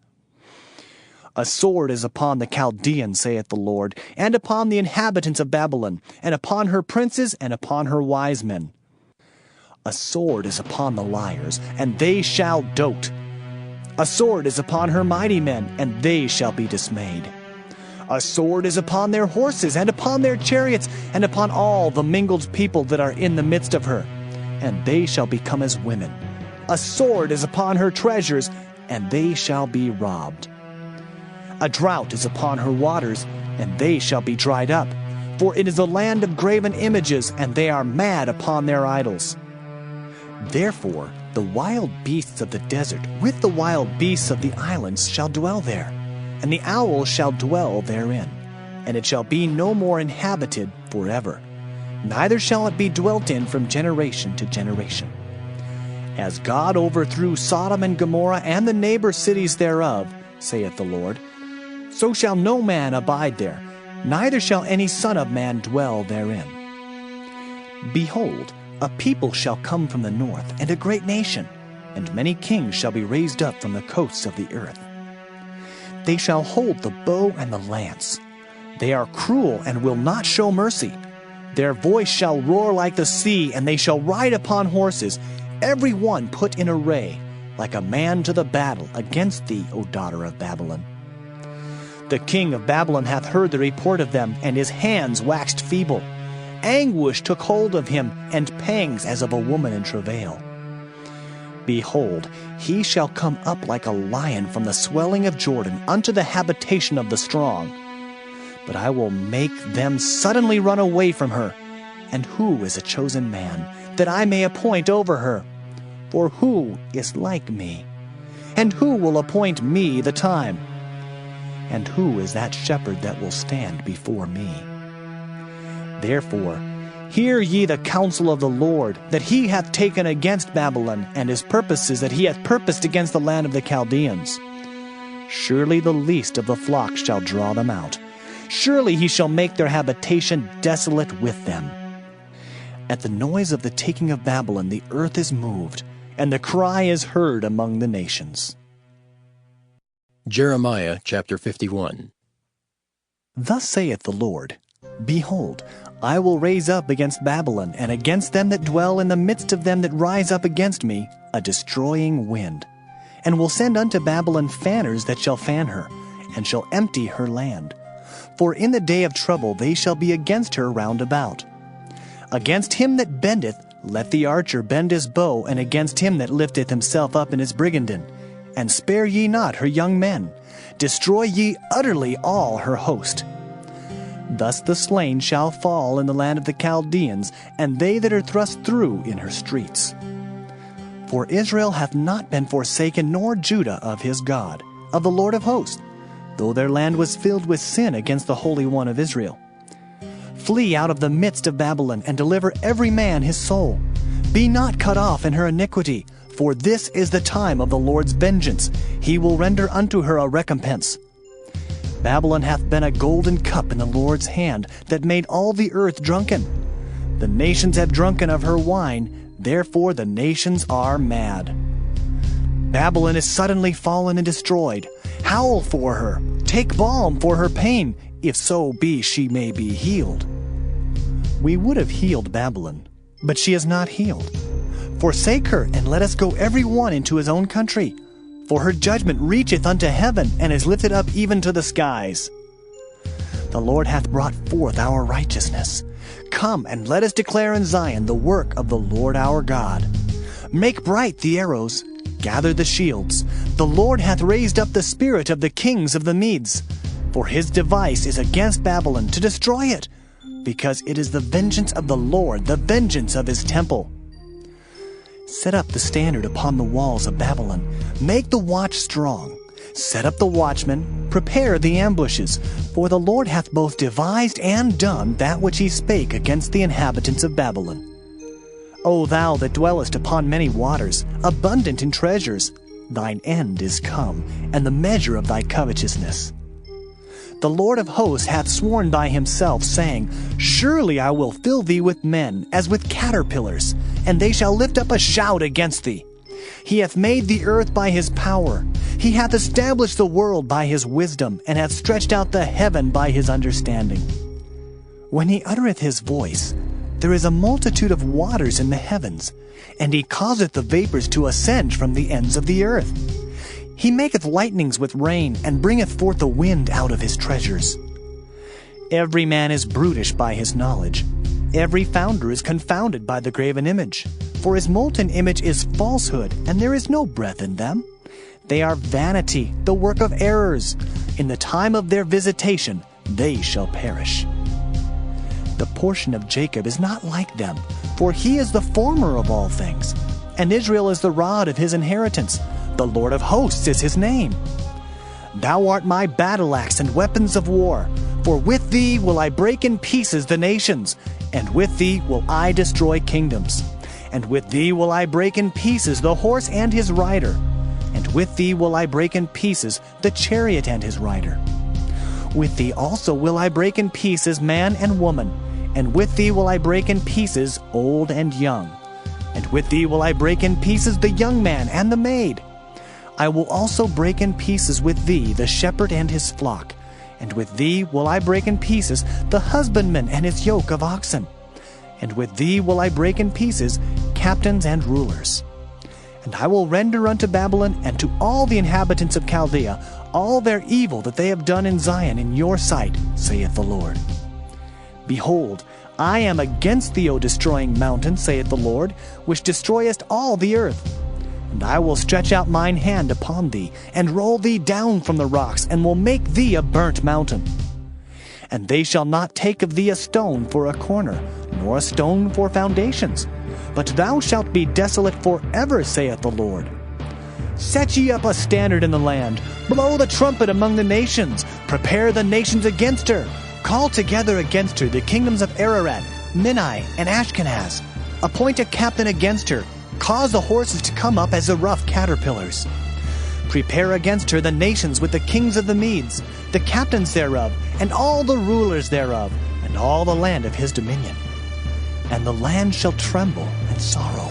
Speaker 2: A sword is upon the Chaldeans, saith the Lord, and upon the inhabitants of Babylon, and upon her princes, and upon her wise men. A sword is upon the liars, and they shall dote. A sword is upon her mighty men, and they shall be dismayed. A sword is upon their horses, and upon their chariots, and upon all the mingled people that are in the midst of her, and they shall become as women. A sword is upon her treasures, and they shall be robbed. A drought is upon her waters, and they shall be dried up. For it is a land of graven images, and they are mad upon their idols. Therefore the wild beasts of the desert with the wild beasts of the islands shall dwell there, and the owl shall dwell therein, and it shall be no more inhabited forever, neither shall it be dwelt in from generation to generation. As God overthrew Sodom and Gomorrah and the neighbor cities thereof, saith the Lord, so shall no man abide there, neither shall any son of man dwell therein. Behold, a people shall come from the north, and a great nation, and many kings shall be raised up from the coasts of the earth. They shall hold the bow and the lance. They are cruel and will not show mercy. Their voice shall roar like the sea, and they shall ride upon horses, every one put in array, like a man to the battle against thee, O daughter of Babylon. The king of Babylon hath heard the report of them, and his hands waxed feeble. Anguish took hold of him, and pangs as of a woman in travail. Behold, he shall come up like a lion from the swelling of Jordan unto the habitation of the strong. But I will make them suddenly run away from her. And who is a chosen man, that I may appoint over her? For who is like me? And who will appoint me the time? And who is that shepherd that will stand before me? Therefore, hear ye the counsel of the Lord, that he hath taken against Babylon, and his purposes that he hath purposed against the land of the Chaldeans. Surely the least of the flock shall draw them out. Surely he shall make their habitation desolate with them. At the noise of the taking of Babylon the earth is moved, and the cry is heard among the nations.
Speaker 1: Jeremiah chapter 51.
Speaker 2: Thus saith the Lord, Behold, I will raise up against Babylon, and against them that dwell in the midst of them that rise up against me, a destroying wind, and will send unto Babylon fanners that shall fan her, and shall empty her land. For in the day of trouble they shall be against her round about. Against him that bendeth, let the archer bend his bow, and against him that lifteth himself up in his brigandine. And spare ye not her young men. Destroy ye utterly all her host. Thus the slain shall fall in the land of the Chaldeans, and they that are thrust through in her streets. For Israel hath not been forsaken, nor Judah of his God, of the Lord of hosts, though their land was filled with sin against the Holy One of Israel. Flee out of the midst of Babylon, and deliver every man his soul. Be not cut off in her iniquity, for this is the time of the Lord's vengeance. He will render unto her a recompense. Babylon hath been a golden cup in the Lord's hand, that made all the earth drunken. The nations have drunken of her wine, therefore the nations are mad. Babylon is suddenly fallen and destroyed. Howl for her. Take balm for her pain, if so be she may be healed. We would have healed Babylon, but she is not healed. Forsake her, and let us go every one into his own country. For her judgment reacheth unto heaven, and is lifted up even to the skies. The Lord hath brought forth our righteousness. Come, and let us declare in Zion the work of the Lord our God. Make bright the arrows, gather the shields. The Lord hath raised up the spirit of the kings of the Medes. For his device is against Babylon, to destroy it, because it is the vengeance of the Lord, the vengeance of his temple. Set up the standard upon the walls of Babylon. Make the watch strong. Set up the watchmen, prepare the ambushes. For the Lord hath both devised and done that which he spake against the inhabitants of Babylon. O thou that dwellest upon many waters, abundant in treasures, thine end is come, and the measure of thy covetousness. The Lord of hosts hath sworn by himself, saying, Surely I will fill thee with men, as with caterpillars, and they shall lift up a shout against thee. He hath made the earth by his power. He hath established the world by his wisdom, and hath stretched out the heaven by his understanding. When he uttereth his voice, there is a multitude of waters in the heavens, and he causeth the vapors to ascend from the ends of the earth. He maketh lightnings with rain, and bringeth forth the wind out of his treasures. Every man is brutish by his knowledge. Every founder is confounded by the graven image. For his molten image is falsehood, and there is no breath in them. They are vanity, the work of errors. In the time of their visitation, they shall perish. The portion of Jacob is not like them, for he is the former of all things, and Israel is the rod of his inheritance. The Lord of hosts is his name. Thou art my battle axe and weapons of war, for with thee will I break in pieces the nations, and with thee will I destroy kingdoms. And with thee will I break in pieces the horse and his rider, and with thee will I break in pieces the chariot and his rider. With thee also will I break in pieces man and woman, and with thee will I break in pieces old and young. And with thee will I break in pieces the young man and the maid. I will also break in pieces with thee the shepherd and his flock, and with thee will I break in pieces the husbandman and his yoke of oxen. And with thee will I break in pieces captains and rulers. And I will render unto Babylon and to all the inhabitants of Chaldea all their evil that they have done in Zion in your sight, saith the Lord. Behold, I am against thee, O destroying mountain, saith the Lord, which destroyest all the earth. And I will stretch out mine hand upon thee, and roll thee down from the rocks, and will make thee a burnt mountain. And they shall not take of thee a stone for a corner, nor a stone for foundations, but thou shalt be desolate forever, saith the Lord. Set ye up a standard in the land, blow the trumpet among the nations, prepare the nations against her. Call together against her the kingdoms of Ararat, Minai, and Ashkenaz. Appoint a captain against her. Cause the horses to come up as the rough caterpillars. Prepare against her the nations with the kings of the Medes, the captains thereof, and all the rulers thereof, and all the land of his dominion. And the land shall tremble and sorrow.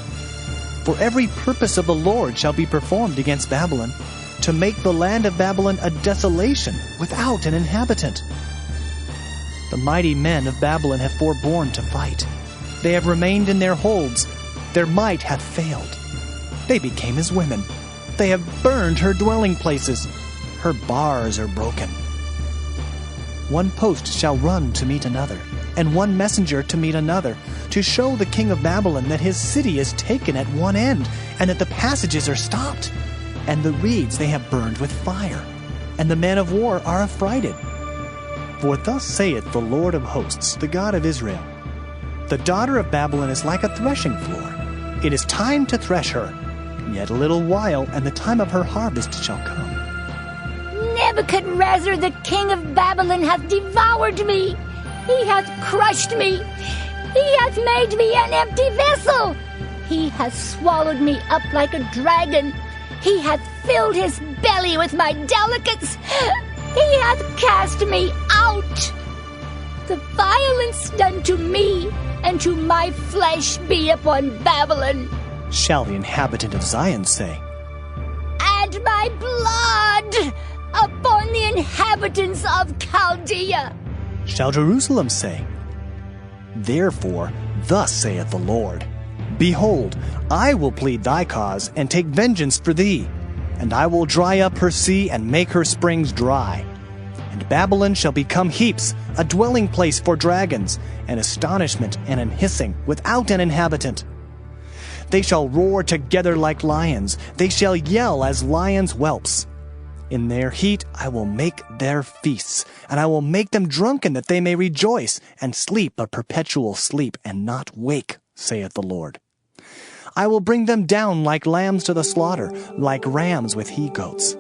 Speaker 2: For every purpose of the Lord shall be performed against Babylon, to make the land of Babylon a desolation without an inhabitant. The mighty men of Babylon have forborne to fight. They have remained in their holds. Their might hath failed. They became as women. They have burned her dwelling places. Her bars are broken. One post shall run to meet another, and one messenger to meet another, to show the king of Babylon that his city is taken at one end, and that the passages are stopped. And the reeds they have burned with fire, and the men of war are affrighted. For thus saith the Lord of hosts, the God of Israel, the daughter of Babylon is like a threshing floor. It is time to thresh her. Yet a little while, and the time of her harvest shall come.
Speaker 16: Nebuchadrezzar, the king of Babylon, hath devoured me. He hath crushed me. He hath made me an empty vessel. He hath swallowed me up like a dragon. He hath filled his belly with my delicates. He hath cast me out. The violence done to me and to my flesh be upon Babylon,
Speaker 2: shall the inhabitant of Zion say.
Speaker 16: shed my blood upon the inhabitants of Chaldea.
Speaker 2: Shall Jerusalem say, Therefore, thus saith the Lord, Behold, I will plead thy cause, and take vengeance for thee, and I will dry up her sea, and make her springs dry. And Babylon shall become heaps, a dwelling place for dragons, an astonishment and an hissing, without an inhabitant. They shall roar together like lions, they shall yell as lions' whelps. In their heat I will make their feasts, and I will make them drunken, that they may rejoice, and sleep a perpetual sleep, and not wake, saith the Lord. I will bring them down like lambs to the slaughter, like rams with he-goats.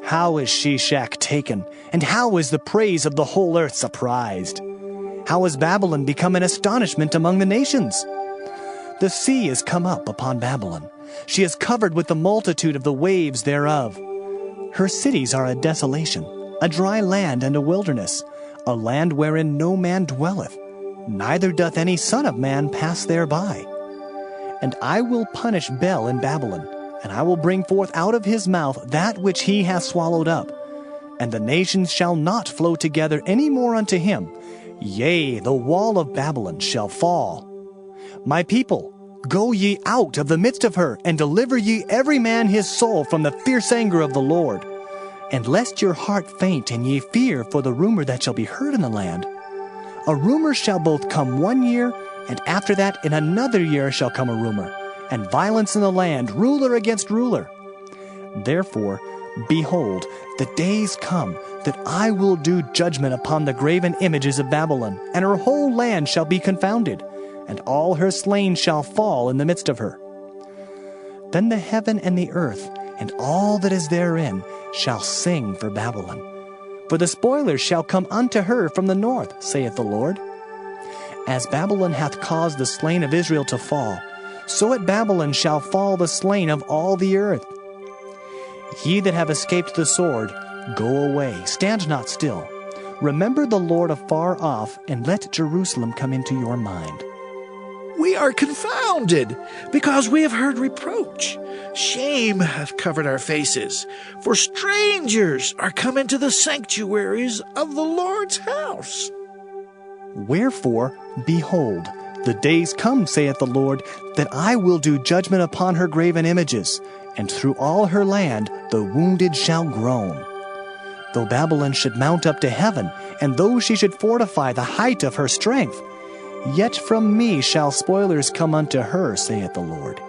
Speaker 2: How is Sheshach taken, and how is the praise of the whole earth surprised? How has Babylon become an astonishment among the nations? The sea is come up upon Babylon. She is covered with the multitude of the waves thereof. Her cities are a desolation, a dry land and a wilderness, a land wherein no man dwelleth, neither doth any son of man pass thereby. And I will punish Bel in Babylon, and I will bring forth out of his mouth that which he hath swallowed up. And the nations shall not flow together any more unto him. Yea, the wall of Babylon shall fall. My people, go ye out of the midst of her, and deliver ye every man his soul from the fierce anger of the Lord. And lest your heart faint, and ye fear for the rumor that shall be heard in the land. A rumor shall both come 1 year, and after that in another year shall come a rumor, and violence in the land, ruler against ruler. Therefore, behold, the days come that I will do judgment upon the graven images of Babylon, and her whole land shall be confounded, and all her slain shall fall in the midst of her. Then the heaven and the earth, and all that is therein, shall sing for Babylon. For the spoilers shall come unto her from the north, saith the Lord. As Babylon hath caused the slain of Israel to fall, so at Babylon shall fall the slain of all the earth. Ye that have escaped the sword, go away, stand not still. Remember the Lord afar off, and let Jerusalem come into your mind.
Speaker 9: We are confounded, because we have heard reproach. Shame hath covered our faces, for strangers are come into the sanctuaries of the Lord's house.
Speaker 2: Wherefore, behold, the days come, saith the Lord, that I will do judgment upon her graven images, and through all her land the wounded shall groan. Though Babylon should mount up to heaven, and though she should fortify the height of her strength, yet from me shall spoilers come unto her, saith the Lord.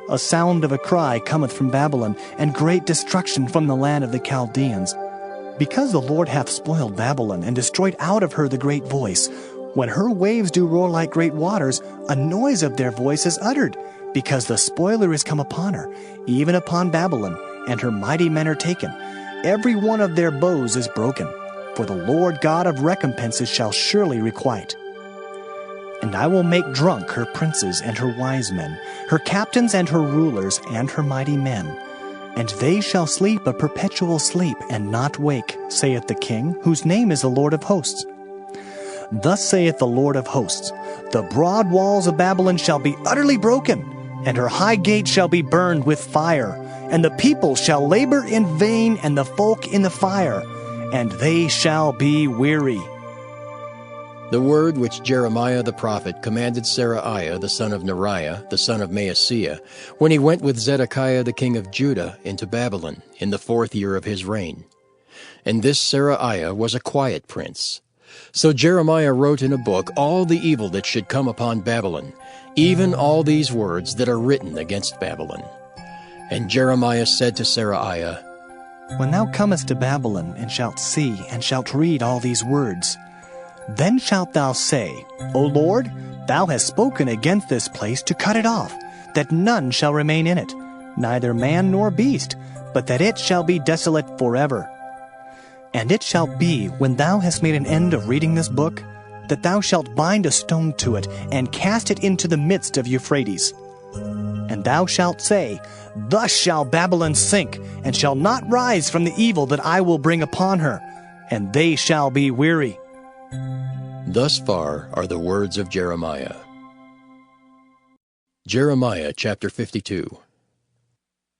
Speaker 2: A sound of a cry cometh from Babylon, and great destruction from the land of the Chaldeans. Because the Lord hath spoiled Babylon, and destroyed out of her the great voice, when her waves do roar like great waters, a noise of their voice is uttered, because the spoiler is come upon her, even upon Babylon, and her mighty men are taken. Every one of their bows is broken, for the Lord God of recompenses shall surely requite. And I will make drunk her princes and her wise men, her captains and her rulers and her mighty men. And they shall sleep a perpetual sleep, and not wake, saith the King, whose name is the Lord of hosts. Thus saith the Lord of hosts, the broad walls of Babylon shall be utterly broken, and her high gates shall be burned with fire, and the people shall labor in vain, and the folk in the fire, and they shall be weary.
Speaker 1: The word which Jeremiah the prophet commanded Seraiah the son of Neriah, the son of Maaseiah, when he went with Zedekiah the king of Judah into Babylon in the 4th year of his reign. And this Seraiah was a quiet prince. So Jeremiah wrote in a book all the evil that should come upon Babylon, even all these words that are written against Babylon. And Jeremiah said to Seraiah,
Speaker 2: When thou comest to Babylon, and shalt see, and shalt read all these words, then shalt thou say, O Lord, thou hast spoken against this place to cut it off, that none shall remain in it, neither man nor beast, but that it shall be desolate forever. And it shall be, when thou hast made an end of reading this book, that thou shalt bind a stone to it, and cast it into the midst of Euphrates. And thou shalt say, Thus shall Babylon sink, and shall not rise from the evil that I will bring upon her, and they shall be weary.
Speaker 1: Thus far are the words of Jeremiah. Jeremiah chapter 52.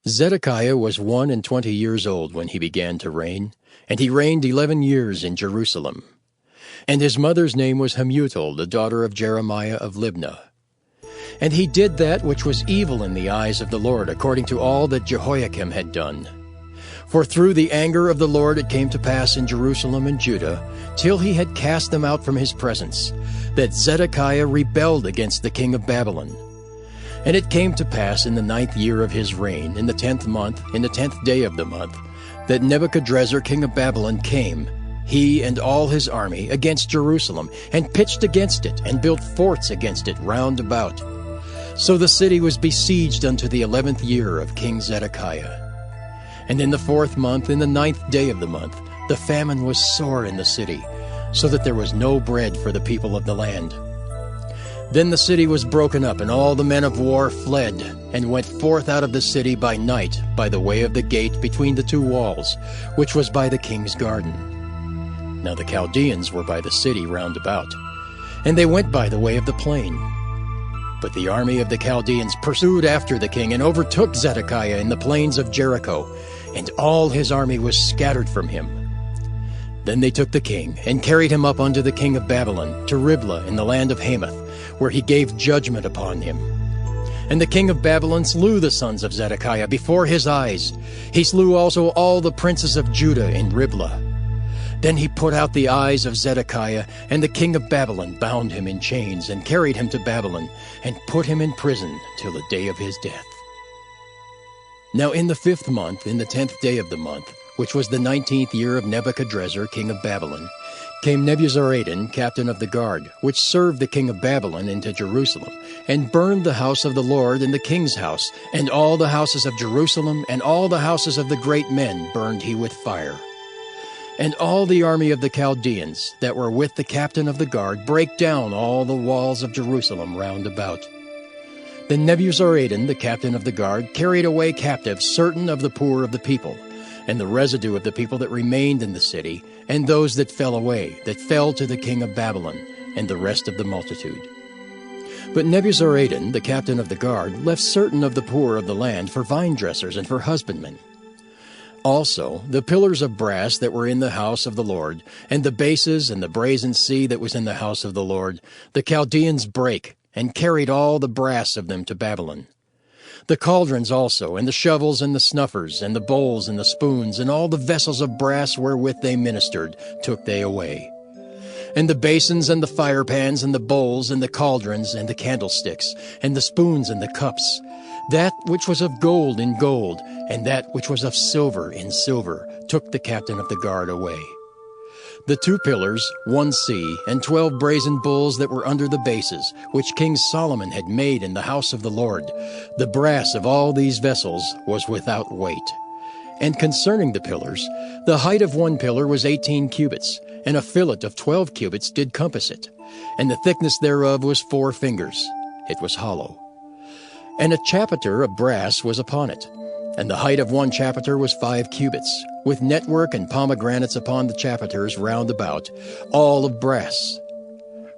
Speaker 1: Zedekiah was 21 years old when he began to reign, and he reigned 11 years in Jerusalem. And his mother's name was Hamutal, the daughter of Jeremiah of Libnah. And he did that which was evil in the eyes of the Lord, according to all that Jehoiakim had done. For through the anger of the Lord it came to pass in Jerusalem and Judah, till he had cast them out from his presence, that Zedekiah rebelled against the king of Babylon. And it came to pass in the 9th year of his reign, in the 10th month, in the 10th day of the month, that Nebuchadrezzar king of Babylon came, he and all his army, against Jerusalem, and pitched against it, and built forts against it round about. So the city was besieged unto the 11th year of King Zedekiah. And in the 4th month, in the 9th day of the month, the famine was sore in the city, so that there was no bread for the people of the land. Then the city was broken up, and all the men of war fled, and went forth out of the city by night, by the way of the gate between the two walls, which was by the king's garden. Now the Chaldeans were by the city round about, and they went by the way of the plain. But the army of the Chaldeans pursued after the king, and overtook Zedekiah in the plains of Jericho, and all his army was scattered from him. Then they took the king, and carried him up unto the king of Babylon, to Riblah in the land of Hamath, where he gave judgment upon him. And the king of Babylon slew the sons of Zedekiah before his eyes. He slew also all the princes of Judah in Riblah. Then he put out the eyes of Zedekiah, and the king of Babylon bound him in chains, and carried him to Babylon, and put him in prison till the day of his death. Now in the 5th month, in the 10th day of the month, which was the 19th year of Nebuchadrezzar king of Babylon, came Nebuzaradan, captain of the guard, which served the king of Babylon, into Jerusalem, and burned the house of the Lord and the king's house, and all the houses of Jerusalem, and all the houses of the great men burned he with fire. And all the army of the Chaldeans that were with the captain of the guard brake down all the walls of Jerusalem round about. Then Nebuzaradan, the captain of the guard, carried away captive certain of the poor of the people, and the residue of the people that remained in the city, and those that fell away, that fell to the king of Babylon, and the rest of the multitude. But Nebuzaradan, the captain of the guard, left certain of the poor of the land for vine dressers and for husbandmen. Also the pillars of brass that were in the house of the Lord, and the bases and the brazen sea that was in the house of the Lord, the Chaldeans brake, and carried all the brass of them to Babylon. The cauldrons also, and the shovels, and the snuffers, and the bowls, and the spoons, and all the vessels of brass wherewith they ministered, took they away. And the basins, and the firepans, and the bowls, and the cauldrons, and the candlesticks, and the spoons, and the cups, that which was of gold in gold, and that which was of silver in silver, took the captain of the guard away. The 2 pillars, 1 sea, and 12 brazen bulls that were under the bases, which King Solomon had made in the house of the Lord, the brass of all these vessels was without weight. And concerning the pillars, the height of 1 pillar was 18 cubits, and a fillet of 12 cubits did compass it, and the thickness thereof was 4 fingers. It was hollow. And a chapiter of brass was upon it, and the height of 1 chapiter was 5 cubits, with network and pomegranates upon the chapiters round about, all of brass.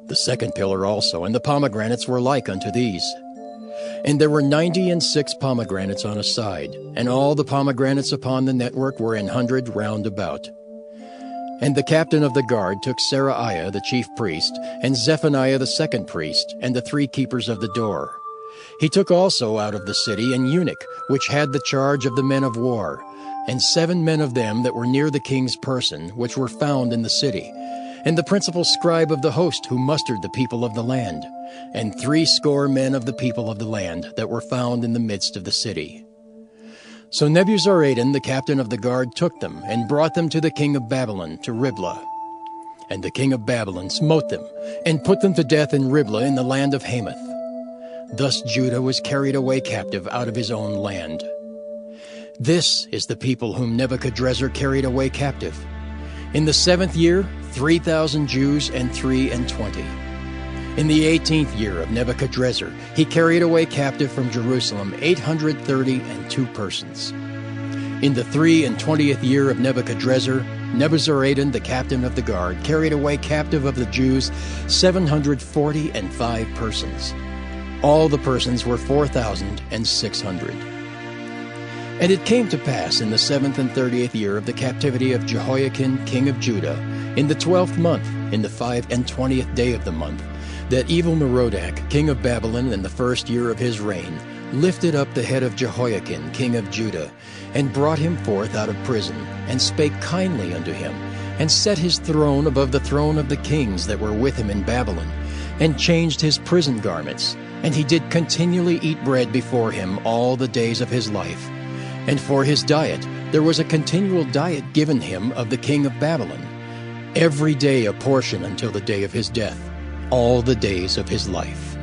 Speaker 1: The 2nd pillar also, and the pomegranates were like unto these. And there were 96 pomegranates on a side, and all the pomegranates upon the network were 100 round about. And the captain of the guard took Seraiah the chief priest, and Zephaniah the 2nd priest, and the 3 keepers of the door. He took also out of the city an eunuch, which had the charge of the men of war, and 7 men of them that were near the king's person, which were found in the city, and the principal scribe of the host who mustered the people of the land, and 80 men of the people of the land that were found in the midst of the city. So Nebuzaradan, the captain of the guard, took them, and brought them to the king of Babylon, to Riblah. And the king of Babylon smote them, and put them to death in Riblah in the land of Hamath. Thus Judah was carried away captive out of his own land. This is the people whom Nebuchadrezzar carried away captive. In the 7th year, 3,000 Jews and 23. In the 18th year of Nebuchadrezzar, he carried away captive from Jerusalem 832 persons. In the 23rd year of Nebuchadrezzar, Nebuzaradan, the captain of the guard, carried away captive of the Jews 745 persons. All the persons were 4,600. And it came to pass in the 7th and 30th year of the captivity of Jehoiakim king of Judah, in the 12th month, in the 25th day of the month, that Evil-Merodach king of Babylon in the 1st year of his reign lifted up the head of Jehoiakim king of Judah, and brought him forth out of prison, and spake kindly unto him, and set his throne above the throne of the kings that were with him in Babylon, and changed his prison garments, and he did continually eat bread before him all the days of his life. And for his diet there was a continual diet given him of the king of Babylon, every day a portion until the day of his death, all the days of his life.